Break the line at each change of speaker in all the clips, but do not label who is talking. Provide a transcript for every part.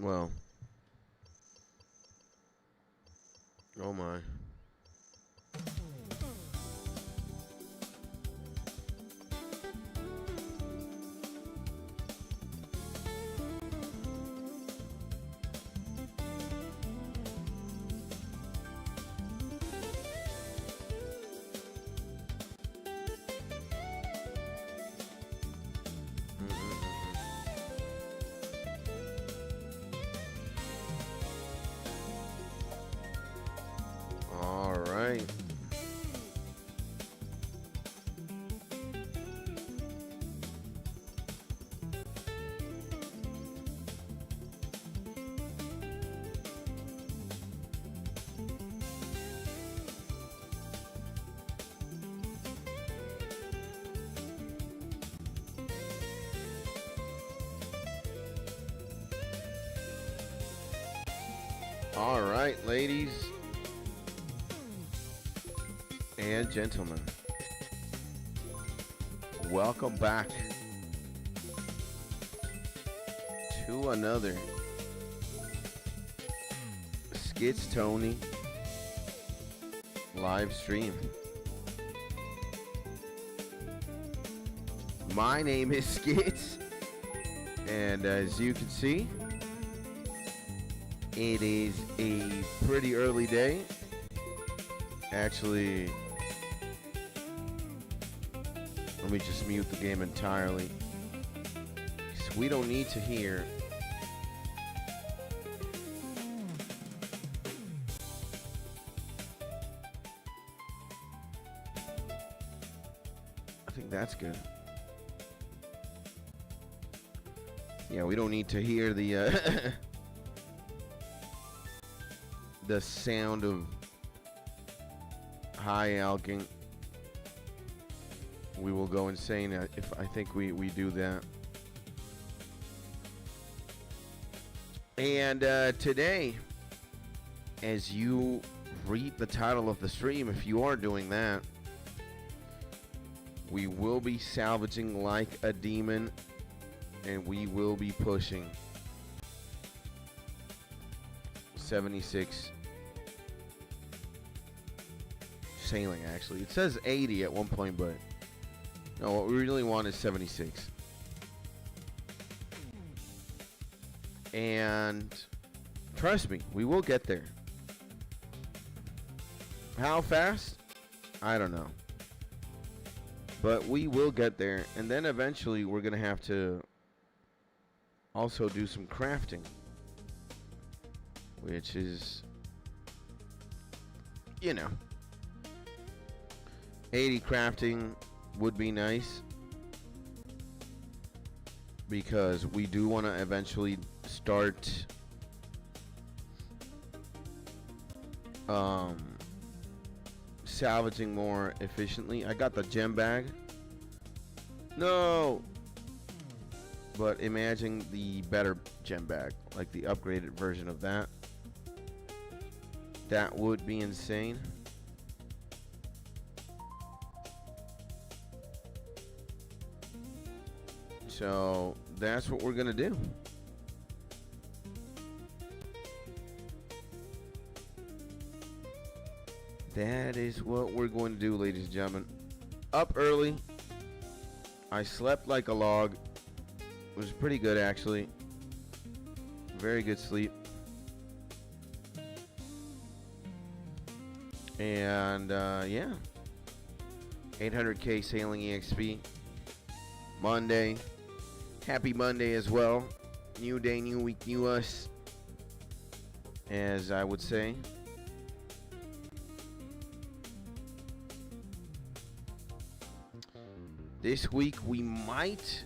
Well. Oh my. All right. All right, ladies and gentlemen, welcome back to another Skits Tony live stream. My name is Skits, and as you can see, it is a pretty early day. Actually, let me just mute the game entirely, because we don't need to hear I think that's good. Yeah, we don't need to hear the the sound of high alking. We will go insane if I think we do that. And today, as you read the title of the stream, if you are doing that, we will be salvaging like a demon, and we will be pushing 76 sailing. Actually, it says 80 at one point, but no, what we really want is 76. And trust me, we will get there. How fast? I don't know, but we will get there. And then eventually we're gonna have to also do some crafting, which is, you know, 80 crafting would be nice, because we do want to eventually start salvaging more efficiently. I got the gem bag. No! But imagine the better gem bag, like the upgraded version of that. That would be insane. So that's what we're gonna do. That is what we're going to do, ladies and gentlemen. Up early. I slept like a log. It was pretty good, actually. Very good sleep. And yeah, 800k sailing EXP. Monday. Happy Monday as well. New day, new week, new us, as I would say. This week we might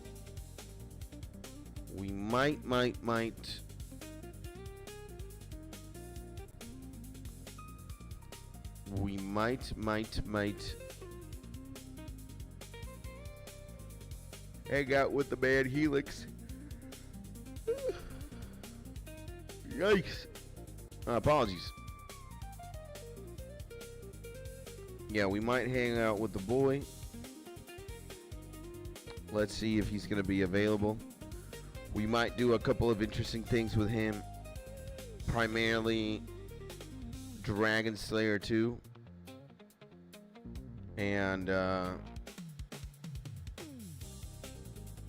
hang out with the man Helix. Yikes. Apologies. Yeah, we might hang out with the boy. Let's see if he's going to be available. We might do a couple of interesting things with him. Primarily Dragon Slayer 2. And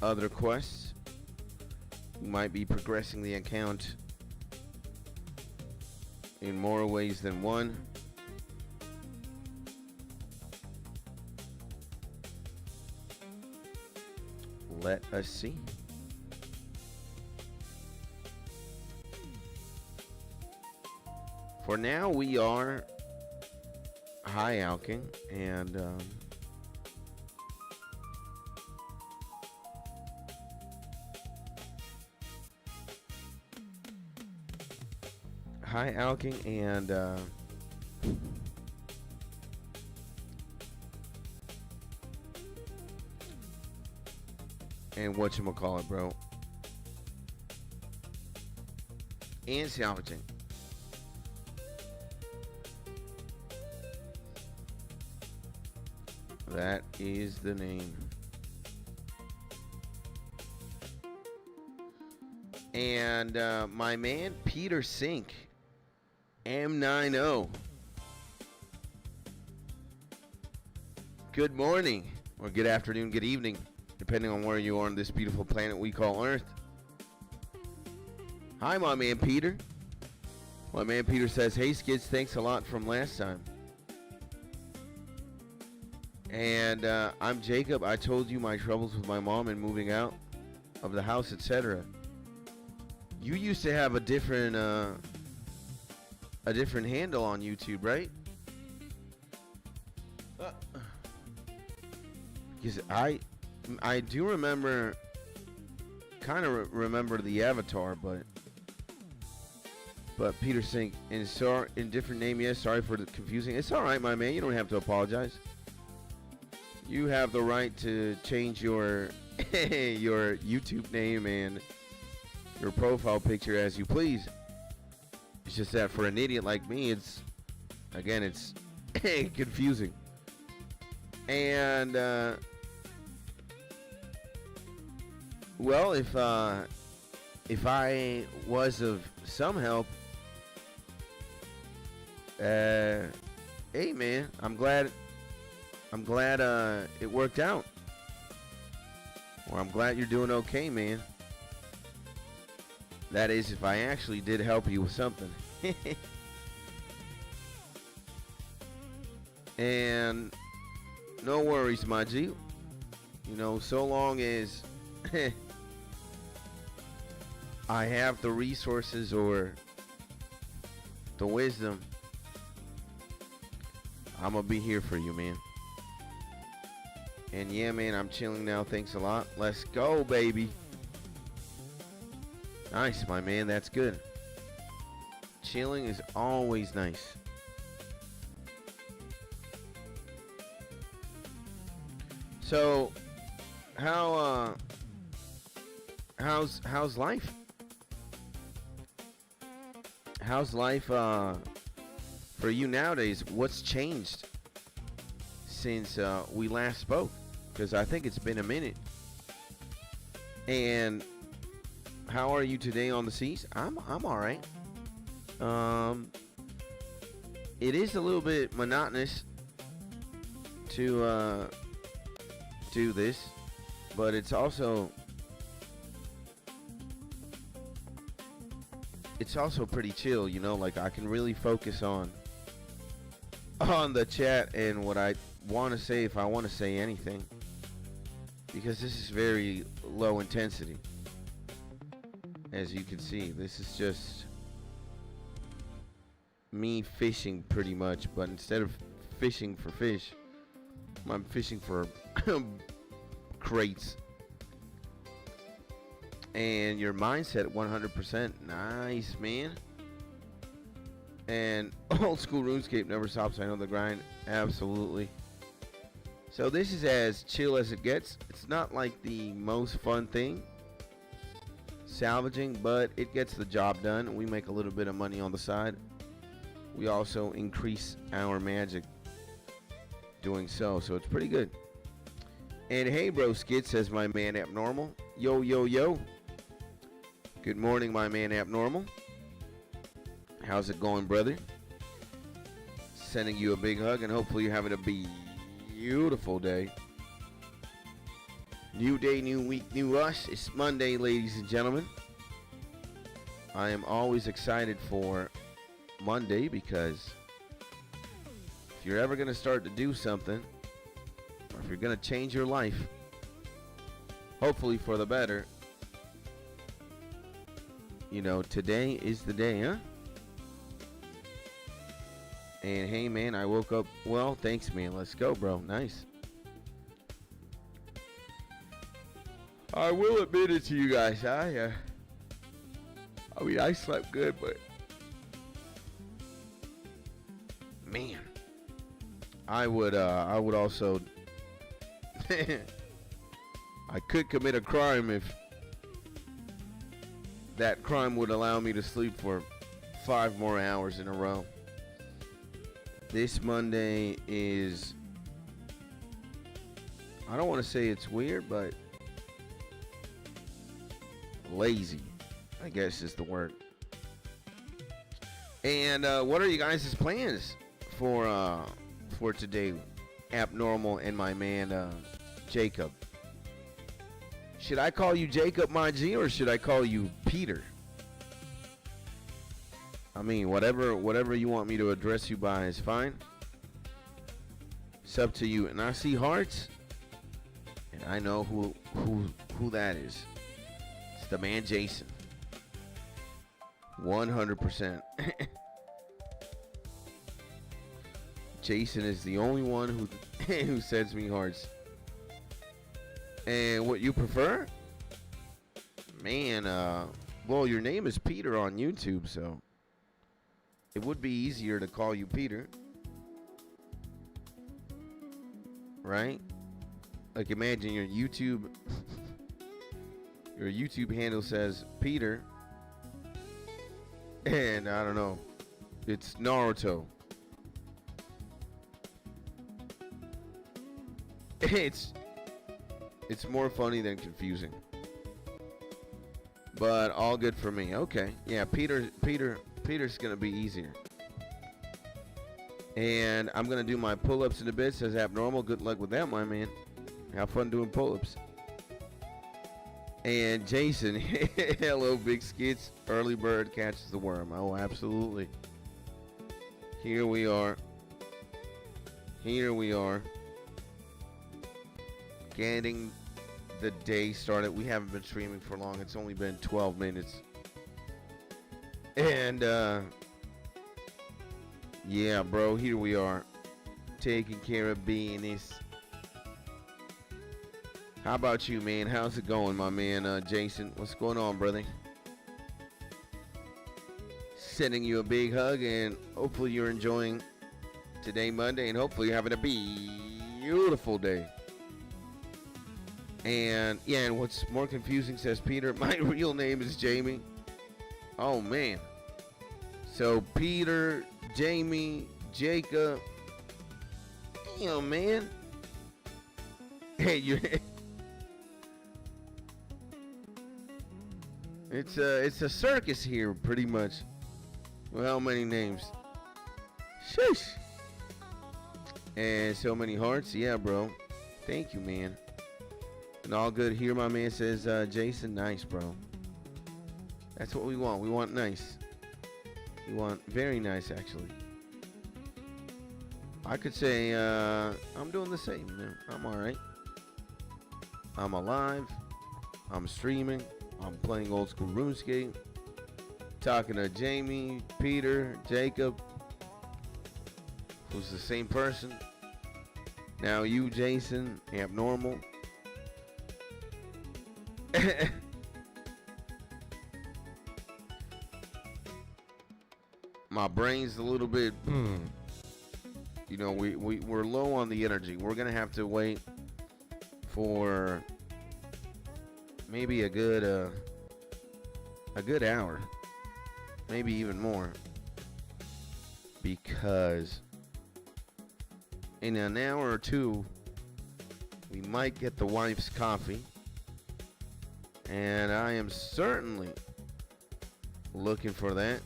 other quests. We might be progressing the account in more ways than one. Let us see. For now, we are high alking and high alking and whatchamacallit, bro. And salvaging. That is the name. And my man Peter Sink, M90. Good morning, or good afternoon, good evening, depending on where you are on this beautiful planet we call Earth. Hi, my man Peter. My man Peter says, hey, Skids, thanks a lot from last time. And I'm Jacob. I told you my troubles with my mom and moving out of the house, etc. You used to have a different handle on YouTube, right? Because I do remember, kind of remember the avatar, but Peter Sink in different name. Yes, sorry for the confusing. It's all right, my man. You don't have to apologize. You have the right to change your your YouTube name and your profile picture as you please. It's just that for an idiot like me, it's confusing. And well, if I was of some help, hey man, I'm glad it worked out. Or I'm glad you're doing okay, man. That is, if I actually did help you with something. And no worries, my G. You know, so long as I have the resources or the wisdom, I'm gonna be here for you, man. And yeah, man, I'm chilling now. Thanks a lot. Let's go, baby. Nice, my man. That's good. Chilling is always nice. So, how's life? How's life for you nowadays? What's changed since we last spoke? Because I think it's been a minute. And how are you today on the seas? I'm all right. It is a little bit monotonous to do this, but it's also pretty chill, you know, like I can really focus on the chat and what I want to say if I want to say anything, because this is very low intensity. As you can see, this is just me fishing pretty much, but instead of fishing for fish, I'm fishing for crates. And your mindset 100%. Nice, man. And old school RuneScape never stops. I know the grind. Absolutely. So this is as chill as it gets. It's not like the most fun thing, salvaging, but it gets the job done. We make a little bit of money on the side. We also increase our magic doing so it's pretty good. And hey, bro, Skid, says my man Abnormal. Yo, yo, yo. Good morning, my man Abnormal. How's it going, brother? Sending you a big hug, and hopefully you're having a beautiful day. New day, new week, new us. It's Monday, ladies and gentlemen. I am always excited for Monday because if you're ever going to start to do something, or if you're going to change your life, hopefully for the better, you know, today is the day, huh? And hey, man, I woke up well. Thanks, man. Let's go, bro. Nice. I will admit it to you guys. I mean, I slept good, but man, I would also I could commit a crime if that crime would allow me to sleep for 5 more hours in a row. This Monday is, I don't want to say it's weird, but lazy, I guess is the word. And what are you guys' plans for today, Abnormal and my man Jacob? Should I call you Jacob, my G, or should I call you Peter? I mean, whatever you want me to address you by is fine. It's up to you. And I see hearts, and I know who that is. It's the man Jason. 100%. Jason is the only one who sends me hearts. And what you prefer? Man, well, your name is Peter on YouTube, so it would be easier to call you Peter. Right? Like, imagine your YouTube handle says Peter, and I don't know, it's Naruto. It's more funny than confusing. But all good for me. Okay. Yeah, Peter's gonna be easier. And I'm gonna do my pull-ups in a bit, says Abnormal. Good luck with that, my man. Have fun doing pull-ups. And Jason, hello, big skits. Early bird catches the worm. Oh, absolutely. Here we are. Getting the day started. We haven't been streaming for long. It's only been 12 minutes. And yeah, bro, here we are, taking care of business. How about you, man? How's it going, my man Jason? What's going on, brother? Sending you a big hug, and hopefully you're enjoying today, Monday, and hopefully you're having a beautiful day. And yeah, and what's more confusing, says Peter, my real name is Jamie. Oh man. So Peter, Jamie, Jacob. Damn, man. Hey, it's a circus here, pretty much. Well, how many names? Sheesh. And so many hearts. Yeah, bro. Thank you, man. And all good here, my man, says Jason. Nice, bro. That's what we want. We want nice. We want very nice, actually. I could say I'm doing the same. You know, I'm all right. I'm alive. I'm streaming. I'm playing old school RuneScape. Talking to Jamie, Peter, Jacob, who's the same person. Now you, Jason, Abnormal. My brain's a little bit, you know, we're low on the energy. We're gonna have to wait for maybe a good hour, maybe even more, because in an hour or two we might get the wife's coffee, and I am certainly looking for that.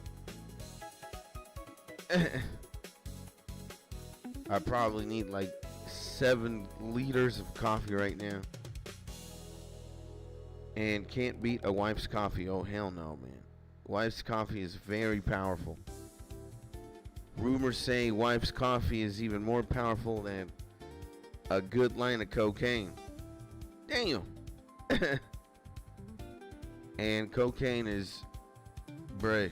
I probably need like 7 liters of coffee right now. And can't beat a wife's coffee. Oh, hell no, man. Wife's coffee is very powerful. Rumors say wife's coffee is even more powerful than a good line of cocaine. Damn. And cocaine is bruh.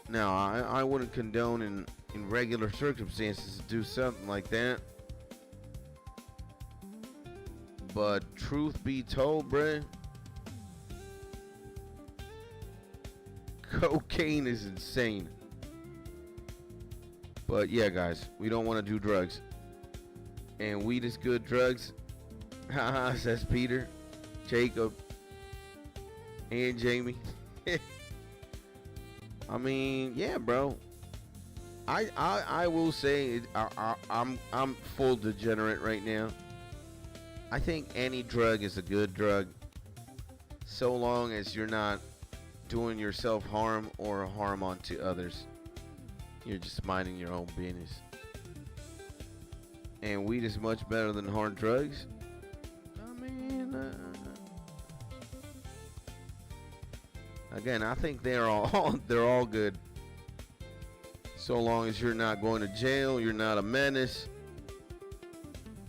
Now, I wouldn't condone in regular circumstances to do something like that. But truth be told, bruh, cocaine is insane. But yeah, guys, we don't want to do drugs. And weed is good drugs. Haha, says Peter, Jacob, and Jamie. I mean, yeah, bro. I will say I'm full degenerate right now. I think any drug is a good drug, so long as you're not doing yourself harm or harm onto others. You're just minding your own business. And weed is much better than hard drugs. I mean, again, I think they're all good. So long as you're not going to jail, you're not a menace,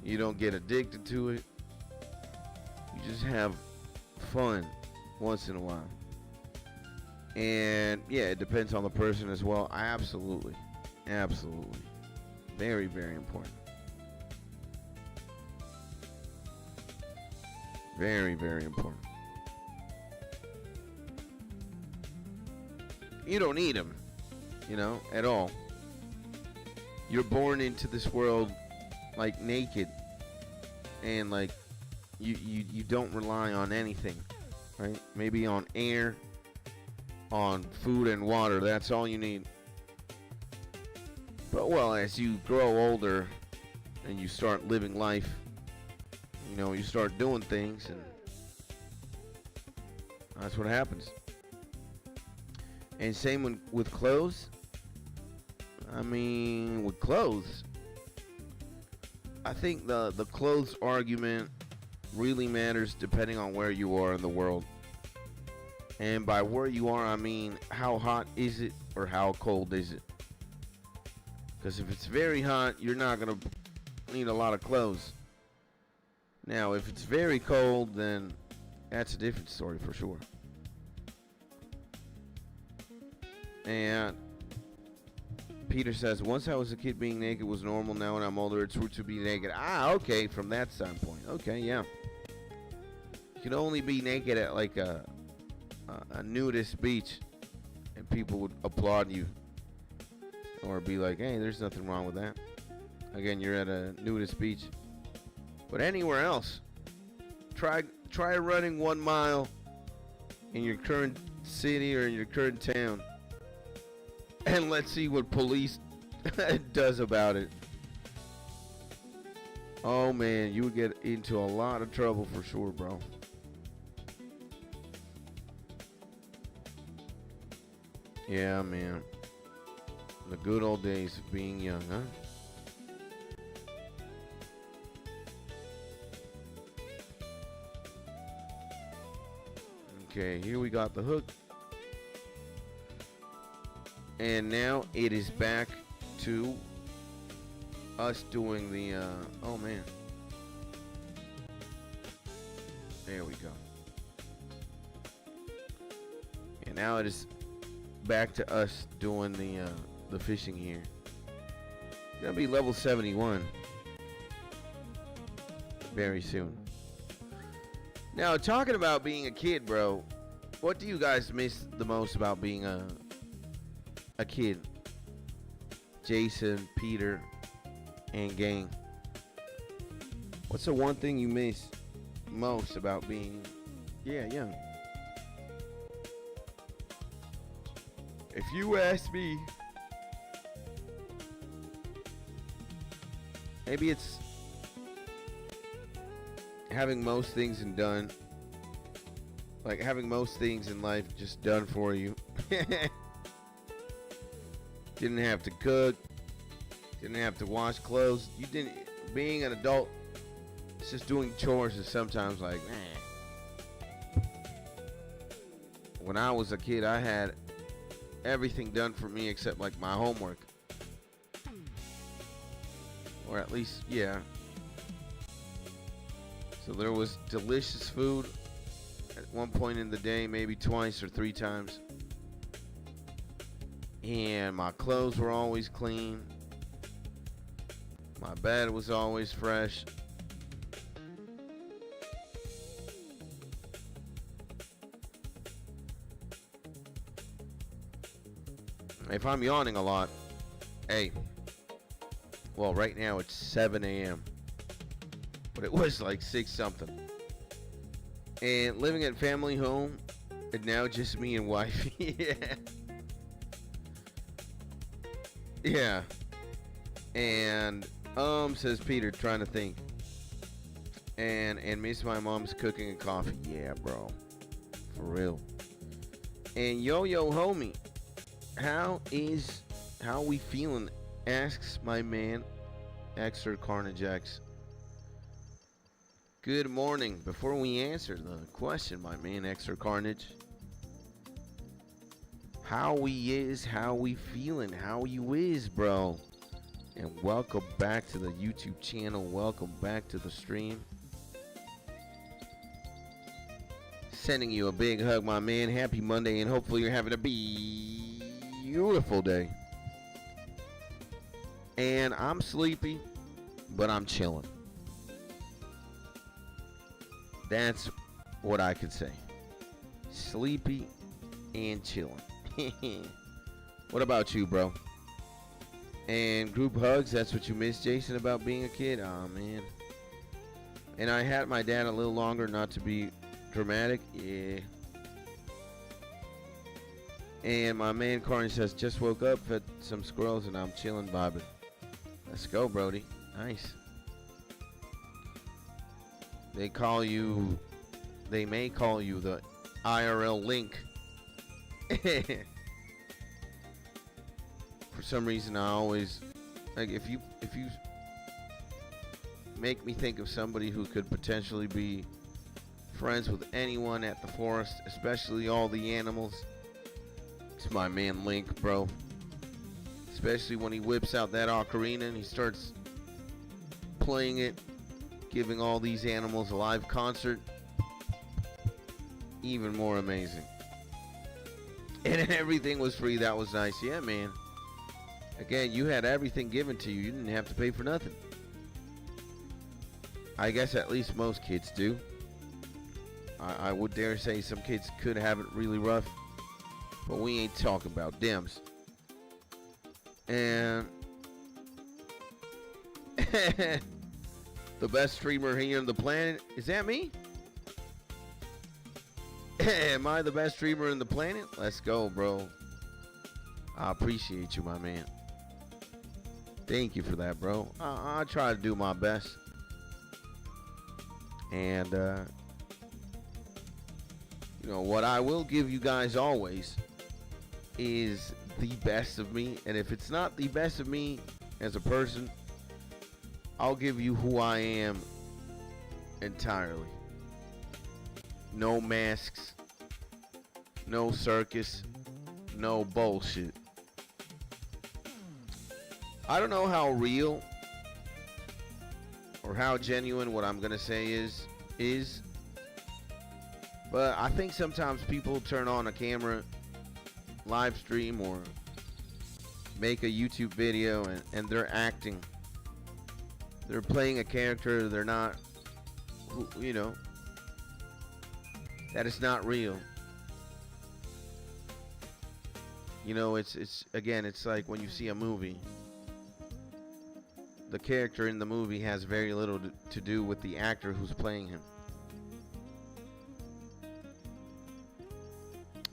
you don't get addicted to it. You just have fun once in a while. And yeah, it depends on the person as well. Absolutely. Very, very important. Very, very important. You don't need them, at all. You're born into this world like naked, and like you don't rely on anything, right? Maybe on air, on food and water. That's all you need. But well, as you grow older and you start living life, you start doing things, and that's what happens. And same with clothes. I mean, with clothes, I think the clothes argument really matters depending on where you are in the world. And by where you are, I mean how hot is it or how cold is it? Because if it's very hot, you're not going to need a lot of clothes. Now, if it's very cold, then that's a different story for sure. And Peter says, once I was a kid, being naked was normal. Now when I'm older, it's rude to be naked. Okay, from that standpoint. Okay, yeah. You can only be naked at like a nudist beach, and people would applaud you. Or be like, hey, there's nothing wrong with that. Again, you're at a nudist beach. But anywhere else, try running 1 mile in your current city or in your current town, and let's see what police does about it. Oh man, you would get into a lot of trouble for sure, bro. Yeah, man. The good old days of being young, huh? Okay, here we got the hook. And now it is back to us doing the, oh man. There we go. And now it is back to us doing the fishing here. Gonna be level 71 very soon. Now, talking about being a kid, bro, what do you guys miss the most about being a kid? Jason, Peter, and gang. What's the one thing you miss most about being, young? If you ask me, maybe it's having most things done Like having most things in life just done for you. Didn't have to cook. Didn't have to wash clothes. You didn't. Being an adult, it's just doing chores is sometimes like, nah. When I was a kid, I had everything done for me except like my homework. Or at least, yeah. So there was delicious food at one point in the day, maybe twice or three times. And my clothes were always clean. My bed was always fresh. If I'm yawning a lot, hey, well, right now it's 7 a.m. But it was like 6 something. And living at family home, and now just me and wife. Yeah. Yeah. And, says Peter, trying to think. And miss my mom's cooking and coffee. Yeah, bro. For real. And yo, homie. How we feeling? Asks my man, Xer Carnage X. Good morning. Before we answer the question, my man, Xer Carnage. How we feeling? How you is, bro? And welcome back to the YouTube channel. Welcome back to the stream. Sending you a big hug, my man. Happy Monday, and hopefully you're having a beautiful day. And I'm sleepy, but I'm chilling. That's what I could say. Sleepy and chilling. What about you, bro? And group hugs, that's what you missed, Jason, about being a kid? Aw, man. And I had my dad a little longer, not to be dramatic. Yeah. And my man Carney says, just woke up, fed some squirrels, and I'm chilling, vibing. Let's go, Brody. Nice. They may call you the IRL link. For some reason, I always, like, if you make me think of somebody who could potentially be friends with anyone at the forest, especially all the animals, it's my man Link, bro. Especially when he whips out that ocarina and he starts playing it, giving all these animals a live concert. Even more amazing. And everything was free. That was nice. Yeah, man. Again, you had everything given to you. You didn't have to pay for nothing. I guess at least most kids do. I would dare say some kids could have it really rough. But we ain't talking about Dems. And the best streamer here on the planet. Is that me? Am I the best streamer on the planet? Let's go, bro. I appreciate you, my man. Thank you for that, bro. I try to do my best. And, you know, what I will give you guys always is the best of me. And if it's not the best of me as a person, I'll give you who I am entirely. No masks, no circus, no bullshit. I don't know how real or how genuine what I'm gonna say is, but I think sometimes people turn on a camera, live stream, or make a YouTube video and they're acting. They're playing a character, they're not, you know, that is not real. You know, it's again, it's like when you see a movie. The character in the movie has very little to do with the actor who's playing him.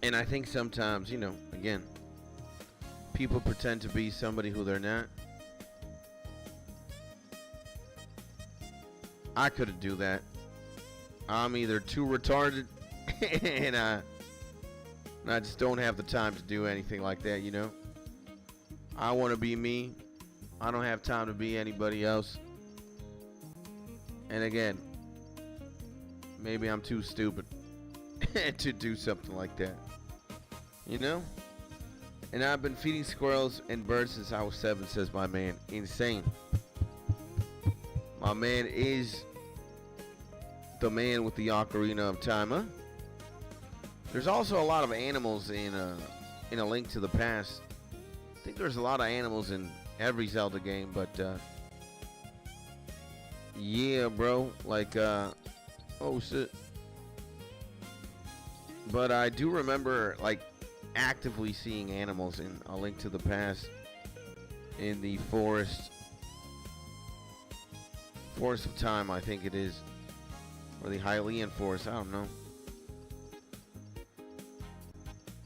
And I think sometimes, you know, again, people pretend to be somebody who they're not. I couldn't do that. I'm either too retarded and I just don't have the time to do anything like that, you know. I want to be me. I don't have time to be anybody else. And again, maybe I'm too stupid to do something like that, you know. And I've been feeding squirrels and birds since I was 7, says my man. Insane. My man is the man with the Ocarina of Time, huh? There's also a lot of animals in A Link to the Past. I think there's a lot of animals in every Zelda game, but yeah, bro, like oh shit. But I do remember like actively seeing animals in A Link to the Past in the forest of Time, I think it is, or the Hylian Forest, I don't know.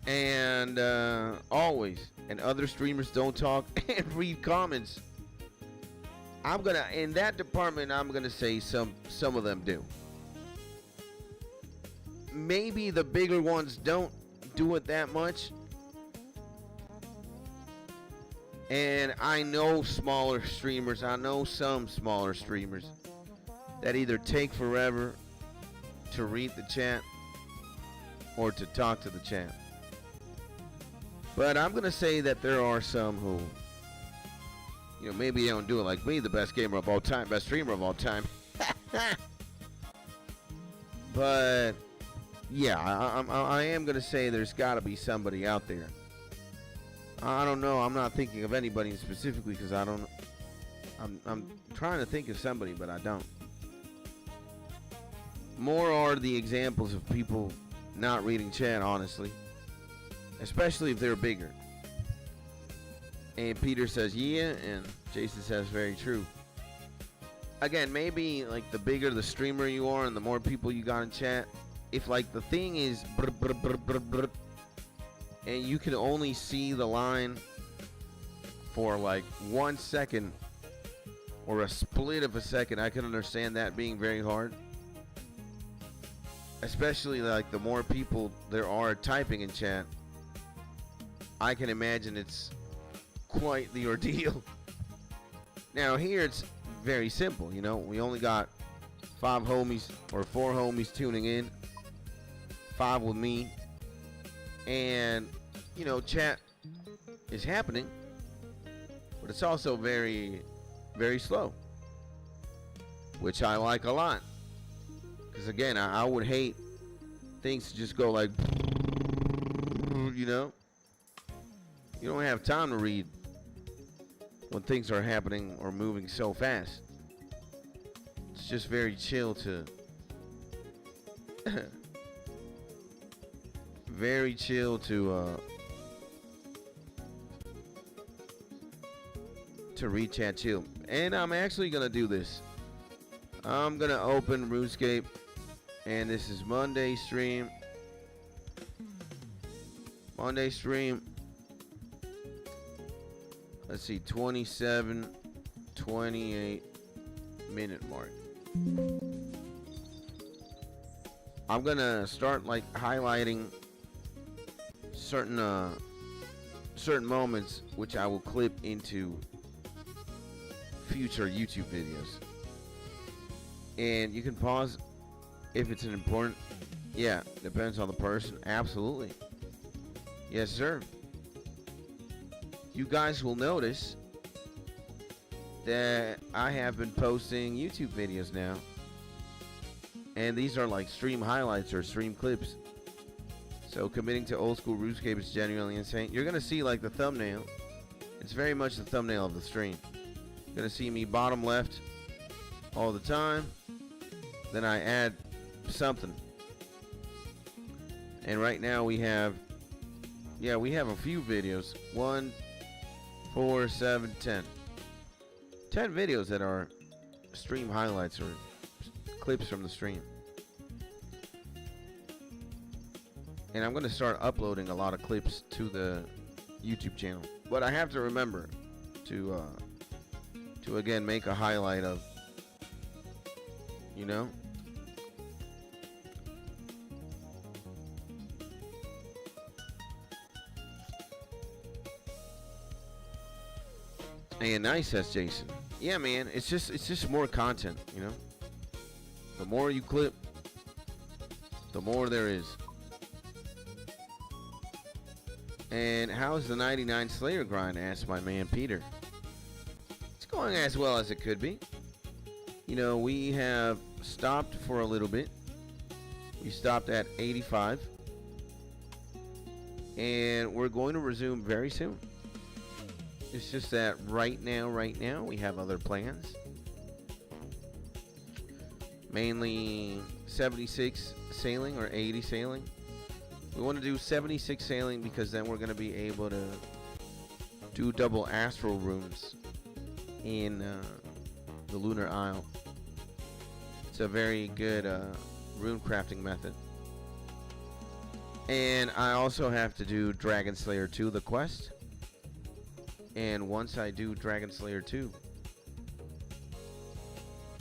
And always, and other streamers don't talk and read comments. I'm gonna, in that department, I'm gonna say some of them do. Maybe the bigger ones don't do it that much. And I know smaller streamers, I know some smaller streamers that either take forever to read the chat or to talk to the chat. But I'm going to say that there are some who, you know, maybe they don't do it like me, the best gamer of all time, best streamer of all time. But, yeah, I am going to say there's got to be somebody out there. I don't know. I'm not thinking of anybody specifically because I don't. I'm trying to think of somebody, but I don't. More are the examples of people not reading chat, honestly. Especially if they're bigger. And Peter says, yeah, and Jason says, very true. Again, maybe like the bigger the streamer you are and the more people you got in chat, if like the thing is brr, brr, brr, brr, brr, and you can only see the line for like 1 second or a split of a second, I can understand that being very hard. Especially like the more people there are typing in chat, I can imagine it's quite the ordeal. Now here it's very simple, you know. We only got 5 homies or 4 homies tuning in, 5 with me, and you know, chat is happening, but it's also very, very slow, which I like a lot. Because again, I would hate things to just go like, you know. You don't have time to read when things are happening or moving so fast. It's just very chill to very chill to read chat chill. And I'm actually gonna do this. I'm gonna open RuneScape, and this is Monday stream. Monday stream. Let's see, 27, 28 minute mark. I'm gonna start like highlighting certain moments which I will clip into future YouTube videos. And you can pause if it's an important. Yeah, depends on the person. Absolutely. Yes, sir. You guys will notice that I have been posting YouTube videos now. And these are like stream highlights or stream clips. So committing to old school RuneScape is genuinely insane. You're going to see like the thumbnail. It's very much the thumbnail of the stream. You're going to see me bottom left all the time. Then I add something. And right now we have, yeah, we have a few videos. 1, 4, 7, 10. 10 videos that are stream highlights or clips from the stream. And I'm going to start uploading a lot of clips to the YouTube channel. But I have to remember to again make a highlight of, you know, And nice, says Jason. Yeah, man, it's just more content, you know. The more you clip, the more there is. And how's the 99 Slayer grind? Asked my man Peter. It's going as well as it could be. You know, we have stopped for a little bit. We stopped at 85. And we're going to resume very soon. It's just that right now, we have other plans. Mainly 76 sailing or 80 sailing. We want to do 76 sailing because then we're going to be able to do double astral runes in the Lunar Isle. It's a very good rune crafting method. And I also have to do Dragon Slayer 2, the quest. And once I do Dragon Slayer 2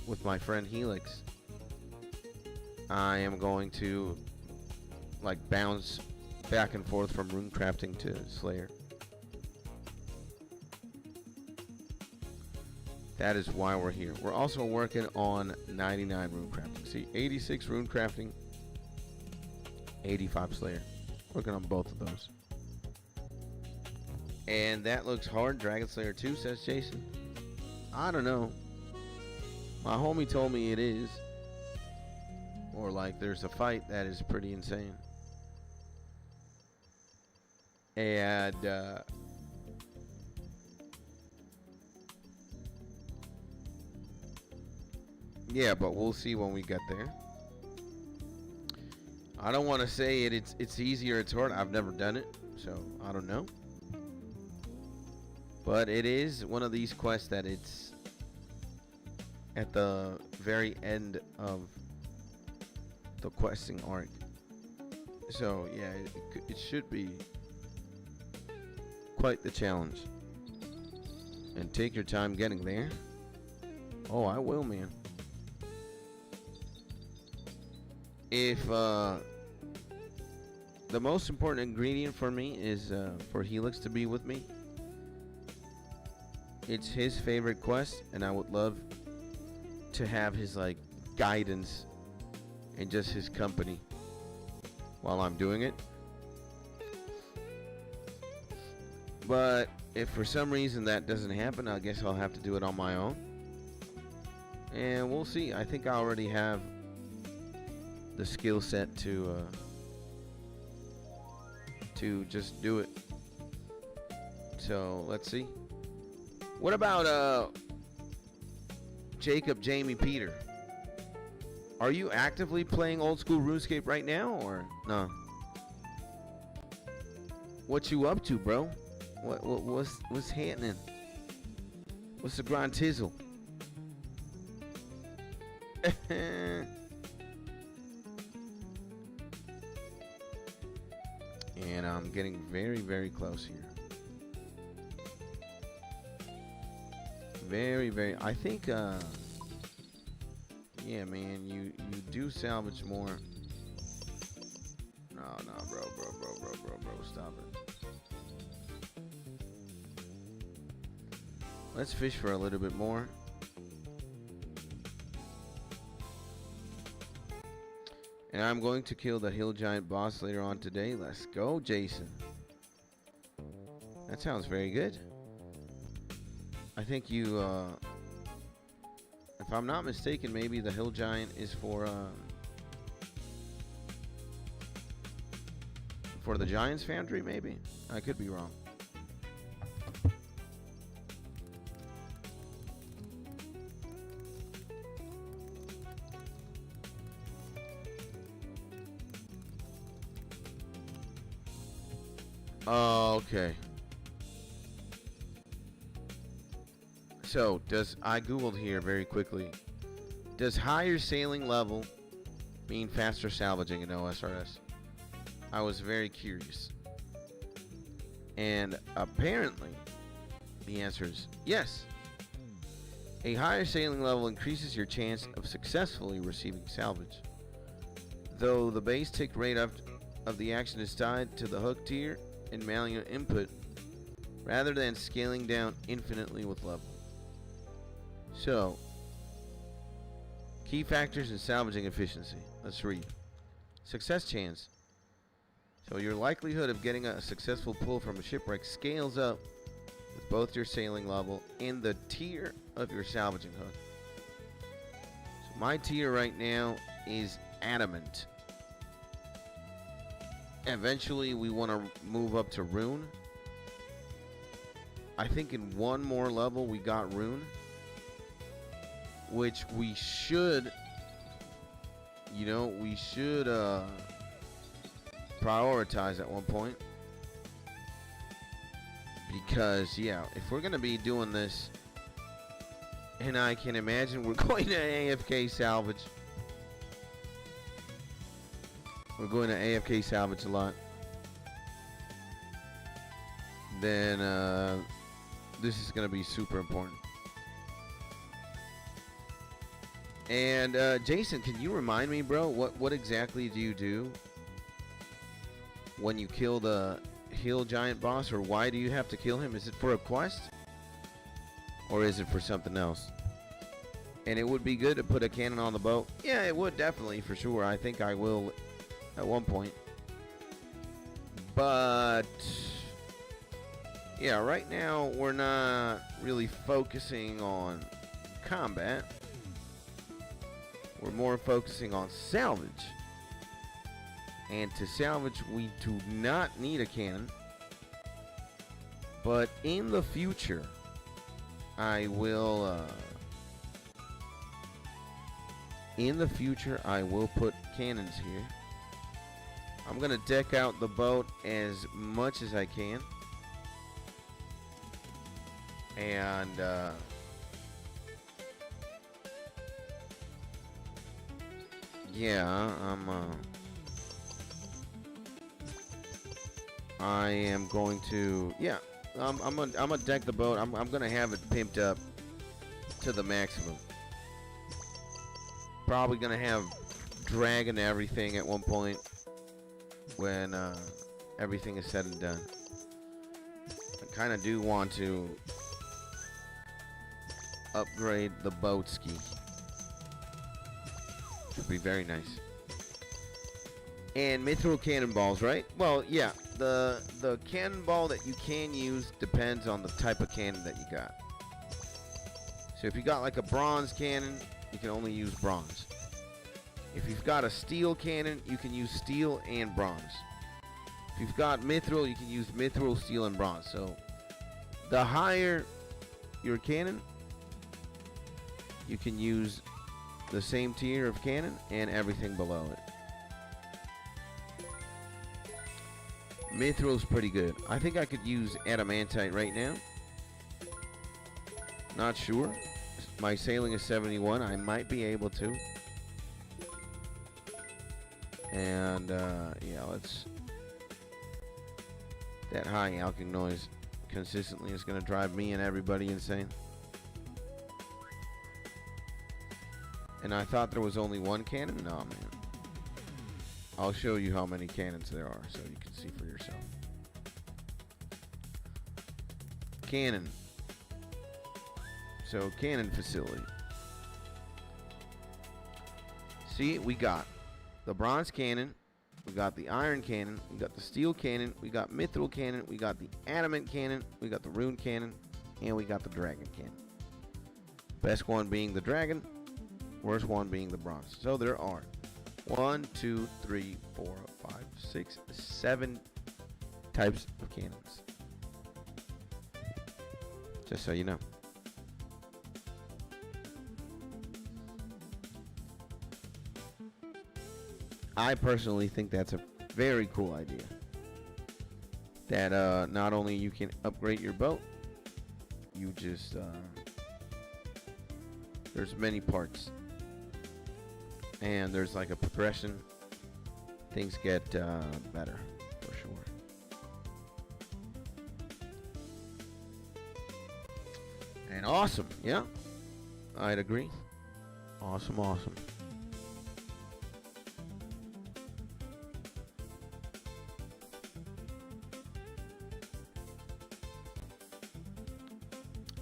with my friend Helix, I am going to like bounce back and forth from rune crafting to Slayer. That is why we're here. We're also working on 99 rune crafting. See, 86 rune crafting, 85 Slayer. Working on both of those. And that looks hard. Dragon Slayer 2, says Jason. I don't know. My homie told me it is. Or like there's a fight that is pretty insane. And yeah, but we'll see when we get there. I don't want to say it's easy or it's hard. I've never done it, so I don't know. But it is one of these quests that it's at the very end of the questing arc. So yeah, it should be quite the challenge. And take your time getting there. Oh, I will, man. If the most important ingredient for me is for Helix to be with me. It's his favorite quest, and I would love to have his like guidance and just his company while I'm doing it. But if for some reason that doesn't happen, I guess I'll have to do it on my own. And we'll see. I think I already have the skill set to just do it. So let's see. What about Jacob, Jamie, Peter? Are you actively playing old school RuneScape right now, or no? What you up to, bro? What's happening? What's the grind tizzle? And I'm getting very, very close here. Very, very. I think, yeah, man, you do salvage more. No, bro, stop it. Let's fish for a little bit more. And I'm going to kill the hill giant boss later on today. Let's go, Jason. That sounds very good. I think you, if I'm not mistaken, maybe the hill giant is for the Giant's Foundry, maybe? I could be wrong. Okay. So, I googled here very quickly. Does higher sailing level mean faster salvaging in OSRS? I was very curious. And apparently, the answer is yes. A higher sailing level increases your chance of successfully receiving salvage. Though the base tick rate of the action is tied to the hook tier and manual input, rather than scaling down infinitely with level. So, key factors in salvaging efficiency. Let's read. Success chance. So your likelihood of getting a successful pull from a shipwreck scales up with both your sailing level and the tier of your salvaging hook. So my tier right now is adamant. Eventually we want to move up to rune. I think in one more level we got rune, which we should, prioritize at one point, because if we're gonna be doing this, and I can imagine we're going to AFK salvage, a lot, then this is gonna be super important. And Jason, can you remind me, bro, what exactly do you do when you kill the hill giant boss, or why do you have to kill him? Is it for a quest, or is it for something else? And it would be good to put a cannon on the boat. Yeah, it would, definitely, for sure. I think I will at one point. But yeah, right now we're not really focusing on combat. We're more focusing on salvage. And to salvage, we do not need a cannon. But in the future, I will put cannons here. I'm gonna deck out the boat as much as I can. And I am going to, I'm gonna deck the boat. I'm gonna have it pimped up to the maximum. Probably gonna have dragon everything at one point when everything is said and done. I kind of do want to upgrade the boat ski. Would be very nice. And mithril cannonballs, right? Well, yeah. The cannonball that you can use depends on the type of cannon that you got. So if you got like a bronze cannon, you can only use bronze. If you've got a steel cannon, you can use steel and bronze. If you've got mithril, you can use mithril, steel, and bronze. So the higher your cannon, you can use the same tier of cannon and everything below it. Mithril's pretty good. I think I could use adamantite right now. Not sure. My sailing is 71. I might be able to. And let's. That high alking noise consistently is going to drive me and everybody insane. And I thought there was only one cannon? No, man. I'll show you how many cannons there are so you can see for yourself. Cannon. So, cannon facility. See, we got the bronze cannon, we got the iron cannon, we got the steel cannon, we got mithril cannon, we got the adamant cannon, we got the rune cannon, and we got the dragon cannon. Best one being the dragon, worst one being the bronze. So there are 1, 2, 3, 4, 5, 6, 7 types of cannons. Just so you know. I personally think that's a very cool idea. That not only you can upgrade your boat, you just there's many parts. And there's like a progression. Things get better, for sure. And awesome, yeah. I'd agree. Awesome, awesome.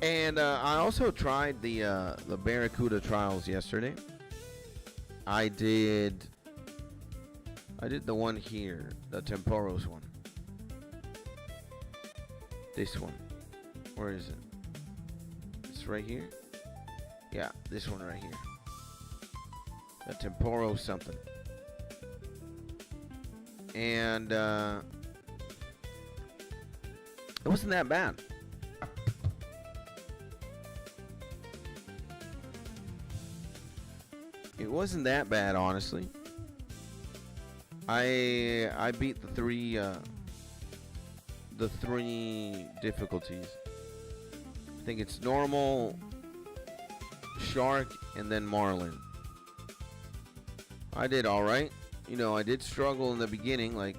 And I also tried the Barracuda trials yesterday. I did the one here, the Temporos one. This one. Where is it? It's right here? Yeah, this one right here. The Temporo something. And it wasn't that bad. It wasn't that bad, honestly. I beat the three difficulties. I think it's normal, shark, and then marlin. I did all right. You know, I did struggle in the beginning, like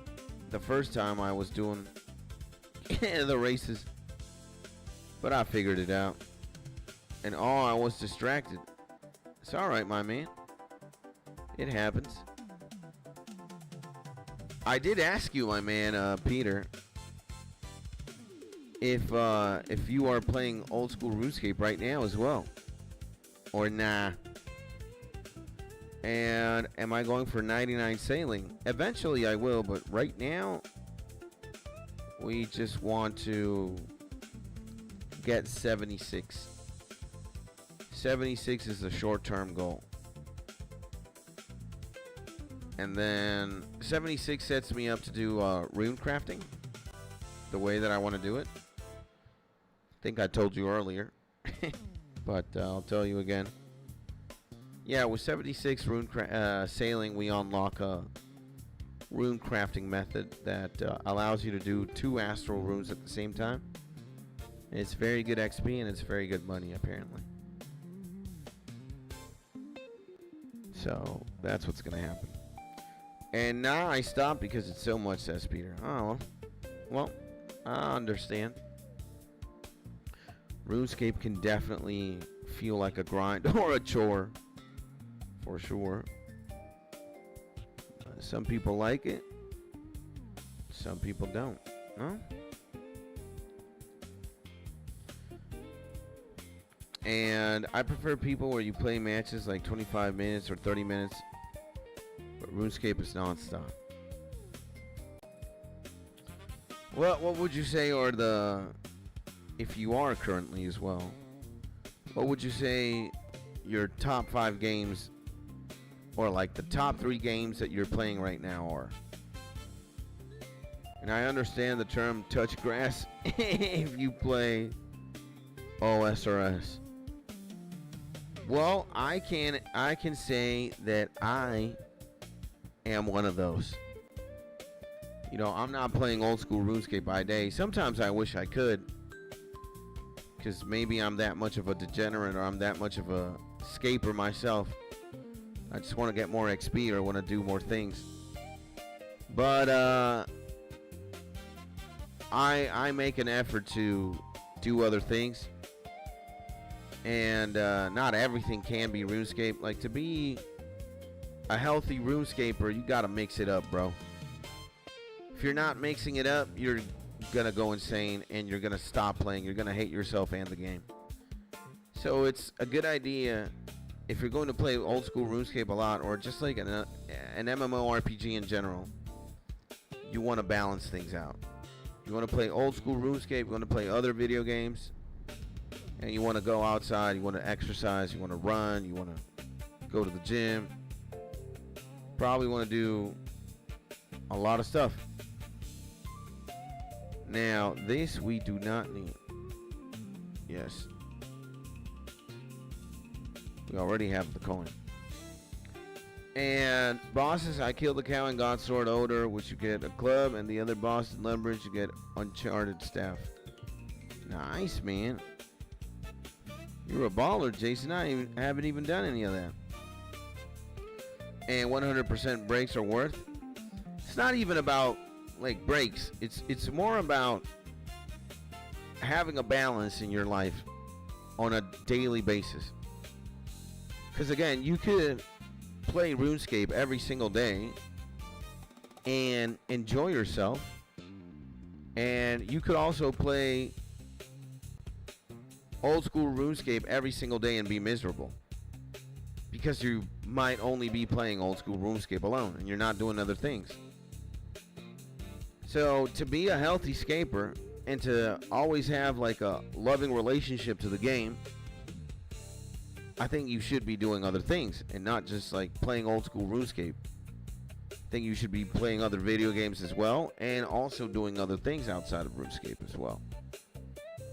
the first time I was doing the races, but I figured it out. And I was distracted. It's all right, my man. It happens. I did ask you, my man, Peter, if you are playing old school RuneScape right now as well, or nah. And am I going for 99 sailing? Eventually I will, but right now we just want to get 76. 76 is the short-term goal. And then 76 sets me up to do runecrafting the way that I want to do it. I think I told you earlier, but I'll tell you again. Yeah, with 76 sailing, we unlock a rune crafting method that allows you to do 2 astral runes at the same time. And it's very good XP and it's very good money, apparently. So that's what's going to happen. And now I stopped because it's so much, says Peter. Oh, well, I understand. RuneScape can definitely feel like a grind or a chore. For sure. Some people like it. Some people don't. No? And I prefer people where you play matches like 25 minutes or 30 minutes. But RuneScape is non-stop. What would you say are the... If you are currently as well, what would you say your top 5 games, or like the top 3 games that you're playing right now are? And I understand the term touch grass if you play osrs. Well, I can say that I am one of those. You know, I'm not playing old school RuneScape by day. Sometimes I wish I could, because maybe I'm that much of a degenerate, or I'm that much of a scaper myself. I just want to get more XP or want to do more things. But I make an effort to do other things. And not everything can be RuneScape. Like, to be a healthy RuneScaper, you got to mix it up, bro. If you're not mixing it up, you're gonna go insane and you're gonna stop playing. You're gonna hate yourself and the game. So it's a good idea, if you're going to play old school RuneScape a lot, or just like an MMORPG in general, you want to balance things out. You want to play old school RuneScape, you want to play other video games, and you want to go outside, you want to exercise, you want to run, you want to go to the gym. Probably want to do a lot of stuff. Now, this we do not need. Yes. We already have the coin. And bosses, I killed the cow and got sword odor, which you get a club, and the other boss in Lumbridge, you get uncharted staff. Nice, man. You're a baller, Jason. I haven't even done any of that. And 100% breaks are worth. It's not even about like breaks. It's more about having a balance in your life on a daily basis. Because again, you could play RuneScape every single day and enjoy yourself, and you could also play old school RuneScape every single day and be miserable. Because you might only be playing old school RuneScape alone and you're not doing other things. So to be a healthy scaper and to always have like a loving relationship to the game, I think you should be doing other things and not just like playing old school RuneScape. I think you should be playing other video games as well and also doing other things outside of RuneScape as well.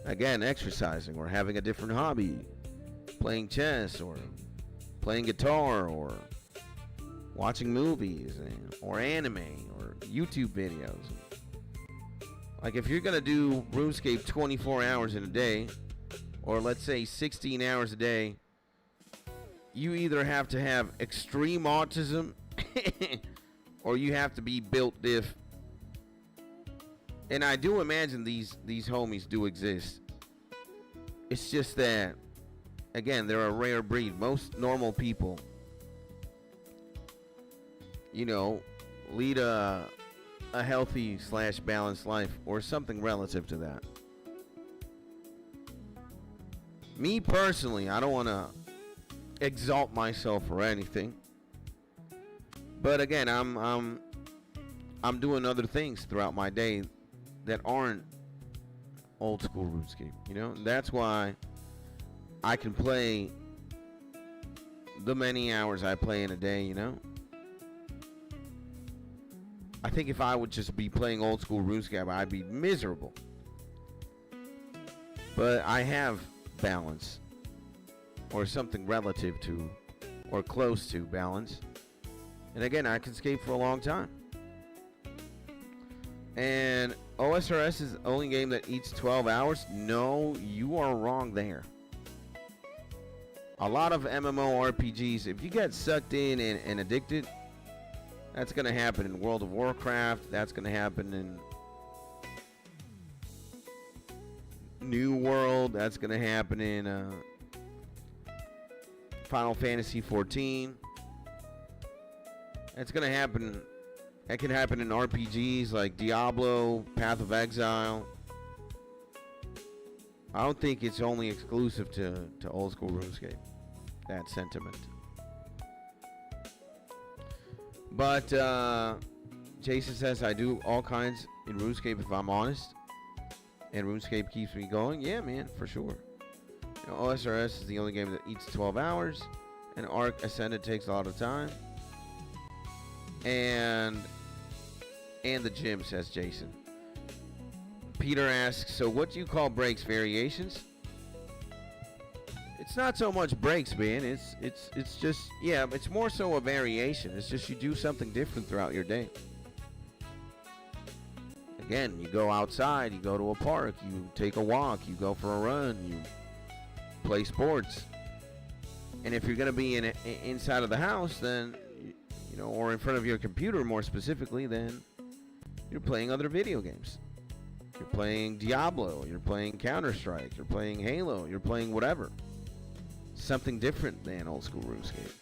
Again, exercising or having a different hobby, playing chess or playing guitar or watching movies or anime or YouTube videos. Like if you're going to do RuneScape 24 hours in a day, or let's say 16 hours a day, you either have to have extreme autism or you have to be built diff. And I do imagine these homies do exist. It's just that, again, they're a rare breed. Most normal people, you know, lead a healthy / balanced life or something relative to that. Me personally, I don't want to exalt myself or anything, but again, I'm doing other things throughout my day that aren't old school RuneScape, you know. That's why I can play the many hours I play in a day, you know. I think if I would just be playing old school RuneScape, I'd be miserable. But I have balance, or something relative to, or close to balance. And again, I can skate for a long time. And OSRS is the only game that eats 12 hours? No, you are wrong there. A lot of MMORPGs, if you get sucked in and addicted, that's going to happen in World of Warcraft. That's going to happen in New World. That's going to happen in Final Fantasy XIV. That's going to happen. That can happen in RPGs like Diablo, Path of Exile. I don't think it's only exclusive to old school RuneScape, that sentiment. But Jason says I do all kinds in RuneScape if I'm honest. And RuneScape keeps me going. Yeah, man, for sure. You know, OSRS is the only game that eats 12 hours. And Arc Ascended takes a lot of time. And the gym, says Jason. Peter asks, so what do you call breaks? Variations? It's not so much breaks, man. It's just, yeah, it's more so a variation. It's just you do something different throughout your day. Again, you go outside, you go to a park, you take a walk, you go for a run, you play sports. And if you're going to be inside of the house, then, you know, or in front of your computer more specifically, then you're playing other video games. You're playing Diablo, you're playing Counter-Strike, you're playing Halo, you're playing whatever. Something different than old school RuneScape.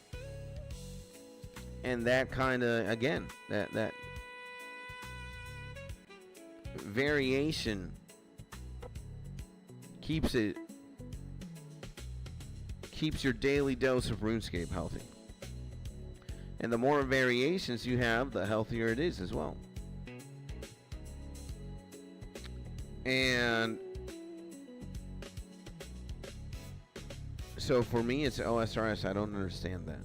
And that kind of, again, that variation keeps your daily dose of RuneScape healthy. And the more variations you have, the healthier it is as well. And so for me, it's OSRS. I don't understand that.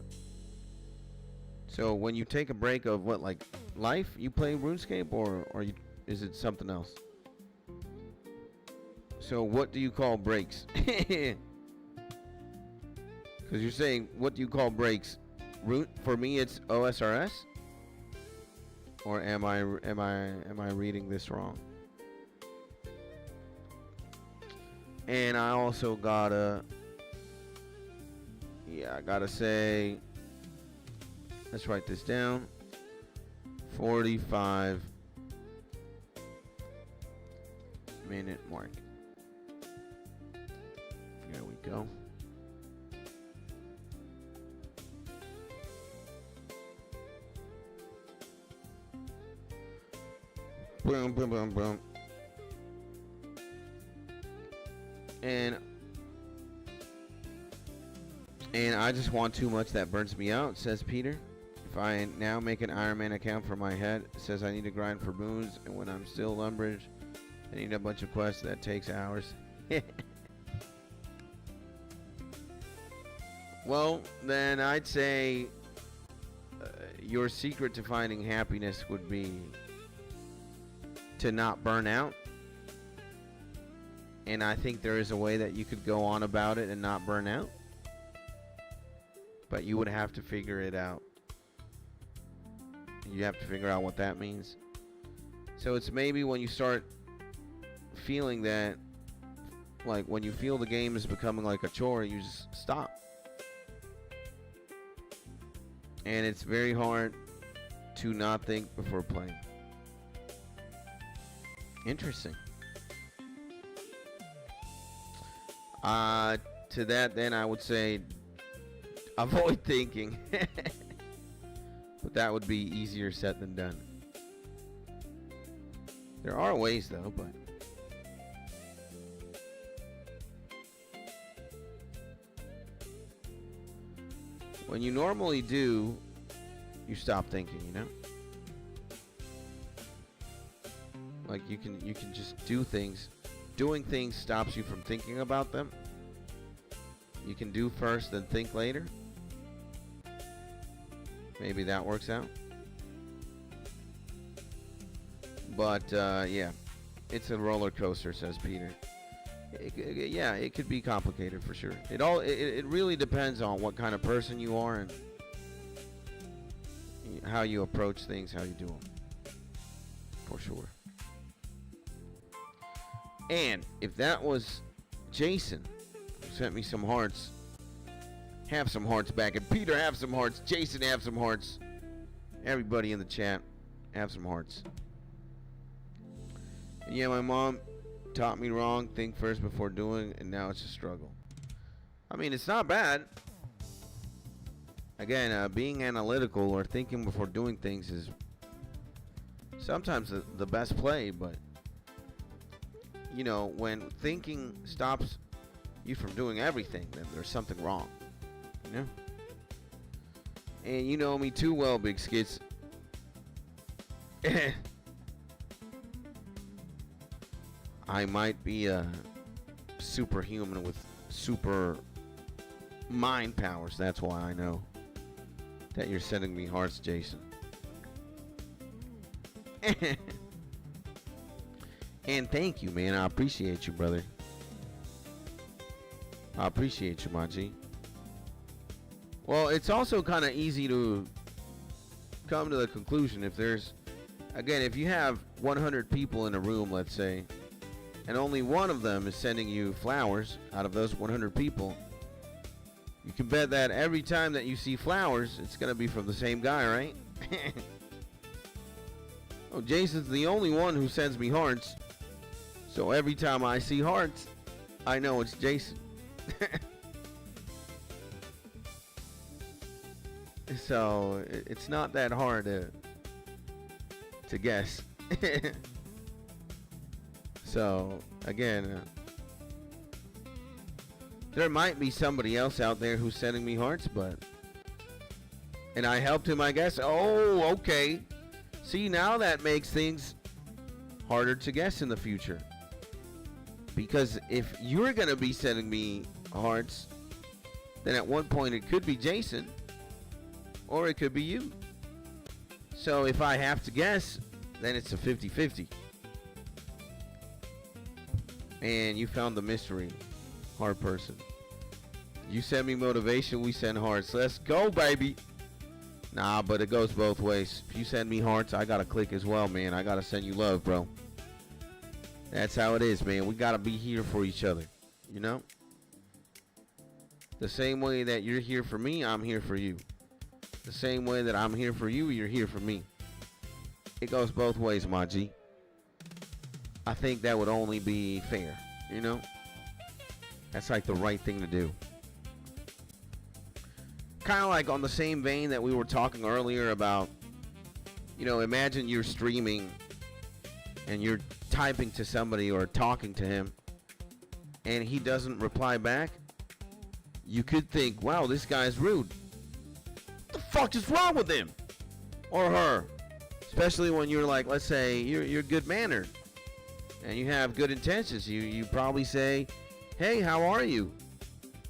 So when you take a break of what, like life, you play RuneScape, or is it something else? So what do you call breaks? Because you're saying, what do you call breaks? For me, it's OSRS. Or am I reading this wrong? And I also gotta say, let's write this down. 45 minute mark. There we go. Boom, boom, boom, boom. And And I just want too much that burns me out, says Peter. If I now make an Iron Man account for my head, it says I need to grind for moons, and when I'm still Lumbridge, I need a bunch of quests that takes hours. Well, then I'd say your secret to finding happiness would be to not burn out. And I think there is a way that you could go on about it and not burn out. But you would have to figure it out. You have to figure out what that means. So it's maybe when you start feeling that, like when you feel the game is becoming like a chore, you just stop. And it's very hard to not think before playing. Interesting. To that then I would say avoid thinking. But that would be easier said than done. There are ways though, but when you normally do, you stop thinking, you know? Like you can just do things. Doing things stops you from thinking about them. You can do first, then think later. Maybe that works out. But yeah, it's a roller coaster, says Peter. Yeah, it could be complicated for sure. It really depends on what kind of person you are and how you approach things, how you do them. For sure. And if that was Jason who sent me some hearts, have some hearts back. And Peter, have some hearts. Jason, have some hearts. Everybody in the chat, have some hearts. And yeah, my mom taught me wrong. Think first before doing, and now it's a struggle. I mean, it's not bad. Again, being analytical or thinking before doing things is sometimes the best play, but you know, when thinking stops you from doing everything, then there's something wrong. You know? And you know me too well, Big Skits. I might be a superhuman with super mind powers. That's why I know that you're sending me hearts, Jason. And thank you, man. I appreciate you, brother. I appreciate you, my G. Well, it's also kind of easy to come to the conclusion if there's, again, if you have 100 people in a room, let's say, and only one of them is sending you flowers out of those 100 people, you can bet that every time that you see flowers, it's going to be from the same guy, right? Oh, Jason's the only one who sends me hearts. So every time I see hearts, I know it's Jason. So it's not that hard to guess. So again, there might be somebody else out there who's sending me hearts, and I helped him, I guess. Oh, okay. See, now that makes things harder to guess in the future. Because if you're going to be sending me hearts, then at one point it could be Jason, or it could be you. So if I have to guess, then it's a 50-50. And you found the mystery heart person. You send me motivation, we send hearts. Let's go, baby. Nah, but it goes both ways. If you send me hearts, I gotta click as well, man. I gotta send you love, bro. That's how it is, man. We gotta be here for each other, you know? The same way that you're here for me, I'm here for you. The same way that I'm here for you, you're here for me. It goes both ways, my G. I think that would only be fair, you know? That's like the right thing to do. Kind of like on the same vein that we were talking earlier about, you know, imagine you're streaming and you're typing to somebody or talking to him and he doesn't reply back. you could think, wow, this guy's rude. What the fuck is wrong with him or her? Especially when you're like, let's say you're good mannered and you have good intentions. You probably say, hey, how are you?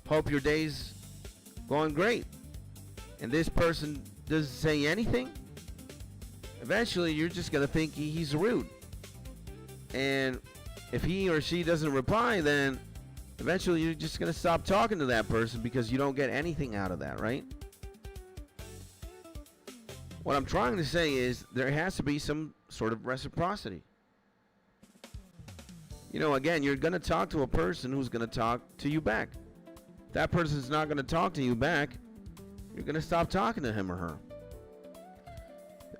Hope your day's going great. And this person doesn't say anything. Eventually, you're just going to think he's rude. And if he or she doesn't reply, then eventually you're just going to stop talking to that person because you don't get anything out of that, right? What I'm trying to say is there has to be some sort of reciprocity. You know, again, you're going to talk to a person who's going to talk to you back. If that person's not going to talk to you back, you're going to stop talking to him or her.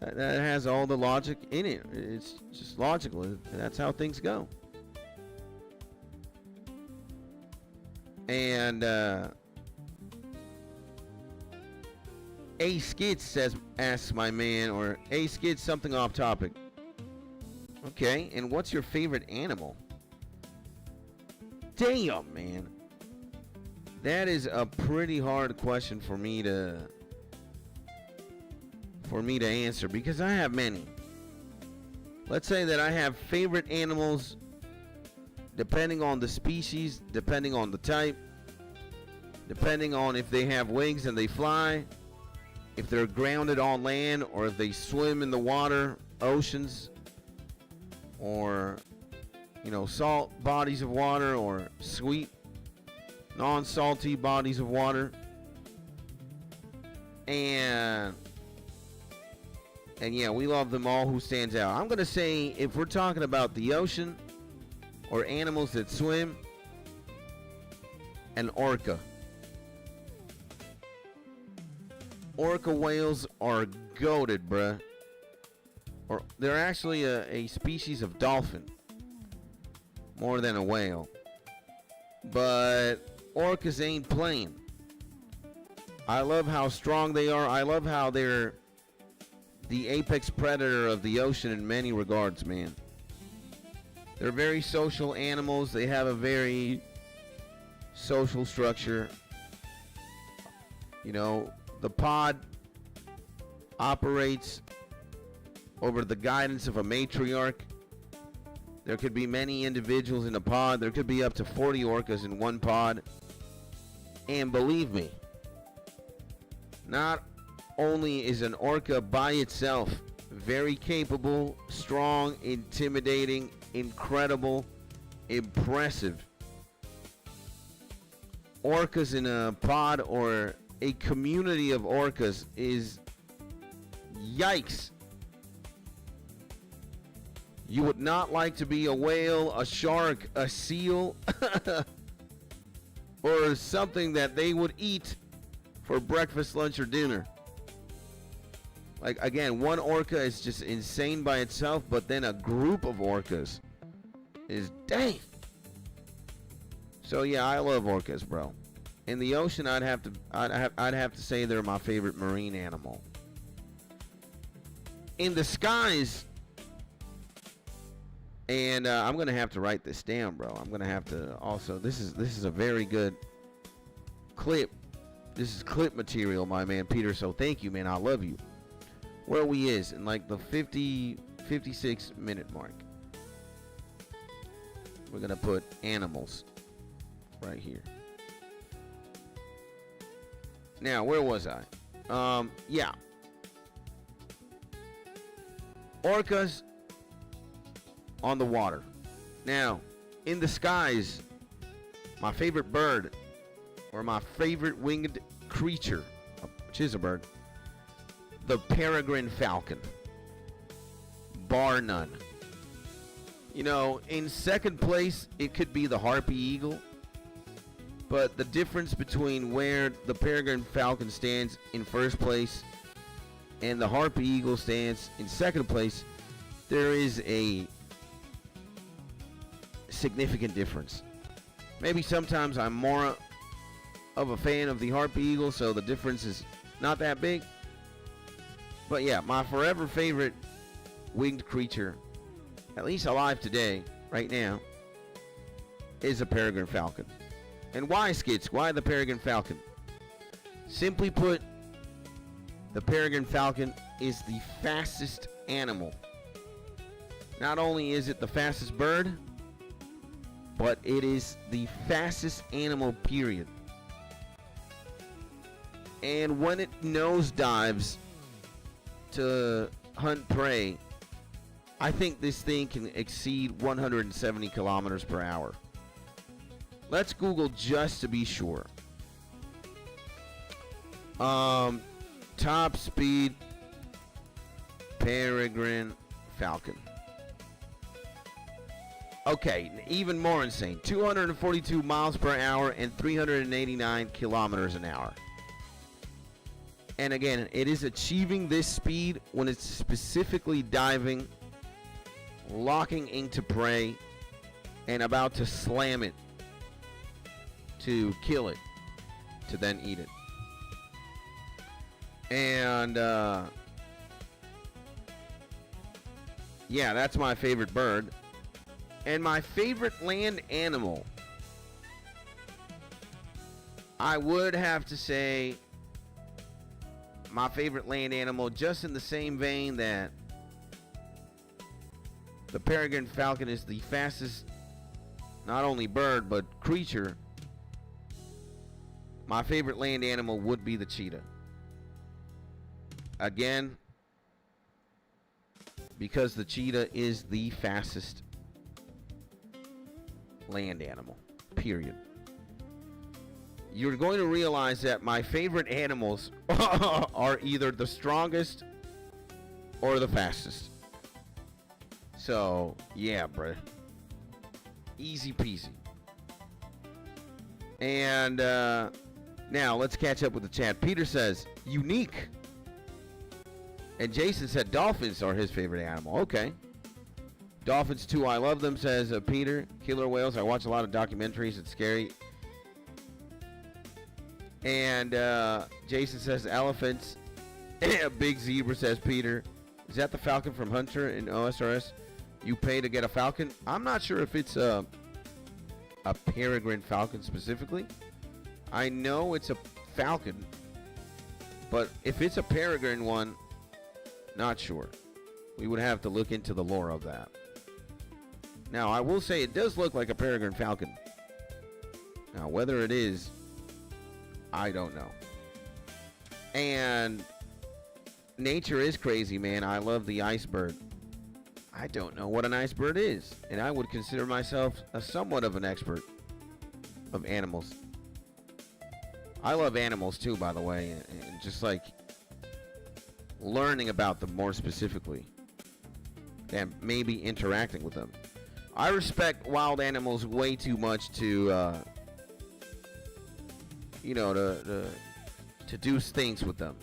That has all the logic in it. It's just logical. That's how things go. And A Skid asks my man, or A Skid, something off topic. Okay, and what's your favorite animal? Damn, man. That is a pretty hard question for me to answer because I have many. Let's say that I have favorite animals depending on the species, depending on the type, depending on if they have wings and they fly, if they're grounded on land or if they swim in the water, oceans, or, you know, salt bodies of water or sweet, non-salty bodies of water. And yeah, we love them all. Who stands out? I'm going to say if we're talking about the ocean or animals that swim, an orca. Orca whales are goated, bruh. Or they're actually a species of dolphin, more than a whale. But orcas ain't playing. I love how strong they are. I love how they're the apex predator of the ocean in many regards, man. They're very social animals. They have a very social structure. You know, the pod operates over the guidance of a matriarch. There could be many individuals in a pod. There could be up to 40 orcas in one pod. And believe me, not only is an orca by itself very capable, strong, intimidating, incredible, impressive. Orcas in a pod or a community of orcas is yikes. You would not like to be a whale, a shark, a seal, or something that they would eat for breakfast, lunch, or dinner. Like, again, one orca is just insane by itself, but then a group of orcas is dang. So yeah, I love orcas, bro. In the ocean, I'd have to say they're my favorite marine animal. In the skies, and I'm gonna have to write this down, bro. I'm gonna have to also. This is a very good clip. This is clip material, my man Peter. So thank you, man. I love you. Where we is in like the 56 minute mark. We're gonna put animals right here. Now, where was I? Yeah. Orcas on the water. Now, in the skies, my favorite bird, or my favorite winged creature, which is a bird, the peregrine falcon. Bar none. You know, in second place, it could be the harpy eagle. But the difference between where the peregrine falcon stands in first place and the harpy eagle stands in second place, there is a significant difference. Maybe sometimes I'm more of a fan of the harpy eagle, so the difference is not that big. But yeah, my forever favorite winged creature, at least alive today, right now, is a peregrine falcon. And why, Skits? Why the peregrine falcon? Simply put, the peregrine falcon is the fastest animal. Not only is it the fastest bird, but it is the fastest animal, period. And when it nosedives to hunt prey, I think this thing can exceed 170 kilometers per hour. Let's Google just to be sure. Top speed peregrine falcon. Okay, even more insane. 242 miles per hour and 389 kilometers an hour. And again, it is achieving this speed when it's specifically diving, locking into prey, and about to slam it to kill it, to then eat it. And yeah, that's my favorite bird. And my favorite land animal, I would have to say my favorite land animal, just in the same vein that the peregrine falcon is the fastest, not only bird, but creature. My favorite land animal would be the cheetah. Again, because the cheetah is the fastest land animal, period. You're going to realize that my favorite animals are either the strongest or the fastest. So, yeah, bruh. Easy peasy. And now let's catch up with the chat. Peter says, unique. And Jason said dolphins are his favorite animal. Okay. Dolphins too, I love them, says Peter. Killer whales, I watch a lot of documentaries. It's scary. And Jason says elephants. A big zebra, says Peter. Is that the falcon from Hunter in OSRS? You pay to get a falcon? I'm not sure if it's a peregrine falcon specifically. I know it's a falcon, but if it's a peregrine one, not sure. We would have to look into the lore of that. Now, I will say it does look like a peregrine falcon. Now, whether it is, I don't know. And nature is crazy, man. I love the iceberg. I don't know what an iceberg is, and I would consider myself somewhat of an expert of animals. I love animals too, by the way, and just like learning about them more specifically and maybe interacting with them. I respect wild animals way too much to do things with them.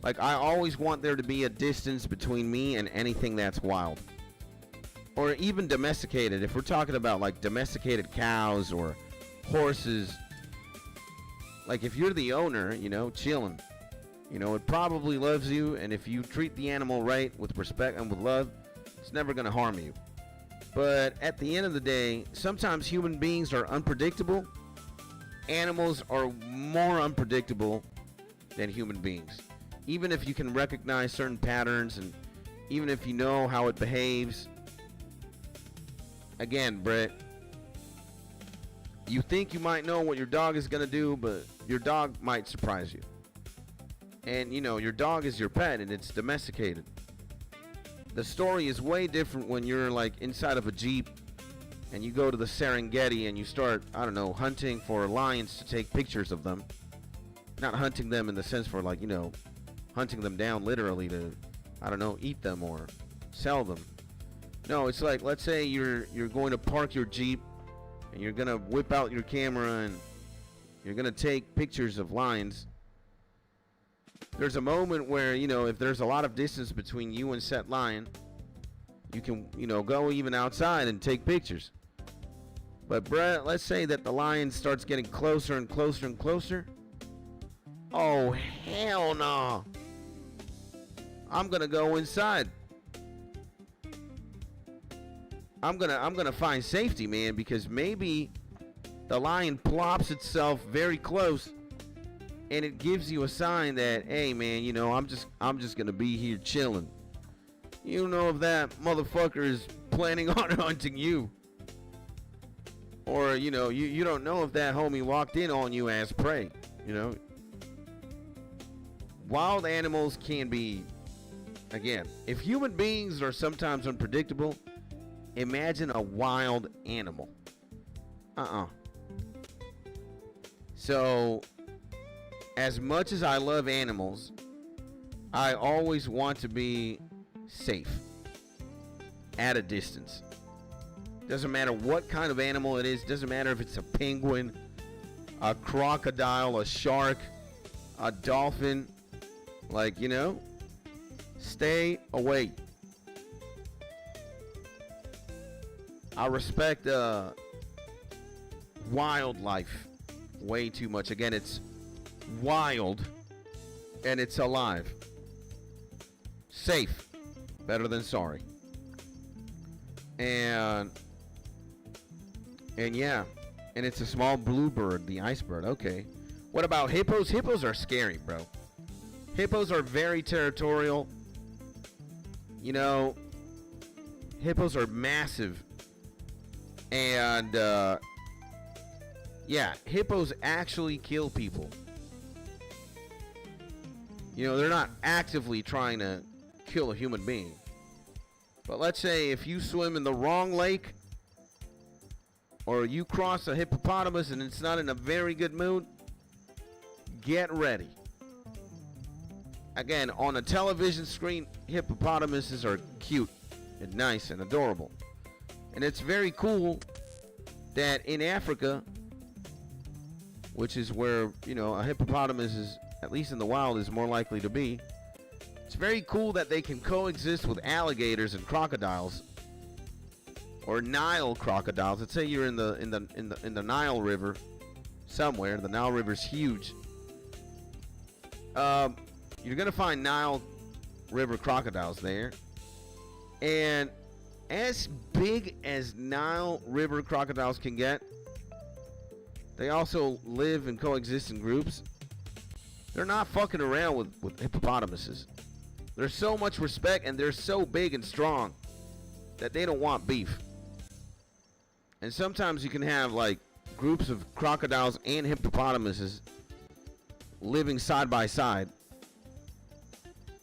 Like, I always want there to be a distance between me and anything that's wild. Or even domesticated. If we're talking about like domesticated cows or horses, like if you're the owner, chilling, it probably loves you, and if you treat the animal right with respect and with love, it's never going to harm you. But at the end of the day, sometimes human beings are unpredictable. Animals are more unpredictable than human beings. Even if you can recognize certain patterns, and even if you know how it behaves. Again, Brett, you think you might know what your dog is going to do, but your dog might surprise you. And, your dog is your pet, and it's domesticated. The story is way different when you're, like, inside of a Jeep, and you go to the Serengeti, and you start, hunting for lions to take pictures of them. Not hunting them in the sense for, like, hunting them down literally to, eat them or sell them. No, it's like, let's say you're going to park your Jeep, and you're going to whip out your camera, and you're going to take pictures of lions. There's a moment where, if there's a lot of distance between you and said lion, you can, go even outside and take pictures. But, Brett, let's say that the lion starts getting closer and closer and closer. Oh, hell no. I'm going to go inside. I'm gonna find safety, man, because maybe the lion plops itself very close, and it gives you a sign that, hey man, you know, I'm just gonna be here chilling. You know if that motherfucker is planning on hunting you. Or, you know, you don't know if that homie walked in on you as prey, you know. Wild animals can be, again, if human beings are sometimes unpredictable, imagine a wild animal. So, as much as I love animals, I always want to be safe at a distance. Doesn't matter what kind of animal it is. Doesn't matter if it's a penguin, a crocodile, a shark, a dolphin. Like, you know, stay away. I respect wildlife way too much. Again, it's wild and it's alive. Safe. Better than sorry. And yeah. And it's a small bluebird, the icebird. Okay. What about hippos? Hippos are scary, bro. Hippos are very territorial. You know, hippos are massive. And, yeah, hippos actually kill people. You know, they're not actively trying to kill a human being. But let's say if you swim in the wrong lake, or you cross a hippopotamus and it's not in a very good mood, get ready. Again, on a television screen, hippopotamuses are cute and nice and adorable. And it's very cool that in Africa, which is where, you know, a hippopotamus is, at least in the wild, is more likely to be. It's very cool that they can coexist with alligators and crocodiles, or Nile crocodiles. Let's say you're in the Nile River somewhere. The Nile River's huge. You're gonna find Nile River crocodiles there, and as big as Nile River crocodiles can get, they also live and coexist in groups. They're not fucking around with hippopotamuses. There's so much respect, and they're so big and strong that they don't want beef. And sometimes you can have like groups of crocodiles and hippopotamuses living side by side.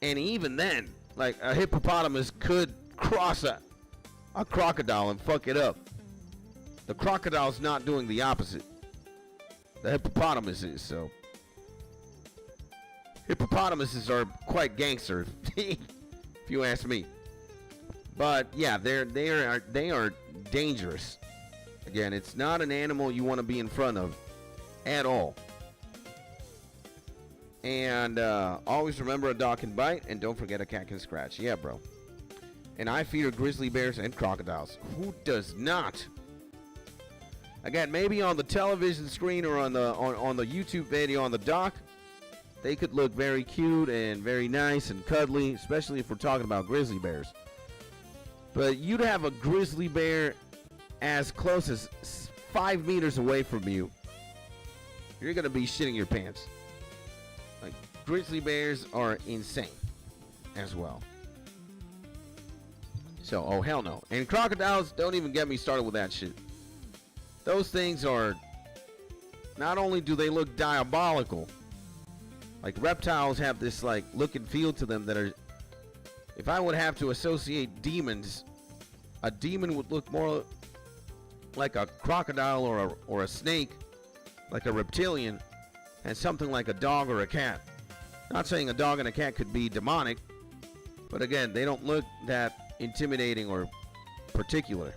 And even then, like, a hippopotamus could cross a crocodile and fuck it up. The crocodile's not doing the opposite. The hippopotamus is, so. Hippopotamuses are quite gangster, if you ask me. But yeah, they are dangerous. Again, it's not an animal you want to be in front of at all. And always remember, a dog can bite, and don't forget, a cat can scratch. Yeah, bro. And I fear grizzly bears and crocodiles. Who does not? Again, maybe on the television screen or on the YouTube video on the dock, they could look very cute and very nice and cuddly, especially if we're talking about grizzly bears. But you'd have a grizzly bear as close as 5 meters away from you, you're gonna be shitting your pants. Like, grizzly bears are insane as well. So, oh hell no. And crocodiles, don't even get me started with that shit. Those things are, not only do they look diabolical, like reptiles have this like look and feel to them that are, if I would have to associate demons, a demon would look more like a crocodile or a snake, like a reptilian, and something like a dog or a cat. Not saying a dog and a cat could be demonic, but again, they don't look that intimidating or particular.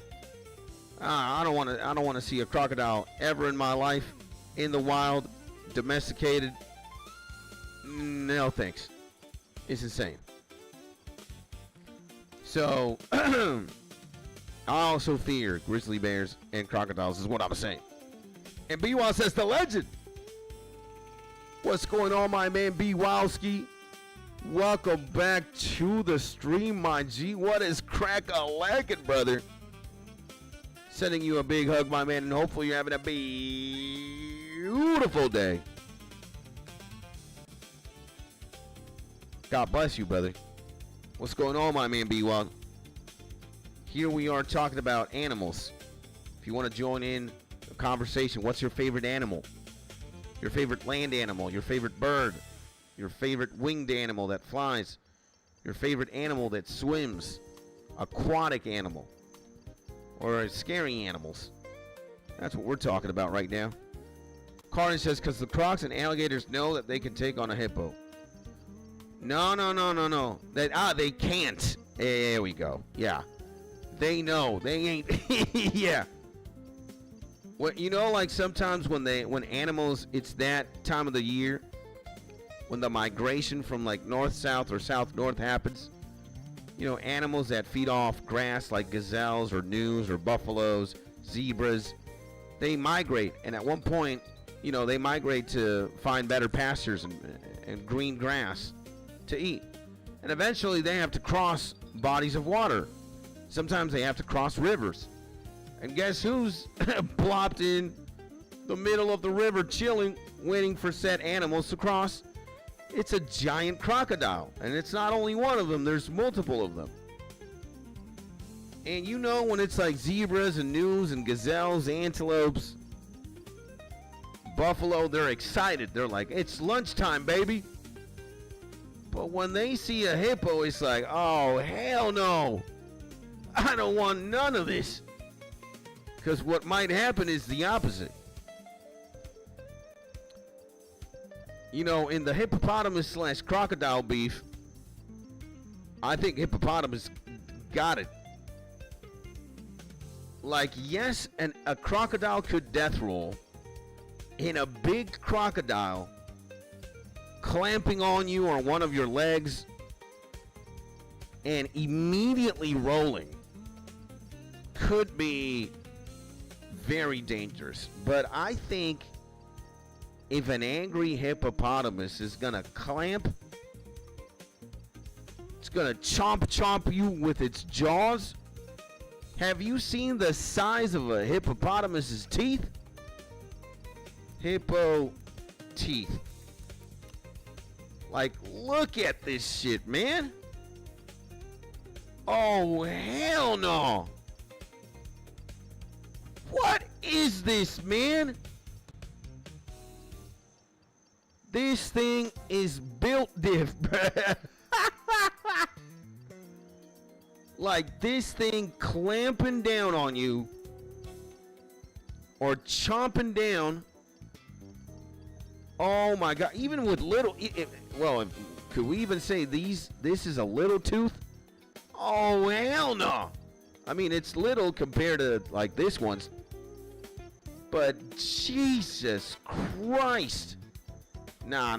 I don't want to see a crocodile ever in my life, in the wild, domesticated. No thanks. It's insane. So, I also fear grizzly bears and crocodiles, is what I'm saying. And B-Wild says, the legend. What's going on, my man B-Wowski? Welcome back to the stream, my G. What is crack-a-lackin', brother? Sending you a big hug, my man, and hopefully you're having a beautiful day. God bless you, brother. What's going on, my man, B-Wog? Here we are talking about animals. If you want to join in the conversation, what's your favorite animal? Your favorite land animal, your favorite bird, your favorite winged animal that flies, your favorite animal that swims, aquatic animal, or scary animals. That's what we're talking about right now. Carden says, because the crocs and alligators know that they can take on a hippo. No. They can't. There we go. Yeah. They know. They ain't. Yeah. Well, you know, like sometimes when animals, it's that time of the year when the migration from like north-south or south-north happens. You know, animals that feed off grass like gazelles or gnus or buffaloes, zebras, they migrate. And at one point, you know, they migrate to find better pastures and green grass to eat. And eventually they have to cross bodies of water. Sometimes they have to cross rivers. And guess who's plopped in the middle of the river chilling, waiting for said animals to cross? It's a giant crocodile. And it's not only one of them, there's multiple of them. And you know when it's like zebras and gnus and gazelles, antelopes, buffalo, they're excited. They're like, it's lunchtime, baby. But when they see a hippo, it's like, oh, hell no. I don't want none of this. Because what might happen is the opposite. You know, in the hippopotamus / crocodile beef, I think hippopotamus got it. Like, yes, a crocodile could death roll in a big crocodile clamping on you or one of your legs and immediately rolling could be very dangerous. But I think if an angry hippopotamus is gonna clamp, it's gonna chomp you with its jaws. Have you seen the size of a hippopotamus's teeth? Hippo teeth. Like, look at this shit, man. Oh, hell no. What is this, man? This thing is built different. Like, this thing clamping down on you or chomping down. Oh my God. Even with little, well, could we even say this is a little tooth? Oh, hell no. I mean, it's little compared to like this one's. But Jesus Christ. Nah.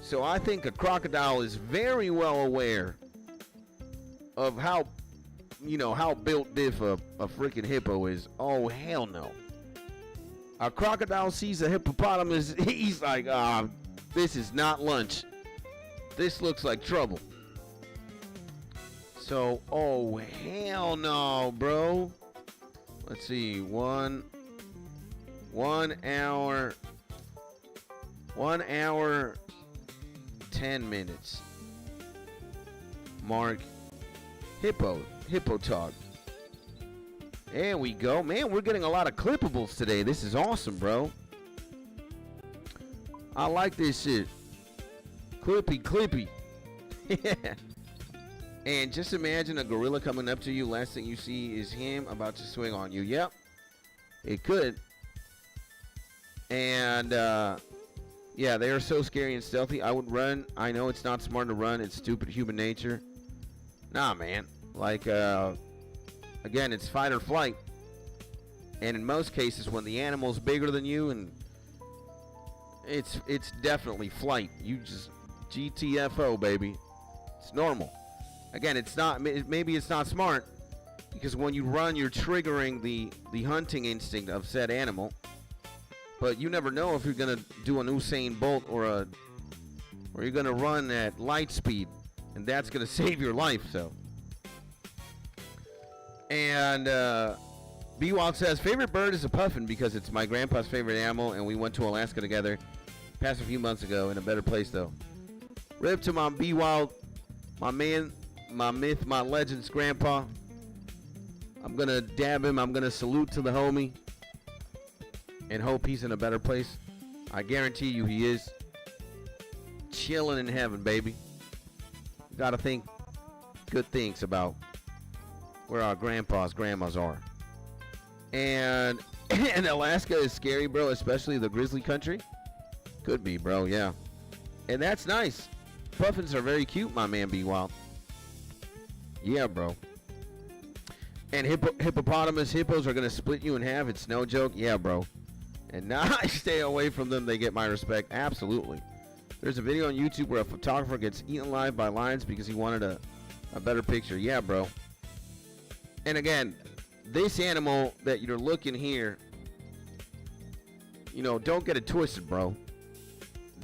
So I think a crocodile is very well aware of how, you know, how built diff a freaking hippo is. Oh, hell no. A crocodile sees a hippopotamus, he's like, this is not lunch. This looks like trouble. So, oh, hell no, bro. Let's see, 1 hour, 10 minutes. Mark, hippo talk. There we go. Man, we're getting a lot of clippables today. This is awesome, bro. I like this shit. Clippy. Yeah. And just imagine a gorilla coming up to you. Last thing you see is him about to swing on you. Yep. It could. And, yeah, they are so scary and stealthy. I would run. I know it's not smart to run. It's stupid human nature. Nah, man. Like, again, it's fight or flight. And in most cases, when the animal's bigger than you, and it's definitely flight. You just GTFO, baby. It's normal. Again, it's not, maybe it's not smart, because when you run, you're triggering the hunting instinct of said animal. But you never know if you're gonna do an Usain Bolt or you're gonna run at light speed, and that's gonna save your life. So And B Wild says, favorite bird is a puffin because it's my grandpa's favorite animal, and we went to Alaska together past a few months ago in a better place though. Rip to my B Wild, my man, my myth, my legends grandpa. I'm gonna dab him. I'm gonna salute to the homie and hope he's in a better place. I guarantee you he is. Chilling in heaven, baby. Gotta think good things about where our grandpas, grandmas are. And Alaska is scary, bro, especially the grizzly country. Could be, bro, yeah. And that's nice. Puffins are very cute, my man B Wild. Yeah, bro. And hippos are going to split you in half. It's no joke. Yeah, bro. And now I stay away from them. They get my respect. Absolutely. There's a video on YouTube where a photographer gets eaten alive by lions because he wanted a better picture. Yeah, bro. And again, this animal that you're looking here, you know, don't get it twisted, bro.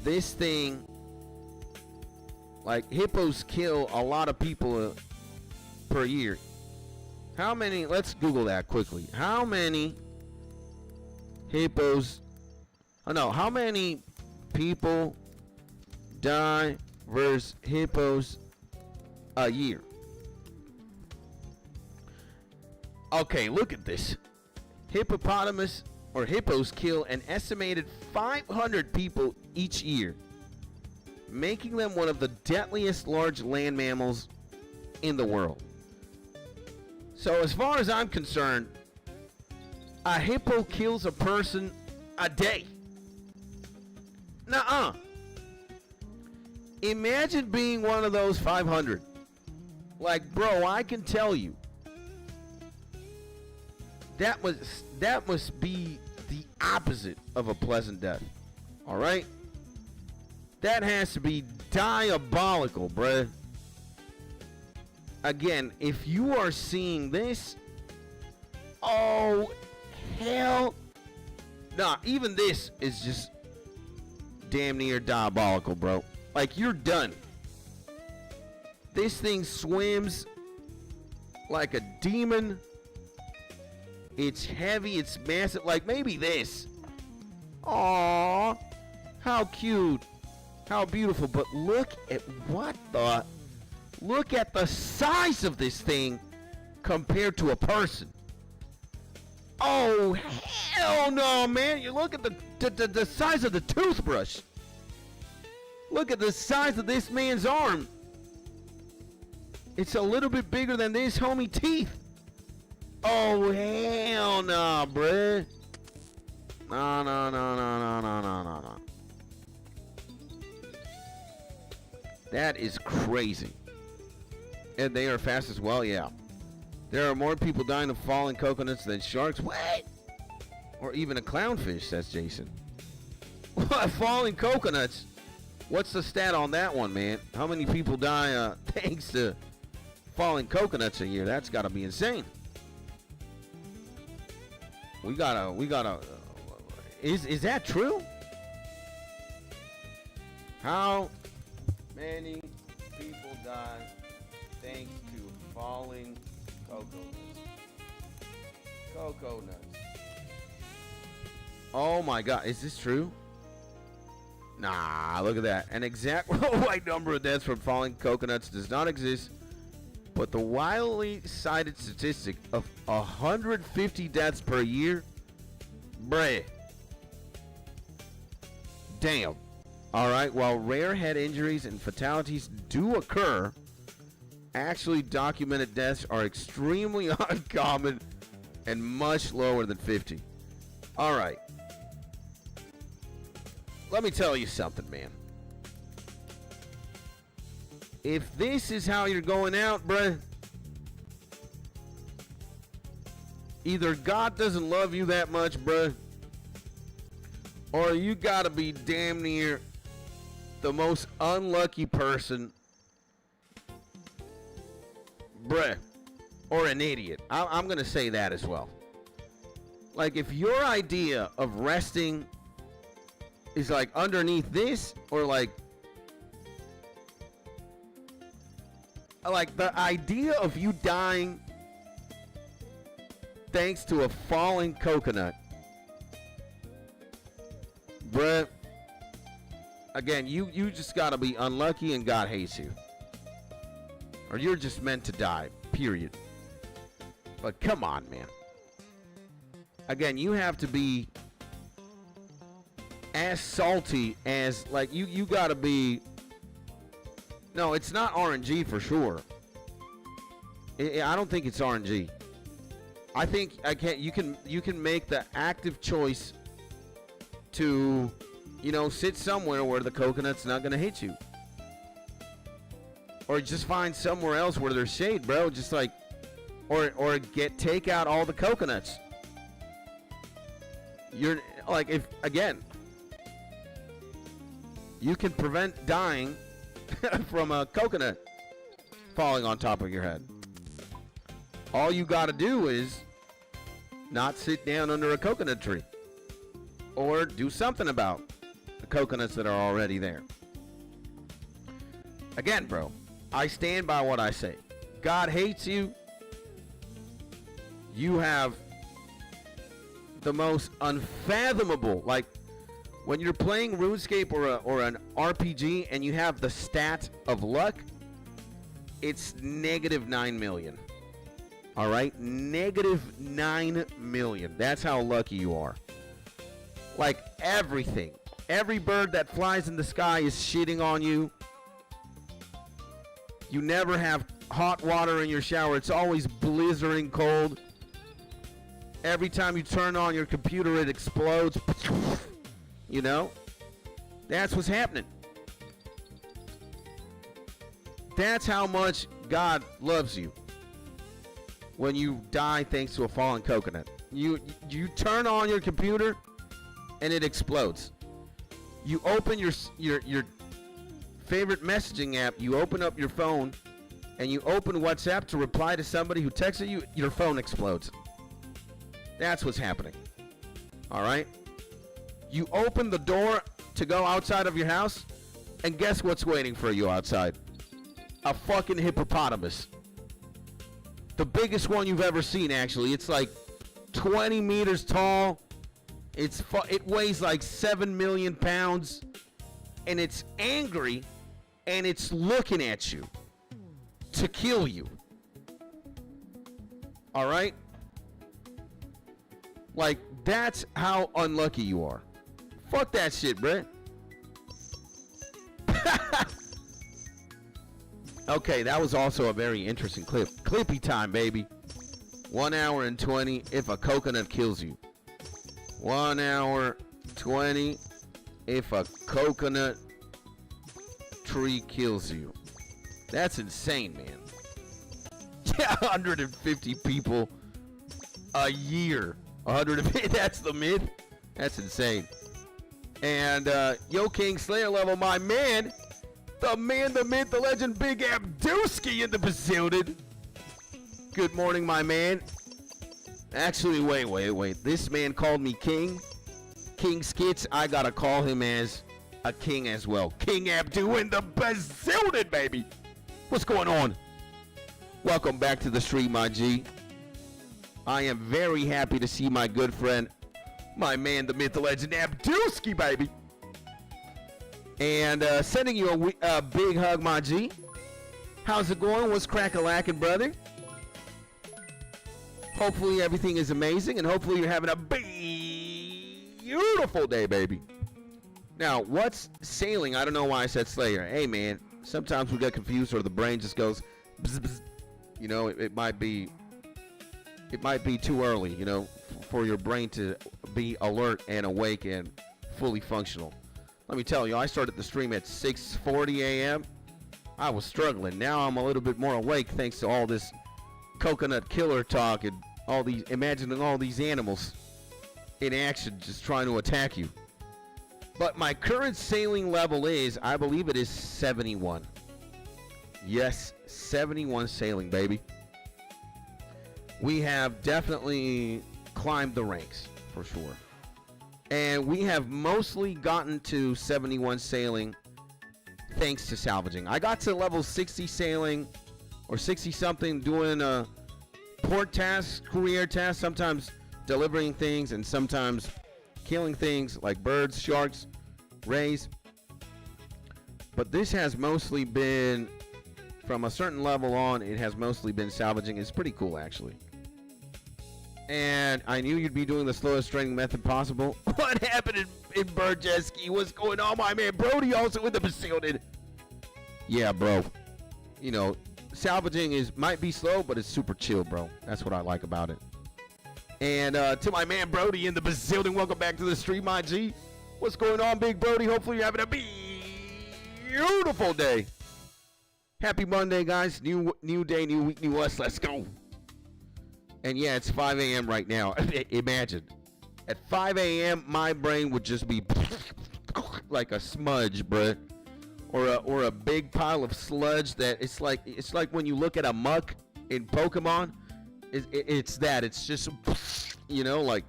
This thing, like, hippos kill a lot of people per year. How many, let's Google that quickly. How many hippos, how many people die versus hippos a year? Okay, look at this. Hippos kill an estimated 500 people each year, making them one of the deadliest large land mammals in the world. So as far as I'm concerned, a hippo kills a person a day. Nuh-uh. Imagine being one of those 500. Like, bro, I can tell you, that must be the opposite of a pleasant death. All right? That has to be diabolical, bruh. Again, if you are seeing this, oh, hell. Nah, even this is just damn near diabolical, bro. Like, you're done. This thing swims like a demon. It's heavy, it's massive. Like, maybe this. Aww, how cute. How beautiful. But look at look at the size of this thing compared to a person. Oh, hell no, man. You look at the size of the toothbrush. Look at the size of this man's arm. It's a little bit bigger than this homie teeth. Oh, hell no, bruh. No. That is crazy. And they are fast as well, yeah. There are more people dying of falling coconuts than sharks. What? Or even a clownfish, says Jason. What? Falling coconuts? What's the stat on that one, man? How many people die thanks to falling coconuts a year? That's got to be insane. We gotta. Is that true? How many people die thanks to falling cocoa nuts? Oh my God, is this true? Nah, look at that. An exact right number of deaths from falling coconuts does not exist, but the wildly cited statistic of 150 deaths per year, bruh. Damn. All right, while rare head injuries and fatalities do occur, actually documented deaths are extremely uncommon and much lower than 50. All right. Let me tell you something, man. If this is how you're going out, bruh, either God doesn't love you that much, bruh, or you gotta be damn near the most unlucky person, bruh, or an idiot. I'm gonna say that as well. Like, if your idea of resting is like underneath this, or like the idea of you dying thanks to a falling coconut. Bruh. Again, you just gotta be unlucky and God hates you. Or you're just meant to die, period. But come on, man. Again, you have to be as salty as, like, you gotta be. No, it's not RNG for sure. I don't think it's RNG. I think you can make the active choice to, you know, sit somewhere where the coconut's not gonna hit you. Or just find somewhere else where there's shade, bro. Just like, or take out all the coconuts. You're like, if again, you can prevent dying from a coconut falling on top of your head. All you got to do is not sit down under a coconut tree, or do something about the coconuts that are already there. Again, bro, I stand by what I say. God hates you. You have the most unfathomable, like, when you're playing RuneScape or an RPG and you have the stat of luck, it's -9 million. All right? -9 million. That's how lucky you are. Like, everything. Every bird that flies in the sky is shitting on you. You never have hot water in your shower. It's always blizzarding cold. Every time you turn on your computer, it explodes. You know? That's what's happening. That's how much God loves you. When you die thanks to a fallen coconut. You turn on your computer and it explodes. You open your favorite messaging app, you open up your phone and you open WhatsApp to reply to somebody who texted you, your phone explodes. That's what's happening. All right? You open the door to go outside of your house, and guess what's waiting for you outside? A fucking hippopotamus. The biggest one you've ever seen, actually. It's like 20 meters tall. It weighs like 7 million pounds. And it's angry, and it's looking at you to kill you. All right? Like, that's how unlucky you are. Fuck that shit, bruh. Okay, that was also a very interesting clip. Clippy time, baby. 1 hour and 20 if a coconut kills you. 1 hour 20 if a coconut tree kills you. That's insane, man. Yeah, 150 people a year. 150, that's the myth. That's insane. And Yo King Slayer level, my man, the myth, the legend, Big Abdooski in the building. Good morning, my man. Actually, wait. This man called me King. King Skits, I gotta call him as a king as well. King Abdoo in the building, baby. What's going on? Welcome back to the stream, my G. I am very happy to see my good friend, my man, the myth, the legend, Abdooski, baby. And sending you a big hug, my G. How's it going? What's crack-a-lackin', brother? Hopefully everything is amazing, and hopefully you're having a beautiful day, baby. Now, what's sailing? I don't know why I said Slayer. Hey, man, sometimes we get confused or the brain just goes bzz, bzz. You know, it might be too early, you know, for your brain to be alert and awake and fully functional. Let me tell you, I started the stream at 6:40 a.m. I was struggling. Now I'm a little bit more awake thanks to all this coconut killer talk and imagining all these animals in action just trying to attack you. But my current sailing level is, I believe it is 71. Yes, 71 sailing, baby. We have definitely climbed the ranks, for sure. And we have mostly gotten to 71 sailing thanks to salvaging. I got to level 60 sailing, or 60 something, doing support tasks, career tasks, sometimes delivering things and sometimes killing things like birds, sharks, rays. But this has mostly been, from a certain level on, it has mostly been salvaging. It's pretty cool, actually. And I knew you'd be doing the slowest training method possible. What happened in Bird Jet Ski? What's going on, my man? Brody also with the facility. Yeah, bro. You know, salvaging might be slow, but it's super chill, bro. That's what I like about it. And to my man Brody in the building, welcome back to the stream, my G. What's going on, Big Brody? Hopefully you're having a beautiful day. Happy Monday, guys. New day, new week, new us. Let's go. And yeah, it's 5 a.m. right now. Imagine. At 5 a.m., my brain would just be like a smudge, bruh. Or a big pile of sludge that it's like when you look at a muck in Pokemon. It's that. It's just, you know, like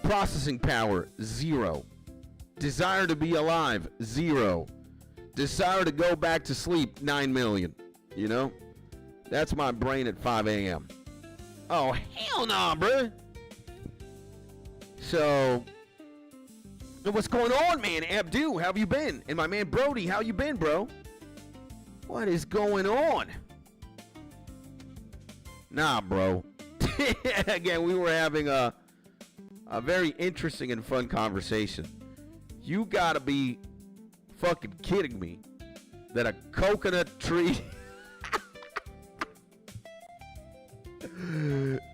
processing power, 0. Desire to be alive, 0. Desire to go back to sleep, 9 million. You know? That's my brain at 5 a.m. Oh, hell nah, bruh. So, what's going on, man? Abdu, how have you been? And my man Brody, how you been, bro? What is going on? Nah, bro. Again, we were having a very interesting and fun conversation. You gotta be fucking kidding me that a coconut tree...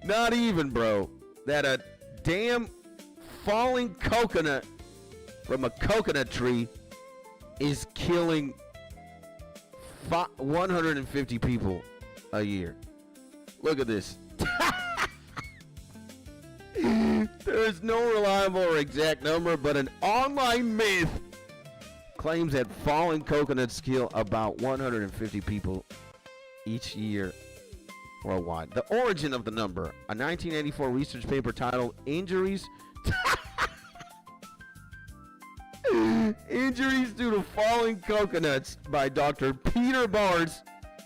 Not even, bro. That a damn falling coconut from a coconut tree is killing 150 people a year. Look at this. There's no reliable or exact number, but an online myth claims that falling coconuts kill about 150 people each year worldwide. The origin of the number, a 1984 research paper titled Injuries Injuries Due to Falling Coconuts by Dr. Peter Barnes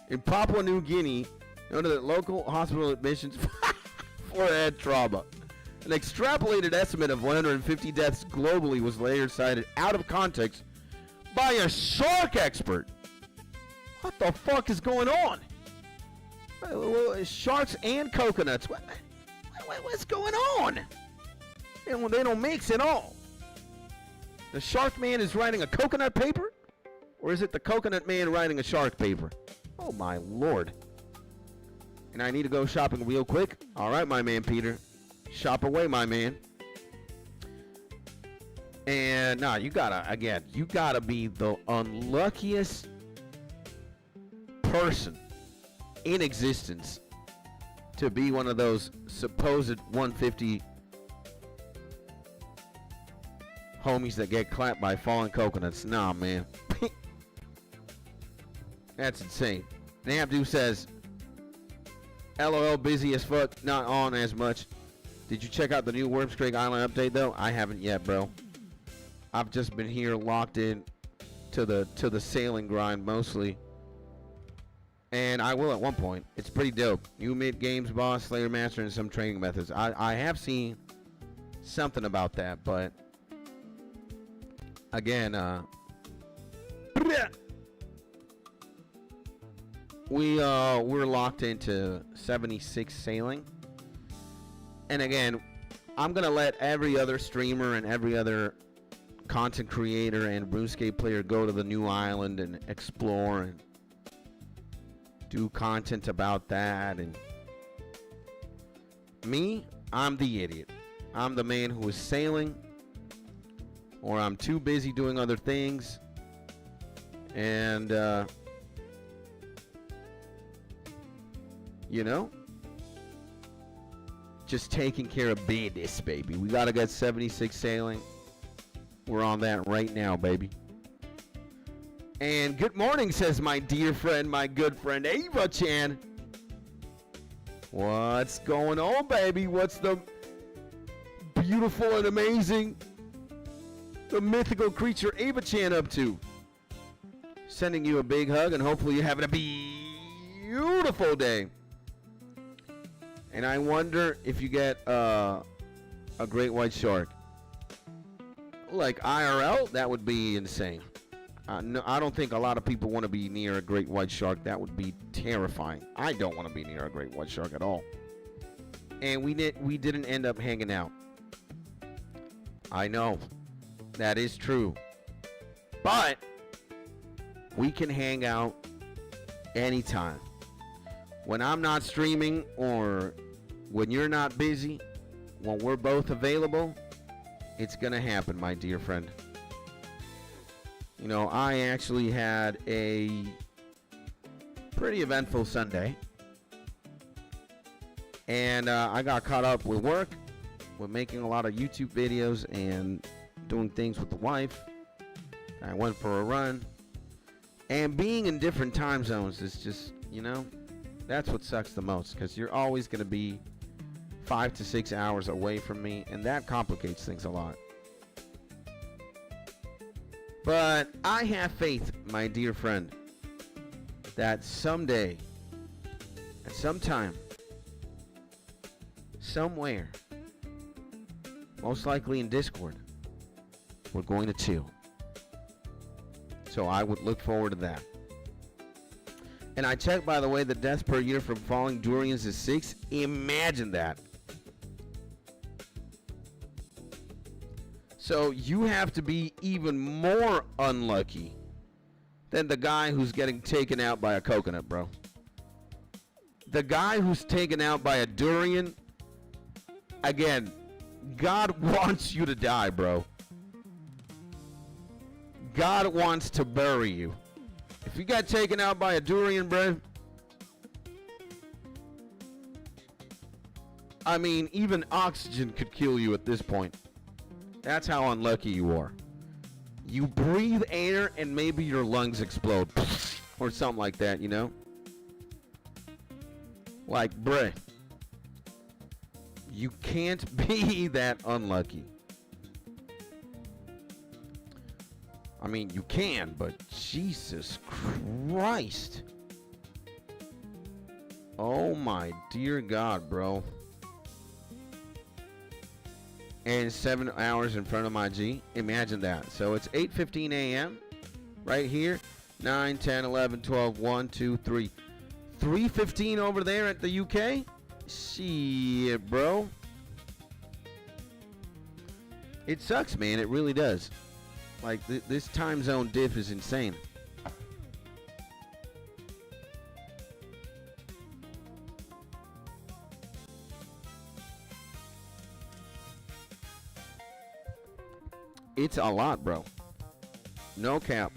in Papua New Guinea, noted that local hospital admissions for head trauma. An extrapolated estimate of 150 deaths globally was later cited out of context by a shark expert. What the fuck is going on? Sharks and coconuts. What's going on? They don't mix at all. The shark man is writing a coconut paper? Or is it the coconut man writing a shark paper? Oh my lord. And I need to go shopping real quick. Alright, my man Peter. Shop away, my man. And nah, you gotta be the unluckiest person in existence to be one of those supposed 150 homies that get clapped by falling coconuts. Nah, man. That's insane. Nabdu says, LOL, busy as fuck, not on as much. Did you check out the new Worms Creek Island update though? I haven't yet, bro. I've just been here locked in to the sailing grind mostly. And I will at one point. It's pretty dope. New mid-games boss, Slayer Master, and some training methods. I have seen something about that, but again, we're locked into 76 sailing. And again, I'm gonna let every other streamer and every other content creator and RuneScape player go to the new island and explore and do content about that. And me, I'm the idiot. I'm the man who is sailing, or I'm too busy doing other things, and you know, just taking care of business, baby. We gotta get 76 sailing. We're on that right now, baby. And good morning, says my dear friend, my good friend, Ava Chan. What's going on, baby? What's the beautiful and amazing, the mythical creature Ava Chan up to? Sending you a big hug, and hopefully you're having a beautiful day. And I wonder if you get a great white shark. Like IRL, that would be insane. No, I don't think a lot of people want to be near a great white shark. That would be terrifying. I don't want to be near a great white shark at all. And we didn't end up hanging out. I know. That is true. But we can hang out anytime. When I'm not streaming or when you're not busy, when we're both available, it's going to happen, my dear friend. You know, I actually had a pretty eventful Sunday. And I got caught up with work, with making a lot of YouTube videos and doing things with the wife. I went for a run. And being in different time zones is just, you know, that's what sucks the most. Because you're always going to be 5 to 6 hours away from me. And that complicates things a lot. But I have faith, my dear friend, that someday, at some time, somewhere, most likely in Discord, we're going to chill. So I would look forward to that. And I checked, by the way, the deaths per year from falling durians is 6. Imagine that. So you have to be even more unlucky than the guy who's getting taken out by a coconut, bro. The guy who's taken out by a durian, again, God wants you to die, bro. God wants to bury you. If you got taken out by a durian, bro, I mean, even oxygen could kill you at this point. That's how unlucky you are. You breathe air and maybe your lungs explode. Or something like that, you know? Like, bruh. You can't be that unlucky. I mean, you can, but Jesus Christ. Oh my dear God, bro. And 7 hours in front of my G. Imagine that. So it's 8:15 a.m. right here. 9, 10, 11, 12, 1, 2, 3. 3:15 over there at the UK? Shit, bro. It sucks, man. It really does. Like, this time zone diff is insane. It's a lot, bro. No cap.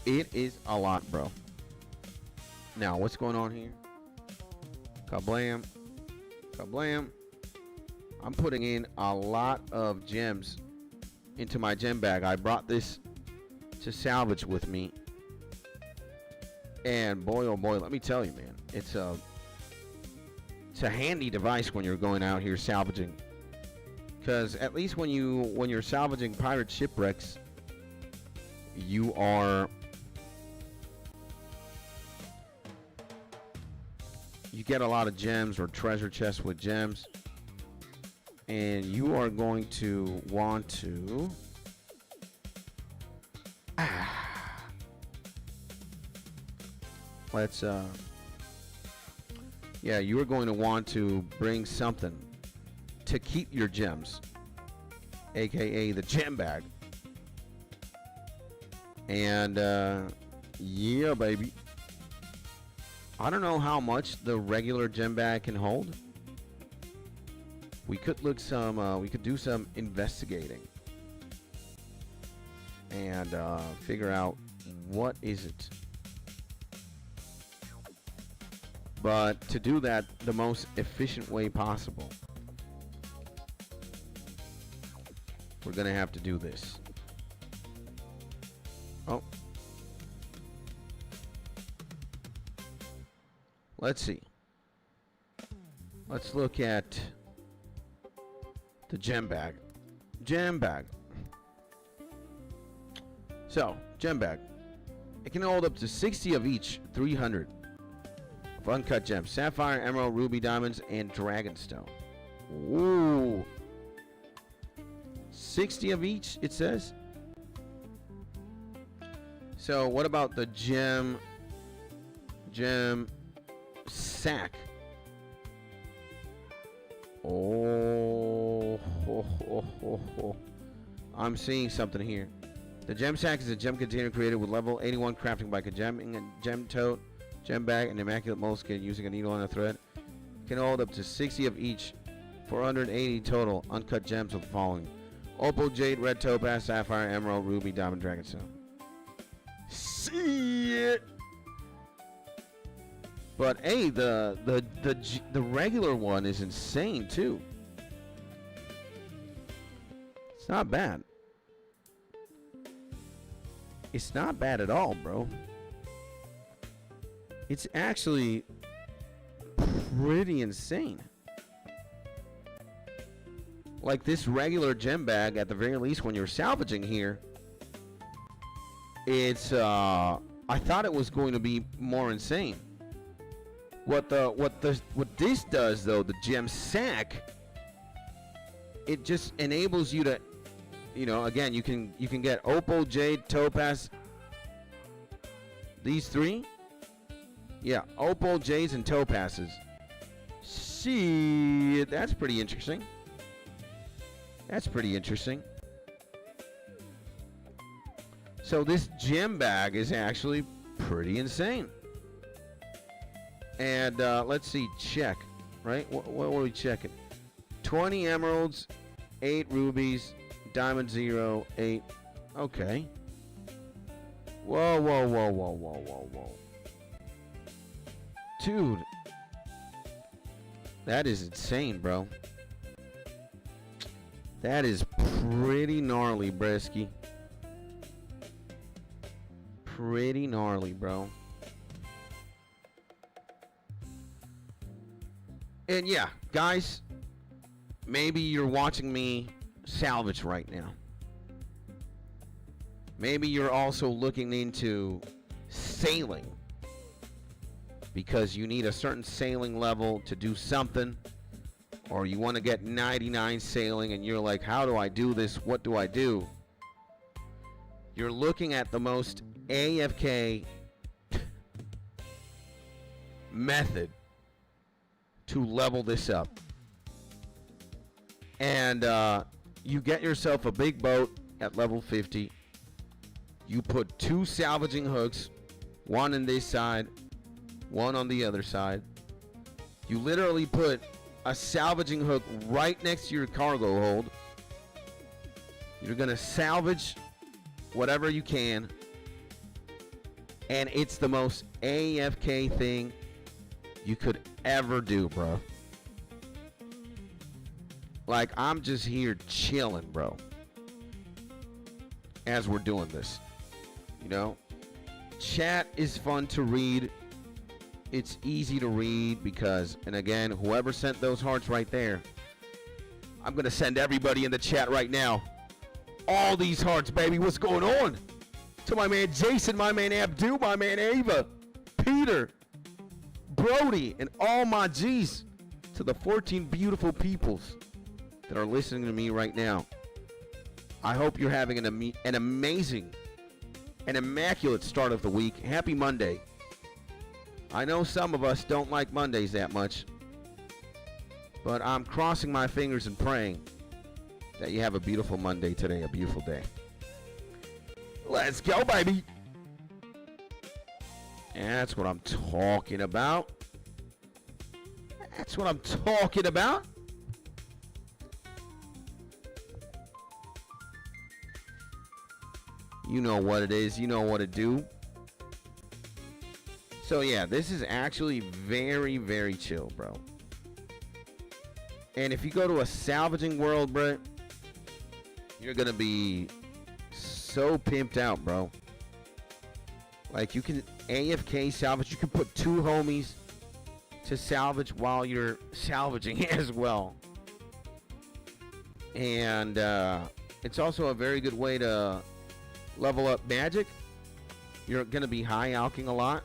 It is a lot, bro. Now, what's going on here? Kablam. Kablam. I'm putting in a lot of gems into my gem bag. I brought this to salvage with me. And boy, oh boy, let me tell you, man. It's a handy device when you're going out here salvaging. Because at least when you're salvaging pirate shipwrecks, you get a lot of gems or treasure chests with gems. And you are going to want to you are going to want to bring something to keep your gems, aka the gem bag. And yeah, baby. I don't know how much the regular gem bag can hold. We could we could do some investigating and figure out what is it. But to do that the most efficient way possible, we're gonna have to do this. Oh. Let's see. Let's look at the gem bag. Gem bag. So, gem bag. It can hold up to 60 of each, 300 of uncut gems. Sapphire, emerald, ruby, diamonds, and dragonstone. Ooh. 60 of each, it says. So, what about the gem sack? Oh, I'm seeing something here. The gem sack is a gem container created with level 81 crafting by gemming a gem tote, gem bag, and immaculate moleskin using a needle and a thread. It can hold up to 60 of each, 480 total uncut gems of the following: opal, jade, red topaz, sapphire, emerald, ruby, diamond, dragonstone. See it. But hey, the regular one is insane too. It's not bad. It's not bad at all, bro. It's actually pretty insane. Like this regular gem bag, at the very least, when you're salvaging here, it's I thought it was going to be more insane. What this does though, the gem sack, it just enables you to, you know, again, you can get opal, jade, topaz. These three? Yeah, opal, jades, and topazes. See, that's pretty interesting. That's pretty interesting. So this gem bag is actually pretty insane. And let's see, check, right? What were we checking? 20 emeralds, 8 rubies, diamond 0, 8. Okay. Whoa. Dude. That is insane, bro. That is pretty gnarly, Bresky. Pretty gnarly, bro. And yeah, guys, maybe you're watching me salvage right now. Maybe you're also looking into sailing because you need a certain sailing level to do something, or you want to get 99 sailing and you're like, how do I do this? What do I do? You're looking at the most AFK method to level this up. And you get yourself a big boat at level 50. You put 2 salvaging hooks, one on this side, one on the other side. You literally put a salvaging hook right next to your cargo hold. You're gonna salvage whatever you can, and it's the most AFK thing you could ever do, bro. Like, I'm just here chilling, bro, as we're doing this. You know, chat is fun to read. It's easy to read because, and again, whoever sent those hearts right there, I'm gonna send everybody in the chat right now all these hearts, baby. What's going on? To my man Jason, my man Abdul, my man Ava, Peter, Brody, and all my G's. To the 14 beautiful peoples that are listening to me right now. I hope you're having an amazing, an immaculate start of the week. Happy Monday. I know some of us don't like Mondays that much, but I'm crossing my fingers and praying that you have a beautiful Monday today, a beautiful day. Let's go, baby. That's what I'm talking about. That's what I'm talking about. You know what it is. You know what to do. So yeah, this is actually very, very chill, bro. And if you go to a salvaging world, bro, you're gonna be so pimped out, bro. Like, you can AFK salvage. You can put 2 homies to salvage while you're salvaging as well. And it's also a very good way to level up magic. You're going to be high alking a lot.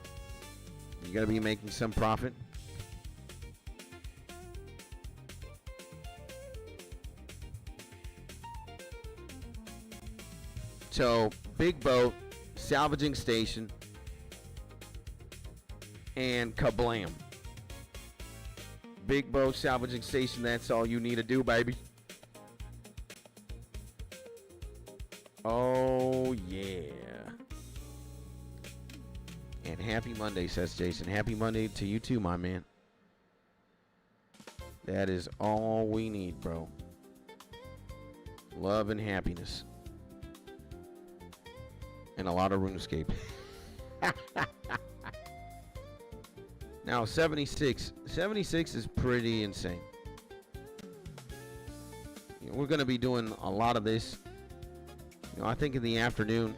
You're going to be making some profit. So, big boat, salvaging station, and kablam. Big boat, salvaging station, that's all you need to do, baby. Oh, yeah. And happy Monday, says Jason. Happy Monday to you too, my man. That is all we need, bro. Love and happiness. And a lot of RuneScape. Now, 76. 76 is pretty insane. You know, we're going to be doing a lot of this. You know, I think in the afternoon.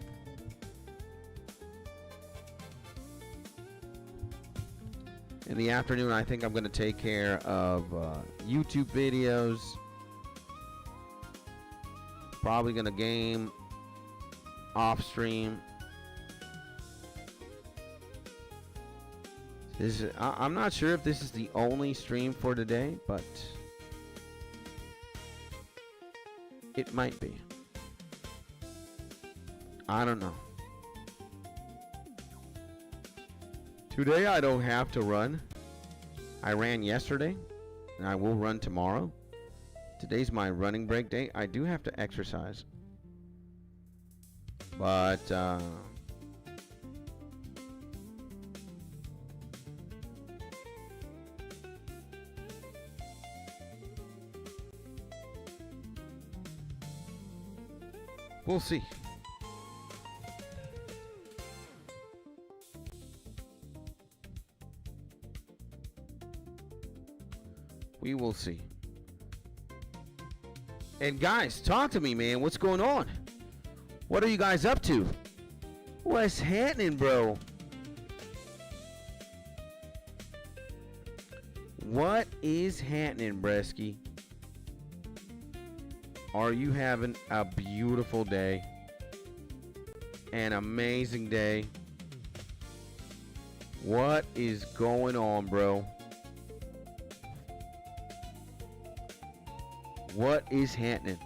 In the afternoon, I think I'm going to take care of YouTube videos. Probably going to game off stream. I'm not sure if this is the only stream for today, but it might be. I don't know. Today I don't have to run. I ran yesterday, and I will run tomorrow. Today's my running break day. I do have to exercise. But, we'll see. We will see. And guys, talk to me, man. What's going on? What are you guys up to? What's happening, bro? What is happening, Bresky? Are you having a beautiful day? An amazing day? What is going on, bro? What is happening?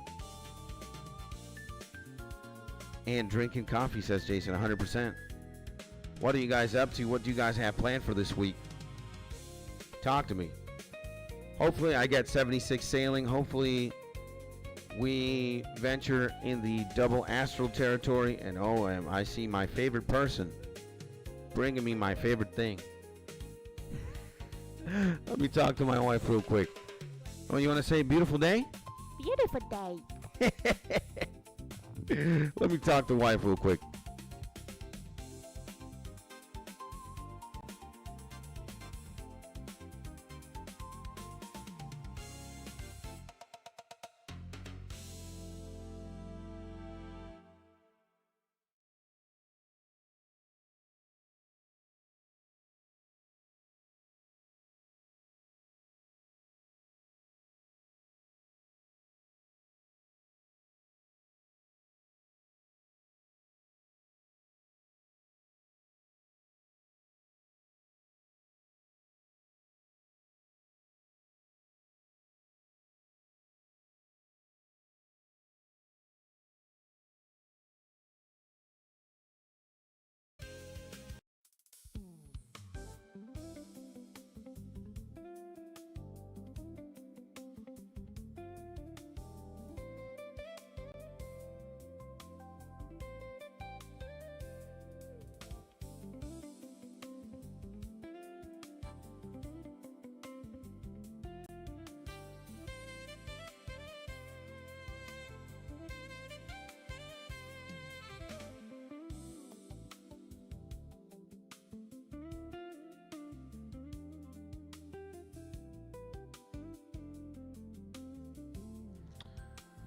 And drinking coffee, says Jason, 100%. What are you guys up to? What do you guys have planned for this week? Talk to me. Hopefully I get 76 sailing. Hopefully we venture in the double astral territory. And I see my favorite person bringing me my favorite thing. Let me talk to my wife real quick. Oh, you want to say beautiful day?
Beautiful day.
Let me talk to wife real quick.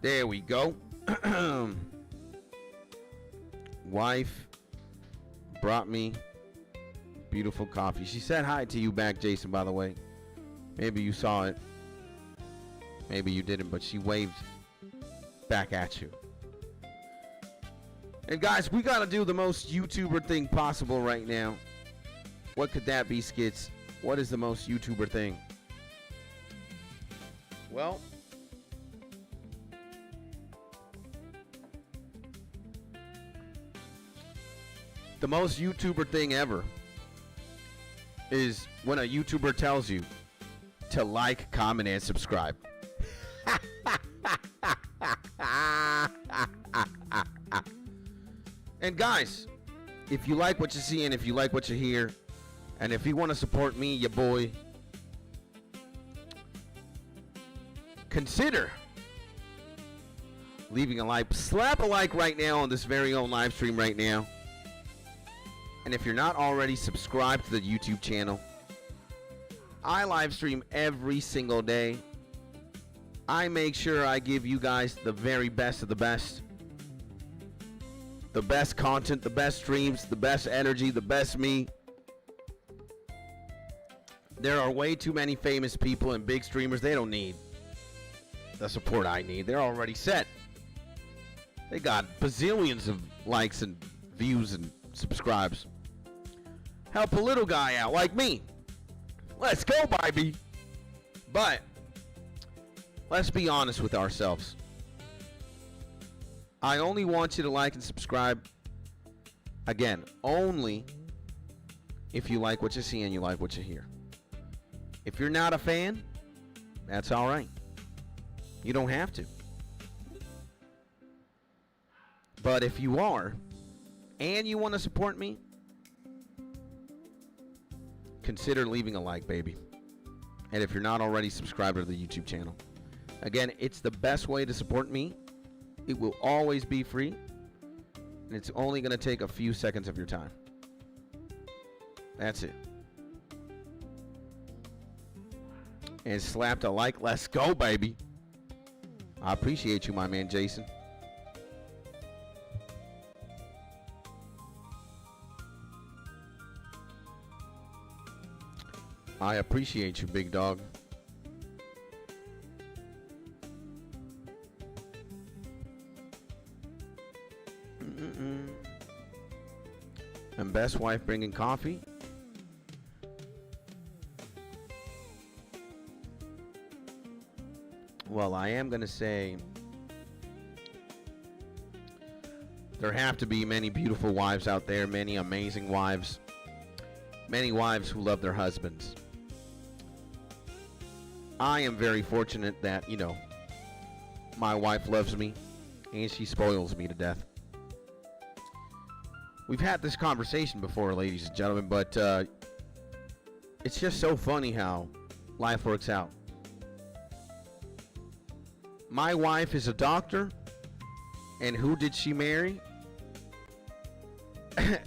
There we go. Wife brought me beautiful coffee. She said hi to you back, Jason, by the way. Maybe you saw it. Maybe you didn't, but she waved back at you. And guys, we gotta do the most YouTuber thing possible right now. What could that be, Skits? What is the most YouTuber thing? Well, the most YouTuber thing ever is when a YouTuber tells you to like, comment, and subscribe. And guys, if you like what you see and if you like what you hear, and if you want to support me, your boy, consider leaving a like. Slap a like right now on this very own live stream right now. And if you're not already subscribed to the YouTube channel, I live stream every single day. I make sure I give you guys the very best of the best. The best content, the best streams, the best energy, the best me. There are way too many famous people and big streamers. They don't need the support I need. They're already set. They got bazillions of likes and views and subscribes. Help a little guy out like me. Let's go, baby. But let's be honest with ourselves. I only want you to like and subscribe, again, only if you like what you see and you like what you hear. If you're not a fan, that's all right. You don't have to. But if you are, and you want to support me, consider leaving a like, baby. And if you're not already subscribed to the YouTube channel, again, it's the best way to support me. It will always be free, and it's only going to take a few seconds of your time. That's it. And slapped a like. Let's go, baby. I appreciate you, my man, Jason. I appreciate you, big dog. And best wife bringing coffee. Well, I am going to say there have to be many beautiful wives out there, many amazing wives, many wives who love their husbands. I am very fortunate that, you know, my wife loves me and she spoils me to death. We've had this conversation before, ladies and gentlemen, but it's just so funny how life works out. My wife is a doctor, and who did she marry?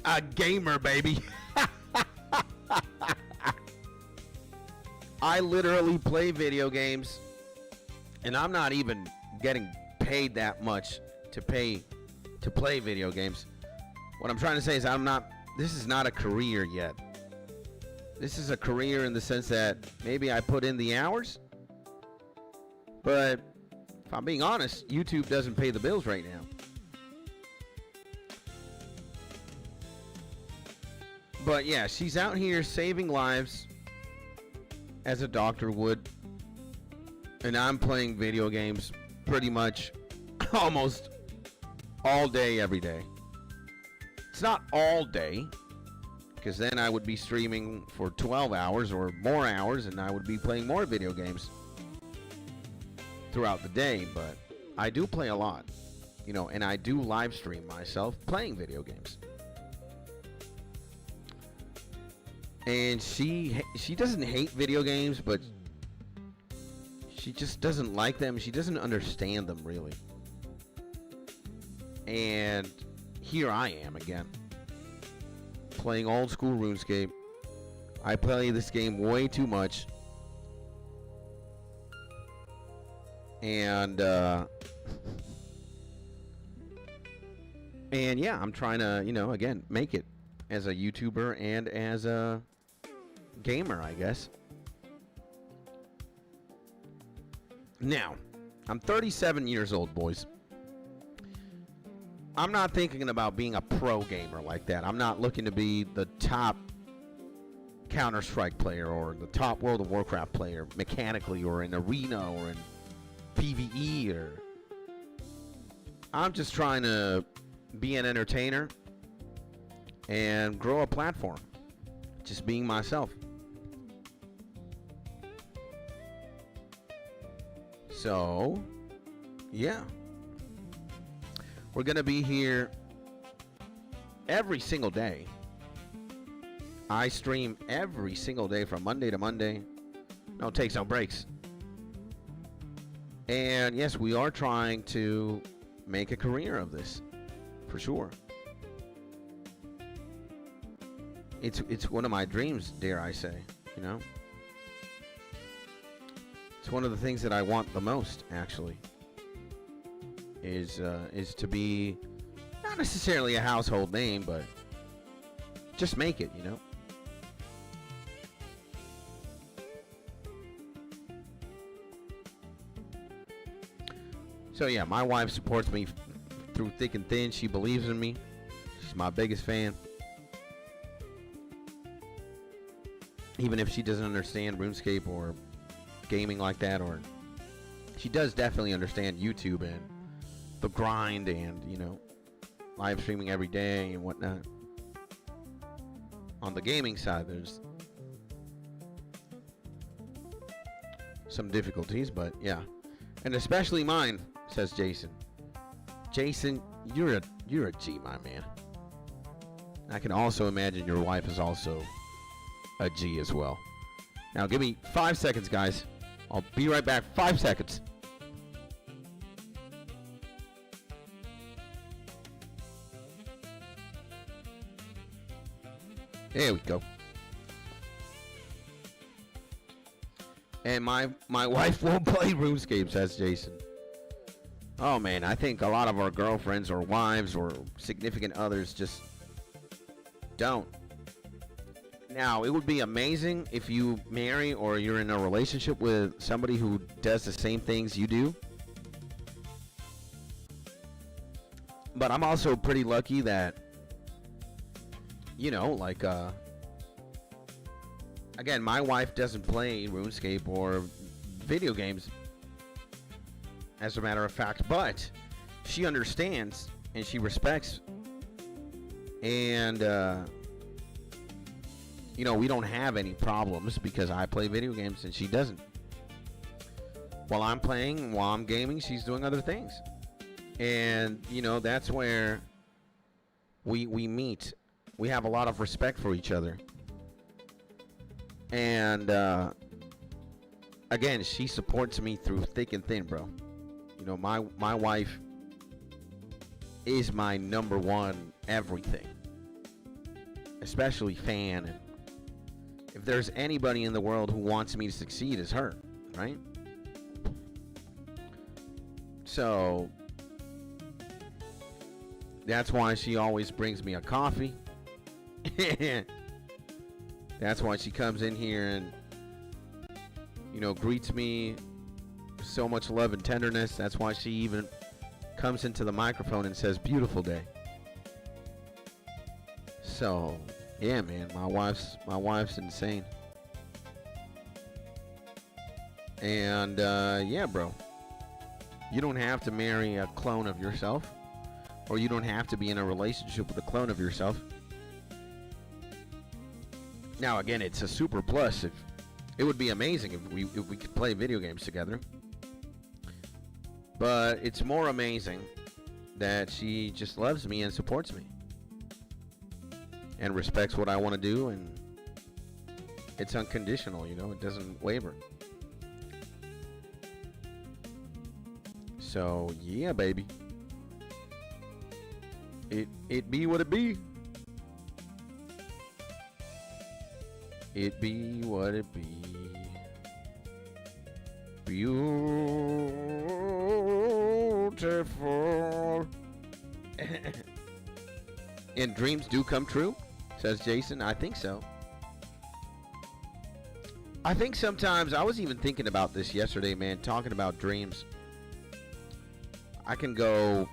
A gamer, baby. I literally play video games, and I'm not even getting paid that much to play video games. What I'm trying to say is this is not a career yet. This is a career in the sense that maybe I put in the hours, but if I'm being honest, YouTube doesn't pay the bills right now. But yeah, she's out here saving lives as a doctor would, and I'm playing video games pretty much almost all day, every day. It's not all day, because then I would be streaming for 12 hours or more hours, and I would be playing more video games throughout the day. But I do play a lot, you know, and I do live stream myself playing video games. And she doesn't hate video games, but she just doesn't like them. She doesn't understand them, really. And here I am again, playing old school RuneScape. I play this game way too much. And yeah, I'm trying to, you know, again, make it as a YouTuber and as a gamer, I guess. Now, I'm 37 years old, boys. I'm not thinking about being a pro gamer like that. I'm not looking to be the top Counter-Strike player or the top World of Warcraft player mechanically or in Arena or in PvE or... I'm just trying to be an entertainer and grow a platform. Just being myself. So, yeah. We're going to be here every single day. I stream every single day from Monday to Monday. No takes, no breaks. And yes, we are trying to make a career of this. For sure. It's one of my dreams, dare I say, you know? It's one of the things that I want the most, actually. Is to be not necessarily a household name, but just make it, you know? So yeah, my wife supports me through thick and thin. She believes in me. She's my biggest fan. Even if she doesn't understand RuneScape or gaming like that, or she does definitely understand YouTube and the grind and, you know, live streaming every day and whatnot. On the gaming side, there's some difficulties, but yeah. And especially mine, says Jason. Jason, you're a G, my man. I can also imagine your wife is also a G as well. Now give me 5 seconds, guys. I'll be right back. 5 seconds. There we go. And my wife won't play RuneScape, says Jason. Oh man, I think a lot of our girlfriends or wives or significant others just don't. Now, it would be amazing if you marry or you're in a relationship with somebody who does the same things you do. But I'm also pretty lucky that, you know, like, again, my wife doesn't play RuneScape or video games, as a matter of fact, but she understands and she respects, and, you know, we don't have any problems because I play video games and she doesn't. While I'm playing, while I'm gaming, she's doing other things. And, you know, that's where we meet. We have a lot of respect for each other. And, again, she supports me through thick and thin, bro. You know, my wife is my number one everything. Especially fan. And if there's anybody in the world who wants me to succeed, it's her, right? So that's why she always brings me a coffee. That's why she comes in here and, you know, greets me with so much love and tenderness. That's why she even comes into the microphone and says, "Beautiful day." So, yeah, man, my wife's insane. And, yeah, bro. You don't have to marry a clone of yourself. Or you don't have to be in a relationship with a clone of yourself. Now, again, it's a super plus. It would be amazing if we could play video games together. But it's more amazing that she just loves me and supports me. And respects what I want to do, and it's unconditional, you know, it doesn't waver. So, yeah, baby. It be what it be. It be what it be. Beautiful. And dreams do come true, says Jason. I think so. I think sometimes, I was even thinking about this yesterday, man, talking about dreams. I can go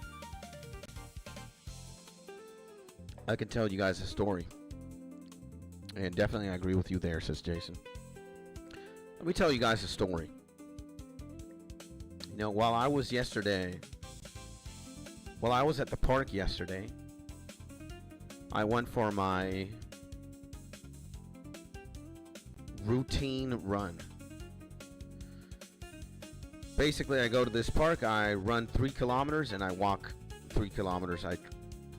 I can tell you guys a story. And definitely I agree with you there, says Jason. Let me tell you guys a story. You know, while I was at the park yesterday, I went for my routine run. Basically, I go to this park, I run 3 kilometers, and I walk 3 kilometers. I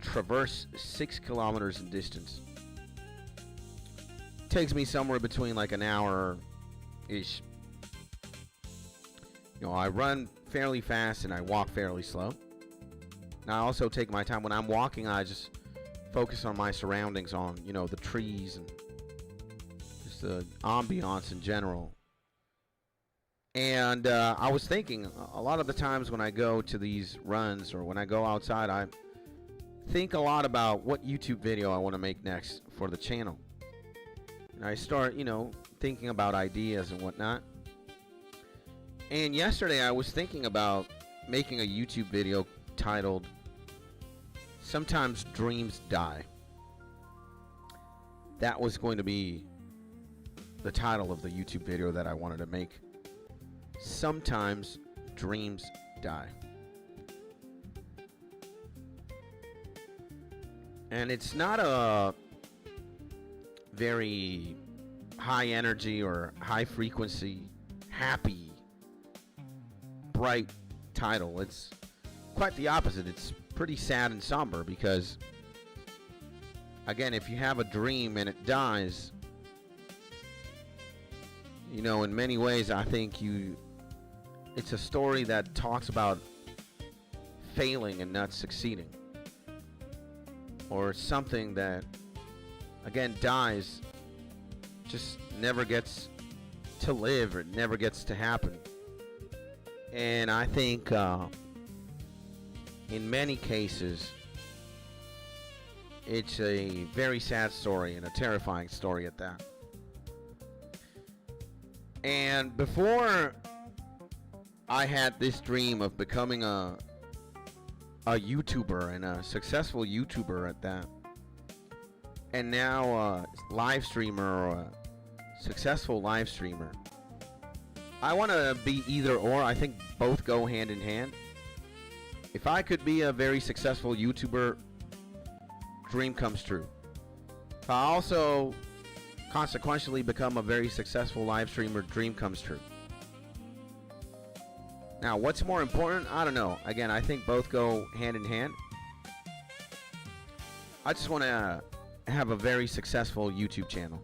traverse 6 kilometers in distance. Takes me somewhere between like an hour-ish. You know, I run fairly fast and I walk fairly slow. And I also take my time. When I'm walking, I just focus on my surroundings, on, you know, the trees and just the ambiance in general. And I was thinking, a lot of the times when I go to these runs or when I go outside, I think a lot about what YouTube video I want to make next for the channel. And I start, you know, thinking about ideas and whatnot. And yesterday I was thinking about making a YouTube video titled Sometimes Dreams Die. That was going to be the title of the YouTube video that I wanted to make. Sometimes Dreams Die. And it's not a very high energy or high frequency, happy, bright title. It's quite the opposite. It's pretty sad and somber because, again, if you have a dream and it dies, you know, in many ways, I think it's a story that talks about failing and not succeeding. Or something that, again, dies, just never gets to live or never gets to happen. And I think in many cases, it's a very sad story and a terrifying story at that. And before I had this dream of becoming a YouTuber and a successful YouTuber at that, and now a live streamer or a successful live streamer, I want to be either or. I think both go hand in hand. If I could be a very successful YouTuber, dream comes true. If I also consequentially become a very successful live streamer, dream comes true. Now, what's more important? I don't know. Again, I think both go hand in hand. I just want to have a very successful YouTube channel.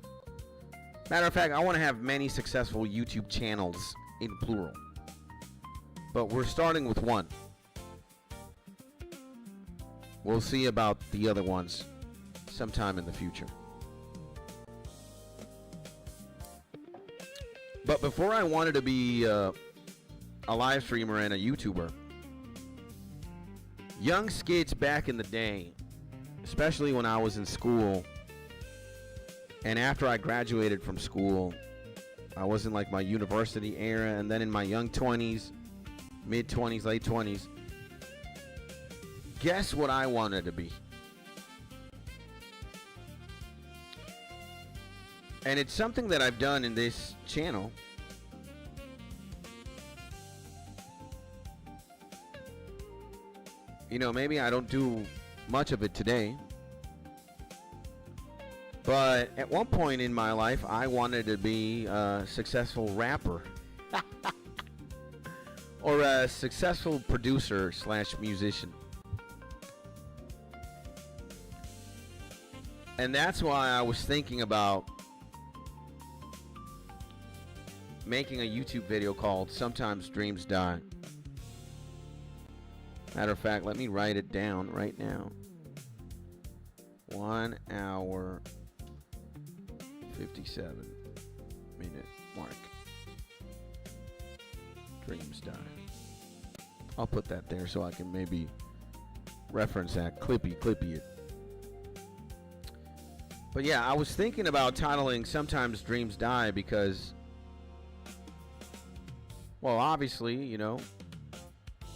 Matter of fact, I want to have many successful YouTube channels in plural. But we're starting with one. We'll see about the other ones sometime in the future. But before I wanted to be a live streamer and a YouTuber, young skids back in the day, especially when I was in school, and after I graduated from school, I was in like my university era, and then in my young 20s, mid 20s, late 20s, guess what I wanted to be? And it's something that I've done in this channel. You know, maybe I don't do much of it today, but at one point in my life, I wanted to be a successful rapper or a successful producer / musician. And that's why I was thinking about making a YouTube video called Sometimes Dreams Die. Matter of fact, let me write it down right now. 1 hour 57 minute mark. Dreams die. I'll put that there so I can maybe reference that. Clippy it. But yeah, I was thinking about titling Sometimes Dreams Die because, well, obviously, you know,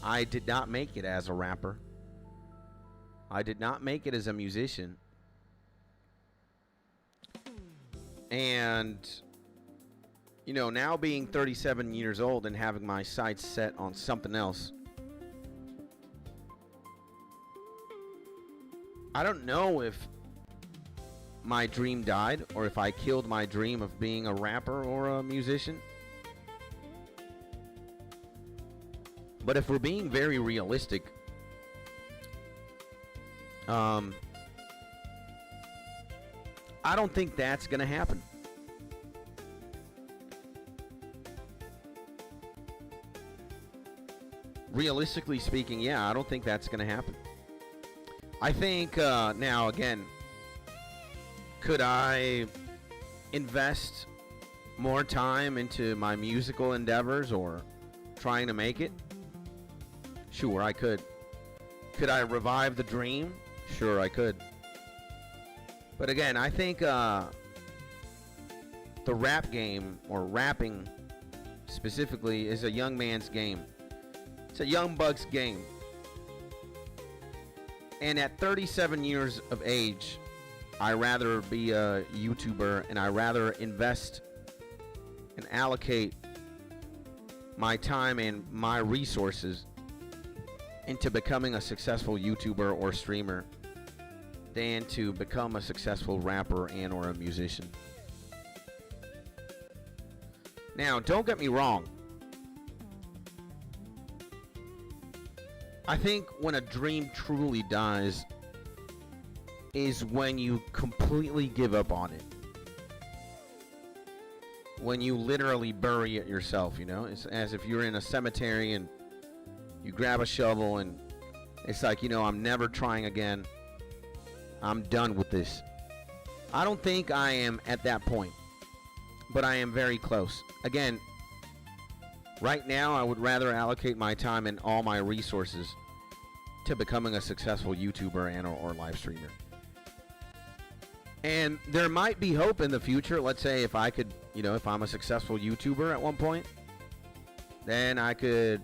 I did not make it as a rapper. I did not make it as a musician. And, now being 37 years old and having my sights set on something else, I don't know if my dream died or if I killed my dream of being a rapper or a musician. But if we're being very realistic, I don't think that's going to happen. Realistically speaking, yeah, I don't think that's going to happen. I think, now, again, could I invest more time into my musical endeavors or trying to make it? Sure, I could. Could I revive the dream? Sure, I could. But again, I think the rap game, or rapping specifically, is a young man's game. It's a young buck's game. And at 37 years of age, I rather be a YouTuber, and I rather invest and allocate my time and my resources into becoming a successful YouTuber or streamer than to become a successful rapper and or a musician. Now, don't get me wrong. I think when a dream truly dies is when you completely give up on it. When you literally bury it yourself, It's as if you're in a cemetery and you grab a shovel and it's like, I'm never trying again. I'm done with this. I don't think I am at that point, but I am very close. Again, right now I would rather allocate my time and all my resources to becoming a successful YouTuber and or live streamer. And there might be hope in the future. Let's say if I could, if I'm a successful YouTuber at one point, then I could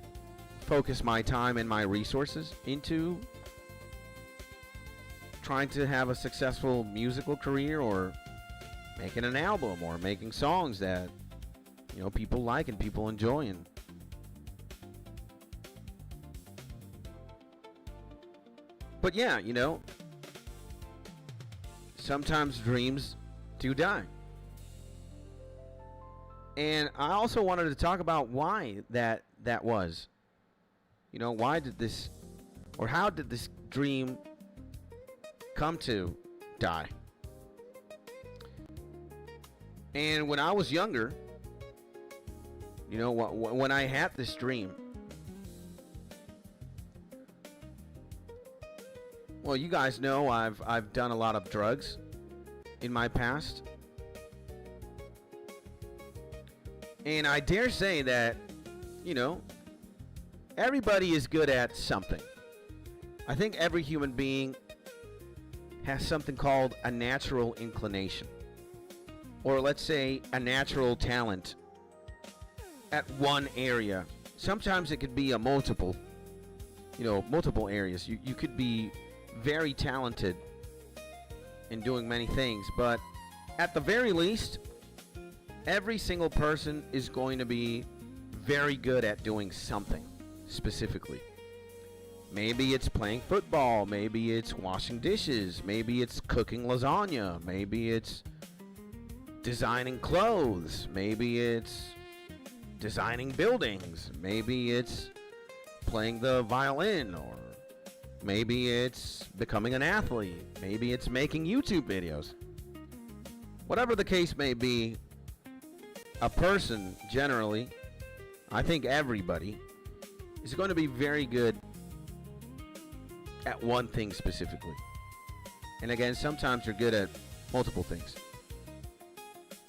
focus my time and my resources into trying to have a successful musical career or making an album or making songs that, people like and people enjoy. But yeah, sometimes dreams do die. And I also wanted to talk about why that was. Why did this, or how did this dream come to die? And when I was younger, when I had this dream, well, you guys know I've done a lot of drugs in my past. And I dare say that, everybody is good at something. I think every human being has something called a natural inclination. Or let's say a natural talent at one area. Sometimes it could be a multiple areas. You could be very talented in doing many things, but at the very least, every single person is going to be very good at doing something specifically. Maybe it's playing football, maybe it's washing dishes, maybe it's cooking lasagna, maybe it's designing clothes, maybe it's designing buildings, maybe it's playing the violin, or maybe it's becoming an athlete, maybe it's making YouTube videos. Whatever the case may be, a person generally, I think everybody, is going to be very good at one thing specifically. And again, sometimes you're good at multiple things.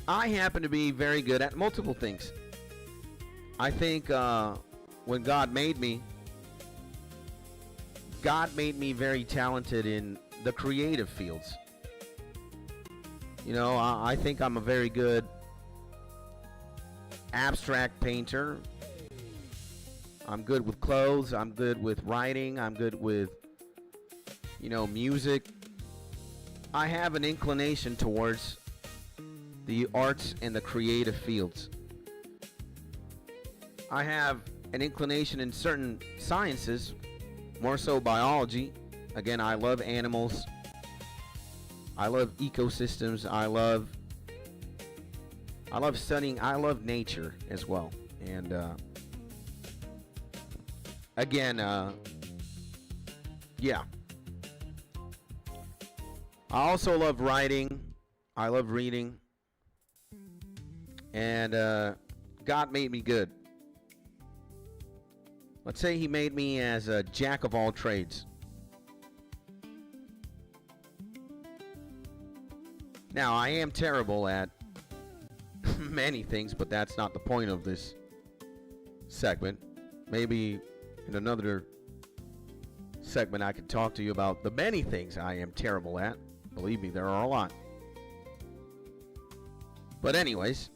I happen to be very good at multiple things. I think when God made me very talented in the creative fields. I think I'm a very good abstract painter. I'm good with clothes. I'm good with writing. I'm good with, music. I have an inclination towards the arts and the creative fields. I have an inclination in certain sciences, more so biology. Again, I love animals. I love ecosystems. I love studying. I love nature as well. And again, yeah. I also love writing. I love reading. And God made me good. Let's say he made me as a jack of all trades. Now, I am terrible at many things, but that's not the point of this segment. Maybe in another segment I could talk to you about the many things I am terrible at. Believe me, there are a lot. But anyways,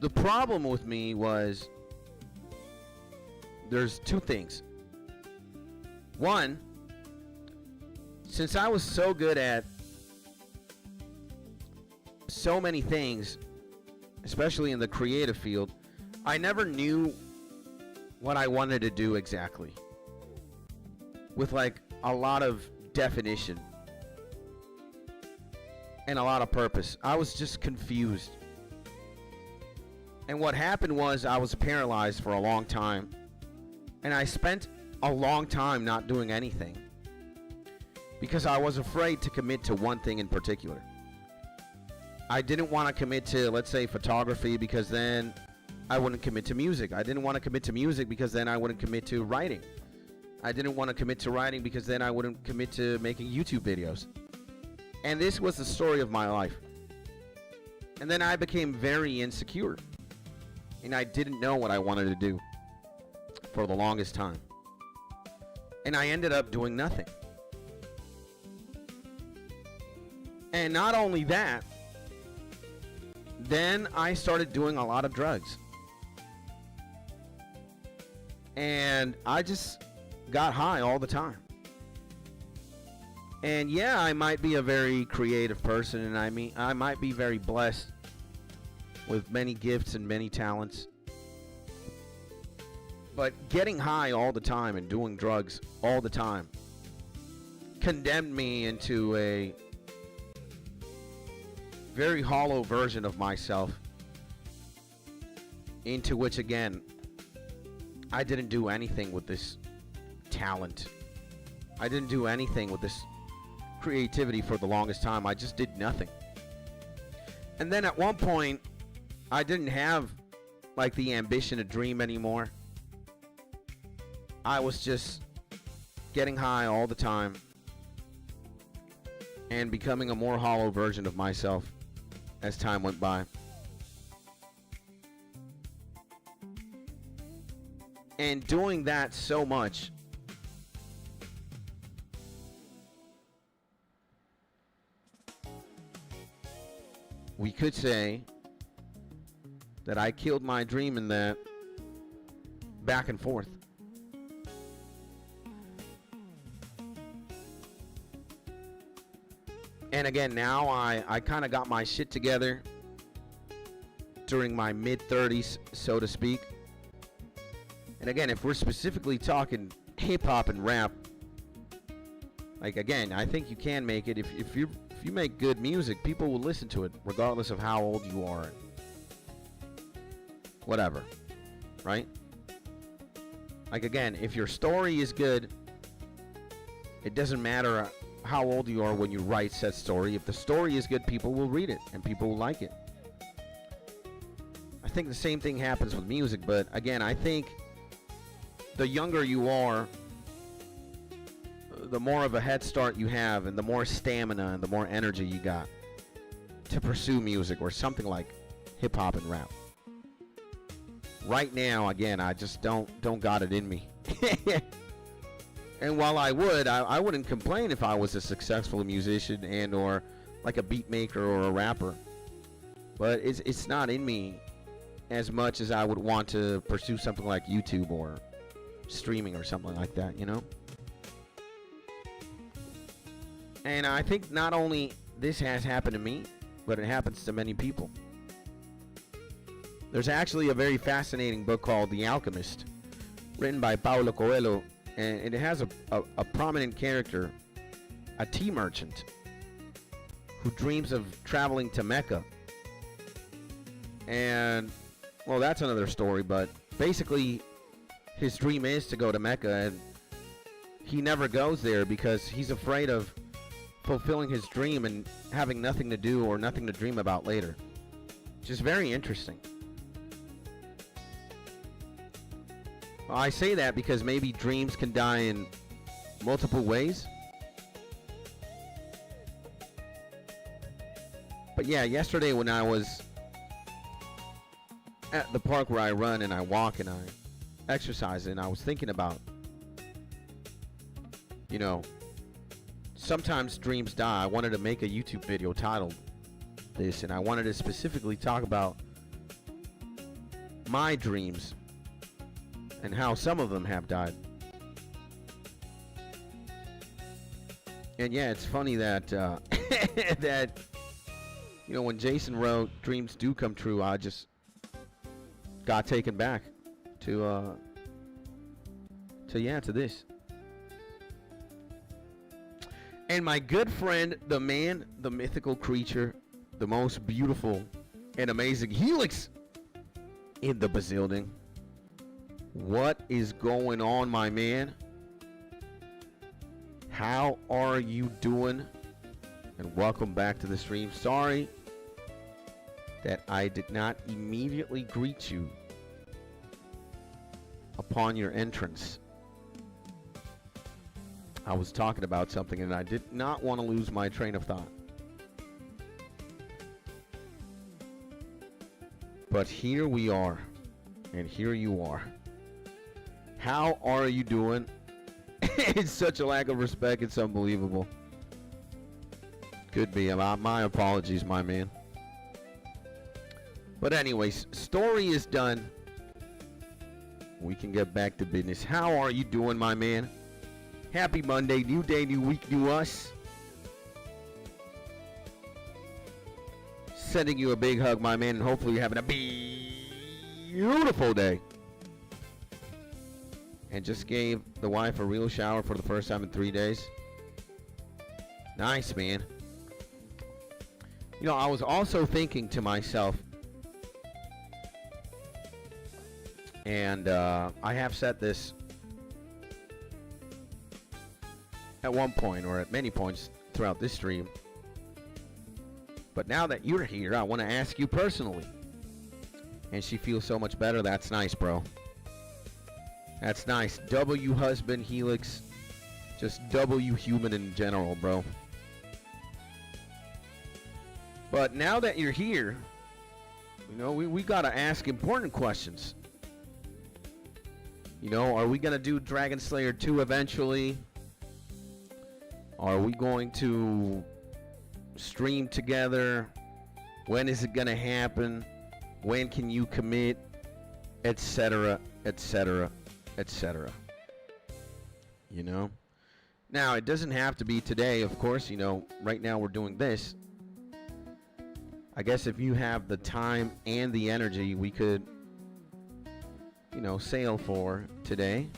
the problem with me was there's two things. One, since I was so good at so many things, especially in the creative field, I never knew what I wanted to do exactly, with like a lot of definition and a lot of purpose. I was just confused. And what happened was I was paralyzed for a long time, and I spent a long time not doing anything because I was afraid to commit to one thing in particular. I didn't want to commit to, let's say, photography, because then I wouldn't commit to music. I didn't want to commit to music because then I wouldn't commit to writing. I didn't want to commit to writing because then I wouldn't commit to making YouTube videos. And this was the story of my life. And then I became very insecure. And I didn't know what I wanted to do for the longest time. And I ended up doing nothing. And not only that, then I started doing a lot of drugs. And I just got high all the time. And yeah, I might be a very creative person, and I might be very blessed with many gifts and many talents. But getting high all the time and doing drugs all the time condemned me into a very hollow version of myself, into which, again, I didn't do anything with this talent. I didn't do anything with this creativity for the longest time. I just did nothing. And then at one point, I didn't have like the ambition to dream anymore. I was just getting high all the time and becoming a more hollow version of myself as time went by. And doing that so much, we could say that I killed my dream in that back and forth. And again, now I kind of got my shit together during my mid-30s, so to speak. And again, if we're specifically talking hip-hop and rap, like, again, I think you can make it. If you make good music, people will listen to it regardless of how old you are. Whatever, right? Like, again, if your story is good, it doesn't matter how old you are when you write said story. If the story is good, people will read it and people will like it. I think the same thing happens with music, but again, I think the younger you are, the more of a head start you have, and the more stamina and the more energy you got to pursue music or something like hip-hop and rap. Right now, again, I just don't got it in me. And while I wouldn't complain if I was a successful musician and or like a beat maker or a rapper. But it's not in me as much as I would want to pursue something like YouTube or streaming or something like that, you know? And I think not only this has happened to me, but it happens to many people. There's actually a very fascinating book called The Alchemist, written by Paulo Coelho, and it has a prominent character, a tea merchant, who dreams of traveling to Mecca. And, well, that's another story, but basically his dream is to go to Mecca, and he never goes there because he's afraid of fulfilling his dream and having nothing to do or nothing to dream about later. Which is very interesting. Well, I say that because maybe dreams can die in multiple ways. But yeah, yesterday when I was at the park where I run and I walk and I exercise, and I was thinking about, you know, sometimes dreams die. I wanted to make a YouTube video titled this, and I wanted to specifically talk about my dreams and how some of them have died. And yeah, it's funny that that, you know, when Jason wrote "Dreams Do Come True," I just got taken back to this. And my good friend, the man, the mythical creature, the most beautiful and amazing Helix in the bazillion. What is going on, my man? How are you doing? And welcome back to the stream. Sorry that I did not immediately greet you upon your entrance. I was talking about something and I did not want to lose my train of thought. But here we are, and here you are. How are you doing? It's such a lack of respect, it's unbelievable. Could be. My apologies, my man. But anyways, story is done. We can get back to business. How are you doing, my man? Happy Monday, new day, new week, new us. Sending you a big hug, my man, and hopefully you're having a beautiful day. And just gave the wife a real shower for the first time in 3 days. Nice, man. You know, I was also thinking to myself, and I have said this at one point or at many points throughout this stream, but now that you're here, I want to ask you personally. And she feels so much better. That's nice, bro. That's nice. W husband, Helix. Just W human in general, bro. But now that you're here, you know, we got to ask important questions. You know, are we going to do Dragon Slayer 2 eventually? Are we going to stream together? When is it going to happen? When can you commit? Etc., etc., etc. You know? Now, it doesn't have to be today, of course. You know, right now we're doing this. I guess if you have the time and the energy, we could, you know, sail for today.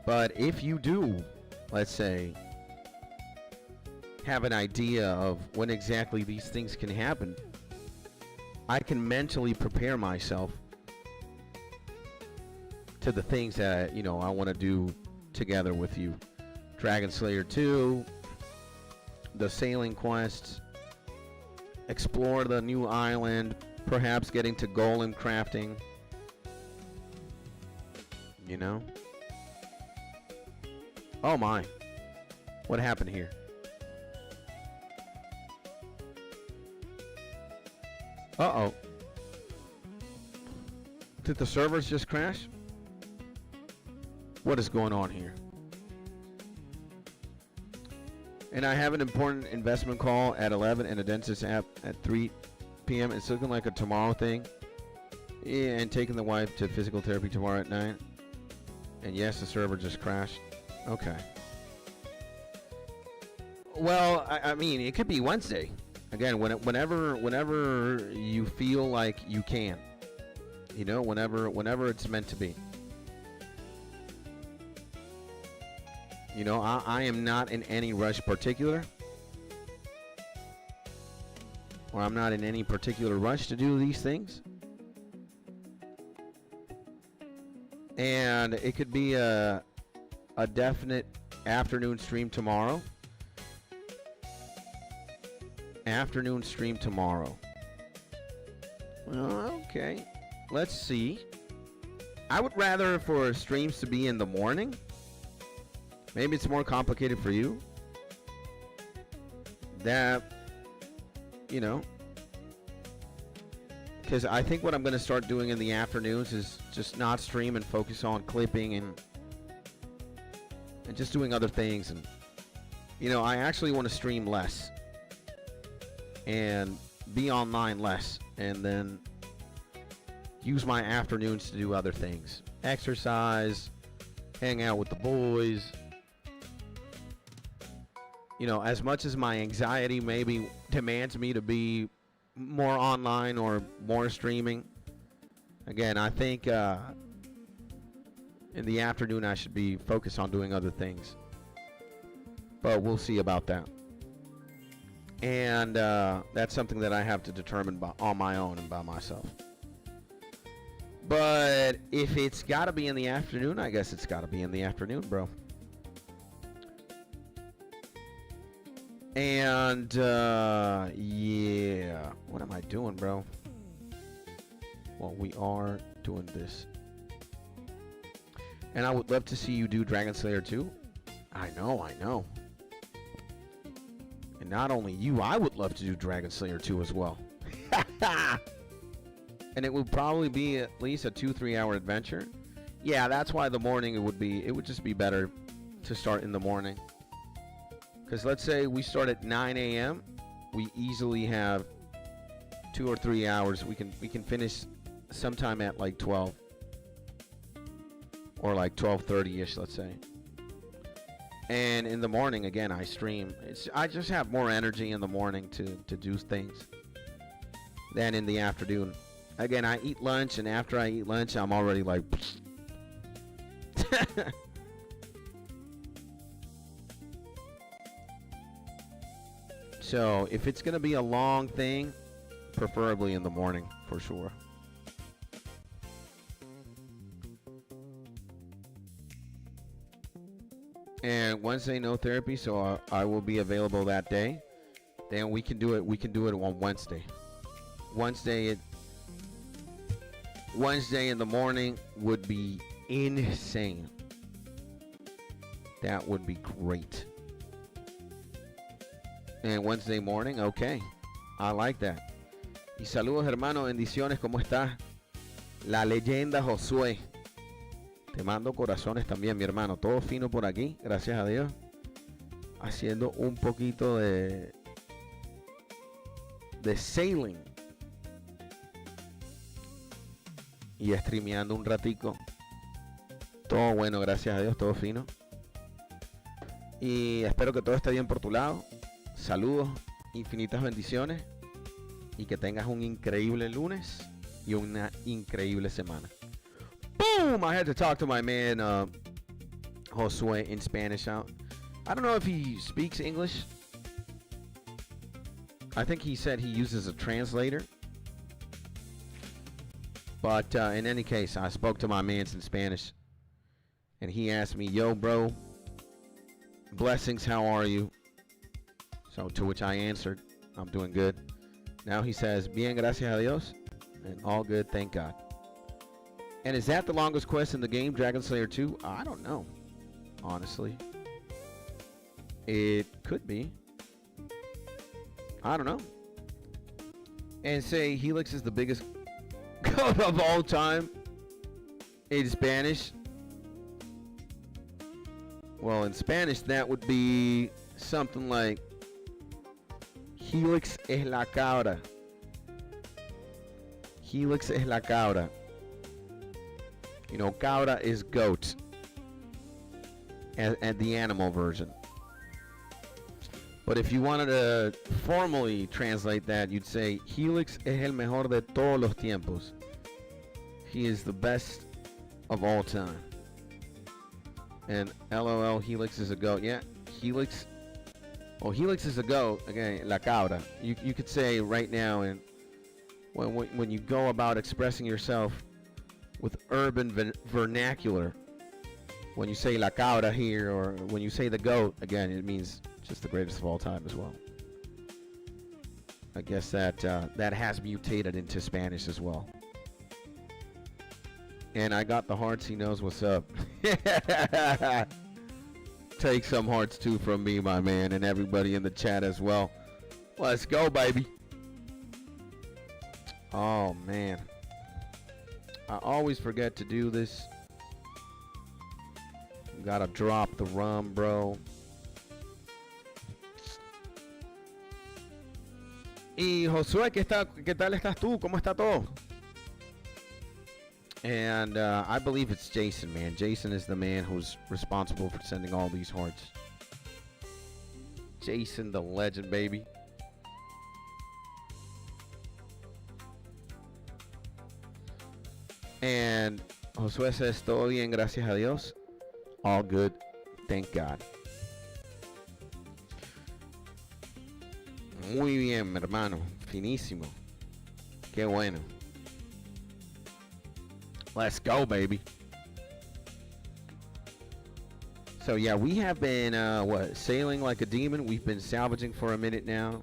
But if you do, let's say, have an idea of when exactly these things can happen, I can mentally prepare myself to the things that, you know, I want to do together with you. Dragon Slayer 2, the sailing quests, explore the new island, perhaps getting to golem crafting, you know? Oh my, what happened here? Uh-oh. Did the servers just crash? What is going on here? And I have an important investment call at 11 and a dentist app at 3 p.m. It's looking like a tomorrow thing. Yeah, and taking the wife to physical therapy tomorrow at 9. And yes, the server just crashed. Okay. Well, I mean, it could be Wednesday. Again, whenever you feel like you can. You know, whenever it's meant to be. You know, I am not in any rush particular. Or I'm not in any particular rush to do these things. And it could be a definite afternoon stream tomorrow. Afternoon stream tomorrow. Well, okay. Let's see. I would rather for streams to be in the morning. Maybe it's more complicated for you. That, you know. Because I think what I'm going to start doing in the afternoons is just not stream and focus on clipping and just doing other things. And, you know, I actually want to stream less. And be online less. And then use my afternoons to do other things. Exercise. Hang out with the boys. You know, as much as my anxiety maybe demands me to be more online or more streaming. Again, I think in the afternoon I should be focused on doing other things. But we'll see about that. And that's something that I have to determine on my own and by myself. But if it's got to be in the afternoon, I guess it's got to be in the afternoon, bro. And, yeah. What am I doing, bro? Well, we are doing this. And I would love to see you do Dragon Slayer 2. I know. And not only you, I would love to do Dragon Slayer 2 as well. And it would probably be at least a 2-3 hour adventure. Yeah, that's why the morning it would just be better to start in the morning. Because let's say we start at 9 a.m. We easily have 2 or 3 hours. We can finish sometime at like 12. Or like 12:30ish, let's say. And in the morning, again, I stream. I just have more energy in the morning to do things than in the afternoon. Again, I eat lunch, and after I eat lunch, I'm already like... So, if it's going to be a long thing, preferably in the morning, for sure. And Wednesday, no therapy, so I will be available that day. Then we can do it on Wednesday. Wednesday in the morning would be insane. That would be great. And Wednesday morning, okay. I like that. Y saludos, hermano, bendiciones, ¿cómo estás? La leyenda Josué. Te mando corazones también, mi hermano. Todo fino por aquí, gracias a Dios. Haciendo un poquito de sailing. Y streameando un ratico. Todo bueno, gracias a Dios, todo fino. Y espero que todo esté bien por tu lado. Saludos, infinitas bendiciones. Y que tengas un increíble lunes y una increíble semana. Boom! I had to talk to my man, Josue, in Spanish out. I don't know if he speaks English. I think he said he uses a translator. But in any case, I spoke to my man in Spanish. And he asked me, yo, bro, blessings, how are you? So to which I answered, I'm doing good. Now he says, bien, gracias a Dios. And all good, thank God. And is that the longest quest in the game, Dragon Slayer 2? I don't know, honestly. It could be. I don't know. And say Helix is the biggest goat of all time in Spanish. Well, in Spanish, that would be something like Helix es la cabra. Helix es la cabra. You know, cabra is goat. And the animal version. But if you wanted to formally translate that, you'd say, Helix es el mejor de todos los tiempos. He is the best of all time. And LOL, Helix is a goat. Yeah, Helix. Oh, Helix is a goat. Okay, la cabra. You could say right now, and when you go about expressing yourself with urban vernacular, when you say la cabra here, or when you say the goat, again, it means just the greatest of all time as well. I guess that has mutated into Spanish as well. And I got the hearts. He knows what's up. Take some hearts too from me, my man, and everybody in the chat as well. Let's go, baby. Oh, man. I always forget to do this. Gotta drop the rum, bro. Y Josué, ¿qué tal estás tú? ¿Cómo está todo? And I believe it's Jason, man. Jason is the man who's responsible for sending all these hearts. Jason, the legend, baby. And Josué says, todo bien, gracias a Dios. All good, thank God. Muy bien, mi hermano. Finísimo. Qué bueno. Let's go, baby. So, yeah, we have been, sailing like a demon. We've been salvaging for a minute now.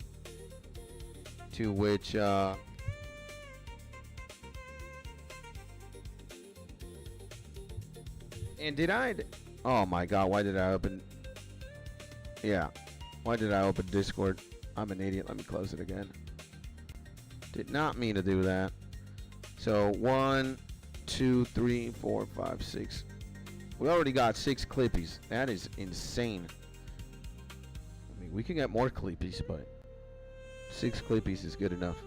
To which, and did I... Oh, my God, why did I open... Yeah, why did I open Discord? I'm an idiot. Let me close it again. Did not mean to do that. So, 1, 2, 3, 4, 5, 6. We already got 6 clippies. That is insane. I mean, we can get more clippies, but 6 clippies is good enough.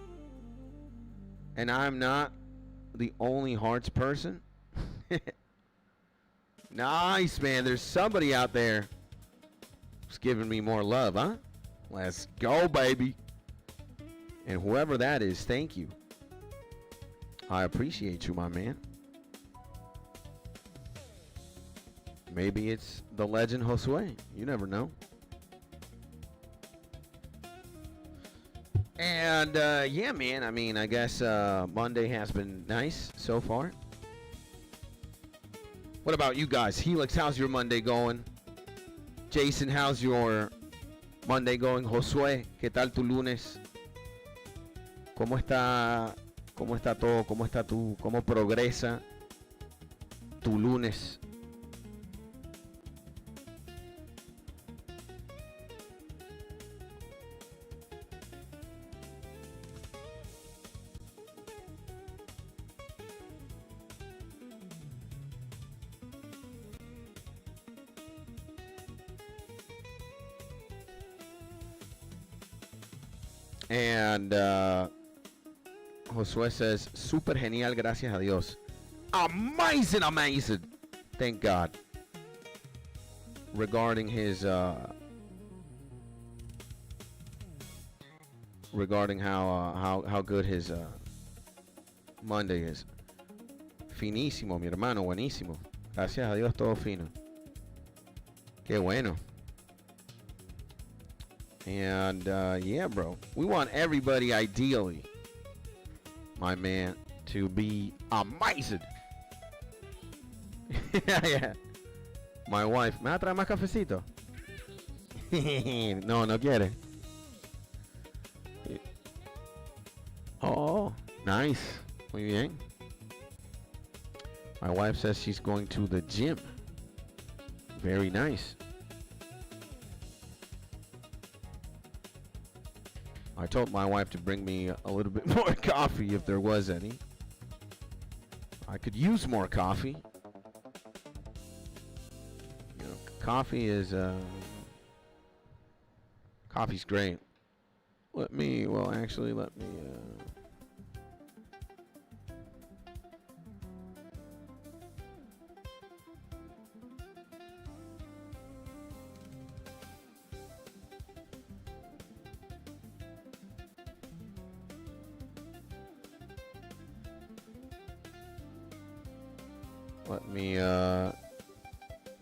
And I'm not the only hearts person. Nice, man. There's somebody out there who's giving me more love, huh? Let's go, baby. And whoever that is, thank you. I appreciate you, my man. Maybe it's the legend Josue. You never know. And, yeah, man. I mean, I guess Monday has been nice so far. What about you guys? Helix, how's your Monday going? Jason, how's your Monday going? Josué, ¿qué tal tu lunes? ¿Cómo está todo? ¿Cómo está tú? ¿Cómo progresa tu lunes? And Josué says, super genial, gracias a Dios. Amazing, amazing. Thank God. Regarding his, regarding how good his Monday is. Finísimo, mi hermano, buenísimo. Gracias a Dios, todo fino. Qué bueno. And, yeah, bro. We want everybody, ideally, my man, to be amazing. Yeah. My wife. ¿Me va a traer más cafecito? No quiere. Oh, nice. Muy bien. My wife says she's going to the gym. Very nice. I told my wife to bring me a little bit more coffee if there was any. I could use more coffee. You know, coffee is coffee's great. Let me Let me,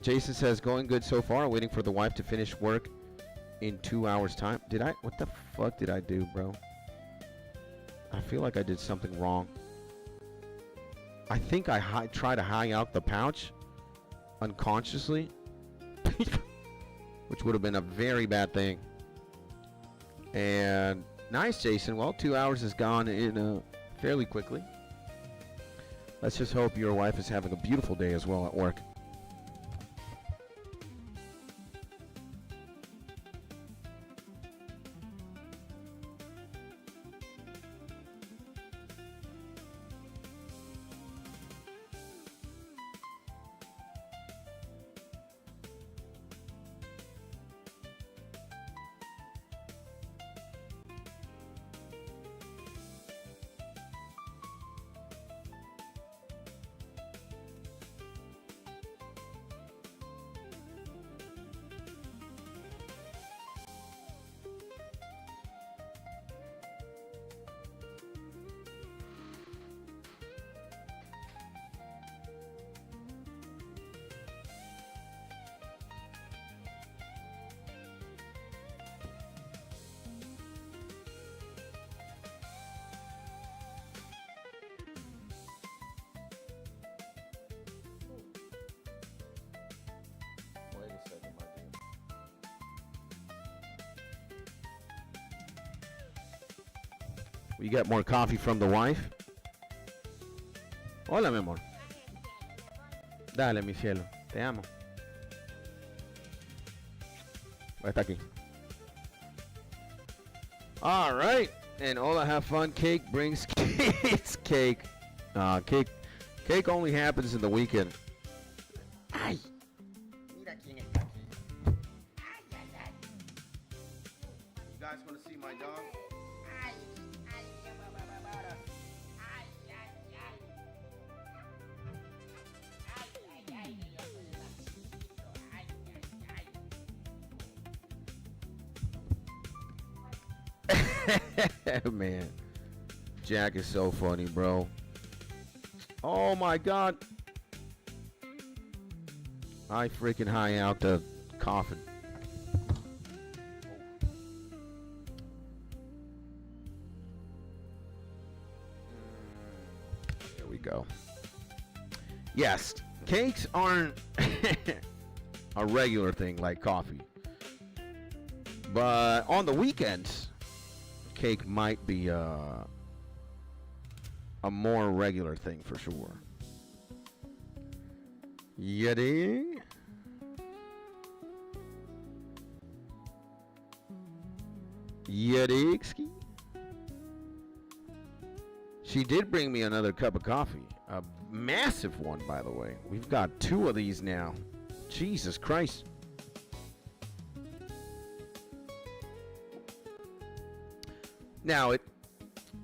Jason says, going good so far. Waiting for the wife to finish work in 2 hours time. What the fuck did I do, bro? I feel like I did something wrong. I think I tried to hang out the pouch unconsciously. Which would have been a very bad thing. And nice, Jason. Well, 2 hours is gone in fairly quickly. Let's just hope your wife is having a beautiful day as well at work. We get more coffee from the wife. Hola, mi amor. Dale, mi cielo. Te amo. Está aquí. All right. And Hola, have fun. Cake brings kids cake. Cake only happens in the weekend. Ay. Mira quién está aquí. Ay, ay, ay. You guys want to see my dog? Man, Jack is so funny, bro. Oh my god. I freaking high out the coffin. Here we go. Yes, cakes aren't a regular thing like coffee. But on the weekends, cake might be a more regular thing for sure. Yeti. Yeti. She did bring me another cup of coffee. A massive one, by the way. We've got 2 of these now. Jesus Christ. Now, it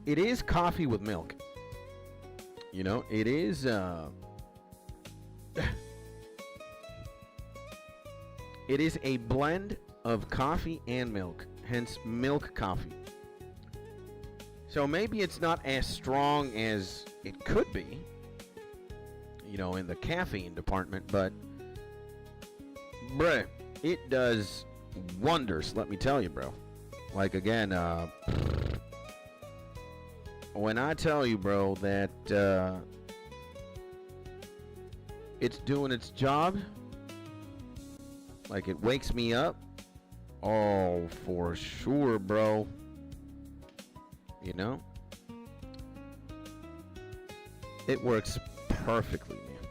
is coffee with milk. You know, it is it is a blend of coffee and milk, hence milk coffee. So maybe it's not as strong as it could be, you know, in the caffeine department, but bruh, it does wonders, let me tell you, bro. Like, again, when I tell you, bro, that it's doing its job, like it wakes me up, oh, for sure, bro. You know? It works perfectly, man.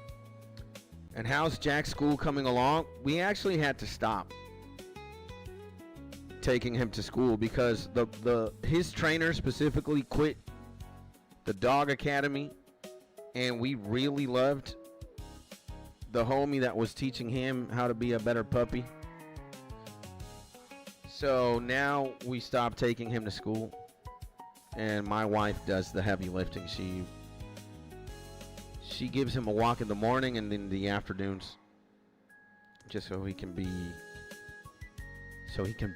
And how's Jack's school coming along? We actually had to stop taking him to school because his trainer specifically quit the dog academy, and we really loved the homie that was teaching him how to be a better puppy. So now we stopped taking him to school, and my wife does the heavy lifting. She gives him a walk in the morning and in the afternoons, just so he can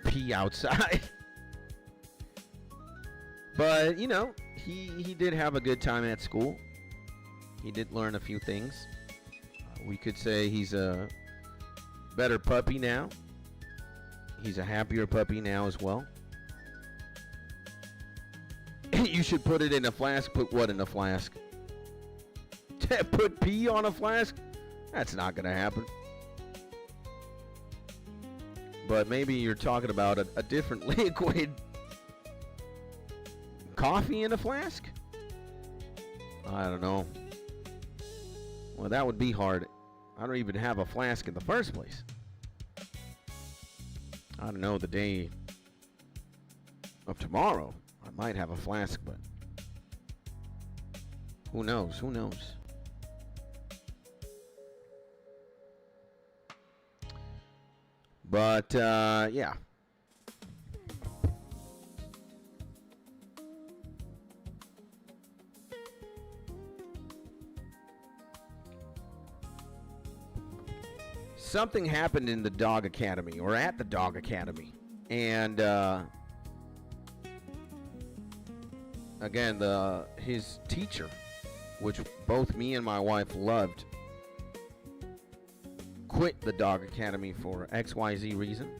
pee outside. But, you know, he did have a good time at school. He did learn a few things. We could say he's a better puppy now. He's a happier puppy now as well. You should put it in a flask. Put what in a flask? Put pee on a flask? That's not going to happen. But maybe you're talking about a different liquid. Coffee in a flask? I don't know. Well, that would be hard. I don't even have a flask in the first place. I don't know, the day of tomorrow, I might have a flask, but who knows? Who knows? But, yeah. Something happened in the dog academy, or at the dog academy. And, again, his teacher, which both me and my wife loved, quit the dog academy for XYZ reason.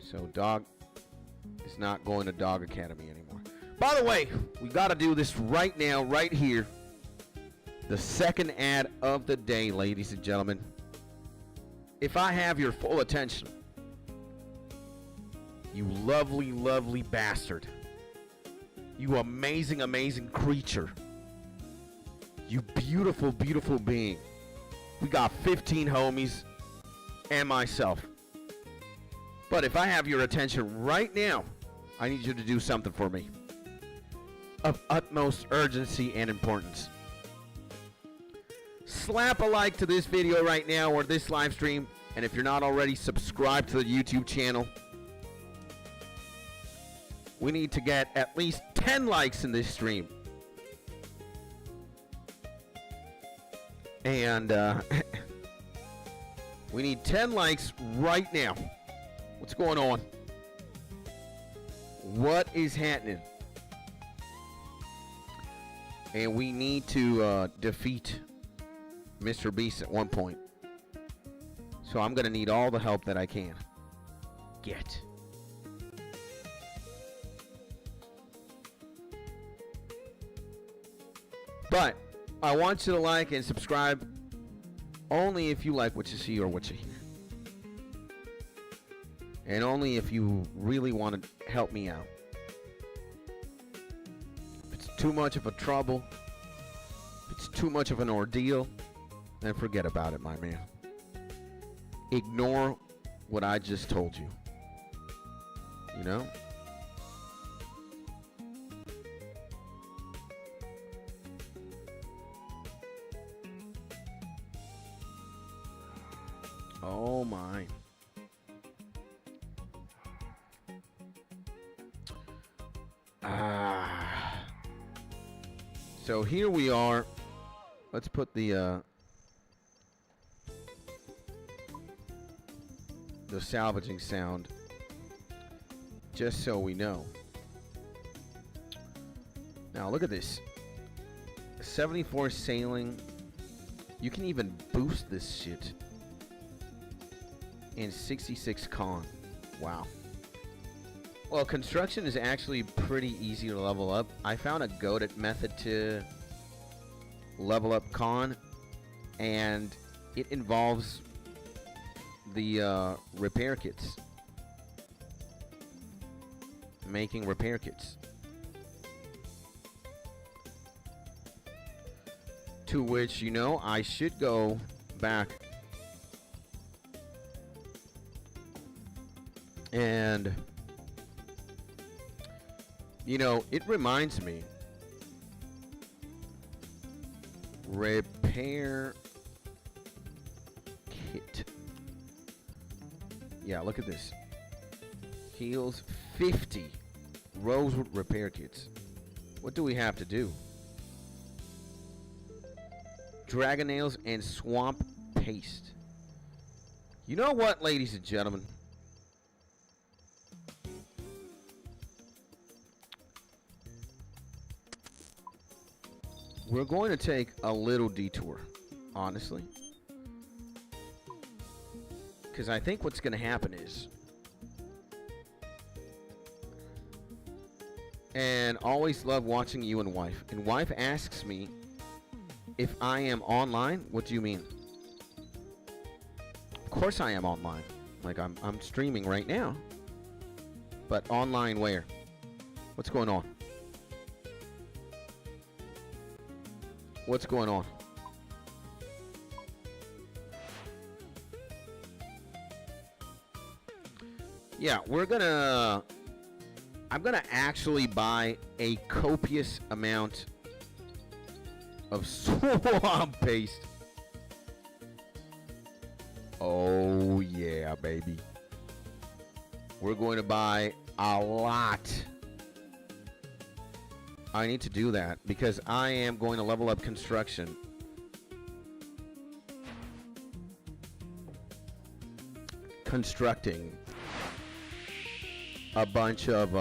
So dog is not going to dog academy anymore. By the way, we got to do this right now, right here. The second ad of the day, ladies and gentlemen. If I have your full attention, you lovely, lovely bastard. You amazing, amazing creature. You beautiful, beautiful being. We got 15 homies and myself. But if I have your attention right now, I need you to do something for me of utmost urgency and importance. Slap a like to this video right now or this live stream. And if you're not already, subscribe to the YouTube channel. We need to get at least 10 likes in this stream. And we need 10 likes right now. What's going on? What is happening? And we need to defeat Mr. Beast at one point. So I'm going to need all the help that I can get. But I want you to like and subscribe only if you like what you see or what you hear. And only if you really want to help me out. If it's too much of a trouble, if it's too much of an ordeal, then forget about it, my man. Ignore what I just told you. You know? Oh my. So here we are. Let's put the salvaging sound just so we know. Now look at this. 74 sailing. You can even boost this shit. And 66 con. Wow. Well, construction is actually pretty easy to level up. I found a goated method to level up con, and it involves the repair kits. Making repair kits. To which, you know, I should go back and, you know, it reminds me, repair kit. Yeah, look at this. Heals 50 rosewood repair kits. What do we have to do? Dragon nails and swamp paste. You know what, ladies and gentlemen? we're going to take a little detour, honestly. Because I think what's going to happen is, and always love watching you and wife. And wife asks me if I am online. What do you mean? Of course I am online. Like I'm streaming right now. But online where? What's going on? What's going on? Yeah, I'm gonna actually buy a copious amount of swamp paste. Oh yeah, baby. We're going to buy a lot. I need to do that because I am going to level up construction. Constructing a bunch of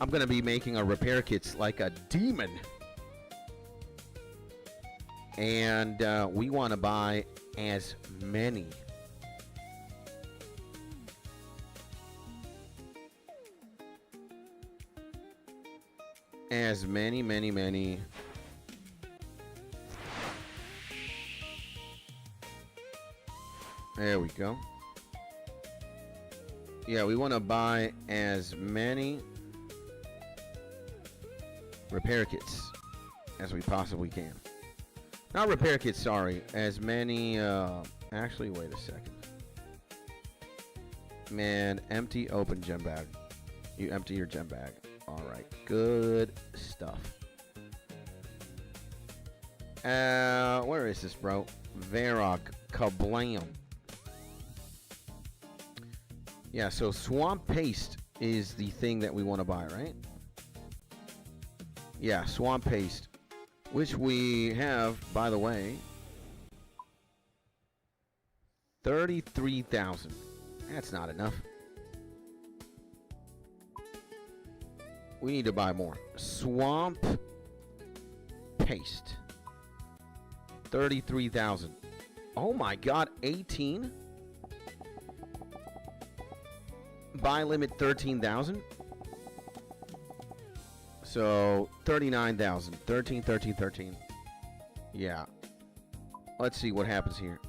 I'm gonna be making a repair kits like a demon. And we want to buy as many. As many. There we go. Yeah, we want to buy as many repair kits as we possibly can. Not repair kits, sorry. As many, actually, wait a second. Man, empty, open gem bag. You empty your gem bag. Alright, good stuff. Where is this, bro? Varrock, kablam. Yeah, so swamp paste is the thing that we want to buy, right? Yeah, swamp paste. Which we have, by the way, 33,000. That's not enough. We need to buy more. Swamp paste. 33,000. Oh my god, 18? Buy limit 13,000? So, 39,000. 13. Yeah. Let's see what happens here.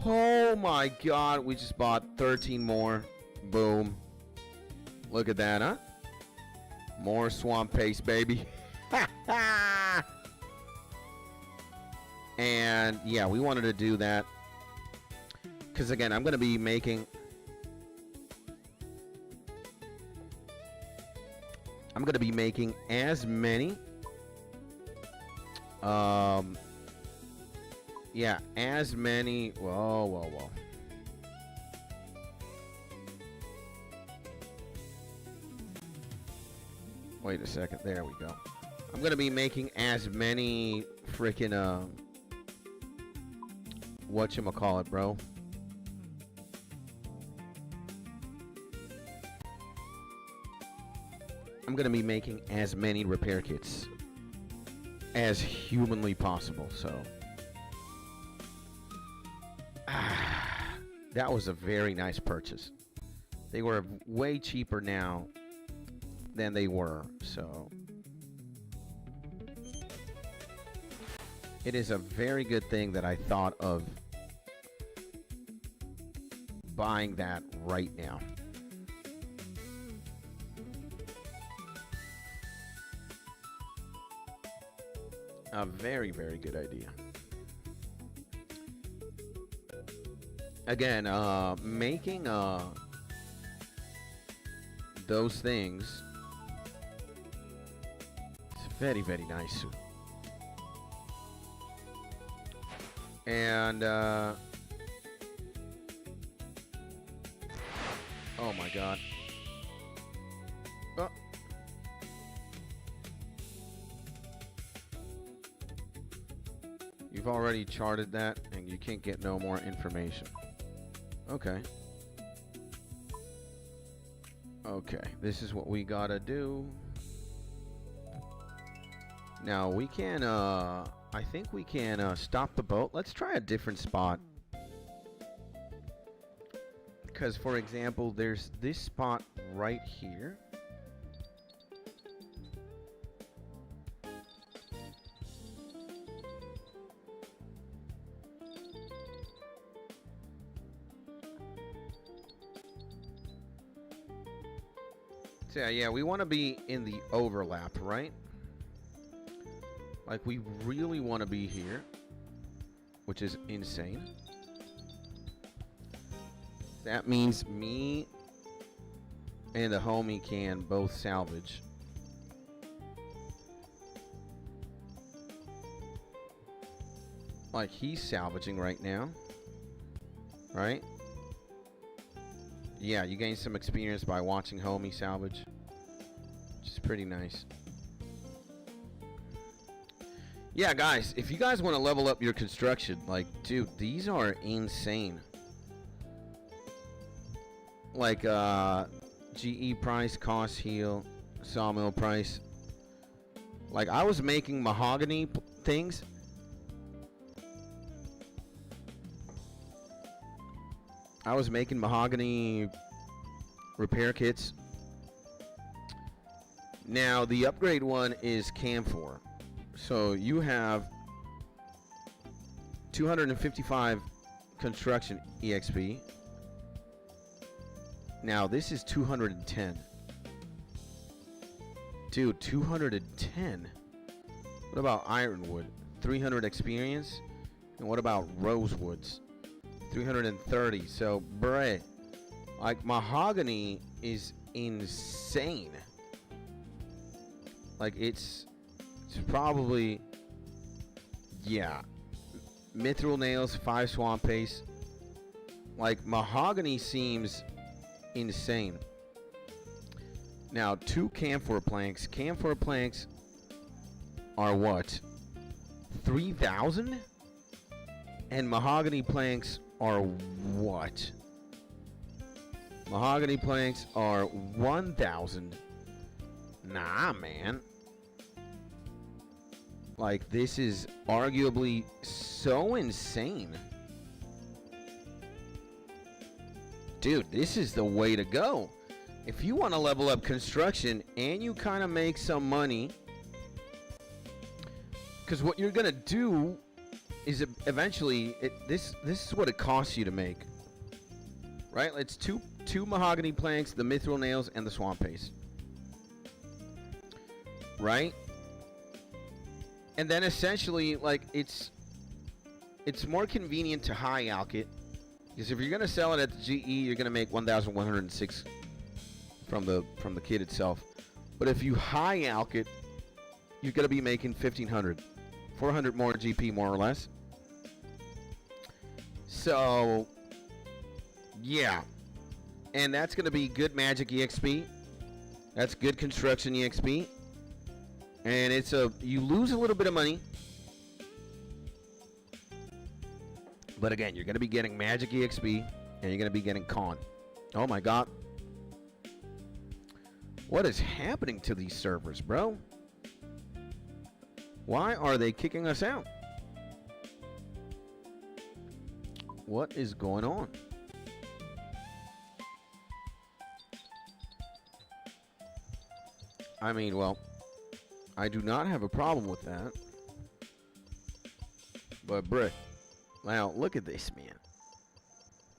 Oh my god, we just bought 13 more. Boom. Look at that, huh? More swamp paste, baby. And, yeah, we wanted to do that. Because, again, I'm going to be making... as many yeah, as many. Whoa. Wait a second, there we go. I'm gonna be making as many freaking whatchamacallit, bro. I'm going to be making as many repair kits as humanly possible, so. That was a very nice purchase. They were way cheaper now than they were, so. It is a very good thing that I thought of buying that right now. A very, very good idea. Again, making those things, it's very, very nice. And oh my god. Oh. You've already charted that, and you can't get no more information. Okay. Okay, this is what we gotta do. Now we can, I think we can stop the boat. Let's try a different spot. Because, for example, there's this spot right here. So, yeah, we want to be in the overlap, right? Like, we really want to be here, which is insane. That means me and the homie can both salvage. Like, he's salvaging right now, right? Yeah, you gain some experience by watching homie salvage, which is pretty nice. Yeah, guys, if you guys want to level up your construction, like, dude, these are insane. Like, GE price, cost heal, sawmill price. Like, I was making mahogany things. I was making mahogany repair kits. Now, the upgrade one is camphor. So, you have 255 construction EXP. Now, this is 210. Dude, 210? What about ironwood? 300 experience? And what about rosewoods? 330. So, bruh, like, mahogany is insane. Like, it's probably, yeah. Mithril nails, 5 swamp paste. Like, mahogany seems insane. Now, 2 camphor planks. Camphor planks are what? 3,000? And mahogany planks are what? Mahogany planks are 1,000. Nah, man. Like, this is arguably so insane. Dude, this is the way to go. If you want to level up construction and you kind of make some money, because what you're going to do is eventually, this is what it costs you to make. Right? It's two mahogany planks, the mithril nails, and the swamp paste. Right? And then essentially, like, it's more convenient to high alch it. Because if you're going to sell it at the GE, you're going to make 1,106 from the kit itself. But if you high alch it, you're going to be making 1,500. 400 more GP, more or less. So, yeah. And that's going to be good magic EXP. That's good construction EXP. And you lose a little bit of money. But again, you're going to be getting magic EXP, and you're going to be getting con. Oh my god. What is happening to these servers, bro? Why are they kicking us out? What is going on? I mean, well, I do not have a problem with that. But, bruh. Wow, look at this, man.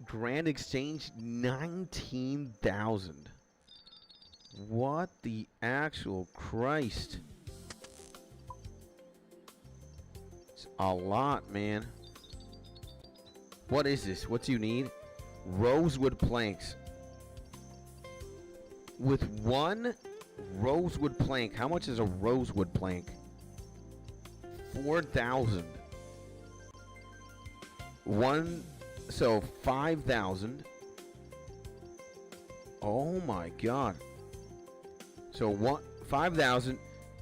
Grand Exchange, 19,000. What the actual Christ? It's a lot, man. What is this? What do you need? Rosewood planks. With 1 rosewood plank, how much is a rosewood plank? 4,000. So 5,000. Oh my god. So 5,000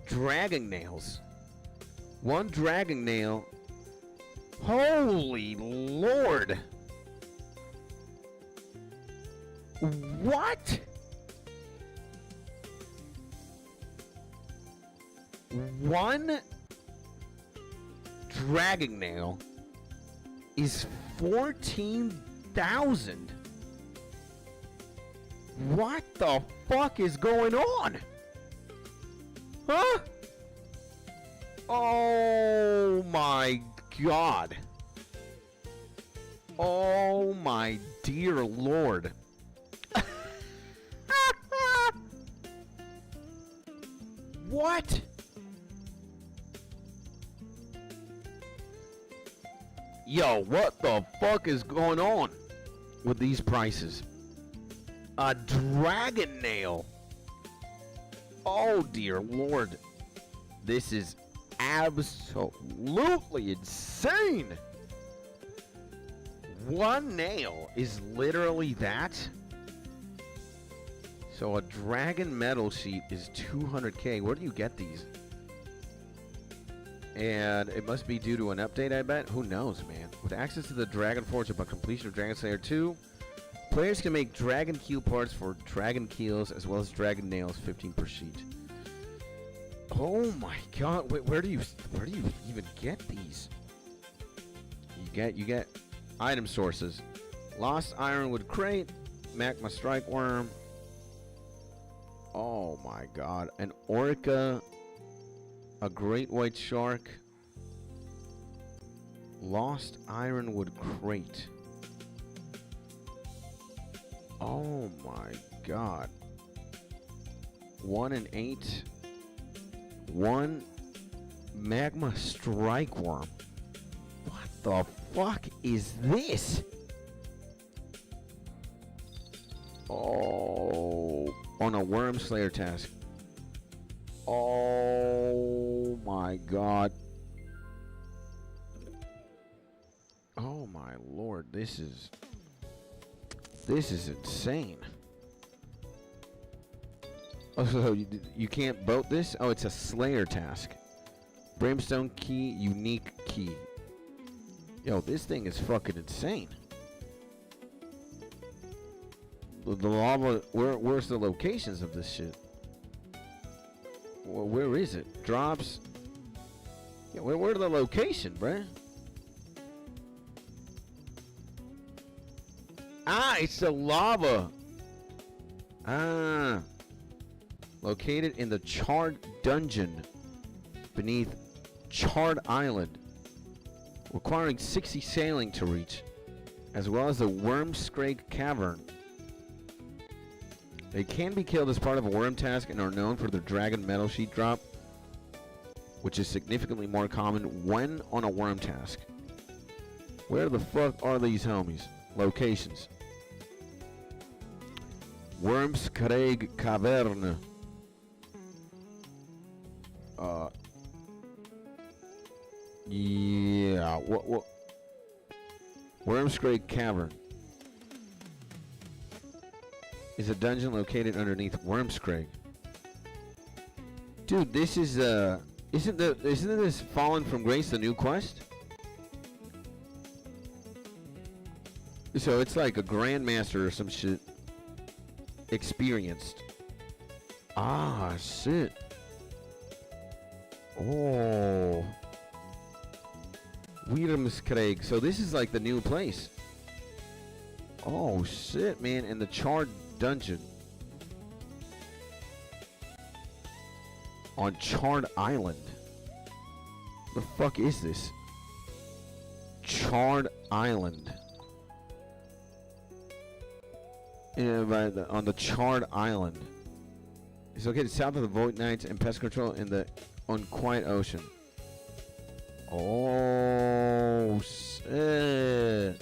dragon nails. 1 dragon nail. Holy Lord. What? One dragon nail is 14,000. What the fuck is going on? Huh? Oh my god. Oh my dear lord. What? Yo, what the fuck is going on with these prices? A dragon nail. Oh dear lord. This is absolutely insane. One nail is literally that. So a dragon metal sheet is 200k. Where do you get these? And it must be due to an update, I bet. Who knows, man? With access to the Dragon Forge upon completion of Dragon Slayer 2, players can make dragon keel parts for dragon keels as well as dragon nails, 15 per sheet. Oh my god! Wait, where do you even get these? You get item sources: Lost Ironwood Crate, Magma Strike Worm. Oh my god! An Orca, a Great White Shark, Lost Ironwood Crate. Oh my god! 1 in 8. 1 Magma Strike Worm. What the fuck is this? Oh, on a Worm Slayer task. Oh my god. Oh my lord, this is insane. Oh, so you can't boat this? Oh, it's a Slayer task. Brimstone key, unique key. Yo, this thing is fucking insane. The lava, where's the locations of this shit? Where is it? Drops. Yeah, where the location, bruh? Ah, it's the lava. Ah. Located in the Charred Dungeon beneath Charred Island, requiring 60 sailing to reach, as well as the Wormscrake Cavern. They can be killed as part of a worm task and are known for their dragon metal sheet drop, which is significantly more common when on a worm task. Where the fuck are these homies? Locations: Wormscrake Cavern. Yeah, what? Wormscrake Cavern is a dungeon located underneath Wormscrake. Dude, this is isn't this Fallen from Grace the new quest? So it's like a Grandmaster or some shit. Experienced. Ah, shit. Oh. Wormscrake. So this is like the new place. Oh shit, man. And the Charred Dungeon. On Charred Island. The fuck is this? Charred Island. Yeah, on the Charred Island. It's located south of the Void Knights and Pest Control in the Unquiet Ocean. Oh, shit.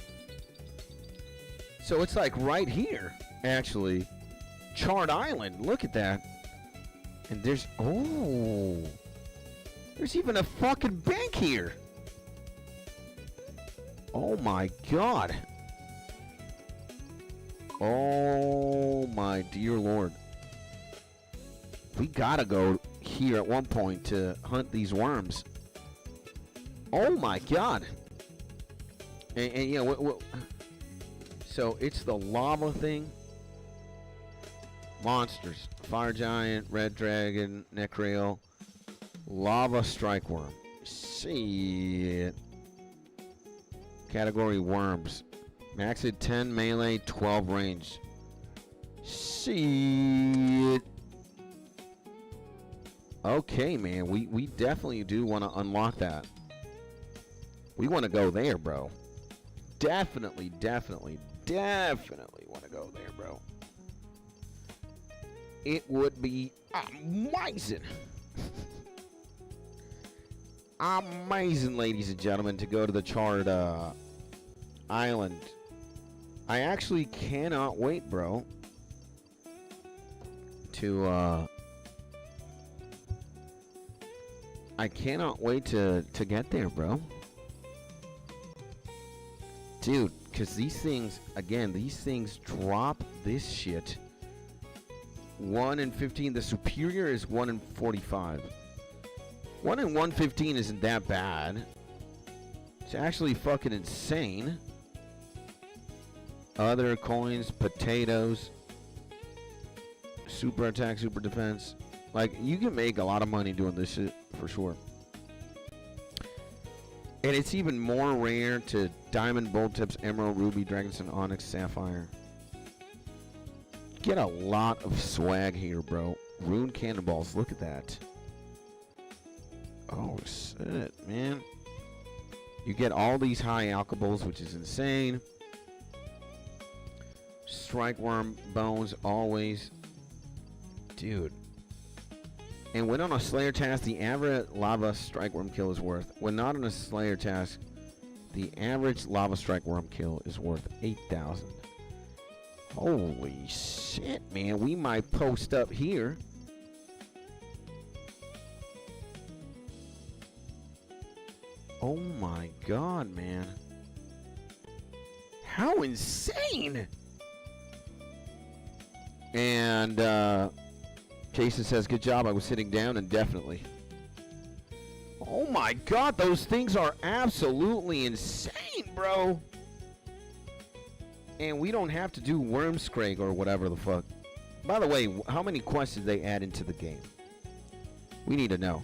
So it's like right here, actually. Charred Island. Look at that. And there's... Oh. There's even a fucking bank here. Oh, my God. Oh, my dear Lord. We gotta go here at one point to hunt these worms. Oh my god. And you know, so it's the lava thing. Monsters. Fire Giant, Red Dragon, Necrail. Lava strike worm. Shit. Category worms. Max at 10 melee, 12 range. Shit. Okay, man. We definitely do want to unlock that. We want to go there, bro. Definitely want to go there, bro. It would be amazing. Amazing, ladies and gentlemen, to go to the charred island. I actually cannot wait, bro, to I cannot wait to get there, bro. Dude, because these things, again, these things drop this shit. 1 in 15. The superior is 1 in 45. 1 in 115 isn't that bad. It's actually fucking insane. Other coins, potatoes, super attack, super defense. Like, you can make a lot of money doing this shit for sure. And it's even more rare to diamond, bolt tips, emerald, ruby, dragonstone, onyx, sapphire. Get a lot of swag here, bro. Rune cannonballs, look at that. Oh, shit, man. You get all these high alcohols, which is insane. Strike worm bones, always. Dude. And when on a Slayer task, the average lava strike worm kill is worth. When not on a Slayer task, the average lava strike worm kill is worth 8,000. Holy shit, man. We might post up here. Oh my god, man. How insane! And, Jason says, good job. I was sitting down and definitely. Oh my god, those things are absolutely insane, bro. And we don't have to do Wormscrake or whatever the fuck. By the way, how many quests did they add into the game? We need to know.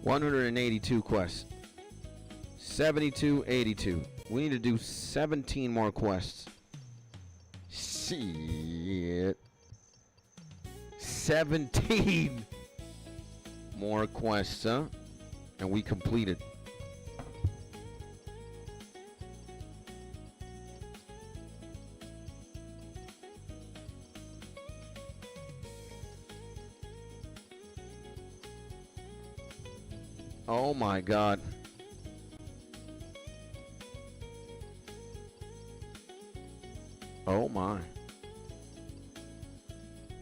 182 quests. 72, 82. We need to do 17 more quests. Shit. 17 more quests, huh? And we completed. Oh my god. Oh my.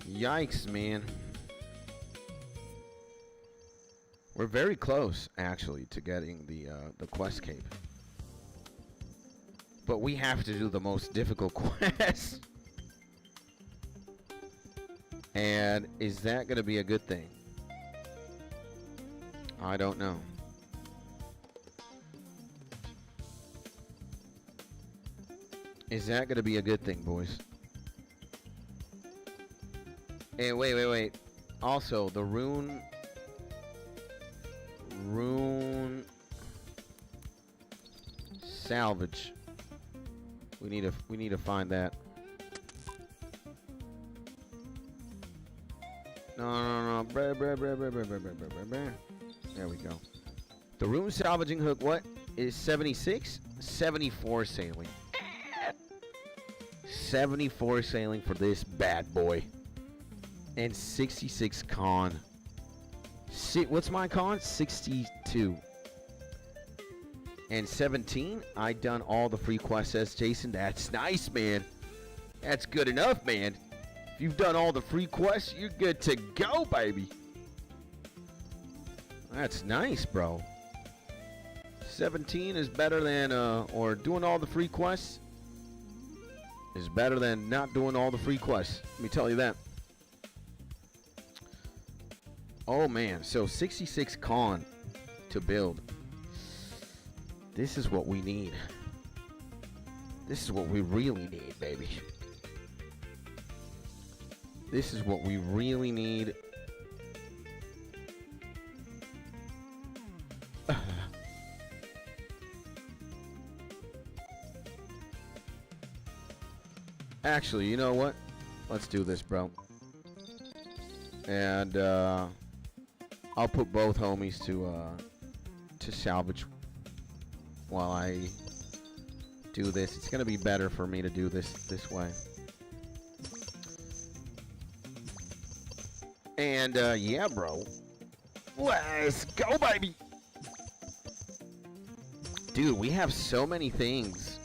Yikes, man. We're very close, actually, to getting the quest cape. But we have to do the most difficult quest. And is that going to be a good thing? I don't know. Is that going to be a good thing, boys? Hey, wait. Also, the rune salvage. We need to find that. No. There we go. The rune salvaging hook, what is 76? 74 sailing. 74 sailing for this bad boy. And 66 con. What's my con? 62. And 17, I done all the free quests, says Jason. That's nice, man. That's good enough, man. If you've done all the free quests, you're good to go, baby. That's nice, bro. 17 is better than, or doing all the free quests is better than not doing all the free quests. Let me tell you that. Oh, man. So, 66 con to build. This is what we need. This is what we really need, baby. This is what we really need. Actually, you know what? Let's do this, bro. And I'll put both homies to salvage while I do this. It's gonna be better for me to do this way. And yeah, bro. Let's go, baby. Dude, we have so many things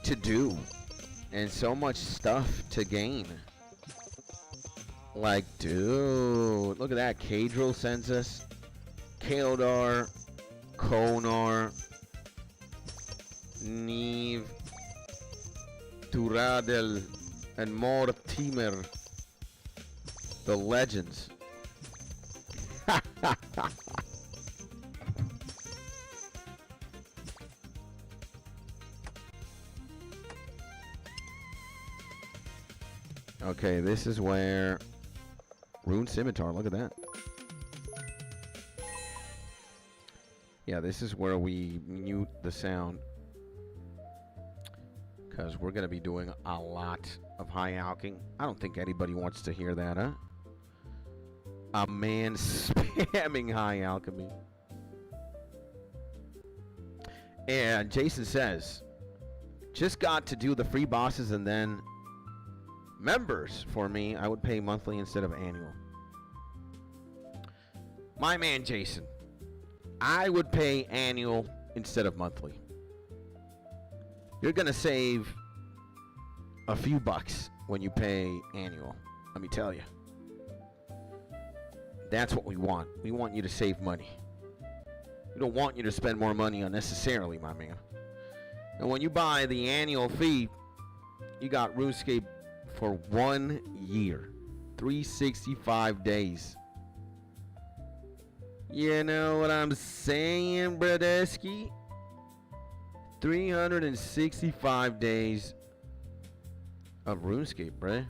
to do and so much stuff to gain. Like, dude, look at that. Kadril sends us Kaeldar, Konar, Neve, Turadel, and Mortimer. The legends. Okay, this is where Rune Scimitar, look at that. Yeah, this is where we mute the sound. Because we're going to be doing a lot of high alching. I don't think anybody wants to hear that, huh? A man spamming high alchemy. And Jason says, just got to do the free bosses and then members for me. I would pay monthly instead of annual. My man Jason, I would pay annual instead of monthly. You're gonna save a few bucks when you pay annual, let me tell you. That's what we want. We want you to save money. We don't want you to spend more money unnecessarily, my man. And when you buy the annual fee, you got RuneScape for 1 year, 365 days. You know what I'm saying, Brodesky? 365 days of RuneScape, bruh.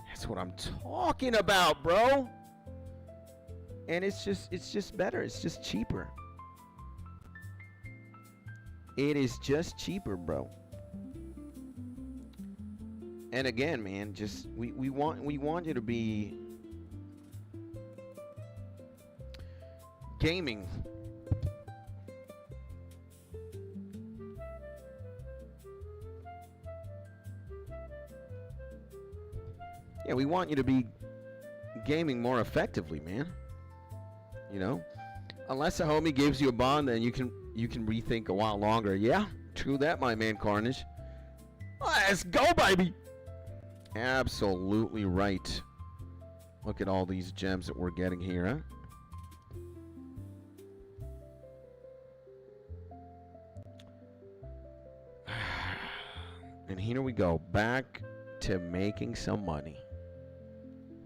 That's what I'm talking about, bro. And it's just better. It's just cheaper. It is just cheaper, bro. And again, man, just we want you to be gaming. Yeah, we want you to be gaming more effectively, man. You know, unless a homie gives you a bond, then you can rethink a while longer. Yeah, true that, my man Carnage. Let's go, baby. Absolutely right. Look at all these gems that we're getting here, huh? And here we go, back to making some money.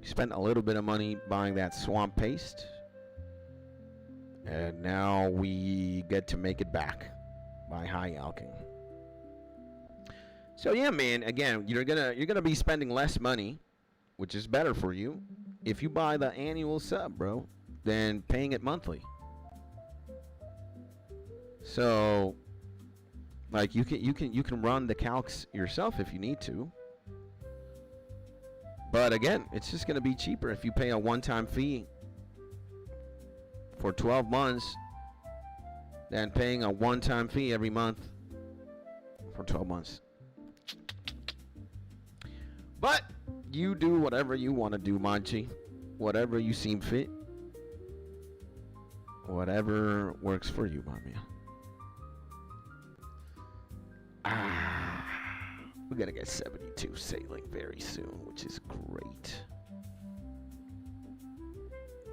Spent a little bit of money buying that swamp paste, and now we get to make it back by high alching. So yeah, man, again, you're gonna be spending less money, which is better for you if you buy the annual sub, bro, than paying it monthly. So like you can run the calcs yourself if you need to. But again, it's just going to be cheaper if you pay a one-time fee for 12 months than paying a one-time fee every month for 12 months. But you do whatever you want to do, Manchi. Whatever you seem fit. Whatever works for you, my man. We're going to get 72 sailing very soon, which is great.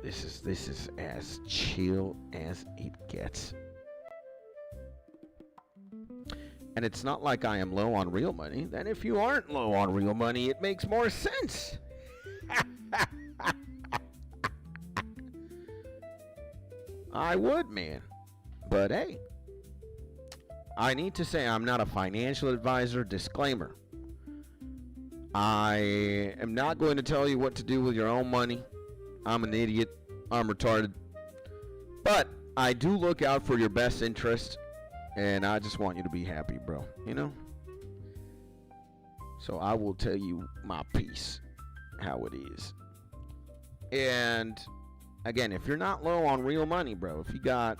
This is as chill as it gets. And it's not like I am low on real money. Then if you aren't low on real money, it makes more sense. I would, man. But hey, I need to say I'm not a financial advisor. Disclaimer. I am not going to tell you what to do with your own money. I'm an idiot. I'm retarded. But I do look out for your best interest. And I just want you to be happy, bro. You know? So I will tell you my piece, how it is. And again, if you're not low on real money, bro, if you got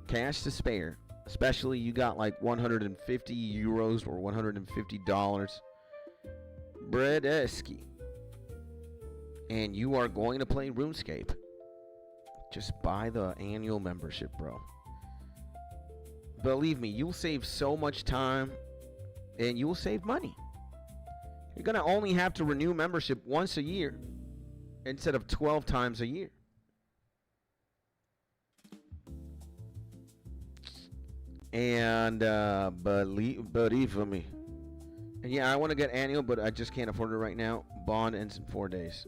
cash to spare, especially you got like 150 euros or $150, bredeski, and you are going to play RuneScape, just buy the annual membership, bro. Believe me, you'll save so much time and you'll save money. You're going to only have to renew membership once a year instead of 12 times a year. And believe me. And yeah, I want to get annual, but I just can't afford it right now. Bond ends in 4 days.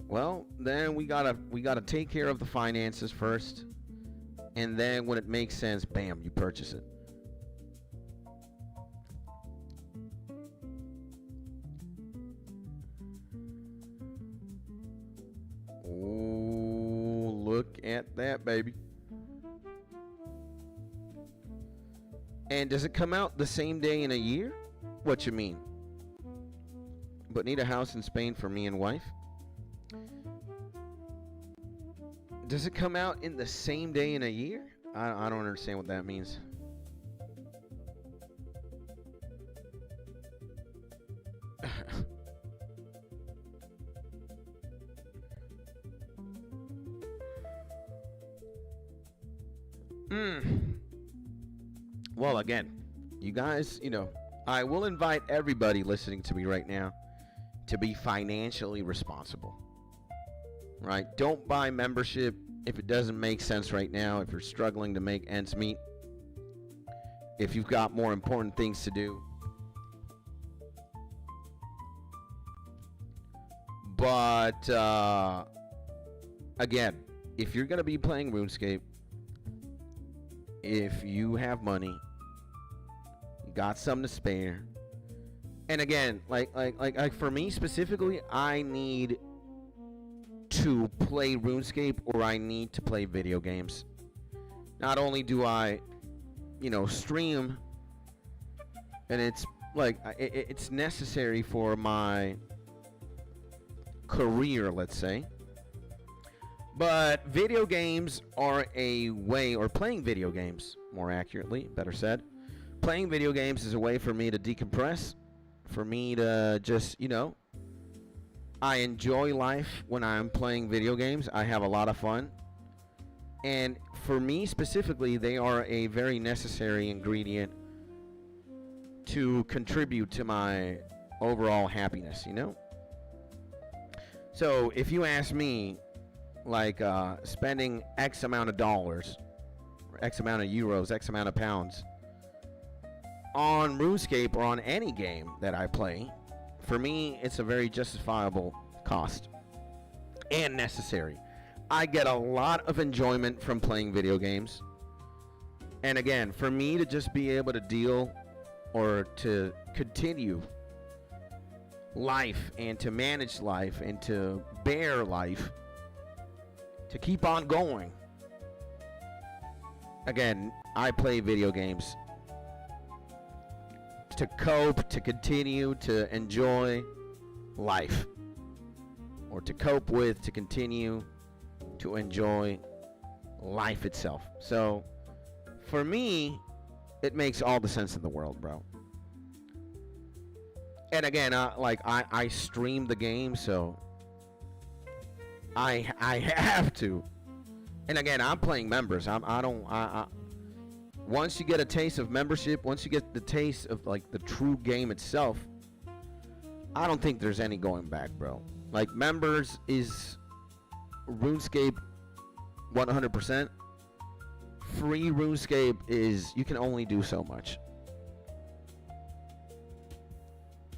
Well, then we gotta take care of the finances first, and then when it makes sense, bam, you purchase it. Oh, look at that, baby. And does it come out the same day in a year? What you mean? But need a house in Spain for me and wife? Does it come out in the same day in a year? I don't understand what that means. Well, again, you guys, I will invite everybody listening to me right now to be financially responsible. Right? Don't buy membership if it doesn't make sense right now, if you're struggling to make ends meet, if you've got more important things to do. But, again, if you're going to be playing RuneScape, if you have money, you got something to spare, and again, like for me specifically, I need to play RuneScape or I need to play video games. Not only do I, stream, and it's like it's necessary for my career, let's say. But video games are a way, or playing video games, more accurately, better said. Playing video games is a way for me to decompress, for me to just, I enjoy life when I'm playing video games. I have a lot of fun. And for me specifically, they are a very necessary ingredient to contribute to my overall happiness, So if you ask me, like spending X amount of dollars, or X amount of euros, X amount of pounds on RuneScape or on any game that I play, for me, it's a very justifiable cost and necessary. I get a lot of enjoyment from playing video games. And again, for me to just be able to deal or to continue life and to manage life and to bear life, to keep on going. Again, I play video games to cope, to continue, to enjoy life. Or to cope with, to continue, to enjoy life itself. So, for me, it makes all the sense in the world, bro. And again, I stream the game, so I have to. And again, I'm playing members. Once you get a taste of membership, once you get the taste of like the true game itself, I don't think there's any going back, bro. Like, members is RuneScape 100%. Free RuneScape is, you can only do so much.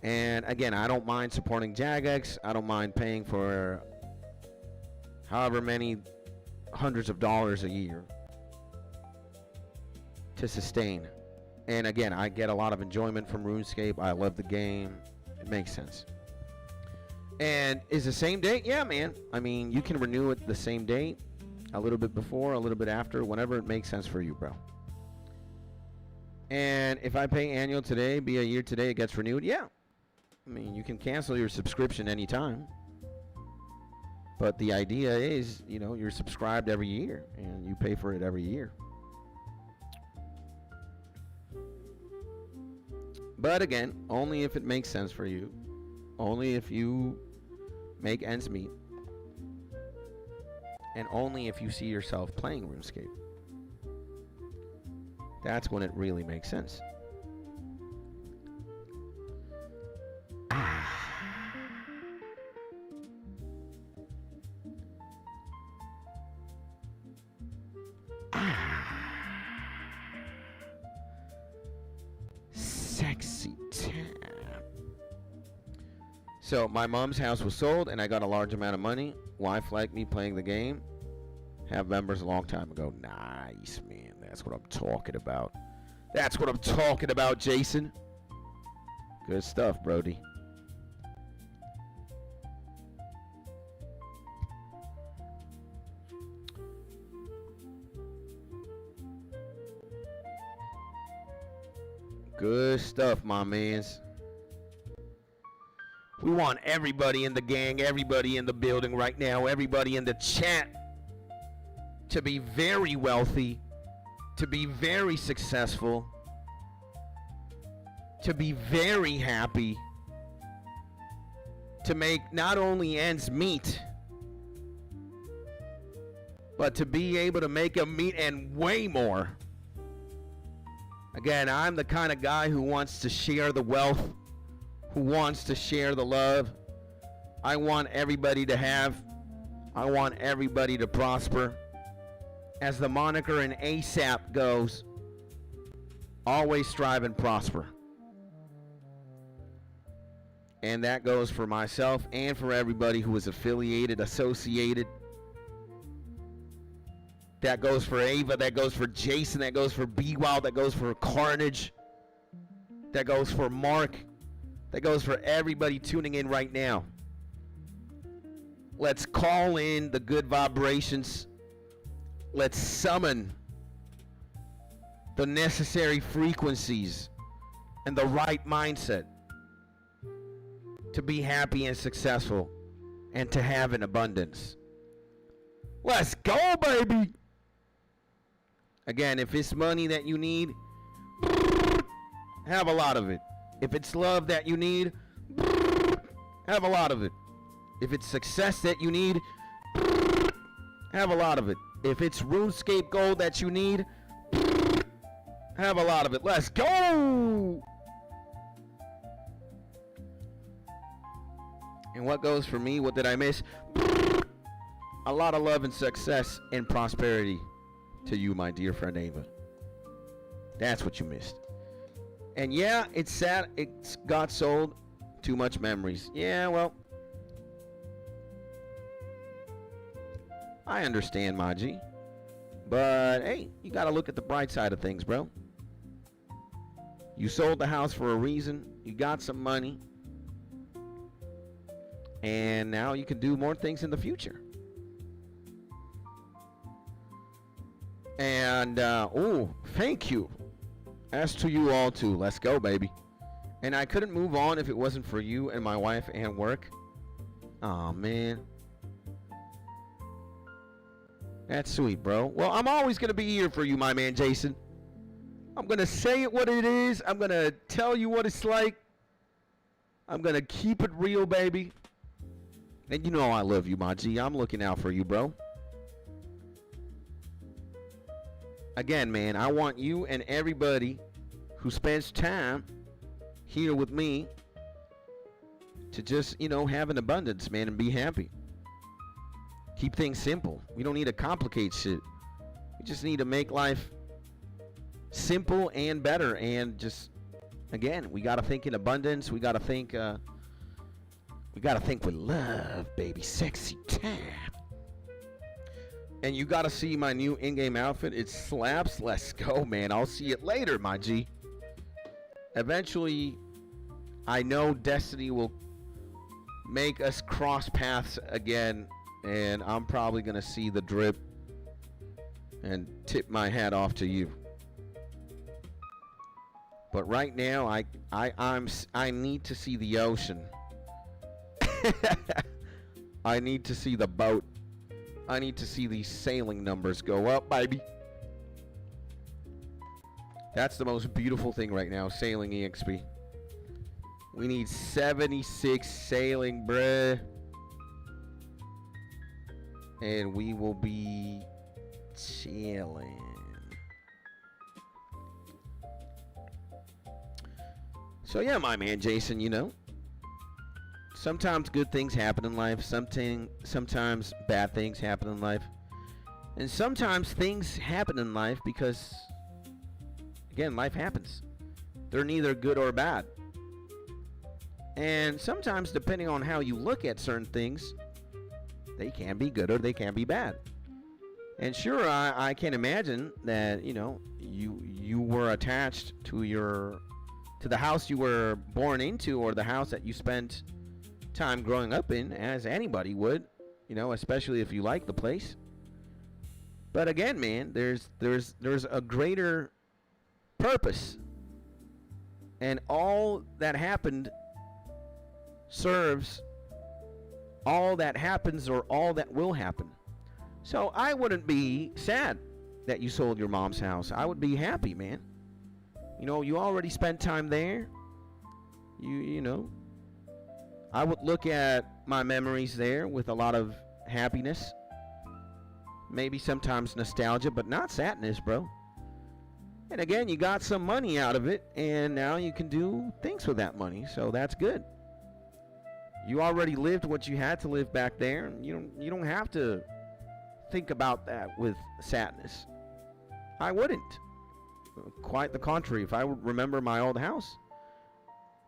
And again, I don't mind supporting Jagex. I don't mind paying for however many hundreds of dollars a year to sustain. And again, I get a lot of enjoyment from RuneScape. I love the game. It makes sense. And is the same date? Yeah, man. I mean, you can renew it the same date, a little bit before, a little bit after, whenever it makes sense for you, bro. And if I pay annual today, be a year today, it gets renewed. Yeah. I mean, you can cancel your subscription anytime. But the idea is, you know, you're subscribed every year and you pay for it every year. But again, only if it makes sense for you. Only if you make ends meet. And only if you see yourself playing RuneScape. That's when it really makes sense. Sexy time. So my mom's house was sold and I got a large amount of money. Wife liked me playing the game. Have members a long time ago. Nice, man. That's what I'm talking about. That's what I'm talking about, Jason. Good stuff, Brody. Good stuff, my mans. We want everybody in the gang, everybody in the building right now, everybody in the chat to be very wealthy, to be very successful, to be very happy, to make not only ends meet, but to be able to make them meet and way more. Again, I'm the kind of guy who wants to share the wealth, who wants to share the love. I want everybody to have. I want everybody to prosper. As the moniker in ASAP goes, always strive and prosper. And that goes for myself and for everybody who is affiliated, associated. That goes for Ava, that goes for Jason, that goes for B-Wild, that goes for Carnage, that goes for Mark, that goes for everybody tuning in right now. Let's call in the good vibrations. Let's summon the necessary frequencies and the right mindset to be happy and successful and to have an abundance. Let's go, baby! Again, if it's money that you need, have a lot of it. If it's love that you need, have a lot of it. If it's success that you need, have a lot of it. If it's RuneScape gold that you need, have a lot of it. Let's go! And what goes for me? What did I miss? A lot of love and success and prosperity to you, my dear friend Ava. That's what you missed. And yeah, it's sad. It got sold. Too much memories. Yeah, well, I understand, Maji. But hey, you gotta look at the bright side of things, bro. You sold the house for a reason. You got some money. And now you can do more things in the future. And, oh, thank you. As to you all too. Let's go, baby. And I couldn't move on if it wasn't for you and my wife and work. Aw, man. That's sweet, bro. Well, I'm always going to be here for you, my man, Jason. I'm going to say it what it is. I'm going to tell you what it's like. I'm going to keep it real, baby. And you know I love you, my G. I'm looking out for you, bro. Again, man, I want you and everybody who spends time here with me to just, you know, have an abundance, man, and be happy. Keep things simple. We don't need to complicate shit. We just need to make life simple and better. And just, again, we got to think in abundance. We got to think with love, baby. Sexy time. And you got to see my new in-game outfit. It slaps. Let's go, man. I'll see it later, my G. Eventually, I know Destiny will make us cross paths again. And I'm probably going to see the drip and tip my hat off to you. But right now, I need to see the ocean. I need to see the boat. I need to see these sailing numbers go up, baby. That's the most beautiful thing right now, sailing EXP. We need 76 sailing, bruh. And we will be chilling. So yeah, my man Jason, you know, sometimes good things happen in life. Sometimes bad things happen in life. And sometimes things happen in life because, again, life happens. They're neither good or bad. And sometimes, depending on how you look at certain things, they can be good or they can be bad. And sure, I can imagine that, you know, you were attached to the house you were born into, or the house that you spent time growing up in, as anybody would, you know, especially if you like the place. But again, man, there's a greater purpose, and all that happened serves all that happens or all that will happen. So I wouldn't be sad that you sold your mom's house. I would be happy, man. You know, you already spent time there. You know, I would look at my memories there with a lot of happiness. Maybe sometimes nostalgia, but not sadness, bro. And again, you got some money out of it, and now you can do things with that money, so that's good. You already lived what you had to live back there. You don't have to think about that with sadness. I wouldn't. Quite the contrary. If I remember my old house,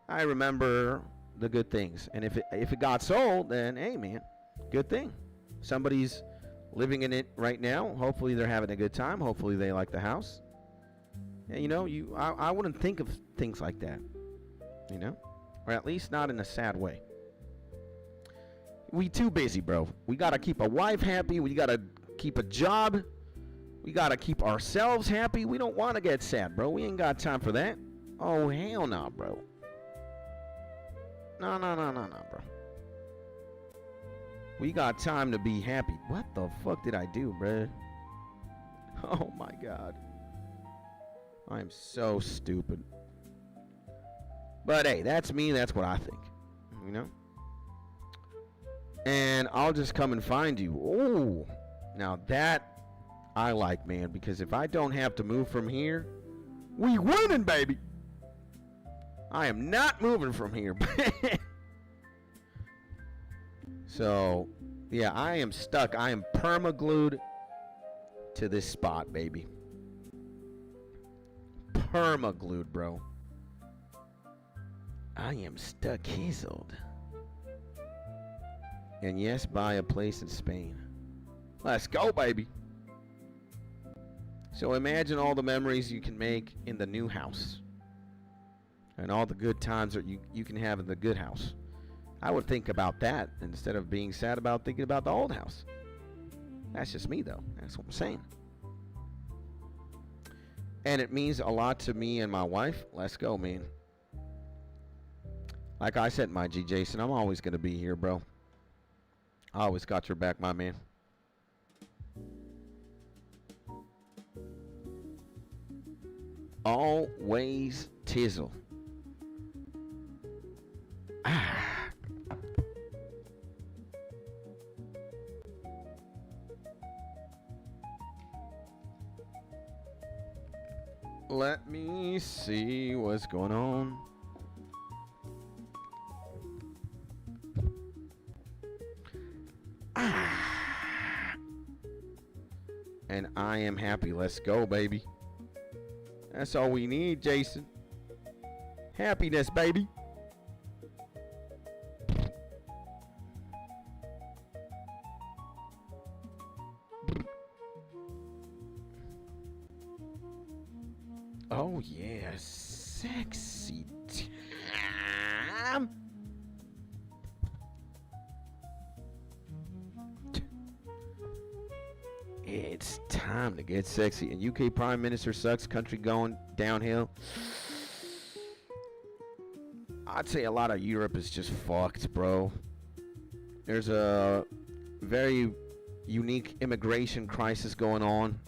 I remember the good things. And if it got sold, then hey, man, good thing. Somebody's living in it right now. Hopefully they're having a good time. Hopefully they like the house. And you know, I wouldn't think of things like that, you know, or at least not in a sad way. We too busy, bro. We gotta keep a wife happy. We gotta keep a job. We gotta keep ourselves happy. We don't want to get sad, bro. We ain't got time for that. Oh, hell no, bro. No, bro. We got time to be happy. What the fuck did I do, bro? Oh my god. I'm so stupid. But hey, that's me. That's what I think. You know? And I'll just come and find you. Oh, now that I like, man, because if I don't have to move from here, we winning, baby. I am not moving from here. So, yeah, I am stuck. I am perma-glued to this spot, baby. Perma-glued, bro. I am stuck, chiseled. And yes, buy a place in Spain. Let's go, baby. So imagine all the memories you can make in the new house. And all the good times that you can have in the good house. I would think about that instead of being sad about thinking about the old house. That's just me, though. That's what I'm saying. And it means a lot to me and my wife. Let's go, man. Like I said, my G. Jason, I'm always going to be here, bro. I always got your back, my man. Always tizzle. Let me see what's going on. And I am happy. Let's go, baby. That's all we need, Jason. Happiness, baby. Oh, yeah. Sexy time. It's time to get sexy. And UK Prime Minister sucks. Country going downhill. I'd say a lot of Europe is just fucked, bro. There's a very unique immigration crisis going on.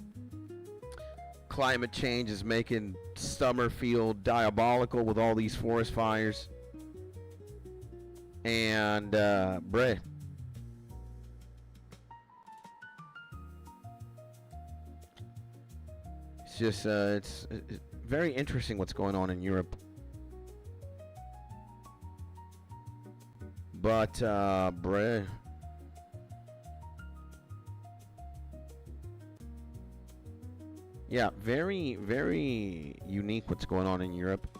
Climate change is making summer feel diabolical with all these forest fires. And, bruh. It's just, it's very interesting what's going on in Europe. But, bruh. Yeah, very, very unique what's going on in Europe.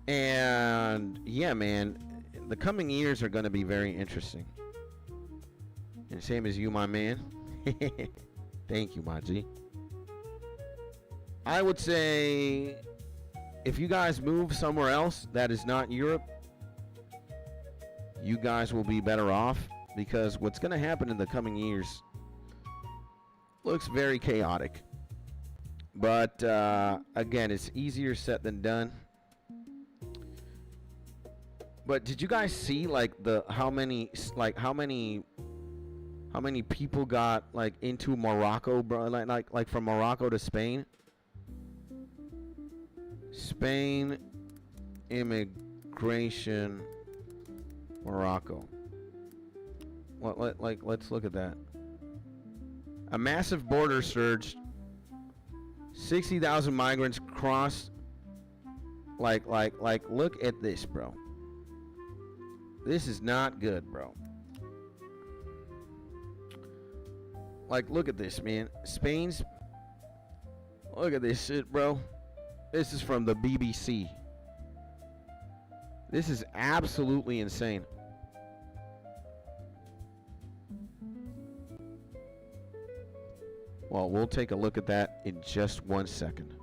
And, yeah, man, the coming years are going to be very interesting. And same as you, my man. Thank you, my G. I would say, if you guys move somewhere else that is not Europe, you guys will be better off, because what's going to happen in the coming years looks very chaotic. But again, it's easier said than done. But did you guys see like how many people got like into Morocco, bro? Like from Morocco to Spain. Spain immigration Morocco. Let's look at that. A massive border surge. 60,000 migrants crossed. Like, look at this, bro. This is not good, bro. Like, look at this, man. Spain's. Look at this shit, bro. This is from the BBC. This is absolutely insane. Well, we'll take a look at that in just 1 second.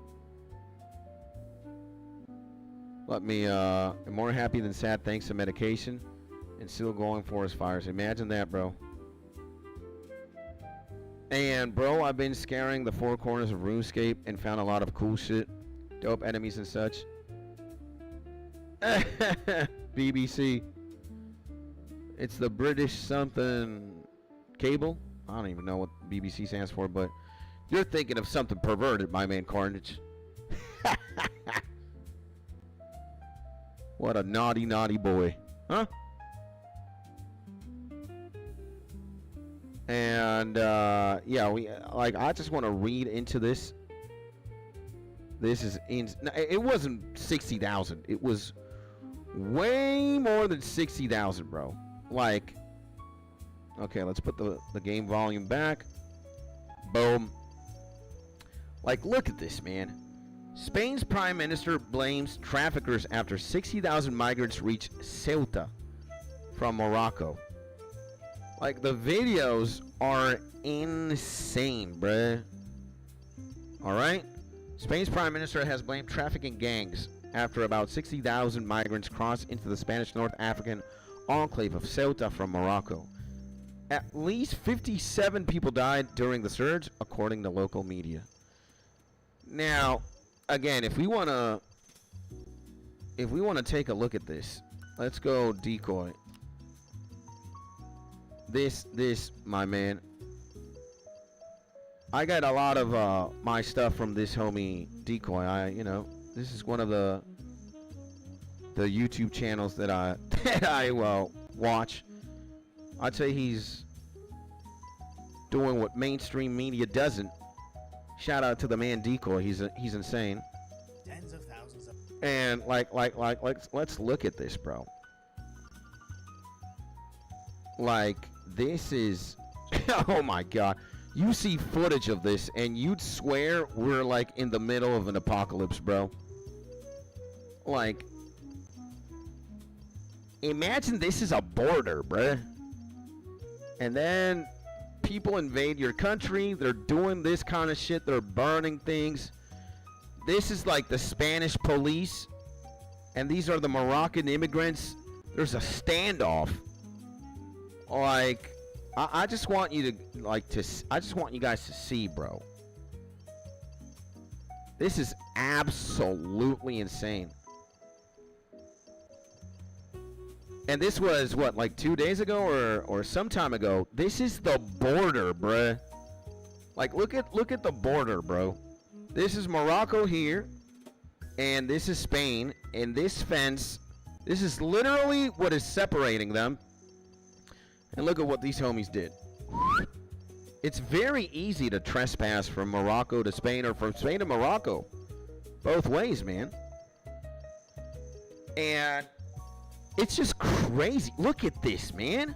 Let me, I'm more happy than sad thanks to medication and still going forest fires. Imagine that, bro. And, bro, I've been scaring the four corners of RuneScape and found a lot of cool shit. Dope enemies and such. BBC. It's the British something cable. I don't even know what BBC stands for, but you're thinking of something perverted, my man Carnage. What a naughty, naughty boy. Huh? And, yeah, I just want to read into this. This is, it wasn't 60,000. It was way more than 60,000, bro. Like, okay, let's put the game volume back. Boom. Like, look at this, man. Spain's prime minister blames traffickers after 60,000 migrants reach Ceuta from Morocco. Like, the videos are insane, bruh. Alright? Spain's prime minister has blamed trafficking gangs after about 60,000 migrants crossed into the Spanish North African enclave of Ceuta from Morocco. At least 57 people died during the surge, according to local media. Now, again, if we want to take a look at this, let's go decoy. This, my man. I got a lot of my stuff from this homie Decoy. This is one of the YouTube channels that I watch. I'd say he's doing what mainstream media doesn't. Shout out to the man Decoy. He's insane.
Tens of thousands of
And let's look at this, bro. Like, this is oh my god. You see footage of this and you'd swear we're like in the middle of an apocalypse, bro. Like, imagine this is a border, bruh. And then people invade your country. They're doing this kind of shit. They're burning things. This is like the Spanish police. And these are the Moroccan immigrants. There's a standoff. Like, I just want you to, I just want you guys to see, bro. This is absolutely insane. And this was what, like 2 days ago or some time ago. This is the border, bruh. Like look at the border, bro. This is Morocco here, and this is Spain, and this fence, this is literally what is separating them. And look at what these homies did. It's very easy to trespass from Morocco to Spain or from Spain to Morocco. Both ways, man. And it's just crazy. Look at this, man.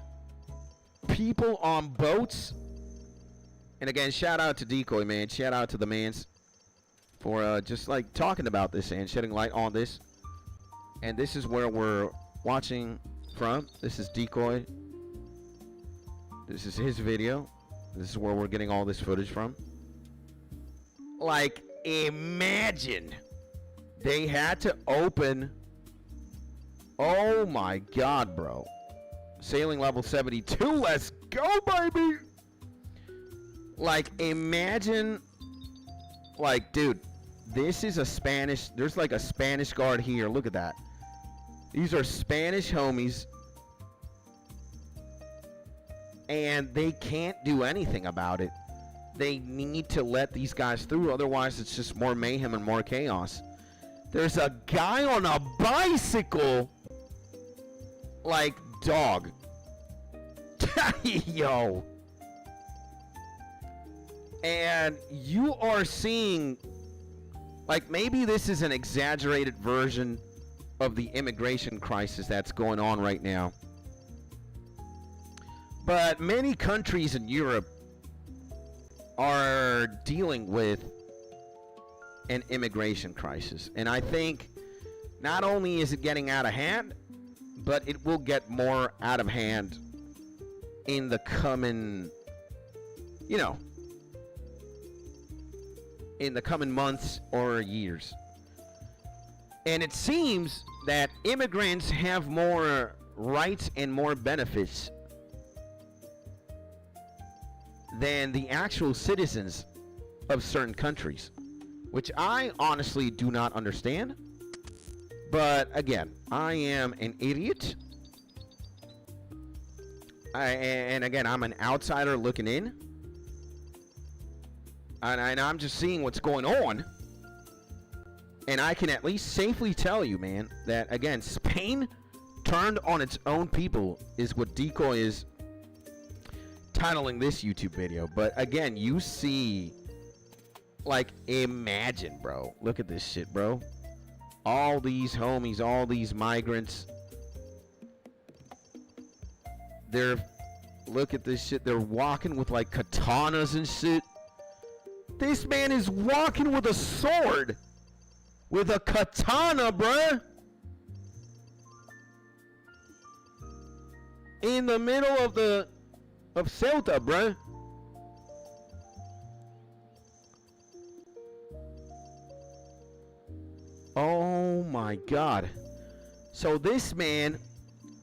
People on boats. And again, shout out to Decoy, man. Shout out to the mans for just like talking about this and shedding light on this. And this is where we're watching from. This is Decoy. This is his video. This is where we're getting all this footage from. Like, imagine they had to open. Oh my God, bro. Sailing level 72. Let's go, baby. Like, imagine. Like, dude, this is a Spanish. There's like a Spanish guard here. Look at that. These are Spanish homies. And they can't do anything about it. They need to let these guys through. Otherwise, it's just more mayhem and more chaos. There's a guy on a bicycle. Like, dog. Yo. And you are seeing, like, maybe this is an exaggerated version of the immigration crisis that's going on right now. But many countries in Europe are dealing with an immigration crisis. And I think not only is it getting out of hand, but it will get more out of hand in the coming, you know, in the coming months or years. And it seems that immigrants have more rights and more benefits than the actual citizens of certain countries, which I honestly do not understand. But again, I am an idiot. And again, I'm an outsider looking in. And I'm just seeing what's going on. And I can at least safely tell you, man, that again, Spain turned on its own people is what Decoy is titling this YouTube video. But again, you see, like, imagine, bro. Look at this shit, bro. All these homies, all these migrants. Look at this shit. They're walking with like katanas and shit. This man is walking with a sword. With a katana, bruh. In the middle of Ceuta, bruh. Oh my God. So this man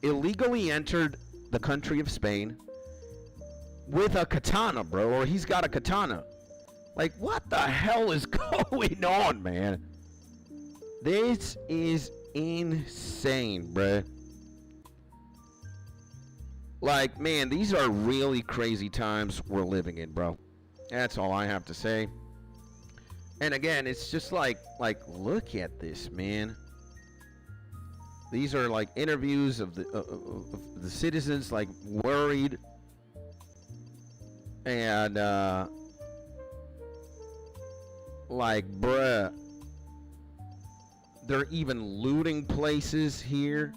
illegally entered the country of Spain with a katana, bro. Or he's got a katana. Like, what the hell is going on, man? This is insane, bruh. Like, man, these are really crazy times we're living in, bro. That's all I have to say. And again, it's just like look at this, man. These are like interviews of the citizens, like worried, and like, bruh, they're even looting places here.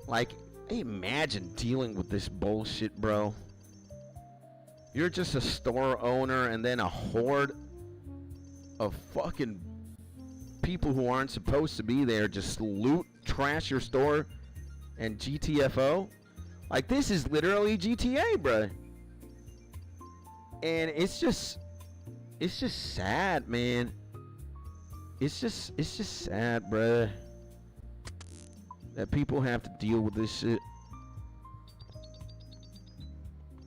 Like, imagine dealing with this bullshit, bro. You're just a store owner, and then a horde of fucking people who aren't supposed to be there just loot, trash your store, and GTFO. Like, this is literally GTA, bruh. And it's just sad, man. It's just sad, bruh, that people have to deal with this shit.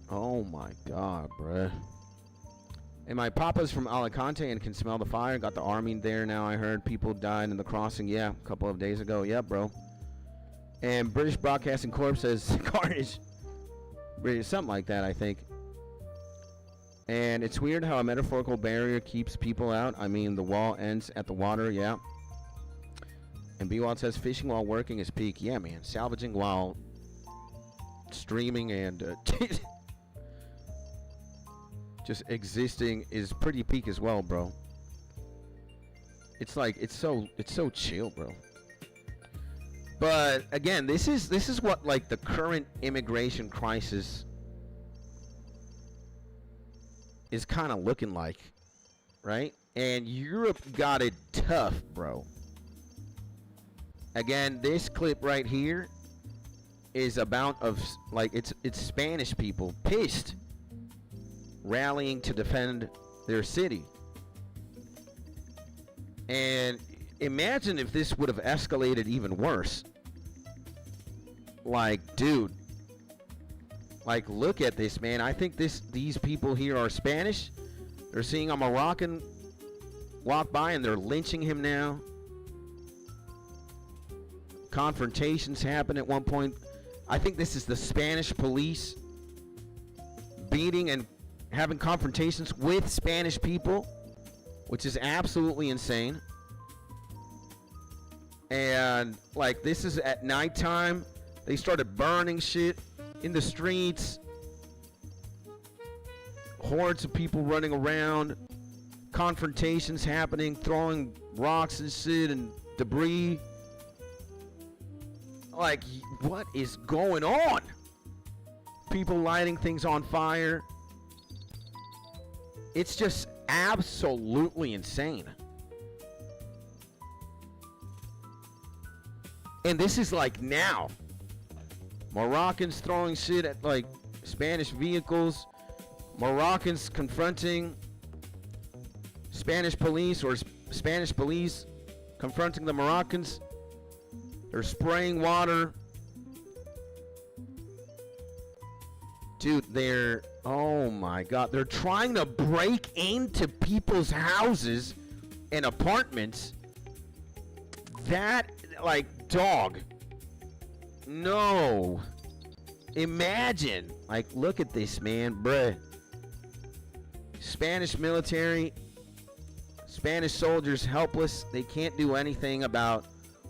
Oh my God, bruh. And my papa's from Alicante and can smell the fire. Got the army there now. I heard people died in the crossing. Yeah, a couple of days ago. Yeah, bro. And British Broadcasting Corp says Carnage. British, something like that, I think. And it's weird how a metaphorical barrier keeps people out. I mean, the wall ends at the water, yeah. And B-Wald says fishing while working is peak. Yeah, man. Salvaging while streaming and just existing is pretty peak as well, bro. It's like it's so chill, bro. But again, this is what like the current immigration crisis is kind of looking like, right? And Europe got it tough, bro. Again, this clip right here is about like it's Spanish people pissed rallying to defend their city. And imagine if this would have escalated even worse. Like, dude, like, look at this, man. I think these people here are Spanish. They're seeing a Moroccan walk by and they're lynching him now. Confrontations happen at one point. I think this is the Spanish police beating and having confrontations with Spanish people, which is absolutely insane. And like, this is at nighttime. They started burning shit in the streets. Hordes of people running around. Confrontations happening, throwing rocks and shit and debris. Like, what is going on? People lighting things on fire. It's just absolutely insane. And this is like now. Moroccans throwing shit at like Spanish vehicles. Moroccans confronting Spanish police, or Spanish police confronting the Moroccans. They're spraying water. Dude, oh my God. They're trying to break into people's houses and apartments. That, like, dog. No. Imagine. Like, look at this, man, bruh. Spanish military, Spanish soldiers helpless. They can't do anything about,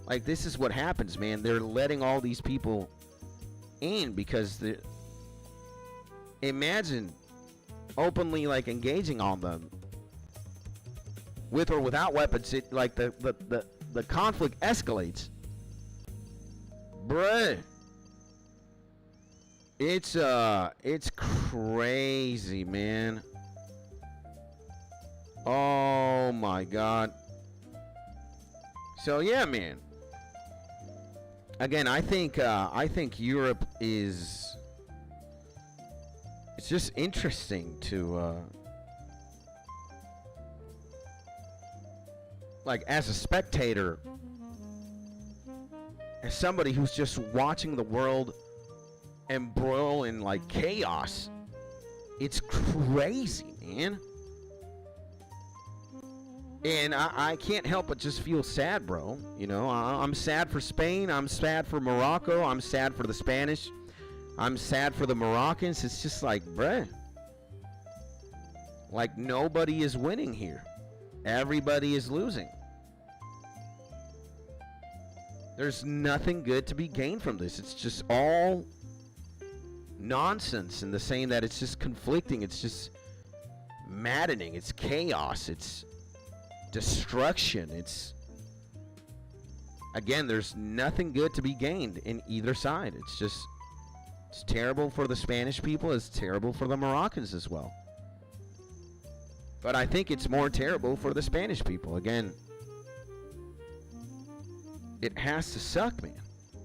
like, this is what happens, man. They're letting all these people in because they're, imagine openly, like, engaging on them with or without weapons. It, like, the conflict escalates. Bruh. It's crazy, man. Oh my God. So yeah, man. Again, I think Europe is, it's just interesting to like, as a spectator, as somebody who's just watching the world embroil in, like, chaos. It's crazy, man. And I can't help but just feel sad, bro. You know, I'm sad for Spain. I'm sad for Morocco. I'm sad for the Spanish. I'm sad for the Moroccans. It's just like, bruh. Like, nobody is winning here. Everybody is losing. There's nothing good to be gained from this. It's just all nonsense, in the saying that it's just conflicting. It's just maddening. It's chaos. It's destruction. It's, again, there's nothing good to be gained in either side. It's just, it's terrible for the Spanish people. It's terrible for the Moroccans as well. But I think it's more terrible for the Spanish people. Again, it has to suck, man.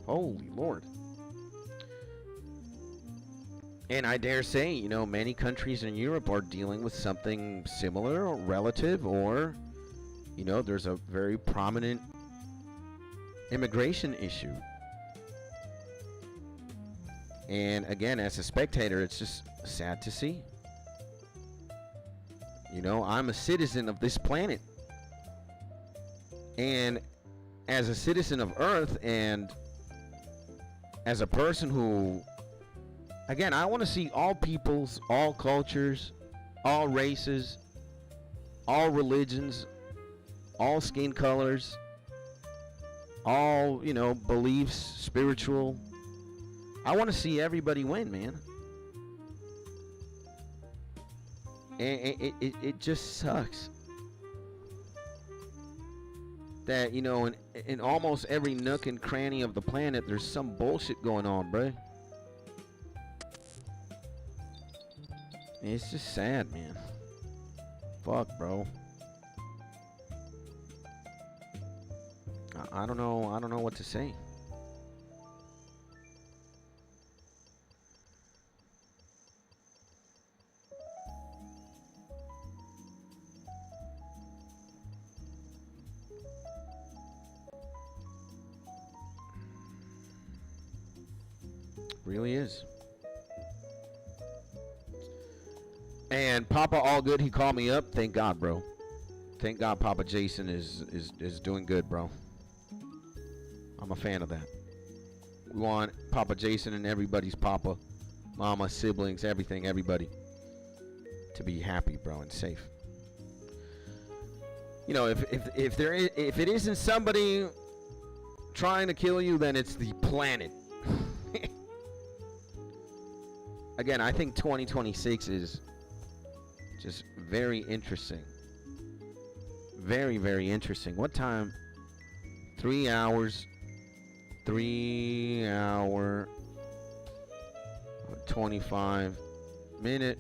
Holy Lord. And I dare say, you know, many countries in Europe are dealing with something similar or relative, or, you know, there's a very prominent immigration issue. And again, as a spectator, it's just sad to see. You know, I'm a citizen of this planet. And as a citizen of Earth, and as a person who, again, I want to see all peoples, all cultures, all races, all religions, all skin colors, all, you know, beliefs, spiritual. I want to see everybody win, man. And it just sucks that, you know, in almost every nook and cranny of the planet, there's some bullshit going on, bro. It's just sad, man. Fuck, bro. I don't know what to say. Really is. And Papa All Good, he called me up. Thank God, bro. Thank God Papa Jason is doing good, bro. I'm a fan of that. We want Papa Jason and everybody's papa, mama, siblings, everything, everybody to be happy, bro, and safe. You know, if it isn't somebody trying to kill you, then it's the planet. Again, I think 2026 is just very interesting. Very, very interesting. What time? 3 hours. 3 hour 25 minute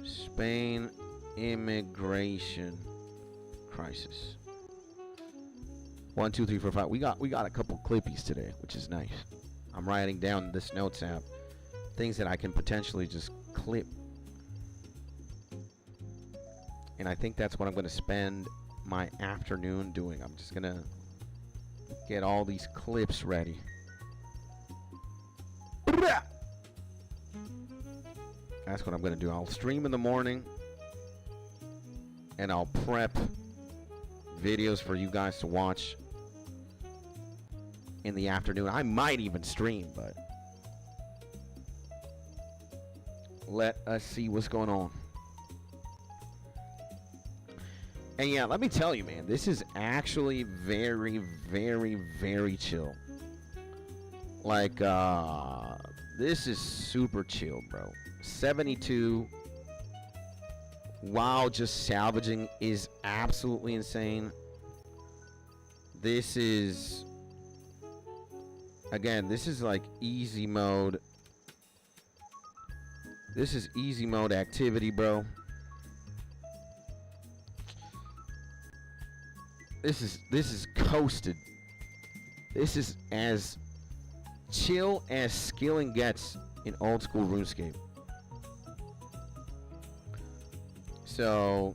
Spain immigration crisis. 1, 2, 3, 4, 5. We got a couple clippies today, which is nice. I'm writing down this notes app, things that I can potentially just clip. And I think that's what I'm going to spend my afternoon doing. I'm just going to get all these clips ready. That's what I'm going to do. I'll stream in the morning, and I'll prep videos for you guys to watch in the afternoon. I might even stream, but let us see what's going on. And yeah, let me tell you, man, this is actually very, very, very chill. Like, this is super chill, bro. 72. Wow, just salvaging is absolutely insane. This is, again, this is like easy mode. This is easy mode activity, bro. This is coasted. This is as chill as skilling gets in old school RuneScape. So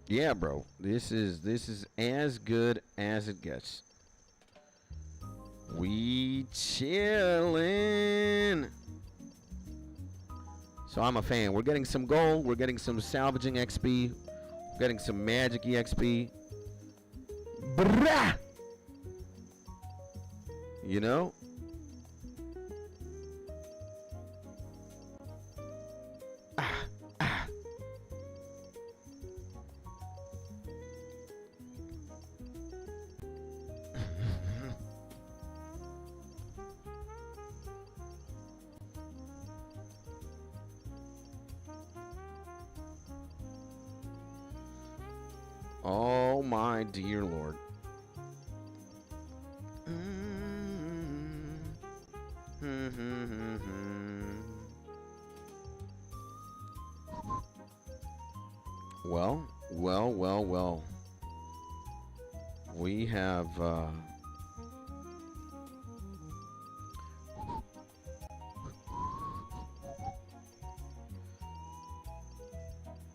yeah, bro. This is as good as it gets. We chillin'. So I'm a fan. We're getting some gold. We're getting some salvaging XP. We're getting some magic EXP. Brah! You know? Oh my dear Lord. Well. We have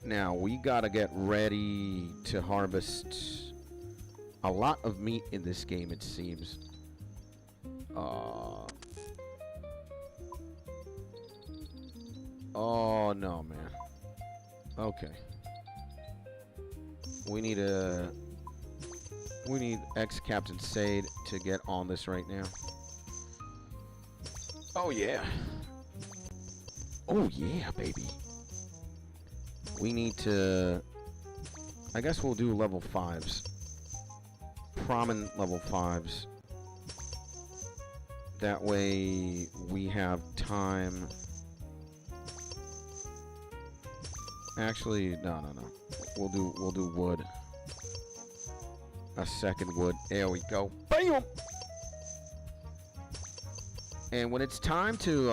now we gotta get ready to harvest a lot of meat in this game, it seems. Oh no, man. Okay. We need to We need ex-Captain Sade to get on this right now. Oh, yeah. Oh, yeah, baby. We need to... I guess we'll do level 5s. Prominent level 5s. That way we have time... Actually, no. We'll do wood. A second wood. There we go. Bam! And when it's time to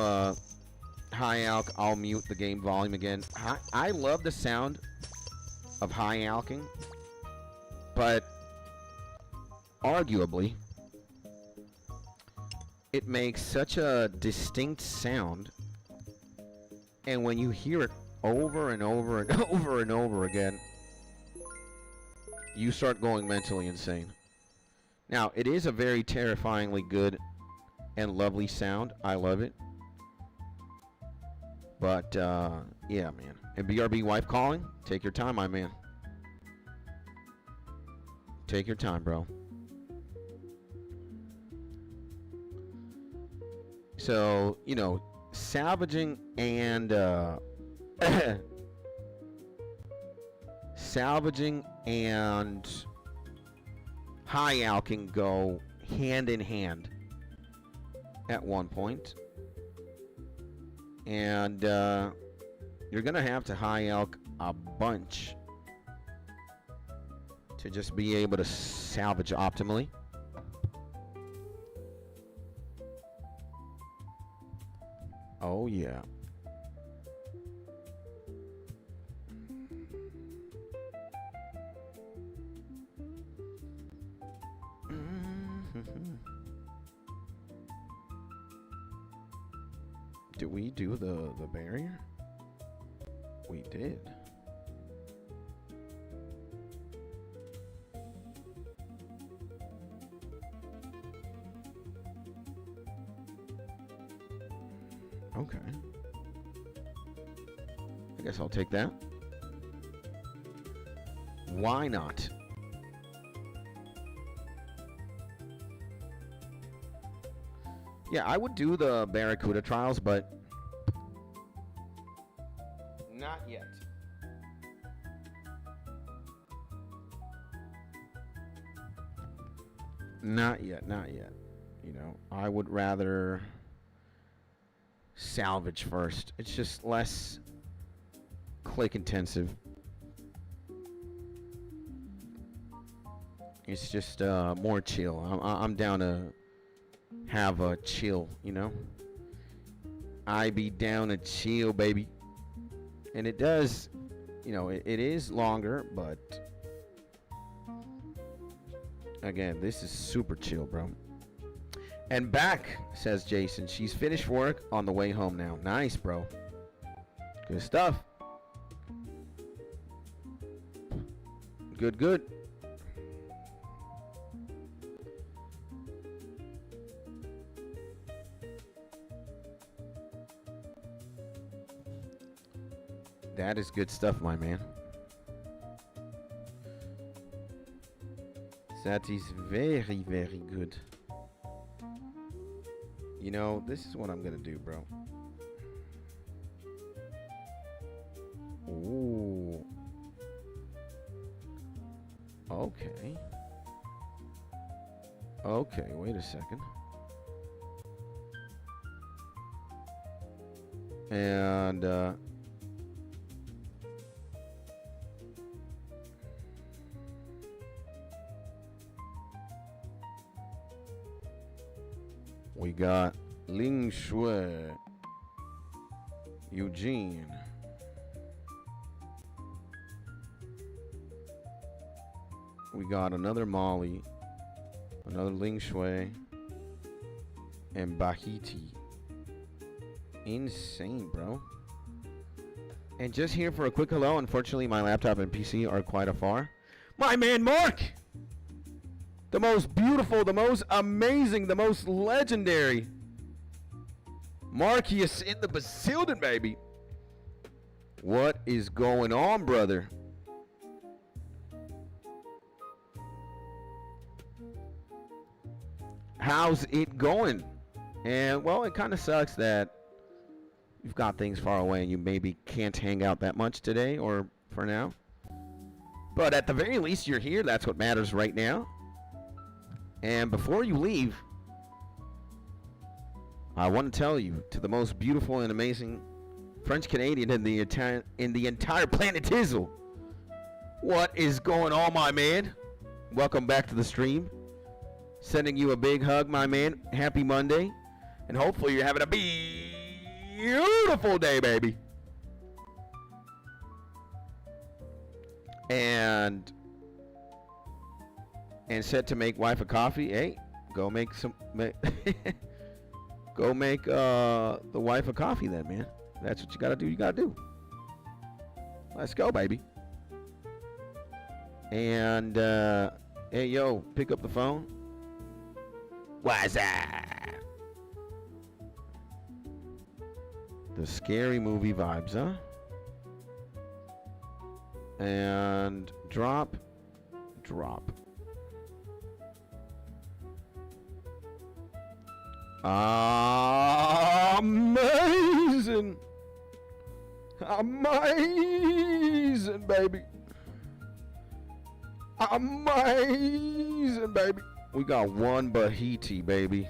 high alk, I'll mute the game volume again. I love the sound of high alking, but arguably it makes such a distinct sound, and when you hear it over and over and over and over again, you start going mentally insane. Now, it is a very terrifyingly good and lovely sound. I love it. But, yeah, man. And BRB wife calling? Take your time, my man. Take your time, bro. So, you know, salvaging and, salvaging and high alking go hand in hand at one point. And you're gonna have to high alk a bunch to just be able to salvage optimally. Oh yeah. Did we do the barrier? We did. Okay. I guess I'll take that. Why not? Yeah, I would do the Barracuda trials, but not yet. Not yet, not yet. You know, I would rather salvage first. It's just less click intensive. It's just more chill. I'm down to have a chill, you know. I be down to chill, baby. And it does, you know, it is longer, but again, this is super chill, bro. And back, says Jason. She's finished work on the way home now. Nice, bro. Good stuff. Good, good. That is good stuff, my man. That is very, very good. You know, this is what I'm gonna do, bro. Ooh. Okay. Okay, wait a second. And, we got Ling Shui, Eugene. We got another Molly, another Ling Shui, and Bahiti. Insane, bro. And just here for a quick hello. Unfortunately, my laptop and PC are quite afar. My man, Mark! The most beautiful, the most amazing, the most legendary Marcus in the Basildon, baby. What is going on, brother? How's it going? And, well, it kind of sucks that you've got things far away and you maybe can't hang out that much today or for now. But at the very least, you're here. That's what matters right now. And before you leave, I want to tell you, to the most beautiful and amazing French Canadian in the entire planet Tizzle, what is going on, my man? Welcome back to the stream. Sending you a big hug, my man. Happy Monday. And hopefully you're having a beautiful day, baby. And set to make wife a coffee. Hey, go make some... Go make the wife a coffee then, man. That's what you gotta do. You gotta do. Let's go, baby. And, hey, yo, pick up the phone. What's that? The scary movie vibes, huh? And drop. Amazing, baby. Amazing, baby. We got one Bahiti, baby.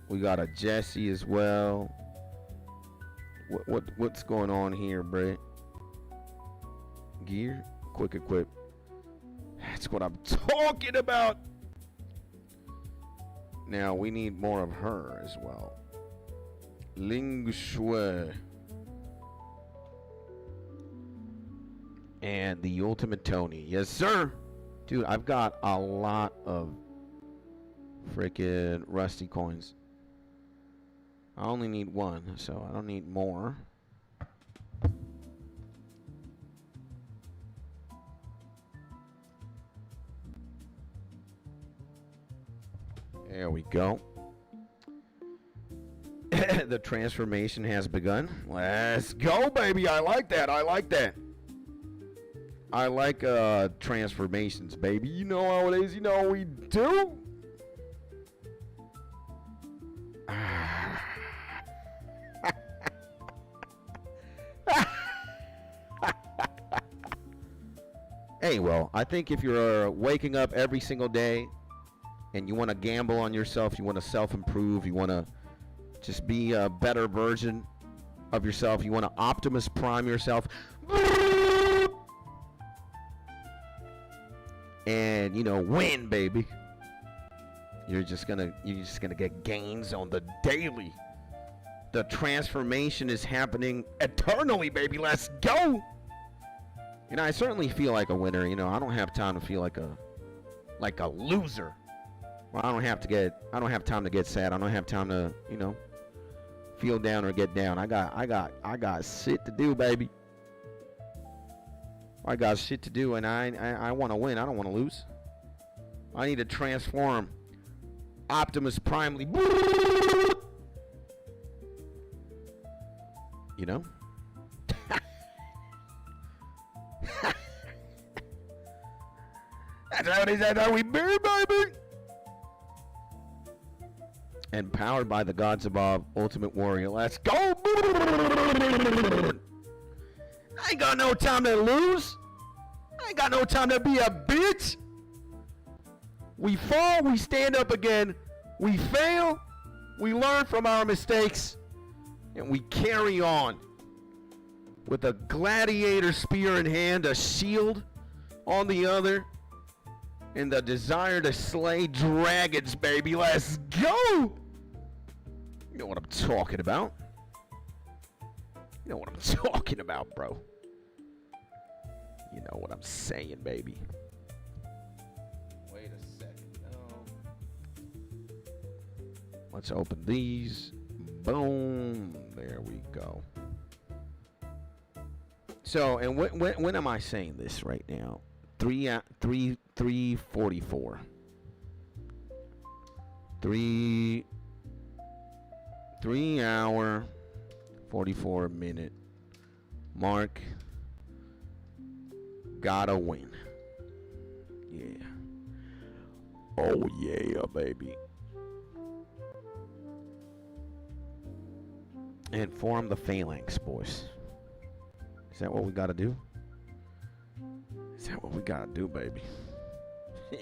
We got a Jesse as well. What's going on here, Brett? Gear, quick equip. That's what I'm talking about. Now we need more of her as well. Ling Shui. And the ultimate Tony. Yes, sir. Dude, I've got a lot of freaking rusty coins. I only need one, so I don't need more. There we go. The transformation has begun. Let's go, baby. I like that. I like transformations, baby. You know how it is. You know what we do. Hey, well, I think if you're waking up every single day and you want to gamble on yourself, you want to self-improve, you want to just be a better version of yourself, you want to Optimus Prime yourself, and, you know, win, baby. You're just gonna get gains on the daily. The transformation is happening eternally, baby. Let's go. You know, I certainly feel like a winner. You know, I don't have time to feel like a loser. Well, I don't have time to get sad. I don't have time to, you know, feel down or get down. I got shit to do, baby. I got shit to do, and I want to win. I don't want to lose. I need to transform Optimus Primely. You know? That's how we be, baby. And powered by the gods above, Ultimate Warrior. Let's go. I ain't got no time to lose. I ain't got no time to be a bitch. We fall, we stand up again. We fail, we learn from our mistakes, and we carry on. With a gladiator spear in hand, a shield on the other, and the desire to slay dragons, baby. Let's go! You know what I'm talking about. You know what I'm talking about, bro. You know what I'm saying, baby. Wait a second. No. Let's open these. Boom. There we go. So, and when am I saying this right now? 3:44. 3 hour 44 minute mark. Gotta win. Yeah. Oh yeah, baby. And form the phalanx, boys. Is that what we gotta do? Is that what we gotta do, baby?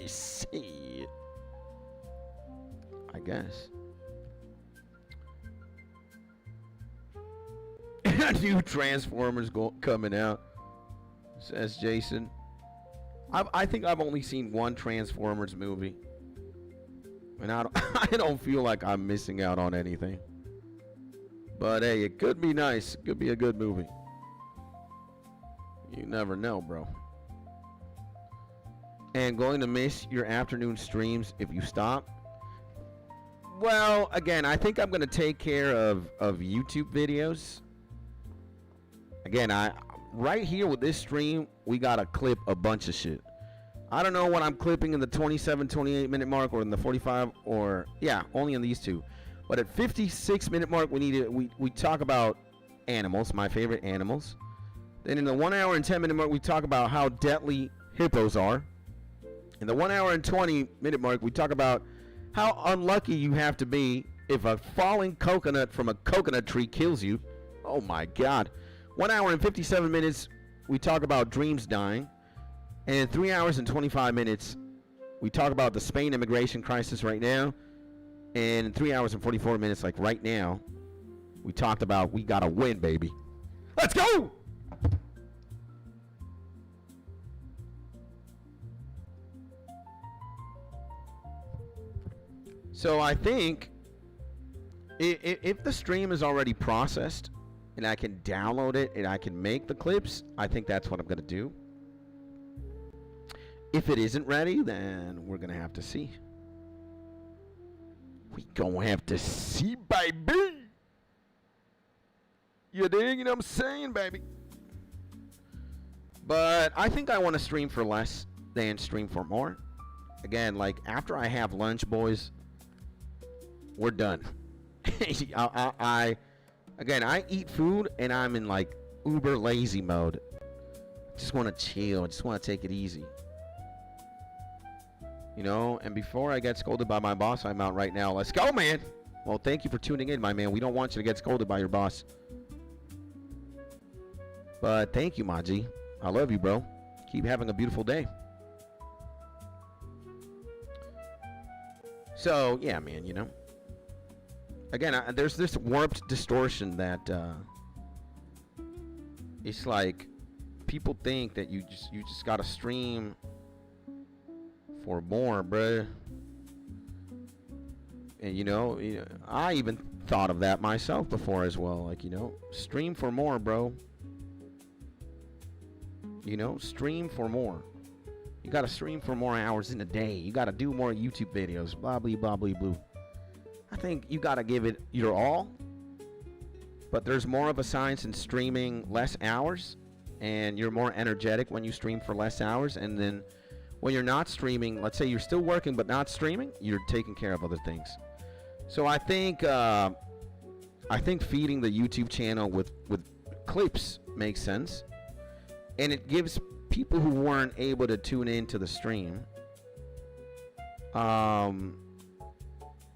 See, I guess. New Transformers coming out, says Jason. I think I've only seen one Transformers movie, and I don't feel like I'm missing out on anything. But hey, it could be nice. It could be a good movie. You never know, bro. And going to miss your afternoon streams if you stop? Well, again, I think I'm going to take care of YouTube videos. Again, right here with this stream, we got to clip a bunch of shit. I don't know what I'm clipping in the 27, 28 minute mark or in the 45 or, yeah, only in these two. But at 56 minute mark, we talk about animals, my favorite animals. Then in the 1 hour and 10 minute mark, we talk about how deadly hippos are. In the 1 hour and 20 minute mark, we talk about how unlucky you have to be if a falling coconut from a coconut tree kills you. Oh my God. 1 hour and 57 minutes, we talk about dreams dying. And in 3 hours and 25 minutes, we talk about the Spain immigration crisis right now. And in 3 hours and 44 minutes, like right now, we talked about we gotta win, baby. Let's go! So I think if the stream is already processed and I can download it and I can make the clips, I think that's what I'm going to do. If it isn't ready, then we're going to have to see. We going to have to see, baby. You dig? You know what I'm saying, baby? But I think I want to stream for less than stream for more. Again, like after I have lunch, boys, we're done. I eat food and I'm in like uber lazy mode. Just want to chill. Just want to take it easy. You know, and before I get scolded by my boss, I'm out right now. Let's go, man. Well, thank you for tuning in, my man. We don't want you to get scolded by your boss. But thank you, Maji. I love you, bro. Keep having a beautiful day. So, yeah, man, you know. Again, there's this warped distortion that it's like people think that you just gotta stream for more, bruh. And you know, I even thought of that myself before as well. Like, you know, stream for more, bro. You know, stream for more. You gotta stream for more hours in a day. You gotta do more YouTube videos. Blah, blah, blah, blah, blah. I think you gotta give it your all. But there's more of a science in streaming less hours. And you're more energetic when you stream for less hours. And then when you're not streaming, let's say you're still working but not streaming, you're taking care of other things. So I think feeding the YouTube channel with clips makes sense. And it gives people who weren't able to tune into the stream,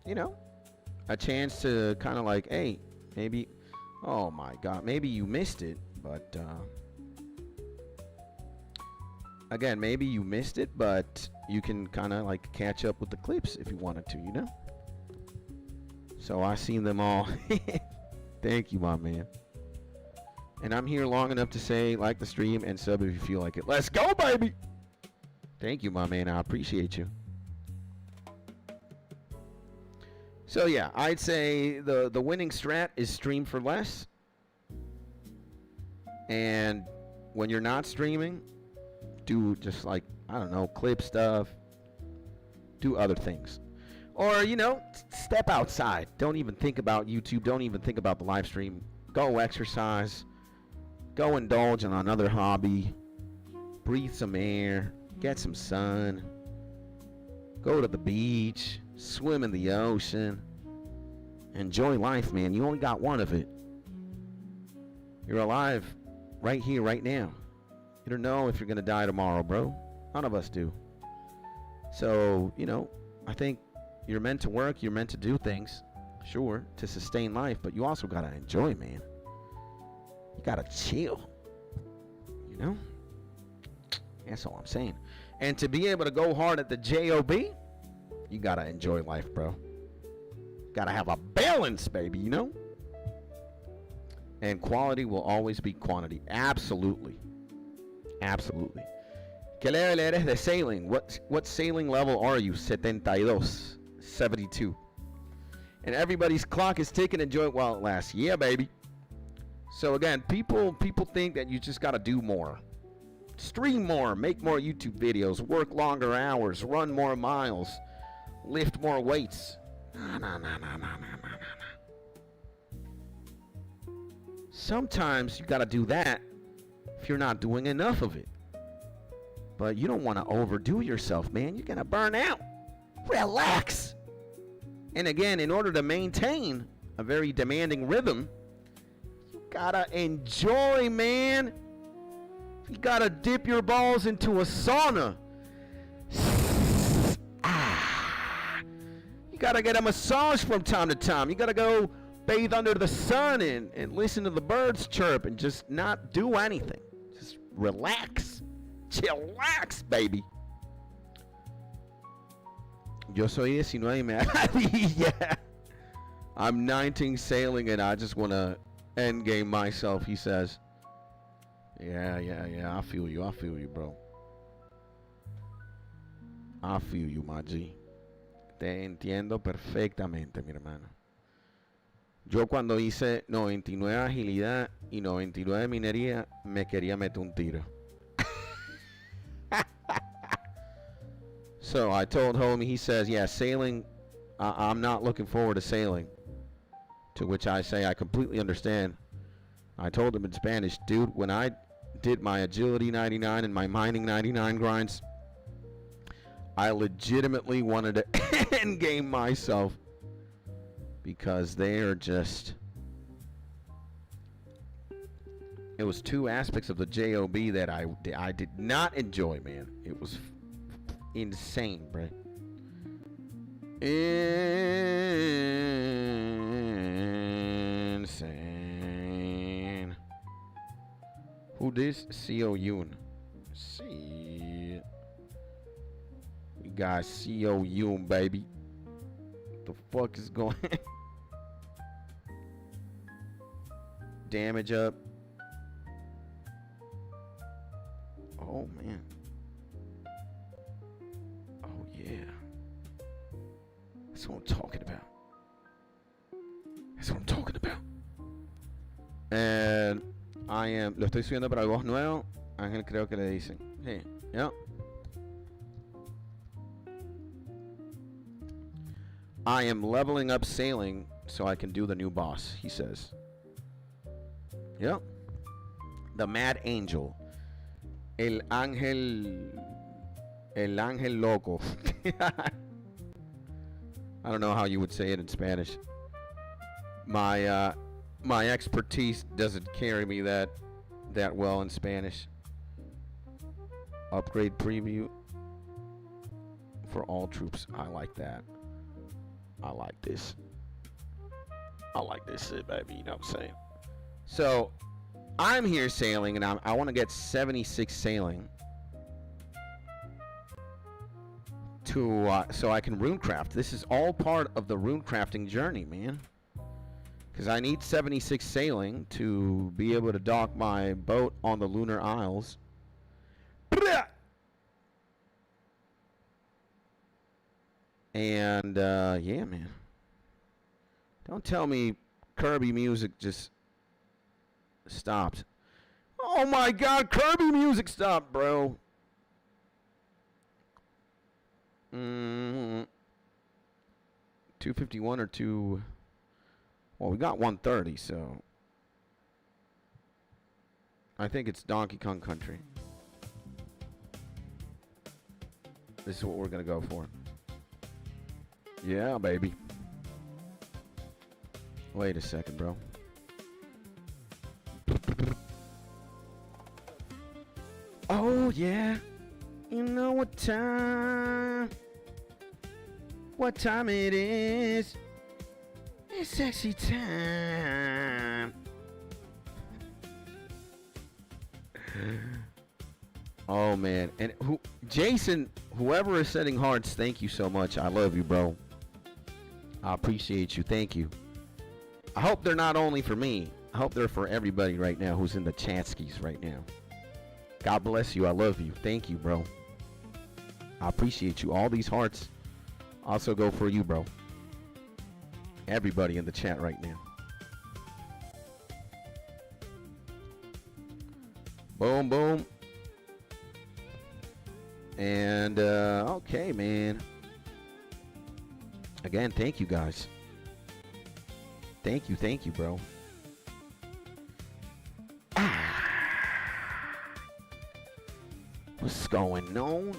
you know, a chance to kind of like, hey, maybe, oh my God, maybe you missed it, but again, maybe you missed it, but you can kind of like catch up with the clips if you wanted to, you know. So I seen them all. Thank you, my man. And I'm here long enough to say, like the stream and sub if you feel like it. Let's go, baby! Thank you, my man. I appreciate you. So, yeah, I'd say the winning strat is stream for less. And when you're not streaming, do just like, I don't know, clip stuff. Do other things. Or, you know, step outside. Don't even think about YouTube. Don't even think about the live stream. Go exercise. Go indulge in another hobby. Breathe some air. Get some sun. Go to the beach. Swim in the ocean. Enjoy life, man. You only got one of it. You're alive right here, right now. You don't know if you're going to die tomorrow, bro. None of us do. So, you know, I think you're meant to work, you're meant to do things, sure, to sustain life, but you also gotta enjoy, man. You gotta chill, you know? That's all I'm saying. And to be able to go hard at the job, you gotta enjoy life, bro. Gotta have a balance, baby, you know? And quality will always beat quantity. Absolutely. Absolutely. ¿Qué level eres de sailing? What sailing level are you? 72. 72. And everybody's clock is ticking. Enjoy it while it lasts. Yeah, baby. So again, people think that you just gotta do more. Stream more, make more YouTube videos, work longer hours, run more miles, lift more weights. No. Sometimes you gotta do that if you're not doing enough of it. But you don't want to overdo yourself, man. You're gonna burn out. Relax. And again, in order to maintain a very demanding rhythm, you gotta enjoy, man. You gotta dip your balls into a sauna. You gotta get a massage from time to time. You gotta go bathe under the sun and listen to the birds chirp and just not do anything. Just relax. Chillax, baby. Yo soy 19 y me yeah. I'm 19 sailing and I just want to endgame myself, he says. Yeah. I feel you, bro. I feel you, my G. Te entiendo perfectamente, mi hermano. Yo cuando hice 99 agilidad y 99 minería, me quería meter un tiro. So I told homie, he says, yeah, sailing, I'm not looking forward to sailing. To which I say, I completely understand. I told him in Spanish, dude, when I did my agility 99 and my mining 99 grinds, I legitimately wanted to endgame myself because they are just, it was two aspects of the job that I did not enjoy, man. It was insane, bro. Insane. Who this? CO Yoon. See. We got CO Yoon, baby. What the fuck is going on? Damage up. Oh, man. Oh, yeah. That's what I'm talking about. That's what I'm talking about. And I am... Lo estoy subiendo para voz nuevo. Ángel creo que le dicen. Sí. Yeah. I am leveling up sailing so I can do the new boss, he says. Yep. The Mad Angel. El Ángel Loco. I don't know how you would say it in Spanish. My expertise doesn't carry me that well in Spanish. Upgrade preview for all troops. I like that. I like this. I like this shit, baby. You know what I'm saying? So, I'm here sailing, and I want to get 76 sailing to so I can runecraft. This is all part of the runecrafting journey, man. Because I need 76 sailing to be able to dock my boat on the Lunar Isles. And, yeah, man. Don't tell me Kirby music just stopped. Oh my god, Kirby music stopped, bro. 251 or 2... Well, we got 130, so... I think it's Donkey Kong Country. This is what we're gonna go for. Yeah, baby. Wait a second, bro. Oh, yeah. You know what time what time it is. It's sexy time. Oh man, and Jason, whoever is setting hearts, thank you so much. I love you, bro. I appreciate you. Thank you. I hope they're not only for me. I hope they're for everybody right now who's in the Chatskis right now. God bless you. I love you. Thank you, bro. I appreciate you. All these hearts also go for you, bro. Everybody in the chat right now. Boom, boom. And, okay, man. Again, thank you, guys. Thank you, bro. What's going on?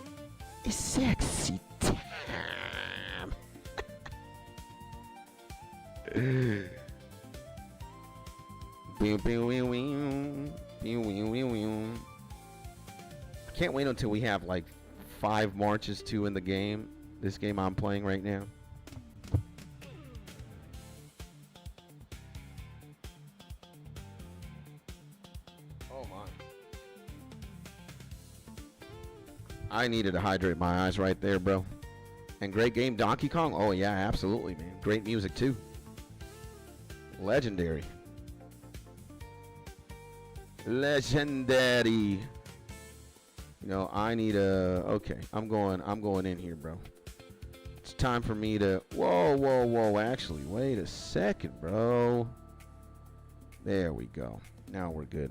It's sexy time. I can't wait until we have like 5 marches too in the game. This game I'm playing right now. Oh my. I needed to hydrate my eyes right there, bro. And great game, Donkey Kong. Oh yeah, absolutely, man. Great music too. Legendary. Legendary. You know, I need a... Okay, I'm going in here, bro. It's time for me to... Whoa. Actually, wait a second, bro. There we go. Now we're good.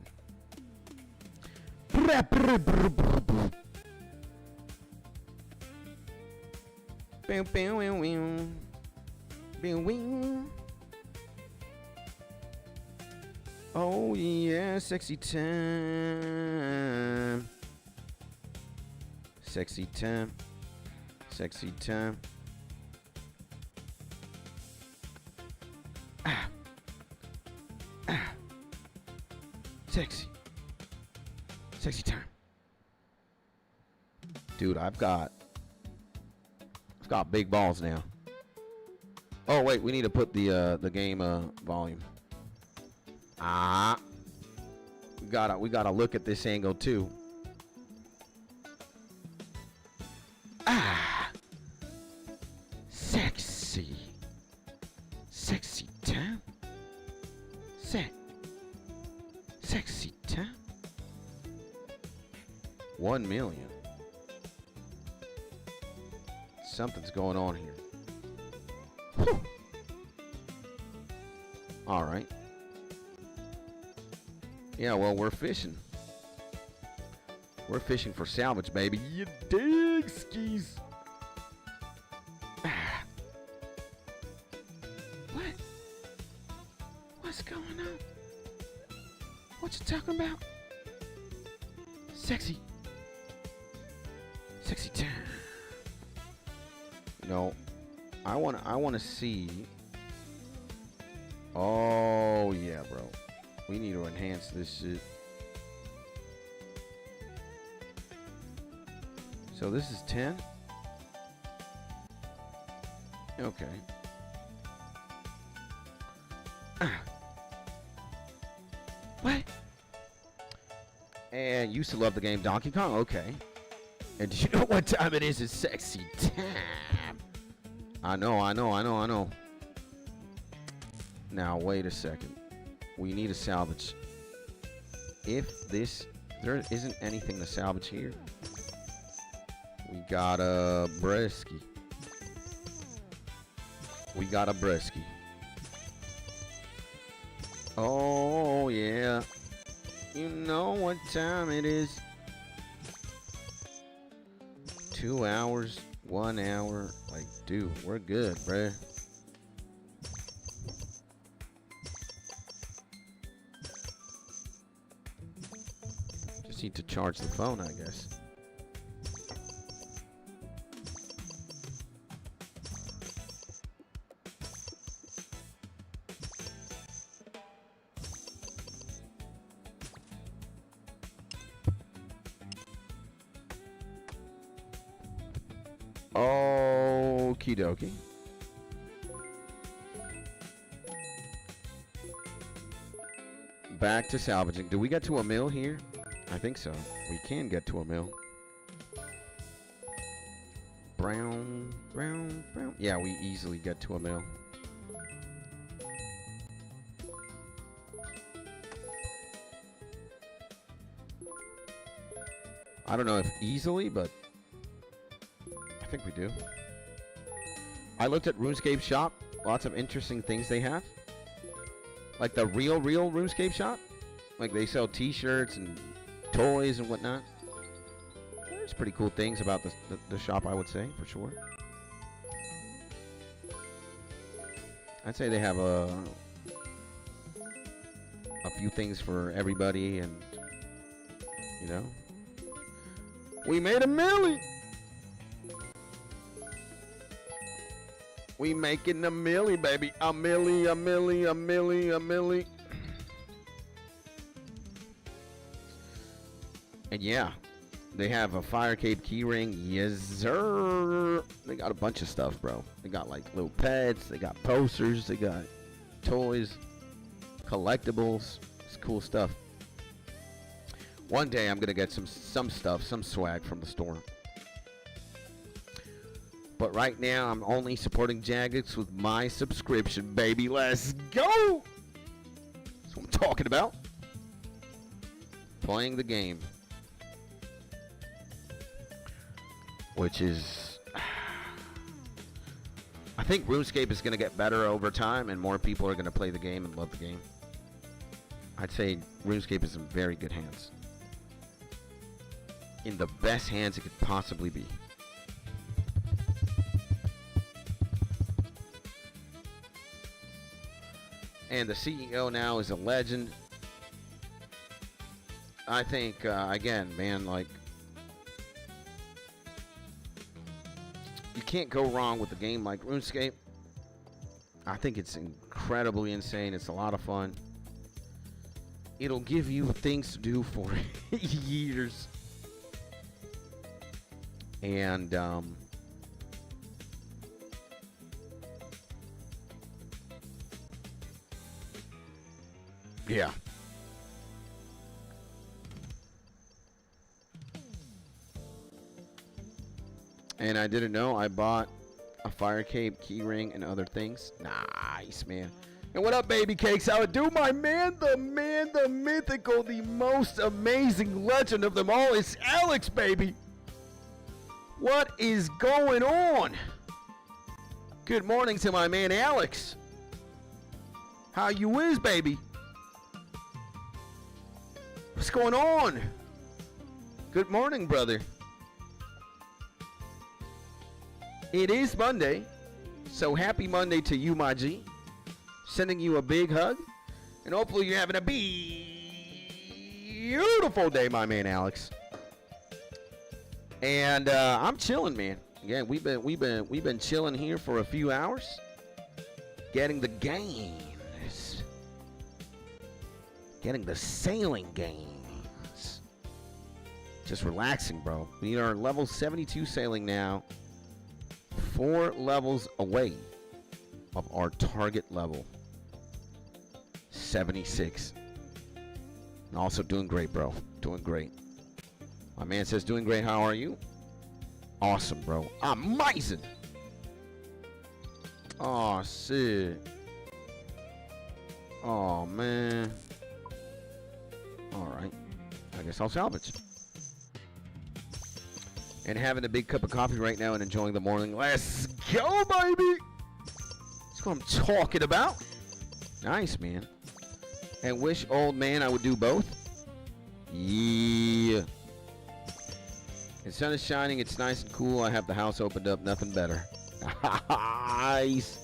Oh yeah, sexy time. Sexy time. Sexy time. Sexy. Sexy time. Dude, I've got big balls now. Oh wait, we need to put the game volume. We gotta look at this angle too. Sexy. Sexy time. Sexy time. 1 million. Something's going on here. Whew. All right. Yeah, well, we're fishing. We're fishing for salvage, baby. You dig, skis? What? What's going on? What you talking about? Sexy. Sexy time. No, I wanna see. Oh yeah, bro. We need to enhance this shit. So this is 10. Okay. What? And used to love the game Donkey Kong. Okay. And do you know what time it is? It's sexy time. I know. Now, wait a second. We need a salvage. If there isn't anything to salvage here, we got a bresky. Oh, yeah. You know what time it is. 2 hours, 1 hour. Like, dude, we're good, bruh. Just need to charge the phone, I guess. Okie dokie. Back to salvaging. Do we get to a mill here? I think so. We can get to a mill. Brown, brown, brown. Yeah, we easily get to a mill. I don't know if easily, but I think we do. I looked at RuneScape shop. Lots of interesting things they have. Like the real RuneScape shop. Like they sell t-shirts and toys and whatnot. There's pretty cool things about the shop, I would say, for sure. I'd say they have a few things for everybody, and you know. We made a milli! We making a milli, baby. A milli, a milli, a milli, a milli. And yeah, they have a fire cape keyring. Yes, sir. They got a bunch of stuff, bro. They got like little pets. They got posters. They got toys, collectibles. It's cool stuff. One day I'm gonna get some stuff, some swag from the store. But right now I'm only supporting Jagex with my subscription, baby. Let's go! That's what I'm talking about. Playing the game. Which is... I think RuneScape is going to get better over time, and more people are going to play the game and love the game. I'd say RuneScape is in very good hands. In the best hands it could possibly be. And the CEO now is a legend. I think, again, man, like, you can't go wrong with a game like RuneScape. I think it's incredibly insane. It's a lot of fun. It'll give you things to do for years. And, yeah. And I didn't know I bought a fire cape, keyring, and other things. Nice, man. And what up, baby cakes? How it do, my man? The mythical, the most amazing legend of them all is Alex, baby. What is going on? Good morning to my man, Alex. How you is, baby? What's going on? Good morning, brother. It is Monday, so happy Monday to you, my G. Sending you a big hug, and hopefully you're having a beautiful day, my man, Alex. And I'm chilling, man. Again, we've been chilling here for a few hours, getting the gains, getting the sailing gains. Just relaxing, bro. We are level 72 sailing now. 4 levels away of our target level 76. And also doing great, bro. Doing great. My man says doing great. How are you? Awesome, bro. Amazing. Oh, sick. Oh, man. All right. I guess I'll salvage. And having a big cup of coffee right now and enjoying the morning. Let's go, baby. That's what I'm talking about. Nice, man. And wish, old man, I would do both. Yeah. The sun is shining. It's nice and cool. I have the house opened up. Nothing better. Nice.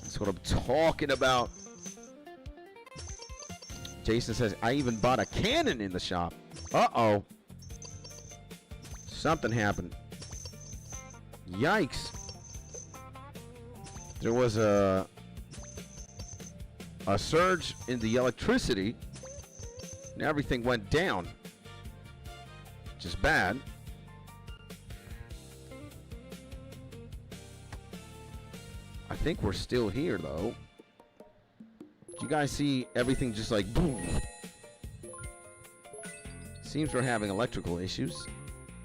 That's what I'm talking about. Jason says, I even bought a cannon in the shop. Uh-oh. Something happened. Yikes. There was a surge in the electricity and everything went down. Which is bad. think we're still here, though. Do you guys see everything just like boom? Seems we're having electrical issues.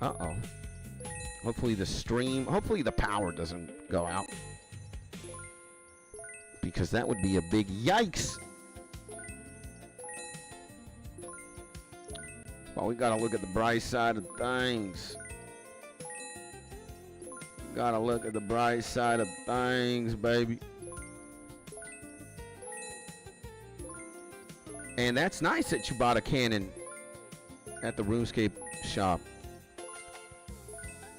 Uh-oh. Hopefully hopefully the power doesn't go out. Because that would be a big yikes. Well, we gotta look at the bright side of things. Gotta look at the bright side of things, baby. And that's nice that you bought a cannon at the RuneScape shop.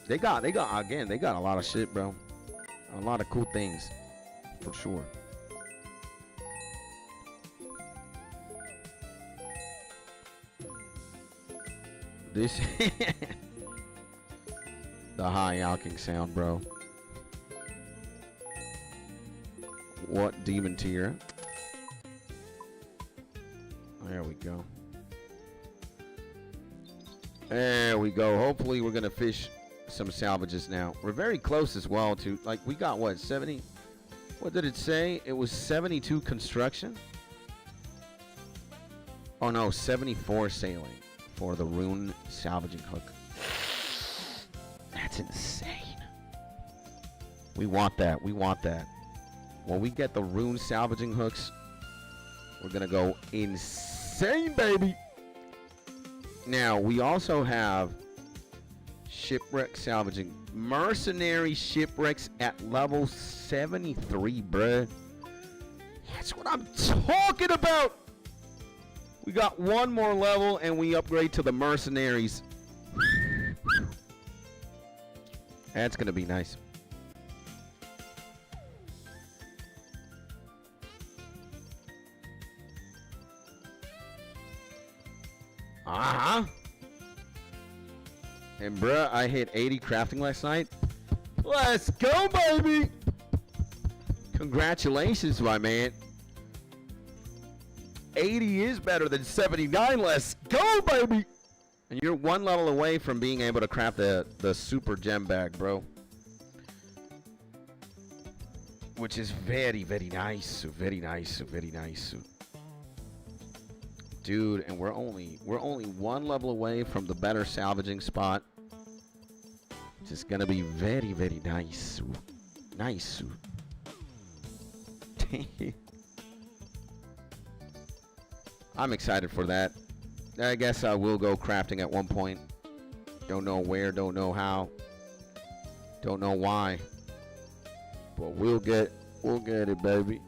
They got a lot of shit, bro. A lot of cool things, for sure. This the high alking sound, bro. What demon tier? There we go. There we go. Hopefully we're gonna fish some salvages now. We're very close as well to, like, we got what, 70? What did it say? It was 72 construction? Oh no, 74 sailing for the rune salvaging hook. That's insane. We want that. We want that. When we get the rune salvaging hooks, we're gonna go insane, baby. Now, we also have shipwreck salvaging. Mercenary shipwrecks at level 73, bruh. That's what I'm talking about. We got one more level and we upgrade to the mercenaries. That's gonna be nice. Uh-huh. And bruh, I hit 80 crafting last night. Let's go, baby! Congratulations, my man. 80 is better than 79. Let's go, baby! And you're one level away from being able to craft the super gem bag, bro. Which is very, very nice. Very nice. Very nice. Dude, and we're only one level away from the better salvaging spot. It's gonna be very, very nice. Nice. I'm excited for that. I guess I will go crafting at one point. Don't know where, don't know how. Don't know why. But we'll get it, baby.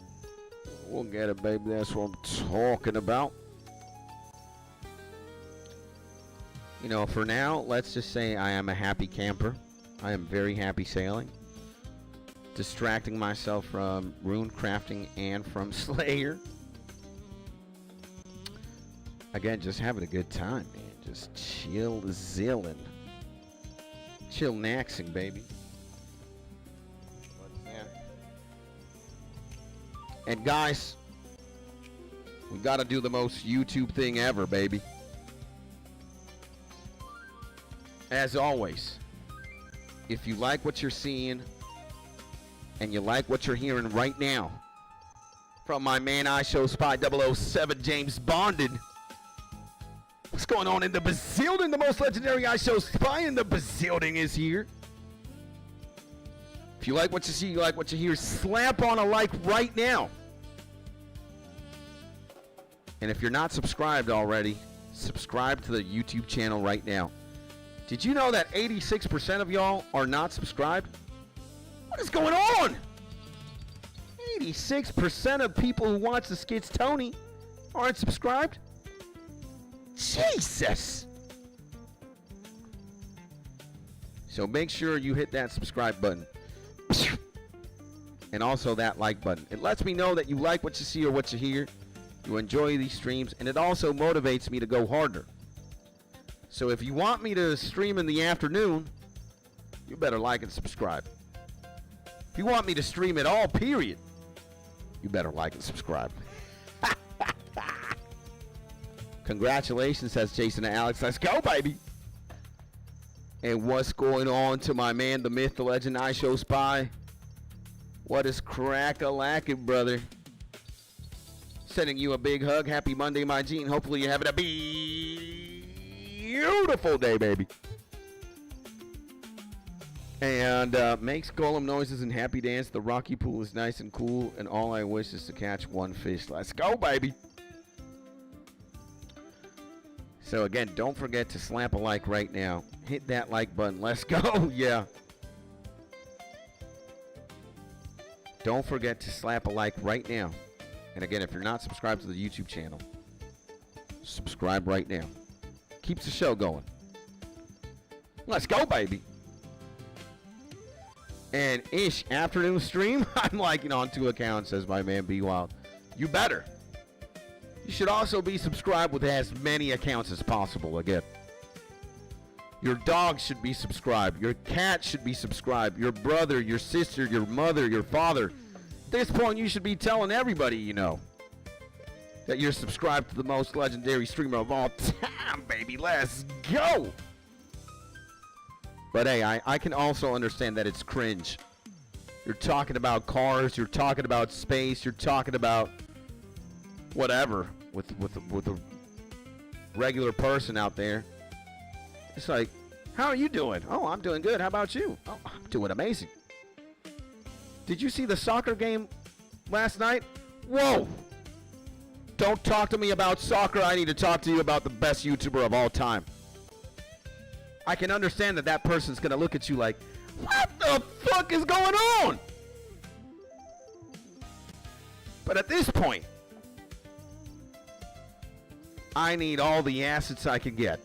We'll get it, baby. That's what I'm talking about. You know, for now, let's just say I am a happy camper. I am very happy sailing. Distracting myself from rune crafting and from Slayer. Again, just having a good time, man. Just chill zillin'. Chill naxing, baby. What's that? And guys, we gotta do the most YouTube thing ever, baby. As always, if you like what you're seeing and you like what you're hearing right now from my man I Show Spy 007 James Bonded, what's going on in the Bazilding? The most legendary I Show Spy in the Bazilding is here. If you like what you see, you like what you hear, slap on a like right now. And if you're not subscribed already, subscribe to the YouTube channel right now. Did you know that 86% of y'all are not subscribed? What is going on? 86% of people who watch the skits Tony aren't subscribed? Jesus! So make sure you hit that subscribe button. And also that like button. It lets me know that you like what you see or what you hear. You enjoy these streams. And it also motivates me to go harder. So if you want me to stream in the afternoon, you better like and subscribe. If you want me to stream at all, period, you better like and subscribe. Congratulations, says Jason and Alex. Let's go, baby. And what's going on to my man, the myth, the legend, I Show Spy? What is crack-a-lackin', brother? Sending you a big hug. Happy Monday, my Gene. Hopefully you're having a beautiful day, baby. And makes golem noises and happy dance. The rocky pool is nice and cool, and all I wish is to catch one fish. Let's go, baby. So again, don't forget to slap a like right now. Hit that like button. Let's go. Yeah. Don't forget to slap a like right now. And again, if you're not subscribed to the YouTube channel, subscribe right now. Keeps the show going. Let's go, baby. And ish afternoon stream, I'm liking on 2 accounts, says my man B Wild. You better. You should also be subscribed with as many accounts as possible. Again, your dog should be subscribed. Your cat should be subscribed. Your brother, your sister, your mother, your father. At this point, you should be telling everybody you know that you're subscribed to the most legendary streamer of all time, baby. Let's go. But hey, I can also understand that it's cringe. You're talking about cars. You're talking about space. You're talking about whatever with a regular person out there. It's like, how are you doing? Oh, I'm doing good. How about you? Oh, I'm doing amazing. Did you see the soccer game last night? Whoa! Don't talk to me about soccer. I need to talk to you about the best YouTuber of all time. I can understand that person's going to look at you like, what the fuck is going on? But at this point, I need all the assets I can get.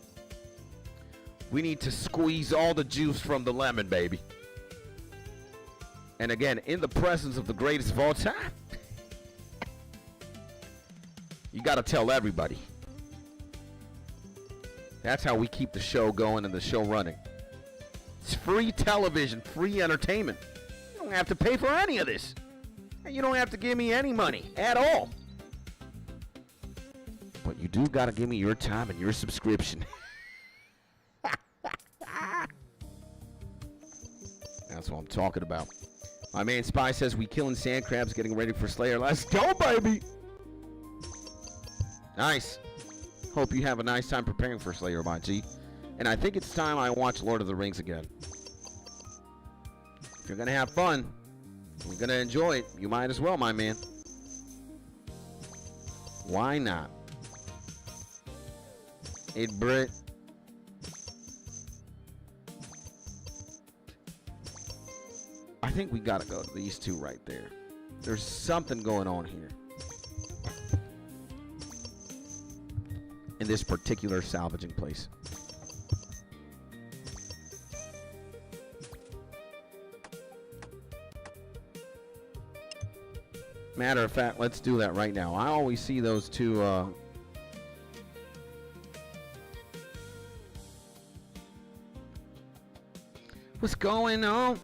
We need to squeeze all the juice from the lemon, baby. And again, in the presence of the greatest of all time, you got to tell everybody. That's how we keep the show going and the show running. It's free television, free entertainment. You don't have to pay for any of this. And you don't have to give me any money at all. But you do got to give me your time and your subscription. That's what I'm talking about. My man Spy says we killing sand crabs, getting ready for Slayer. Let's go, baby. Nice. Hope you have a nice time preparing for Slayer, my G. And I think it's time I watch Lord of the Rings again. If you're going to have fun, you're going to enjoy it, you might as well, my man. Why not? Hey, Britt. I think we got to go to these two right there. There's something going on here. In this particular salvaging place. Matter of fact, let's do that right now. I always see those two what's going on?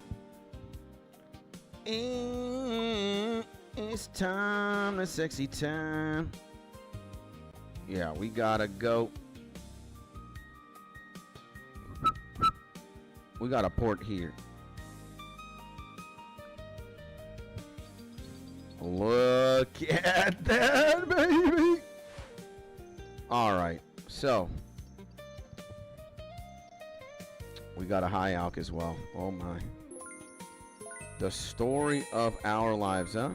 It's time, the sexy time. Yeah, we gotta go. We got a port here. Look at that, baby. All right, so we got a high alk as well. Oh my. The story of our lives, huh?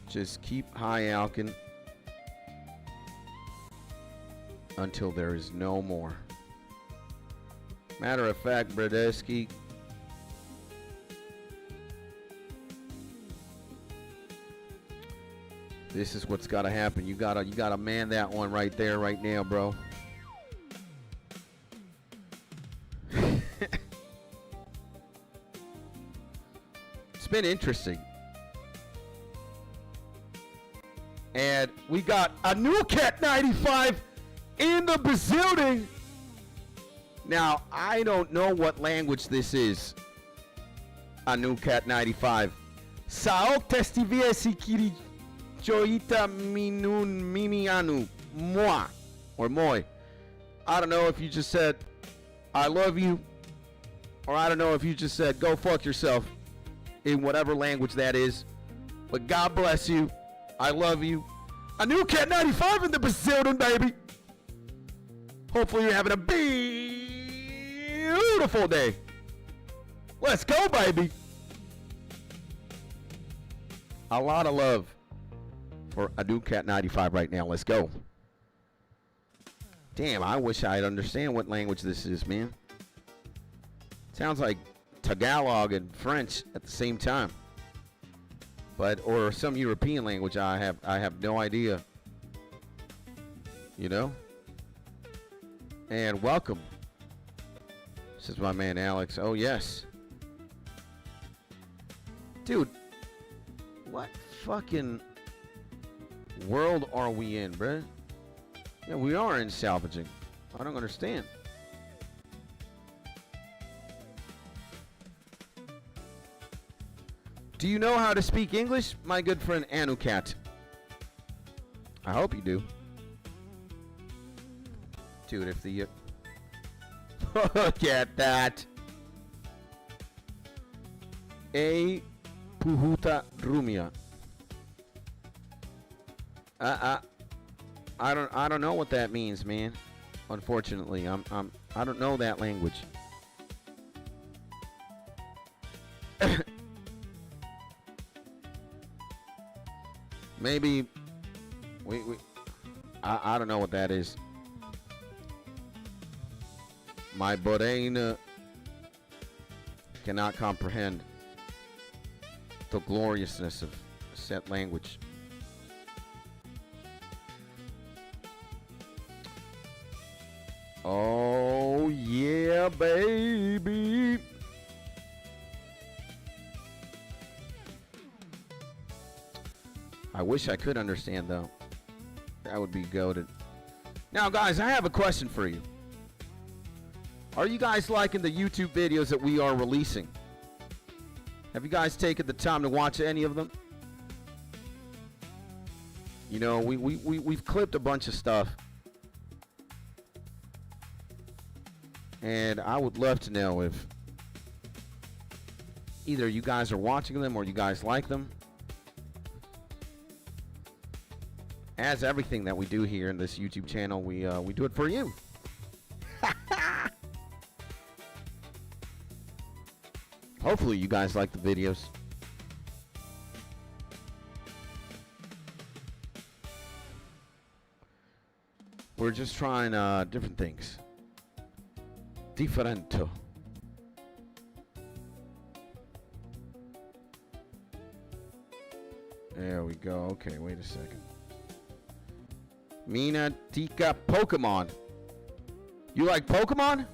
Just keep high alking until there is no more. Matter of fact, Bradesky, this is what's got to happen. You gotta man that one right there, right now, bro. It's been interesting. And we got a new Cat 95 in the building. Now, I don't know what language this is. A new Cat 95. Sao testivesi kiri joita minun mimianu moi or moi. I don't know if you just said I love you Or I don't know if you just said, go fuck yourself in whatever language that is. But God bless you. I love you. A new Cat 95 in the building, baby. Hopefully you're having a beautiful day. Let's go, baby. A lot of love for a new Cat 95 right now. Let's go. Damn, I wish I'd understand what language this is, man. Sounds like Tagalog and French at the same time. But or some European language. I have no idea. You know? And welcome. This is my man Alex. Oh yes. Dude, what fucking world are we in, bruh? Yeah, we are in salvaging. I don't understand. Do you know how to speak English, my good friend Anukat? I hope you do. Dude, if the... Look at that. A puhuta rumia. I don't know what that means, man. Unfortunately, I don't know that language. Maybe I don't know what that is. My brain cannot comprehend the gloriousness of set language. Oh yeah, baby. I wish I could understand, though. That would be goated. Now, guys, I have a question for you. Are you guys liking the YouTube videos that we are releasing? Have you guys taken the time to watch any of them? You know, we've clipped a bunch of stuff. And I would love to know if either you guys are watching them or you guys like them. As everything that we do here in this YouTube channel, we do it for you. Hopefully you guys like the videos. We're just trying different things. Differento. There we go. Okay, wait a second. Mina Tika Pokemon. You like Pokemon?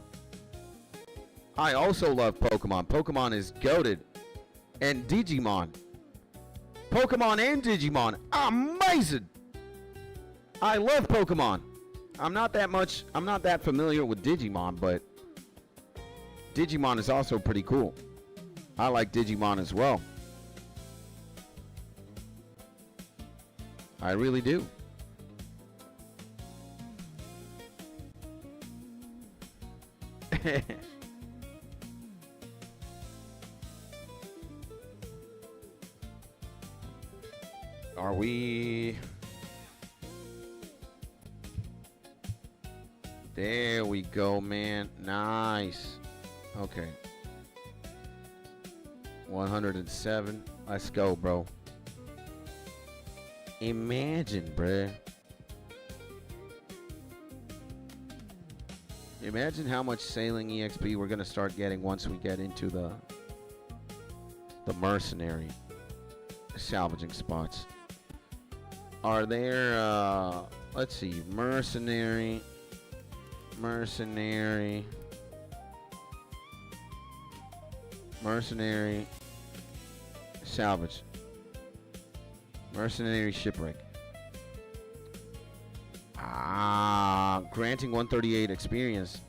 I also love Pokemon. Pokemon is goated. And Digimon. Pokemon and Digimon. Amazing. I love Pokemon. I'm not that familiar with Digimon, but Digimon is also pretty cool. I like Digimon as well. I really do. Are we... There we go, man. Nice. Okay. 107. Let's go, bro. Imagine, bruh. Imagine how much sailing EXP we're going to start getting once we get into the mercenary salvaging spots. Are there, let's see, mercenary, salvage, mercenary shipwreck. Granting 138 experience.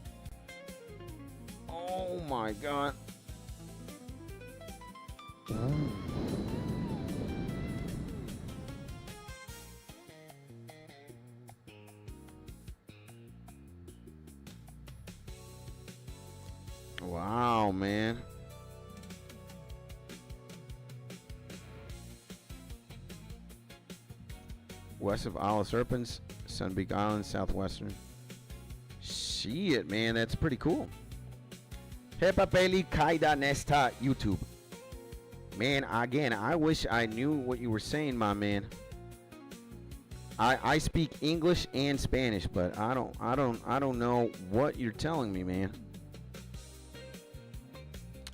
Oh my god. Wow. Oh, man. West of Isle of Serpents, Sunbeak Island, southwestern. Shit, man, that's pretty cool. Hepapeli Kaida Nesta YouTube. Man, again, I wish I knew what you were saying, my man. I speak English and Spanish, but I don't know what you're telling me, man.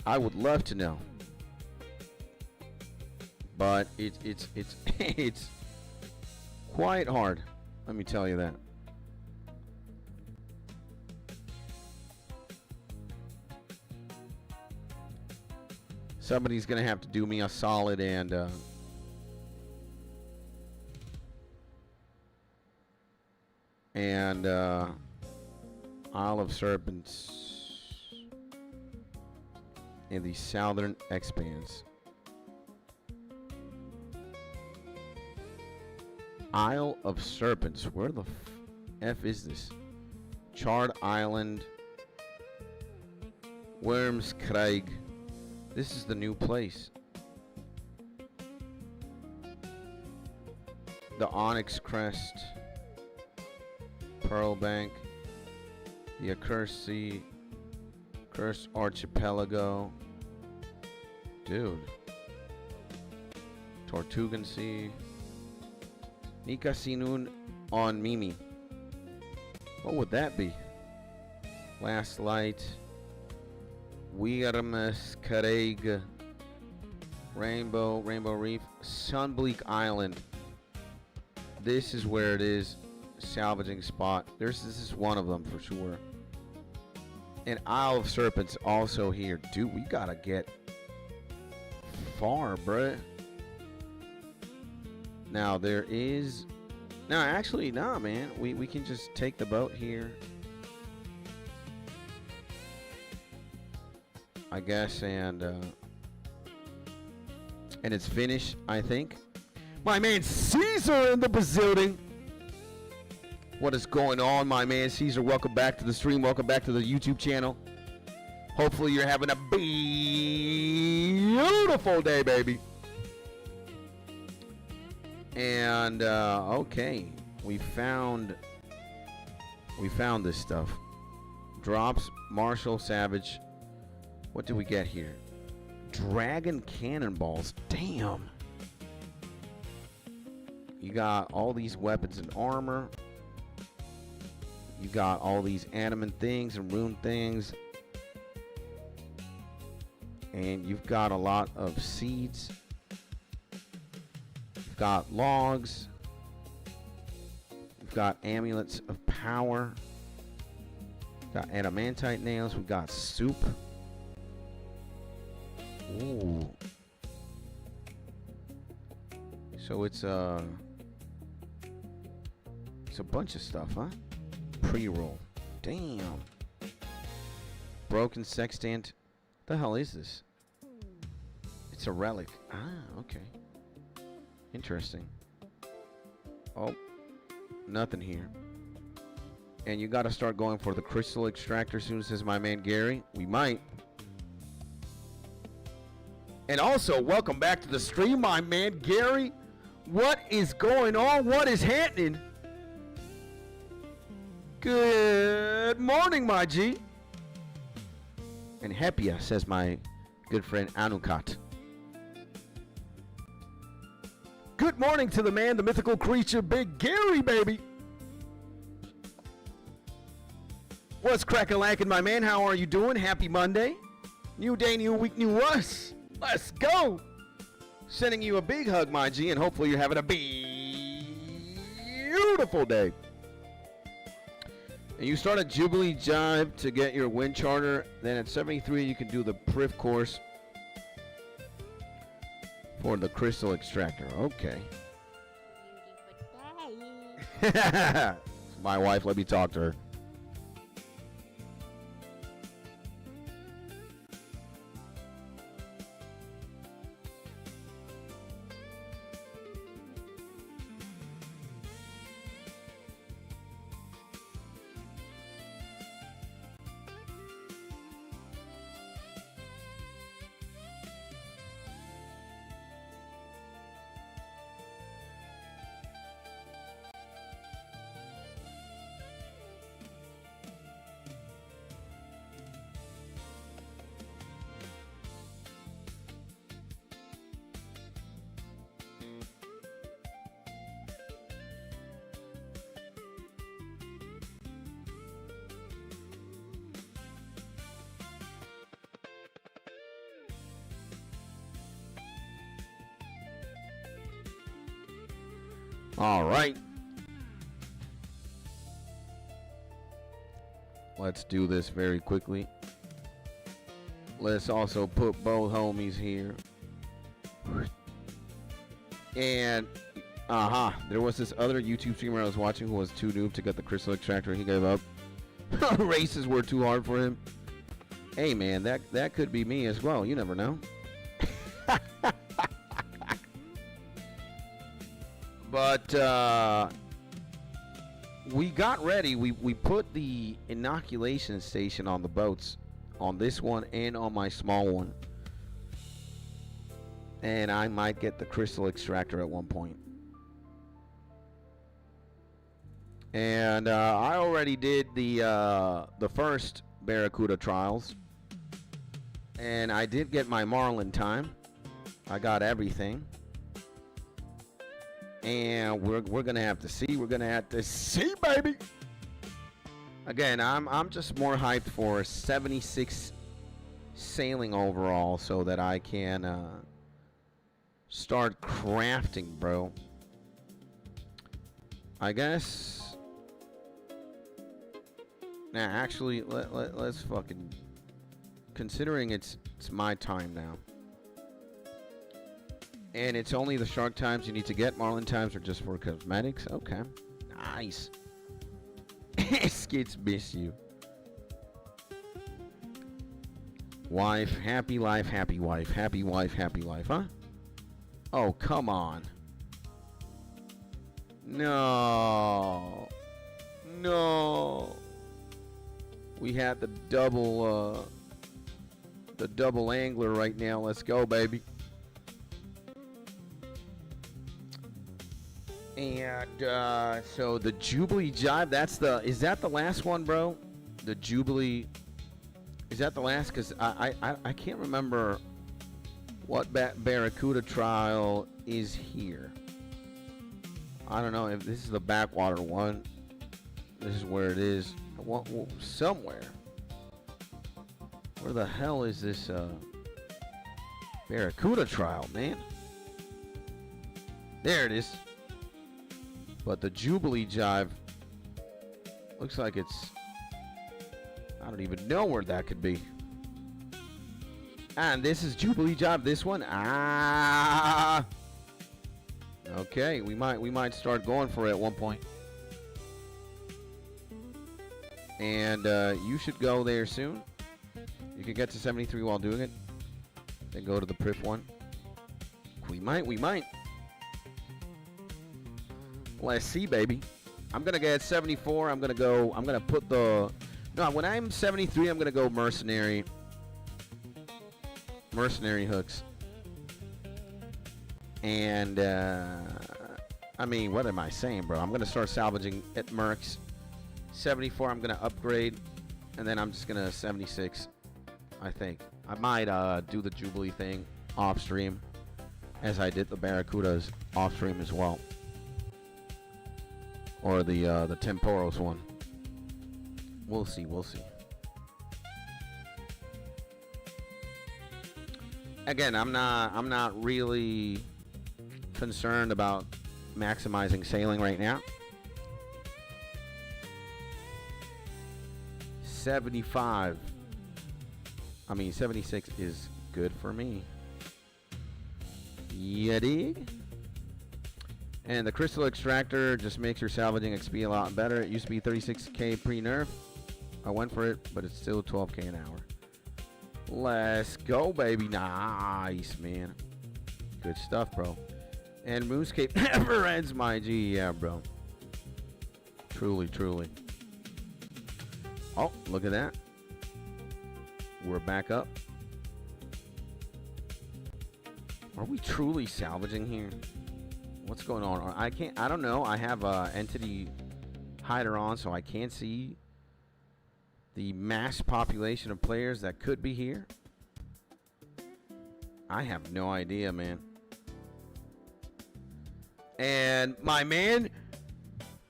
I would love to know. But it's it's quite hard. Let me tell you that. Somebody's gonna have to do me a solid and Isle of Serpents in the southern expanse. Isle of Serpents. Where the F is this? Charred Island. Wormscraig. This is the new place. The Onyx Crest. Pearl Bank. The Accursed Sea. Cursed Archipelago. Dude. Tortugan Sea. Nika Sinun on Mimi. What would that be? Last Light. Weirmes Caraig. Rainbow Reef. Sunbleak Island. This is where it is. Salvaging spot. This is one of them for sure. And Isle of Serpents also here. Dude, we gotta get far, bruh. Now there is... No, actually, nah, man. We can just take the boat here. I guess, and it's finished, I think. My man Caesar in the building. What is going on, my man Caesar? Welcome back to the stream. Welcome back to the YouTube channel. Hopefully you're having a beautiful day, baby. And okay, we found this stuff. Drops, Marshall, Savage. What do we get here? Dragon cannonballs. Damn. You got all these weapons and armor. You got all these adamant things and rune things. And you've got a lot of seeds. You've got logs. You've got amulets of power. Got adamantite nails. We've got soup. Ooh. So it's a bunch of stuff, huh? Pre-roll. Damn. Broken sextant. The hell is this? It's a relic. Ah, okay. Interesting. Oh, nothing here. And you got to start going for the crystal extractor soon, says my man Gary. We might. And also, welcome back to the stream, my man Gary. What is going on? What is happening? Good morning, my G. And happier, says my good friend Anukat. Good morning to the man, the mythical creature, Big Gary, baby. What's crack-a-lackin', my man? How are you doing? Happy Monday. New day, new week, new us. Let's go. Sending you a big hug, my G, and hopefully you're having a beautiful day. And you start a Jubilee Jive to get your wind charter. Then at 73, you can do the Priv course for the crystal extractor. Okay. My wife, let me talk to her. All right. Let's do this very quickly. Let's also put both homies here. And, there was this other YouTube streamer I was watching who was too noob to get the crystal extractor. He gave up. Races were too hard for him. Hey, man, that could be me as well. You never know. But, we got ready. We put the inoculation station on the boats. On this one and on my small one. And I might get the crystal extractor at one point. And I already did the first Barracuda trials. And I did get my Marlin time. I got everything. And we're gonna have to see. We're gonna have to see, baby. Again, I'm just more hyped for 76 sailing overall so that I can start crafting, bro. I guess. Nah, actually, let's fucking. Considering it's my time now. And it's only the shark times you need to get. Marlin times are just for cosmetics. Okay. Nice. Skits miss you. Wife, happy life, happy wife. Happy wife, happy life, huh? Oh, come on. No. No. We had the double angler right now. Let's go, baby. And so the Jubilee Jive, is that the last one, bro? The Jubilee, is that the last? Because I can't remember what Barracuda trial is here. I don't know if this is the backwater one. This is where it is. Somewhere. Where the hell is this Barracuda trial, man? There it is. But the Jubilee Jive looks like it's... I don't even know where that could be. And this is Jubilee Jive, this one. Okay, we might start going for it at one point. And you should go there soon. You can get to 73 while doing it. Then go to the Prif one. We might. Let's see, baby. I'm gonna get 74. I'm gonna put the... No, when I'm 73, I'm gonna go mercenary hooks. And I mean, what am I saying, bro? I'm gonna start salvaging at Mercs. 74, I'm gonna upgrade, and then I'm just gonna 76. I think I might do the Jubilee thing off stream, as I did the Barracudas off stream as well, or the Temporos one. We'll see. Again, I'm not really concerned about maximizing sailing right now. 75. I mean, 76 is good for me. You dig? And the crystal extractor just makes your salvaging XP a lot better. It used to be 36k pre-nerf. I went for it, but it's still 12k an hour. Let's go, baby. Nice, man. Good stuff, bro. And RUNESCAPE never ends, my G. Yeah, bro. Truly. Oh, look at that. We're back up. Are we truly salvaging here? What's going on? I don't know. I have entity hider on, so I can't see the mass population of players that could be here. I have no idea, man. And my man,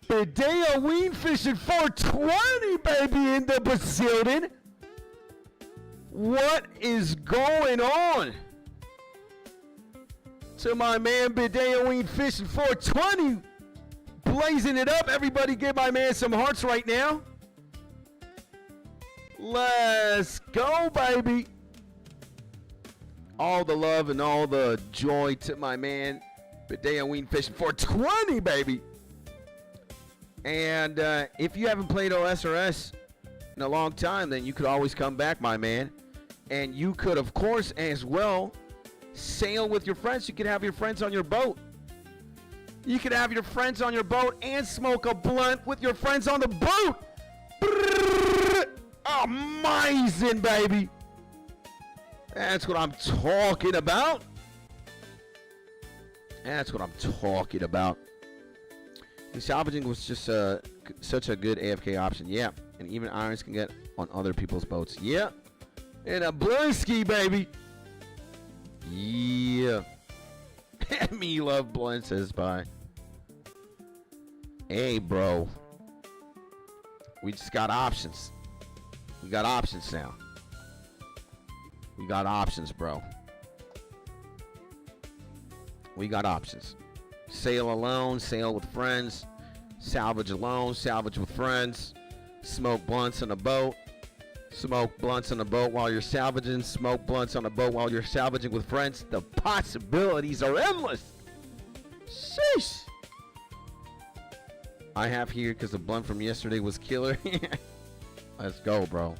Bidea Ween fishing 420, baby, in the building. What is going on? To my man, Bidea Ween fishing 420. blazing it up. Everybody give my man some hearts right now. Let's go, baby. All the love and all the joy to my man. Bidea Ween Fishing 420, baby. And if you haven't played OSRS in a long time, then you could always come back, my man. And you could, of course, as well, sail with your friends. You could have your friends on your boat. You could have your friends on your boat and smoke a blunt with your friends on the boat. Amazing, baby. That's what I'm talking about. That's what I'm talking about. And salvaging was just such a good AFK option. Yeah. And even irons can get on other people's boats. Yeah. And a blueski, baby. Yeah. Me love blunt, says bye. Hey, bro. We just got options. We got options now. We got options, bro. We got options. Sail alone, sail with friends. Salvage alone, salvage with friends. Smoke blunts on a boat. Smoke blunts on a boat while you're salvaging. Smoke blunts on a boat while you're salvaging with friends. The possibilities are endless. Sheesh. I have here because the blunt from yesterday was killer. Let's go, bro.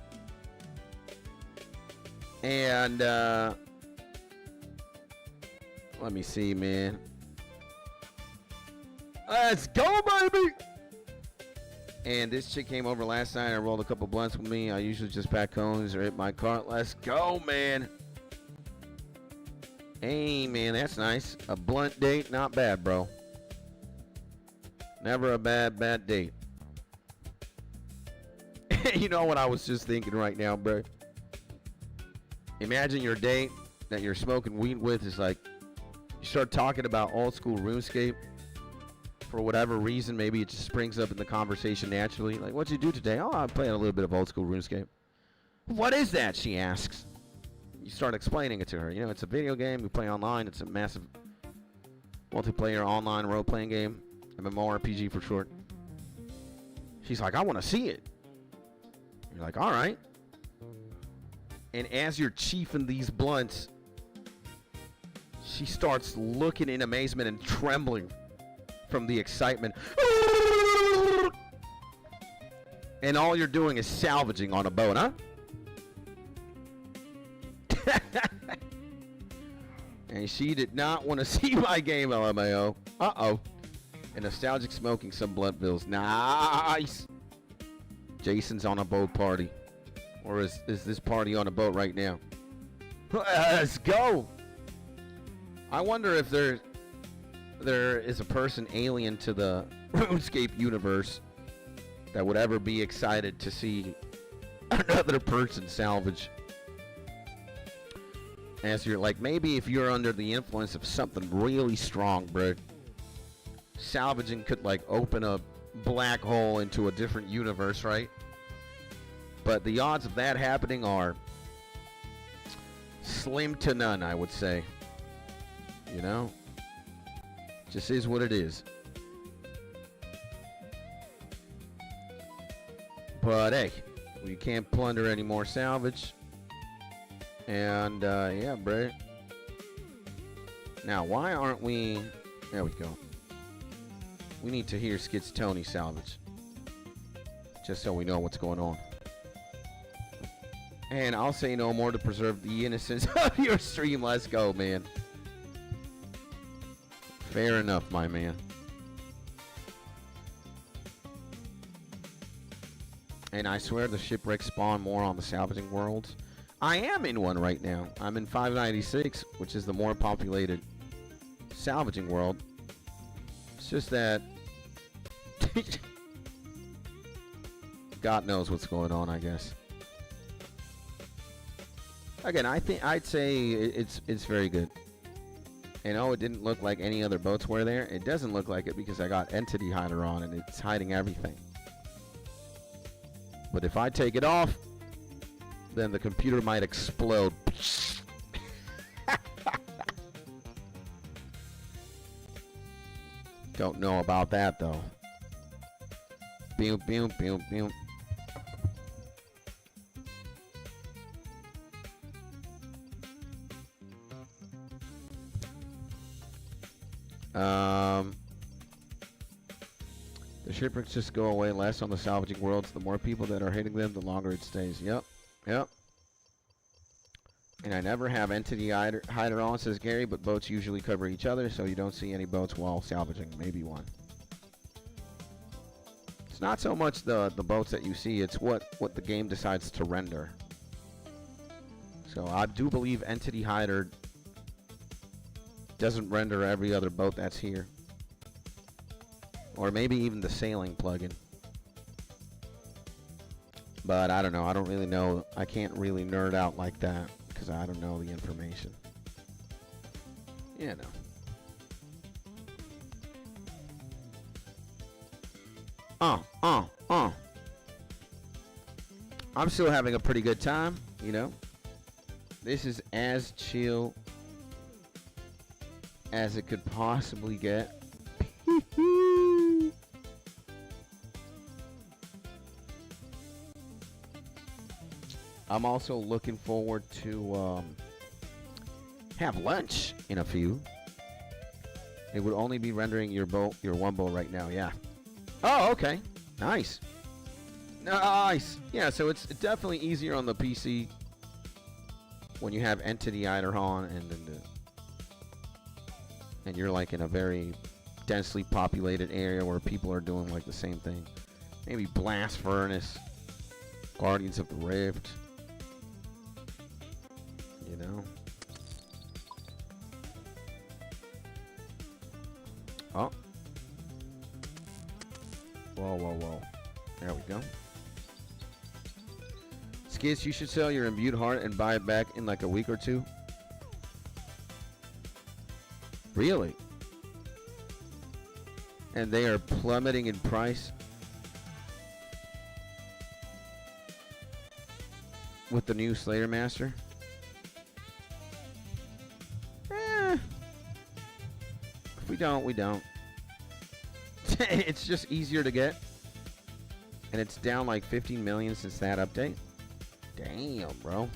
And let me see, man. Let's go, baby. And this chick came over last night. I rolled a couple blunts with me. I usually just pack cones or hit my cart. Let's go, man. Hey, man, that's nice. A blunt date, not bad, bro. Never a bad date. You know what I was just thinking right now, bro? Imagine your date that you're smoking weed with is like, you start talking about old school RuneScape. For whatever reason, maybe it just springs up in the conversation naturally. Like, what'd you do today? Oh, I'm playing a little bit of old school RuneScape. What is that? She asks. You start explaining it to her. You know, it's a video game. We play online. It's a massive multiplayer online role-playing game. MMORPG for short. She's like, I want to see it. You're like, all right. And as you're chiefing these blunts, she starts looking in amazement and trembling from the excitement. And all you're doing is salvaging on a boat, huh? And she did not want to see my game, LMAO. Uh-oh. And nostalgic smoking some blunt bills. Nice. Jason's on a boat party. Or is this party on a boat right now? Let's go. I wonder if there is a person alien to the RuneScape universe that would ever be excited to see another person salvage. As you're like, maybe if you're under the influence of something really strong, bro, salvaging could like open a black hole into a different universe, right? But the odds of that happening are slim to none, I would say. You know? Just is what it is. But hey, we can't plunder any more salvage. And yeah, bro. Now, why aren't we... There we go. We need to hear Skits Tony salvage. Just so we know what's going on. And I'll say no more to preserve the innocence of your stream. Let's go, man. Fair enough, my man. And I swear the shipwrecks spawn more on the salvaging worlds. I am in one right now. I'm in 596, which is the more populated salvaging world. It's just that God knows what's going on, I guess. Again, I'd say it's very good. And oh, it didn't look like any other boats were there. It doesn't look like it because I got Entity Hider on and it's hiding everything. But if I take it off, then the computer might explode. Don't know about that though. Pew, pew, pew, pew. The shipwrecks just go away less on the salvaging worlds. The more people that are hitting them, the longer it stays. Yep. Yep. And I never have entity hider on, says Gary, but boats usually cover each other, so you don't see any boats while salvaging. Maybe one. It's not so much the boats that you see, it's what the game decides to render. So I do believe entity hider doesn't render every other boat that's here. Or maybe even the sailing plugin. But I don't know. I don't really know. I can't really nerd out like that because I don't know the information. Yeah, no. I'm still having a pretty good time, you know. This is as chill as it could possibly get. I'm also looking forward to have lunch in a few. It would only be rendering your one boat right now, yeah. Oh, okay. Nice. Nice. Yeah, so it's definitely easier on the PC when you have entity hider on and you're like in a very densely populated area where people are doing like the same thing. Maybe Blast Furnace, Guardians of the Rift. You know. Oh. Whoa, whoa, whoa. There we go. Skids, you should sell your imbued heart and buy it back in like a week or two. Really? And they are plummeting in price? With the new Slayer Master? If we don't, we don't. It's just easier to get. And it's down like 15 million since that update. Damn, bro.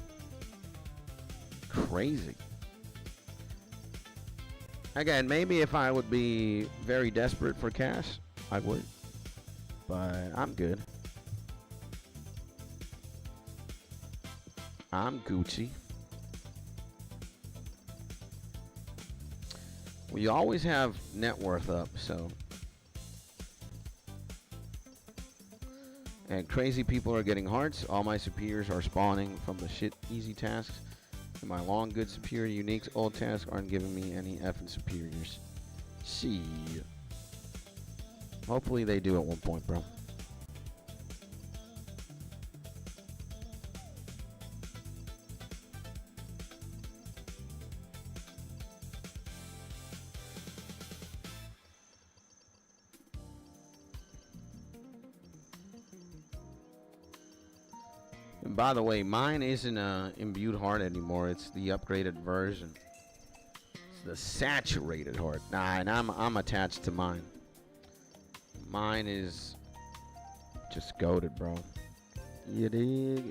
Crazy. Again, maybe if I would be very desperate for cash, I would. But I'm good. I'm Gucci. We always have net worth up, so. And crazy people are getting hearts. All my superiors are spawning from the shit easy tasks. And my long good superior uniques old tasks aren't giving me any effing superiors. See. Hopefully they do at one point, bro. And by the way, mine isn't a imbued heart anymore. It's the upgraded version. It's the saturated heart. Nah, and I'm attached to mine. Mine is just goated, bro. You dig?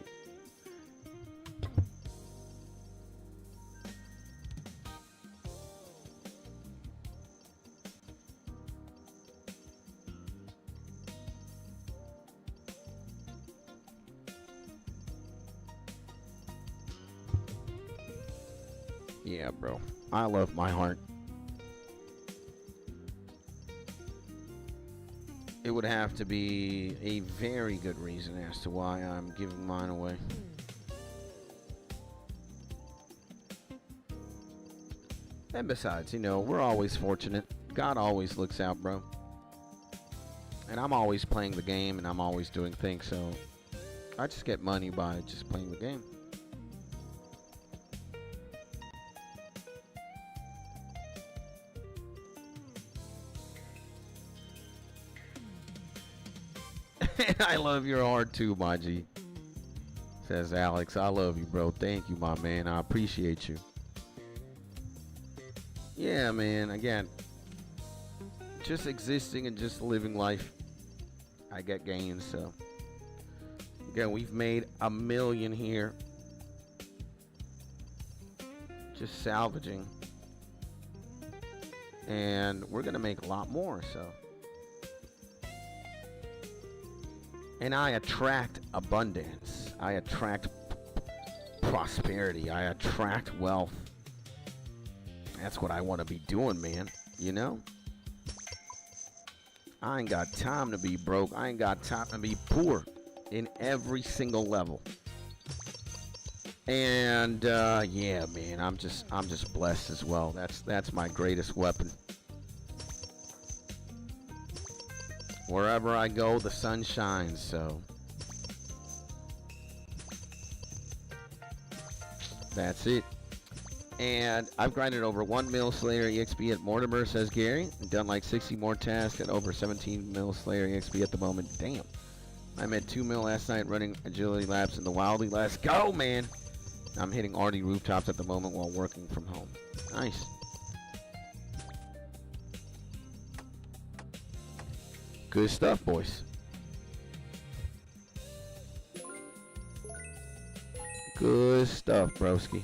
Yeah, bro. I love my heart. It would have to be a very good reason as to why I'm giving mine away. And besides, you know, we're always fortunate. God always looks out, bro. And I'm always playing the game and I'm always doing things, so I just get money by just playing the game. I love your heart too, my G. Says Alex, I love you, bro. Thank you, my man. I appreciate you. Yeah, man. Again, just existing and just living life. I get gains. So again, we've made $1 million here. Just salvaging. And we're going to make a lot more, so. And I attract abundance. I attract prosperity. I attract wealth. That's what I want to be doing, man. You know? I ain't got time to be broke. I ain't got time to be poor in every single level. And yeah, man, I'm just blessed as well. That's my greatest weapon. Wherever I go, the sun shines. So that's it. And I've grinded over 1 mil Slayer EXP at Mortimer, says Gary. Done like 60 more tasks at over 17 mil Slayer EXP at the moment. Damn. I'm at 2 mil last night running agility labs in the Wildly. Let's go, man. I'm hitting RD rooftops at the moment while working from home. Nice. Good stuff, boys. Good stuff, broski.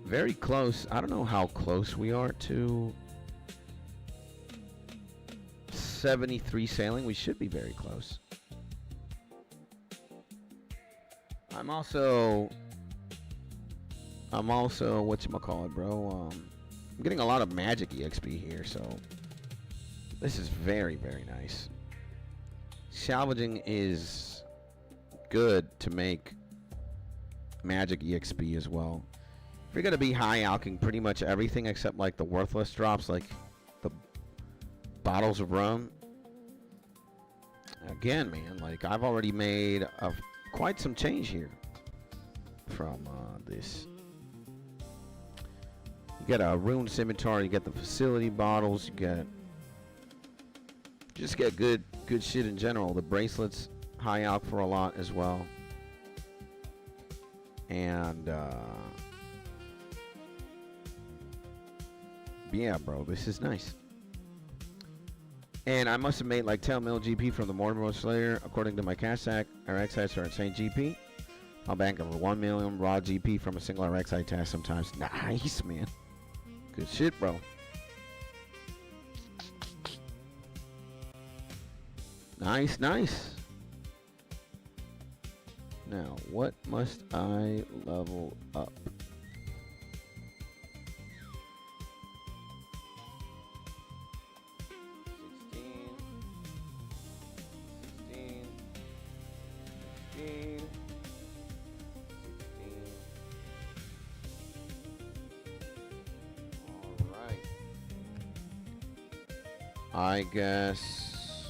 Very close. I don't know how close we are to 73 sailing. We should be very close. I'm also whatchamacallit, bro. I'm getting a lot of magic EXP here, so this is very, very nice. Salvaging is good to make magic EXP as well. If you're gonna be high alching pretty much everything except like the worthless drops, like the bottles of rum. Again, man, like I've already made quite some change here from this. You get a rune scimitar, you get the facility bottles, you just get good shit in general. The bracelets high alch for a lot as well. And yeah, bro, this is nice. And I must have made like 10 mil GP from the Mortimer Slayer. According to my cash sack, RXIs are insane GP. I'll bank over 1 million raw GP from a single RXI task sometimes. Nice, man. Good shit, bro. Nice, nice. Now, what must I level up? I guess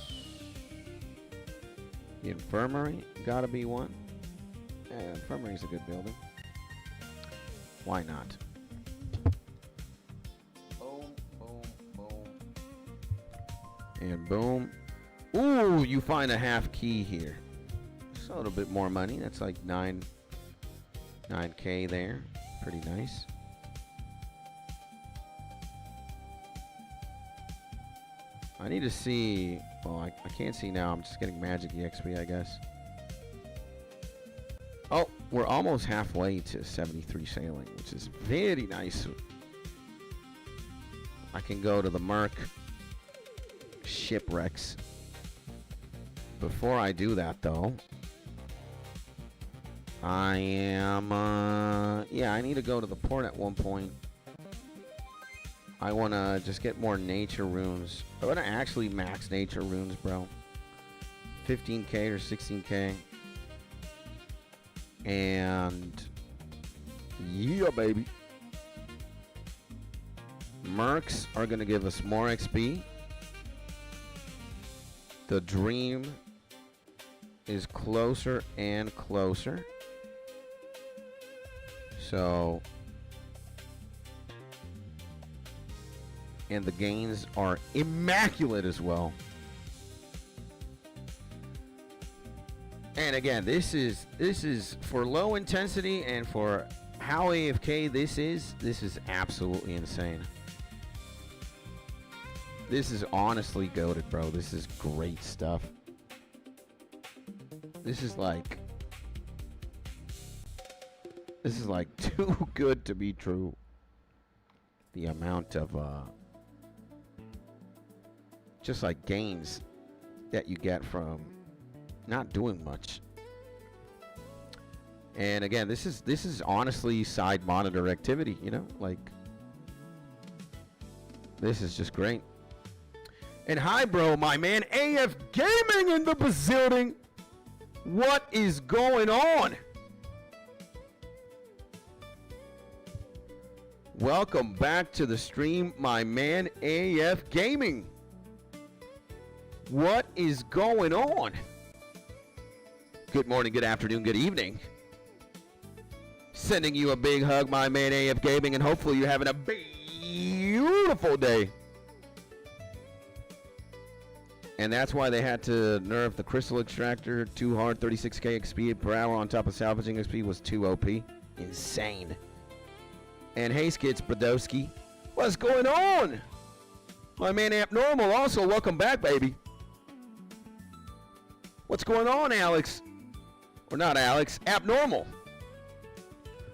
the infirmary gotta be one. Yeah, infirmary's a good building. Why not? Boom, boom, boom. And boom. Ooh, you find a half key here. It's a little bit more money. That's like 9K there. Pretty nice. I need to see, well, I can't see now. I'm just getting magic EXP, I guess. Oh, we're almost halfway to 73 sailing, which is very nice. I can go to the Merc shipwrecks. Before I do that, though, I need to go to the port at one point. I want to just get more nature runes. I want to actually max nature runes, bro. 15k or 16k. And yeah, baby. Mercs are going to give us more XP. The dream is closer and closer. So... and the gains are immaculate as well. And again, this is for low intensity and for how AFK this is absolutely insane. This is honestly goated, bro. This is great stuff. This is like too good to be true. The amount of just like gains that you get from not doing much. And again, this is honestly side monitor activity, you know? Like, this is just great. And hi, bro, my man AF Gaming in the building. What is going on? Welcome back to the stream, my man AF Gaming. What is going on? Good morning, good afternoon, good evening. Sending you a big hug, my man AF Gaming, and hopefully you're having a beautiful day. And that's why they had to nerf the crystal extractor too hard. 36k XP per hour on top of salvaging XP was too OP. Insane. And hey, Skits Brodowski, what's going on? My man Abnormal also, welcome back, baby. What's going on, Alex? Or not Alex, Abnormal.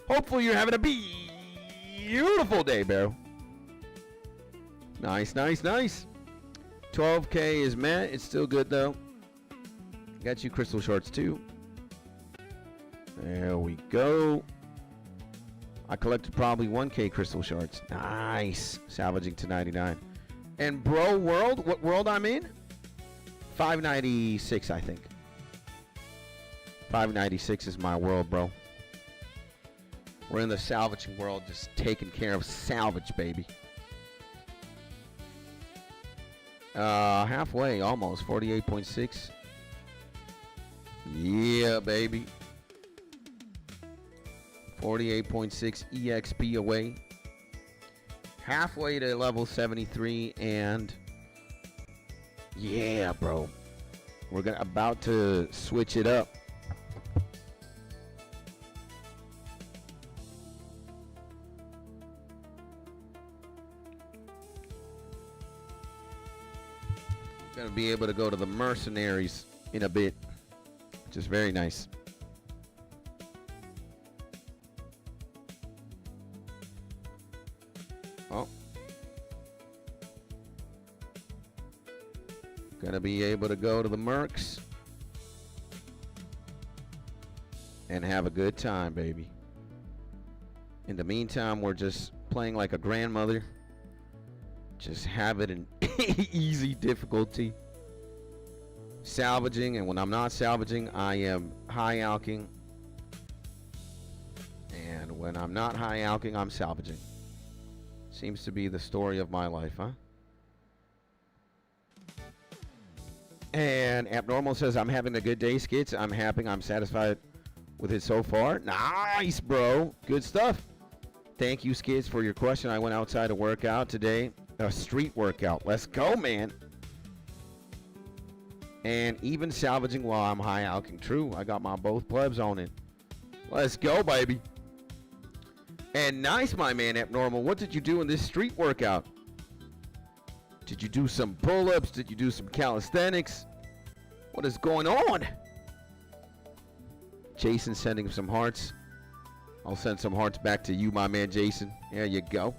Hopefully you're having a beautiful day, bro. Nice, nice, nice. 12k is met. It's still good, though. Got you crystal shorts, too. There we go. I collected probably 1k crystal shards. Nice. Salvaging to 99. And bro world, what world I'm in? 596, I think. 596 is my world, bro. We're in the salvaging world, just taking care of salvage, baby. Halfway, almost. 48.6. Yeah, baby. 48.6 EXP away. Halfway to level 73, and yeah, bro. We're about to switch it up. Gonna be able to go to the mercenaries in a bit, which is very nice. Oh. Gonna be able to go to the mercs and have a good time, baby. In the meantime, we're just playing like a grandmother. Just have it in easy difficulty. Salvaging, and when I'm not salvaging, I am high alking. And when I'm not high alking, I'm salvaging. Seems to be the story of my life, huh? And Abnormal says, I'm having a good day, Skits. I'm happy. I'm satisfied with it so far. Nice, bro. Good stuff. Thank you, Skits, for your question. I went outside to work out today. A street workout. Let's go, man. And even salvaging while I'm high alking. True. I got my both plebs on it. Let's go, baby. And nice, my man Abnormal. What did you do in this street workout? Did you do some pull-ups? Did you do some calisthenics? What is going on? Jason sending some hearts. I'll send some hearts back to you, my man Jason. There you go.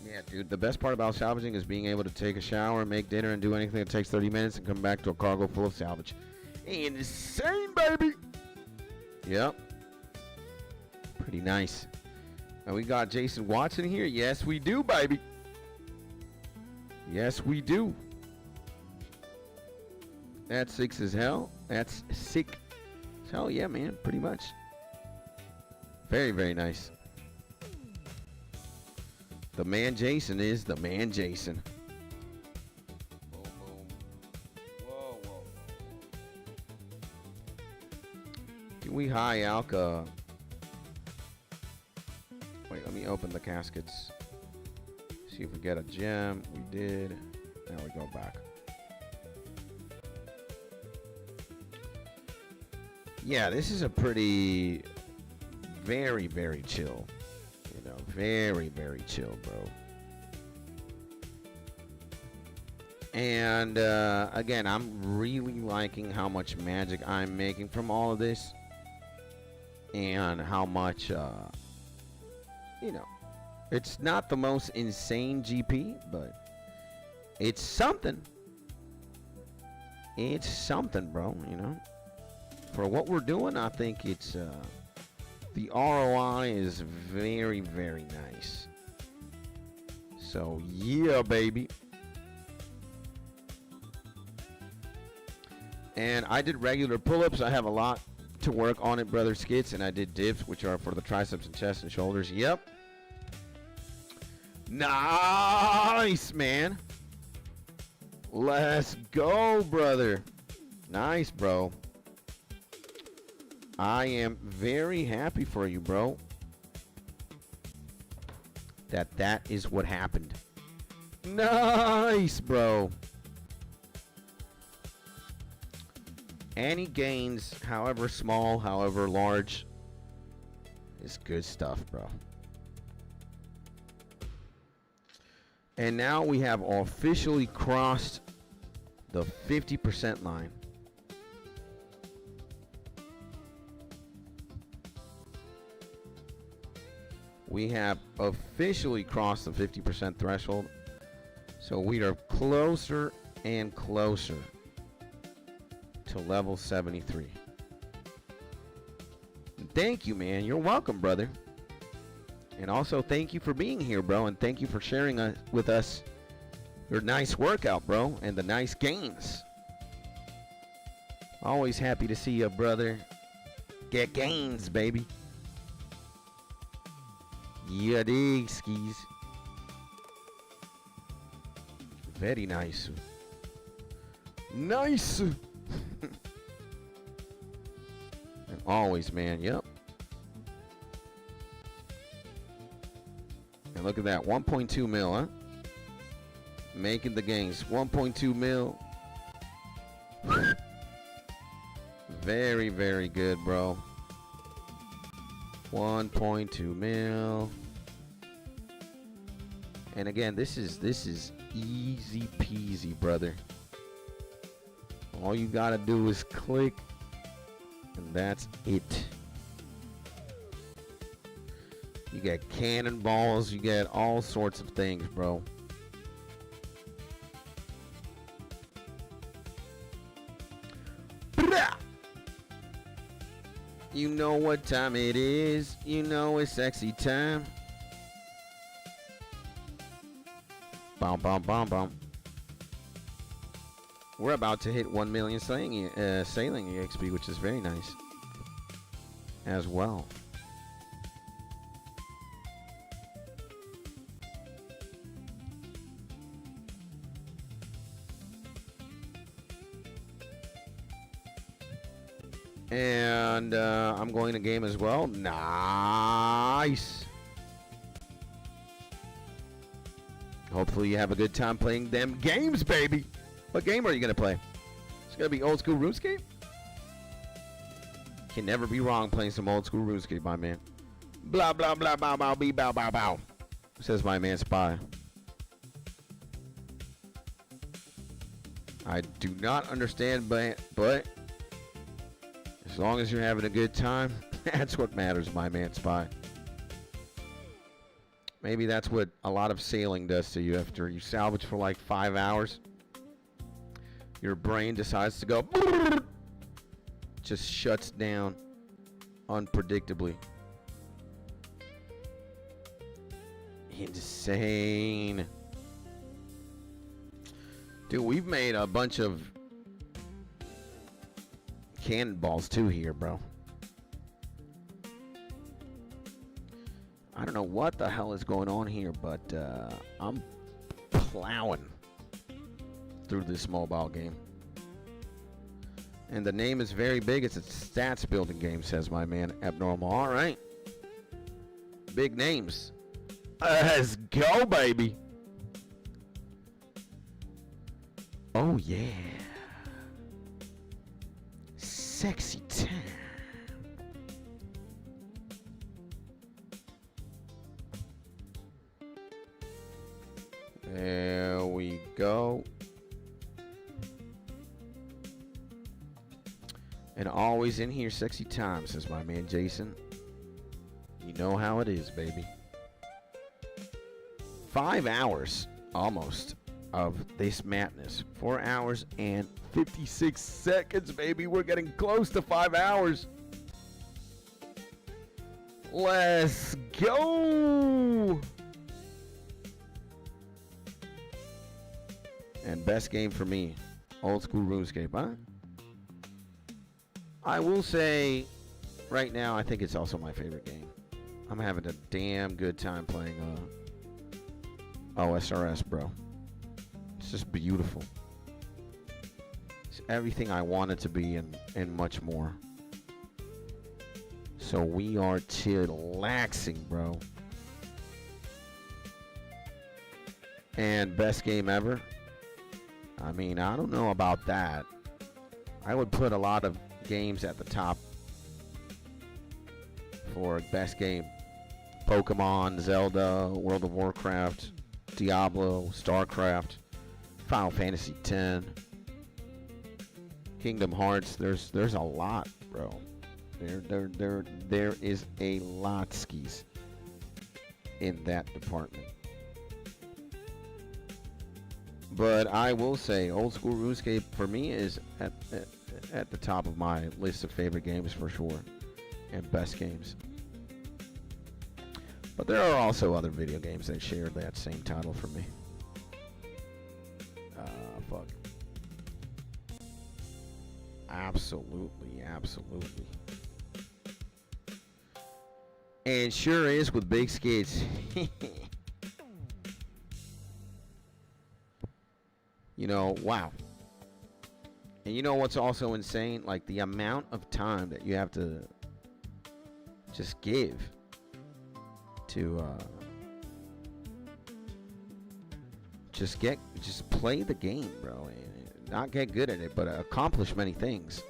Yeah, dude, the best part about salvaging is being able to take a shower, make dinner, and do anything that takes 30 minutes and come back to a cargo full of salvage. Insane, baby! Yep. Pretty nice. And we got Jason Watson here. Yes, we do, baby. Yes, we do. That's sick as hell. That's sick as hell. Yeah, man, pretty much. Very, very nice. The man Jason is the man Jason. Boom, boom. Whoa, whoa. Can we high alka? Wait, let me open the caskets. See if we get a gem. We did. Now we go back. Yeah, this is a pretty, very, very chill. You know, very, very chill, bro. And again, I'm really liking how much magic I'm making from all of this, and how much, you know, it's not the most insane GP, but it's something. It's something, bro, you know. For what we're doing, I think it's, the ROI is very, very nice. So, yeah, baby. And I did regular pull-ups. I have a lot to work on it, brother skits. And I did dips, which are for the triceps and chest and shoulders. Yep. Nice, man. Let's go, brother. Nice, bro. I am very happy for you, bro. That is what happened. Nice, bro. Any gains, however small, however large, is good stuff, bro. And now we have officially crossed the 50% line. We have officially crossed the 50% threshold. So we are closer and closer to level 73. And thank you, man. You're welcome, brother. And also thank you for being here, bro. And thank you for sharing with us your nice workout, bro. And the nice gains. Always happy to see you, brother. Get gains, baby. Yeah, dig, skis. Very nice. Nice. And always, man. Yep. And look at that. 1.2 mil, huh? Making the gains. 1.2 mil. Very, very good, bro. 1.2 mil. And again, this is easy peasy, brother. All you gotta do is click, and that's it. You get cannonballs, you get all sorts of things, bro. You know what time it is. You know it's sexy time. Bom, bom, bom, bom. We're about to hit 1 million sailing XP, which is very nice as well. And I'm going to game as well. Nice. Hopefully you have a good time playing them games, baby. What game are you going to play? It's going to be old school RuneScape? Can never be wrong playing some old school RuneScape, my man. Blah, blah, blah, bow, bow, bee, bow, bow, bow. Says my man Spy. I do not understand, but as long as you're having a good time, that's what matters, my man Spy. Maybe that's what a lot of sailing does to you after you salvage for like 5 hours. Your brain decides to go, just shuts down unpredictably. Insane. Dude, we've made a bunch of cannonballs too here, bro. I don't know what the hell is going on here, but I'm plowing through this mobile game. And the name is very big. It's a stats building game, says my man Abnormal. All right. Big names. Let's go, baby. Oh, yeah. Sexy time. There we go. And always in here, sexy time, says my man Jason. You know how it is, baby. 5 hours, almost, of this madness. 4 hours and 56 seconds, baby. We're getting close to 5 hours. Let's go. And best game for me, old school RuneScape, huh? I will say, right now, I think it's also my favorite game. I'm having a damn good time playing OSRS, bro. It's just beautiful. It's everything I want it to be and much more. So we are chillaxing, bro. And best game ever? I mean, I don't know about that. I would put a lot of games at the top for best game. Pokemon, Zelda, World of Warcraft, Diablo, StarCraft, Final Fantasy X, Kingdom Hearts. There's a lot, bro. There is a lot skis in that department. But I will say, old school RuneScape for me is at the top of my list of favorite games for sure, and best games. But there are also other video games that share that same title for me. Fuck. Absolutely, absolutely. And sure is with big skits. You know, wow. And you know what's also insane? Like the amount of time that you have to just give to just play the game, bro, and not get good at it, but accomplish many things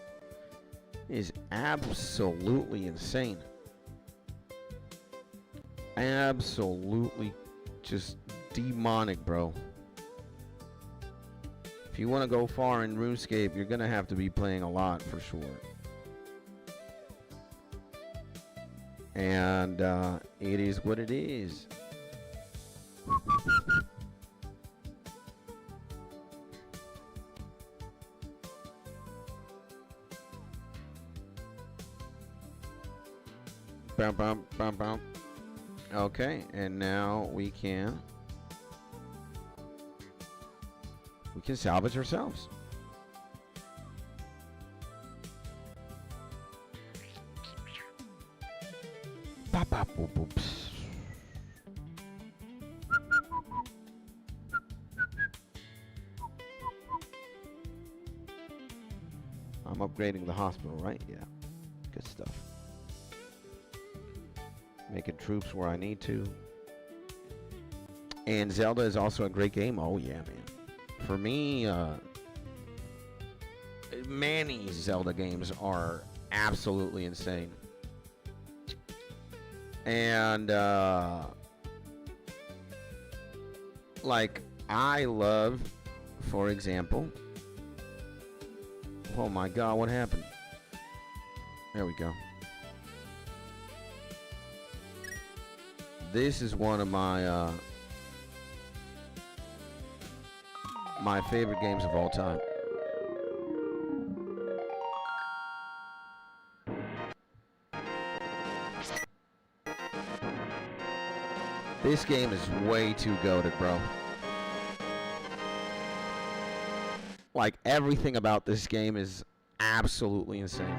is absolutely insane. Absolutely just demonic, bro. If you want to go far in RuneScape, you're going to have to be playing a lot for sure. And it is what it is. Bum, bum, bum, bum. Okay, and now we can salvage ourselves. Bop, bop, boop, boop. I'm upgrading the hospital, right? Yeah. Good stuff. Making troops where I need to. And Zelda is also a great game. Oh, yeah, man. For me, many Zelda games are absolutely insane. And, like, I love, for example... Oh my god, what happened? There we go. This is one of my, my favorite games of all time. This game is way too goated, bro. Like, everything about this game is absolutely insane.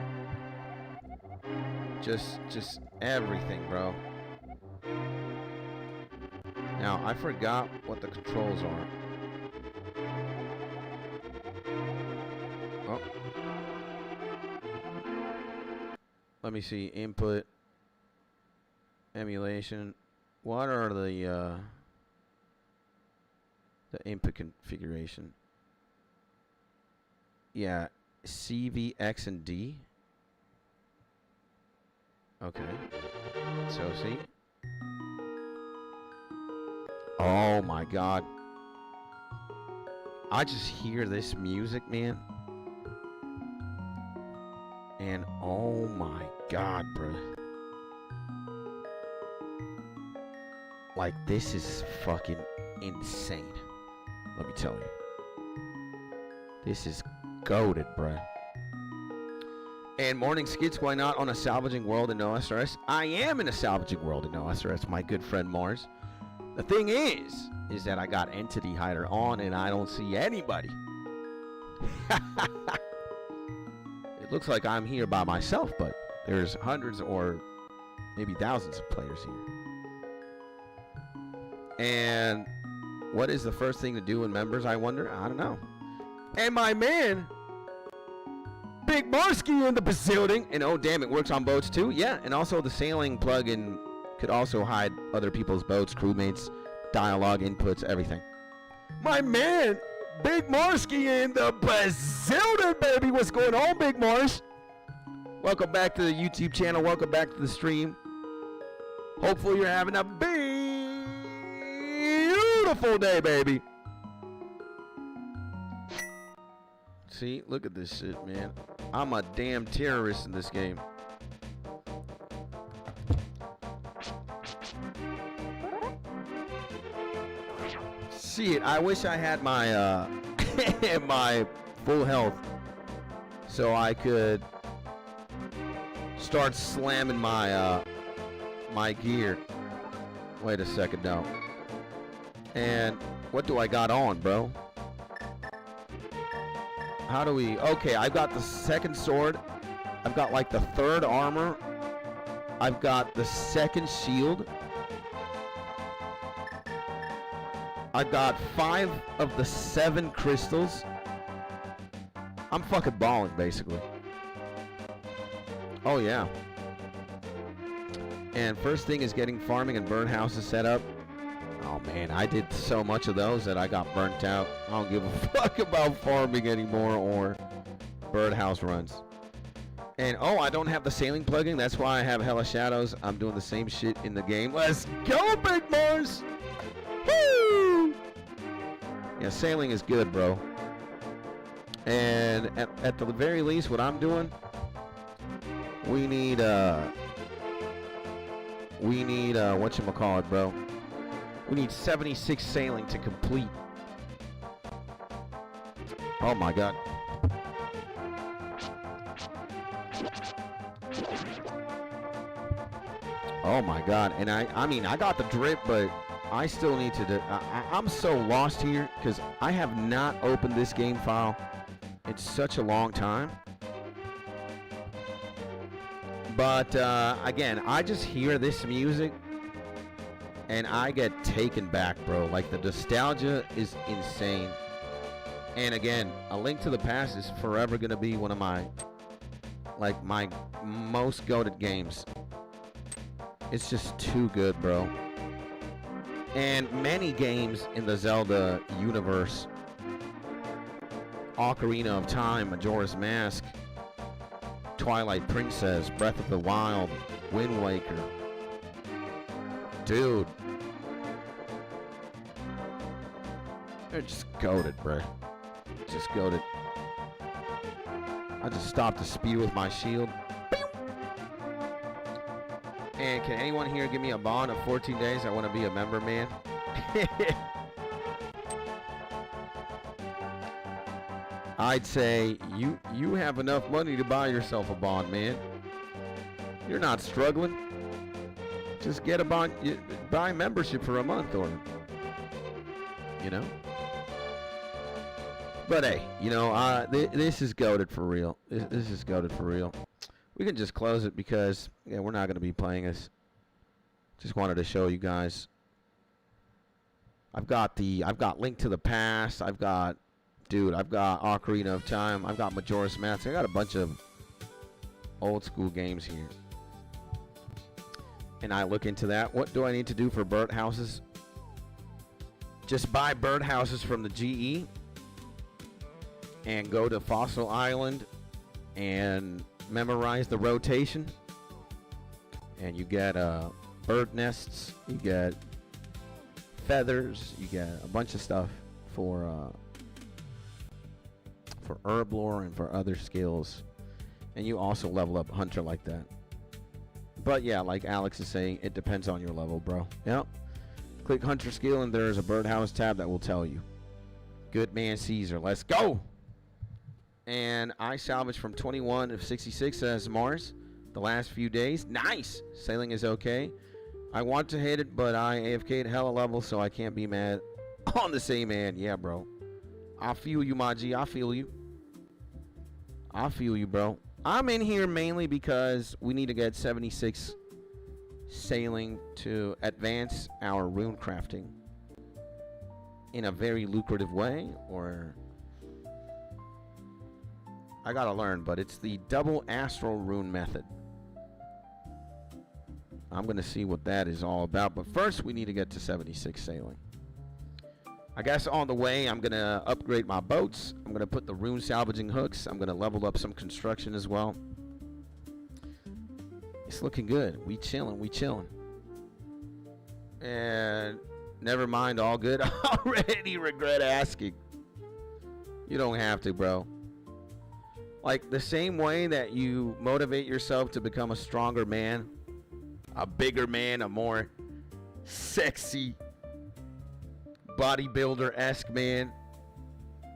Just everything, bro. Now, I forgot what the controls are. Oh. Let me see. Input. Emulation. What are the input configuration? Yeah, C, V, X, and D. Okay. So, see? Oh, my God. I just hear this music, man. And oh my god, bro. Like, this is fucking insane. Let me tell you. This is goated, bro. And morning skits, why not on a salvaging world in OSRS? I am in a salvaging world in OSRS, my good friend Mars. The thing is that I got Entity Hider on and I don't see anybody. It looks like I'm here by myself, but there's hundreds or maybe thousands of players here. And what is the first thing to do in members, I wonder? I don't know. And my man, Big Marsky in the building. And oh, damn, it works on boats too? Yeah, and also the sailing plugin could also hide other people's boats, crewmates, dialogue inputs, everything. My man, Big Marsky in the building, baby. What's going on, Big Mars? Welcome back to the YouTube channel. Welcome back to the stream. Hopefully you're having a beautiful day, baby. See, look at this shit, man. I'm a damn terrorist in this game. Shit, I wish I had my my full health so I could start slamming my my gear. Wait a second, no. And what do I got on, bro? How do we... Okay, I've got the second sword. I've got like the third armor. I've got the second shield. I've got 5 of the 7 crystals. I'm fucking balling, basically. Oh, yeah. And first thing is getting farming and burn houses set up. Oh, man, I did so much of those that I got burnt out. I don't give a fuck about farming anymore or birdhouse runs. And, oh, I don't have the sailing plugin. That's why I have Hella Shadows. I'm doing the same shit in the game. Let's go, Big Mars! Woo! Yeah, sailing is good, bro. And at the very least, what I'm doing, we need whatchamacallit, bro? We need 76 sailing to complete. Oh my god. Oh my god. And I mean, I got the drip, but I still need to I'm so lost here because I have not opened this game file in such a long time. But again, I just hear this music and I get taken back, bro. Like, the nostalgia is insane. And again, A Link to the Past is forever gonna be one of my, like, my most goated games. It's just too good, bro. And many games in the Zelda universe, Ocarina of Time, Majora's Mask, Twilight Princess, Breath of the Wild, Wind Waker. Dude. They're just goated, bro. Just goated. I just stopped to spew with my shield. And can anyone here give me a bond of 14 days? I want to be a member, man. I'd say you have enough money to buy yourself a bond, man. You're not struggling. Just get a bond, buy membership for a month, or, you know. But hey, you know, this is goated for real. This is goated for real. We can just close it because, yeah, we're not going to be playing this. Just wanted to show you guys. I've got Link to the Past. I've got Ocarina of Time. I've got Majora's Mask. I got a bunch of old school games here. And I look into that. What do I need to do for bird houses? Just buy bird houses from the GE and go to Fossil Island and memorize the rotation. And you get bird nests, you get feathers, you get a bunch of stuff for for herb lore and for other skills. And you also level up hunter like that. But yeah, like Alex is saying, it depends on your level, bro. Yep. Click hunter skill and there's a birdhouse tab that will tell you. Good man Caesar, let's go. And I salvaged from 21 of 66, says Mars, the last few days. Nice. Sailing is okay. I want to hit it, but I AFK'd hella level, so I can't be mad on the same man. Yeah, bro. I feel you, my G. I feel you. I feel you, bro. I'm in here mainly because we need to get 76 sailing to advance our rune crafting in a very lucrative way, or I gotta learn, but it's the double astral rune method. I'm gonna see what that is all about, but first we need to get to 76 sailing. I guess on the way I'm gonna upgrade my boats. I'm gonna put the rune salvaging hooks. I'm gonna level up some construction as well. It's looking good. We chilling, we chilling. And never mind, all good. Already regret asking. You don't have to, bro. Like the same way that you motivate yourself to become a stronger man, a bigger man, a more sexy bodybuilder-esque man,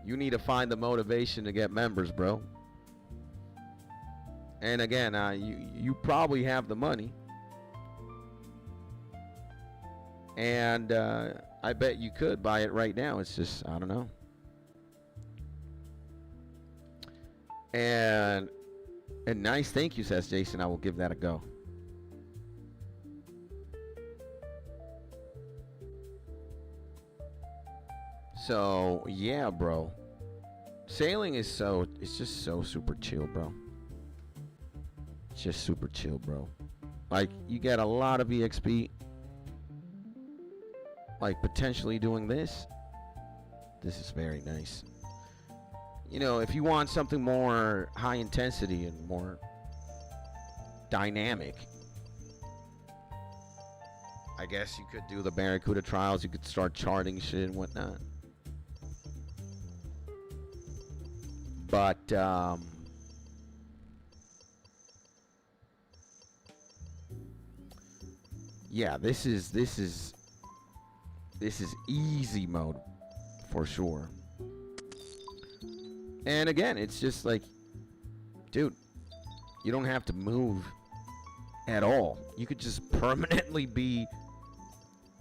you need to find the motivation to get members, bro. And again, you probably have the money, and I bet you could buy it right now. It's just, I don't know. And nice, thank you, says Jason. I will give that a go. So yeah, bro. Sailing is it's just so super chill, bro. It's just super chill, bro. Like, you get a lot of EXP. Like, potentially doing this. This is very nice. You know, if you want something more high intensity and more dynamic, I guess you could do the Barracuda trials. You could start charting shit and whatnot. But yeah, this is easy mode for sure. And again, it's just like, dude, you don't have to move at all. You could just permanently be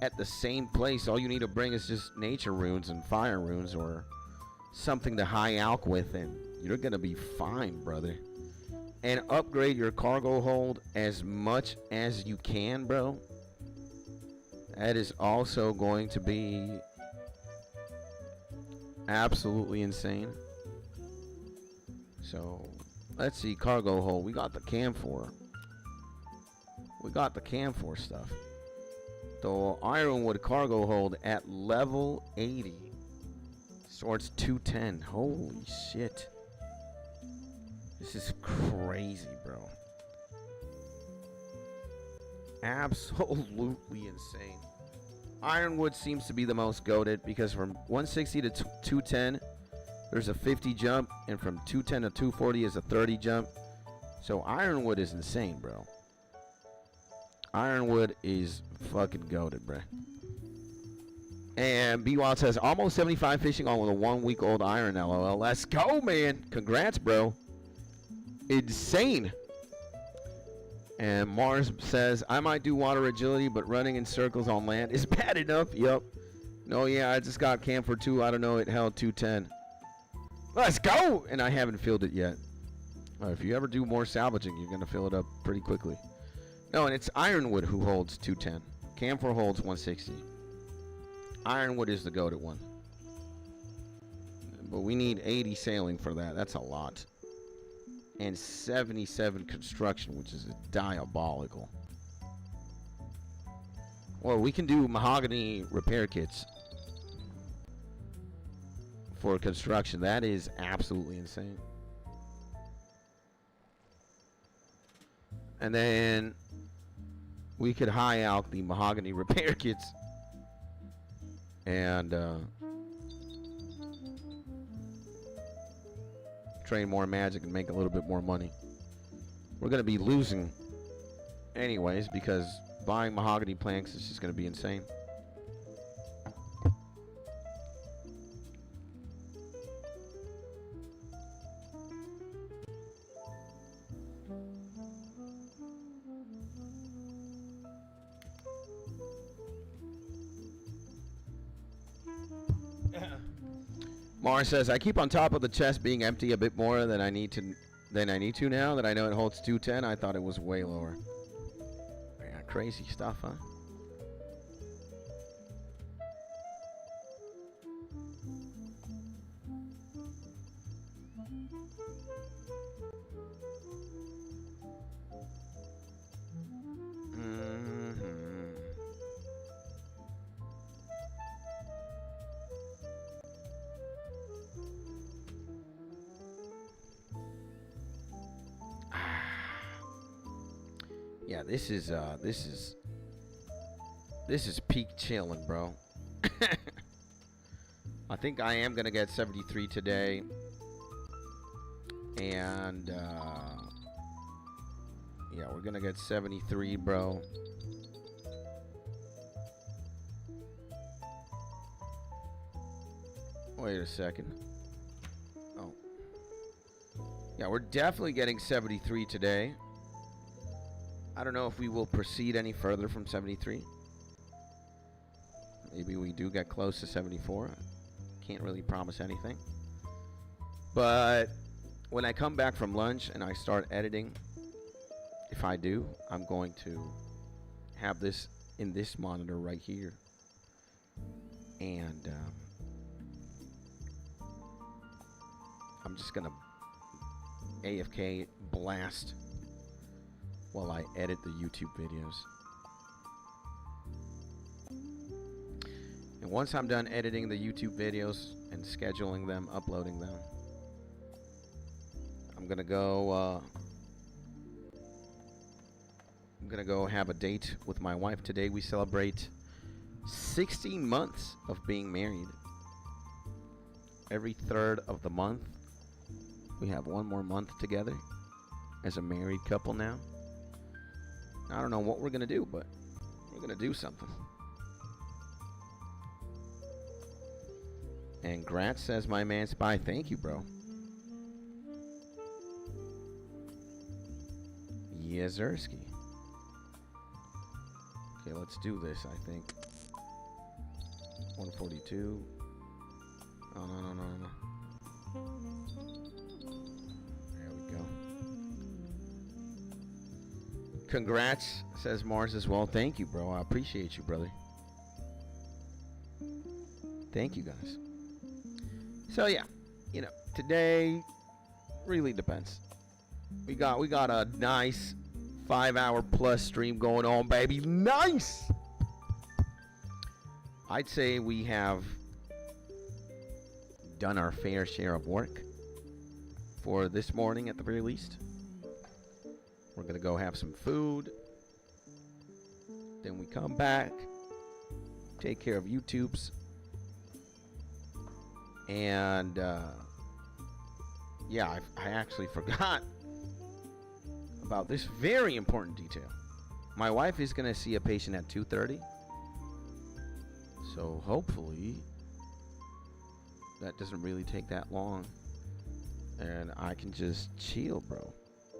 at the same place. All you need to bring is just nature runes and fire runes or something to high alch with, and you're gonna be fine, brother. And upgrade your cargo hold as much as you can, bro. That is also going to be absolutely insane. So let's see, cargo hold. We got the camphor. We got the camphor stuff. The ironwood cargo hold at level 80. So it's 210. Holy shit. This is crazy, bro. Absolutely insane. Ironwood seems to be the most goated because from 160 to 210, there's a 50 jump, and from 210 to 240 is a 30 jump. So Ironwood is insane, bro. Ironwood is fucking goated, bro. And B-Wild says, almost 75 fishing on with a 1 week old iron, LOL. Let's go, man. Congrats, bro. Insane. And Mars says, I might do water agility, but running in circles on land is bad enough. Yup. No, yeah, I just got camphor too. I don't know, it held 210. Let's go! And I haven't filled it yet. If you ever do more salvaging, you're going to fill it up pretty quickly. No, and it's Ironwood who holds 210. Camphor holds 160. Ironwood is the goated one. But we need 80 sailing for that. That's a lot. And 77 construction, which is diabolical. Well, we can do mahogany repair kits for construction. That is absolutely insane. And then we could high out the mahogany repair kits. And train more magic and make a little bit more money. We're going to be losing anyways because buying mahogany planks is just going to be insane. Mars says, I keep on top of the chest being empty a bit more than I need to now that I know it holds 210. I thought it was way lower. Yeah, crazy stuff, huh? Yeah, this is peak chilling, bro. I think I am gonna get 73 today, and yeah, we're gonna get 73, bro. Wait a second. Oh, yeah, we're definitely getting 73 today. I don't know if we will proceed any further from 73. Maybe we do get close to 74. Can't really promise anything. But when I come back from lunch and I start editing, if I do, I'm going to have this in this monitor right here. And I'm just going to AFK blast while I edit the YouTube videos. And once I'm done editing the YouTube videos and scheduling them, uploading them, I'm gonna go have a date with my wife. Today we celebrate 16 months of being married. Every third of the month we have one more month together as a married couple now. I don't know what we're gonna do, but we're gonna do something. And Grat says, my man Spy, thank you, bro. Yezersky. Okay, let's do this, I think. 142. Oh, no. There we go. Congrats, says Mars as well. Thank you, bro. I appreciate you, brother. Thank you, guys. So yeah, you know, today really depends. We got a nice 5-hour plus stream going on, baby. Nice. I'd say we have done our fair share of work for this morning at the very least. We're gonna go have some food. Then we come back, take care of YouTube's. And yeah, I actually forgot about this very important detail. My wife is gonna see a patient at 2:30, so hopefully that doesn't really take that long, and I can just chill, bro.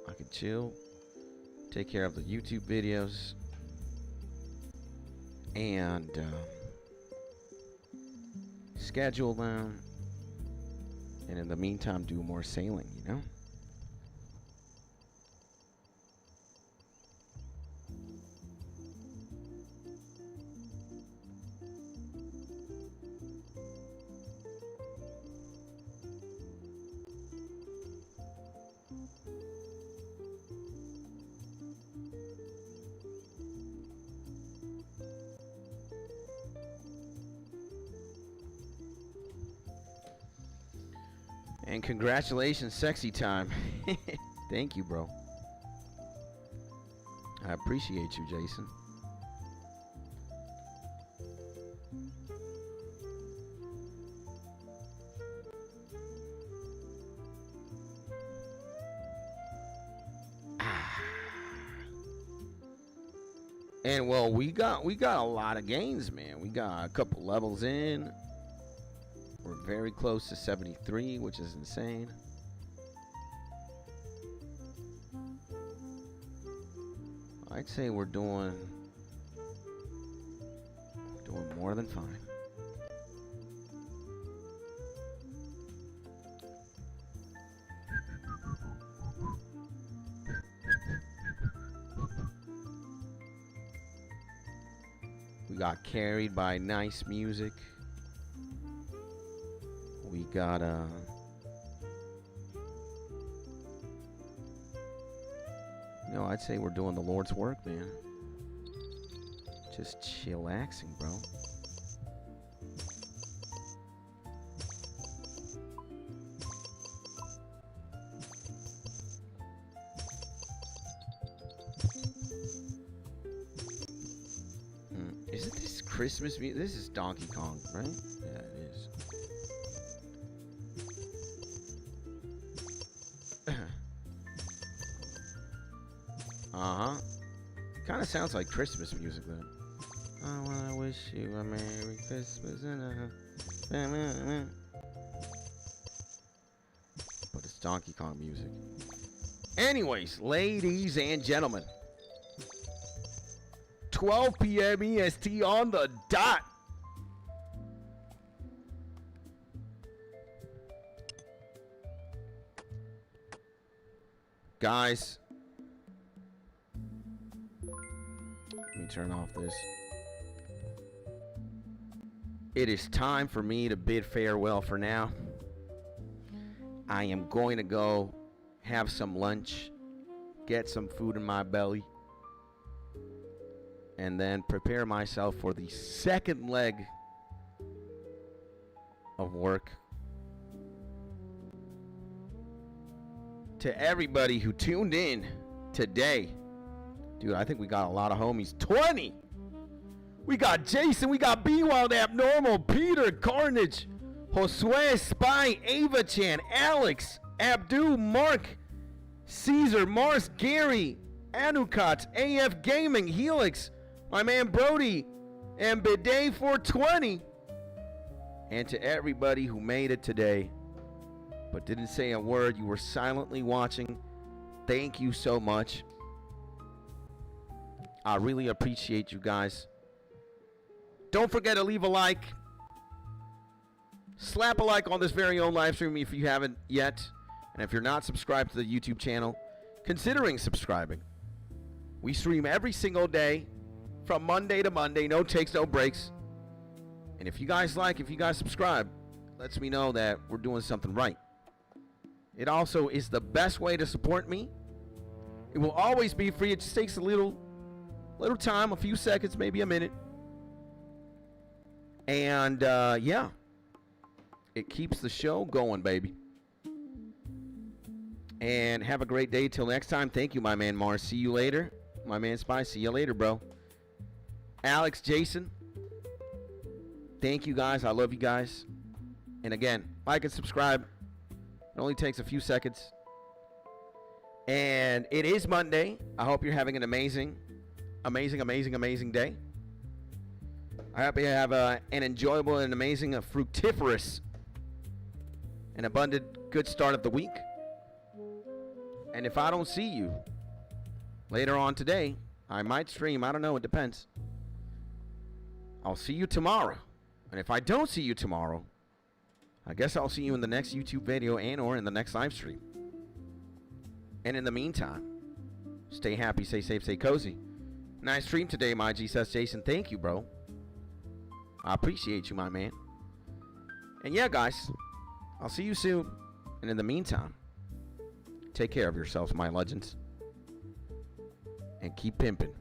I can chill, take care of the YouTube videos, and schedule them. And in the meantime, do more sailing, you know? And congratulations, Sexy Time. Thank you, bro. I appreciate you, Jason. And well, we got a lot of gains, man. We got a couple levels in. We're very close to 73, which is insane. I'd say we're doing more than fine. We got carried by nice music. We got no, I'd say we're doing the Lord's work, man. Just chillaxing, bro. Isn't this Christmas music? This is Donkey Kong, right? Yeah, it is. Uh-huh. Kind of sounds like Christmas music, though. I want to wish you a Merry Christmas and a... But it's Donkey Kong music. Anyways, ladies and gentlemen. 12 p.m. EST on the dot. Guys. Let me turn off this. It is time for me to bid farewell for now. I am going to go have some lunch, get some food in my belly, and then prepare myself for the second leg of work. To everybody who tuned in today, dude, I think we got a lot of homies. 20! We got Jason, we got B-Wild Abnormal, Peter, Carnage, Josue, Spy, Ava Chan, Alex, Abdu, Mark, Caesar, Mars, Gary, Anukat, AF Gaming, Helix, my man Brody, and Bidet 420. And to everybody who made it today, but didn't say a word, you were silently watching, thank you so much. I really appreciate you guys. Don't forget to leave a like. Slap a like on this very own live stream if you haven't yet. And if you're not subscribed to the YouTube channel, considering subscribing. We stream every single day from Monday to Monday. No takes, no breaks. And if you guys subscribe, lets me know that we're doing something right. It also is the best way to support me. It will always be free. It just takes a little time, a few seconds, maybe a minute. And yeah, it keeps the show going, baby. And have a great day till next time. Thank you, my man Mars. See you later. My man Spy, see you later, bro. Alex, Jason, thank you guys. I love you guys. And again, like and subscribe. It only takes a few seconds. And it is Monday. I hope you're having an amazing day. I hope you have an enjoyable and amazing, fructiferous and abundant good start of the week. And if I don't see you later on today, I might stream. I don't know. It depends. I'll see you tomorrow. And if I don't see you tomorrow, I guess I'll see you in the next YouTube video and or in the next live stream. And in the meantime, stay happy, stay safe, stay cozy. Nice stream today, my Jesus Jason. Thank you, bro. I appreciate you, my man. And yeah, guys, I'll see you soon. And in the meantime, take care of yourselves, my legends. And keep pimping.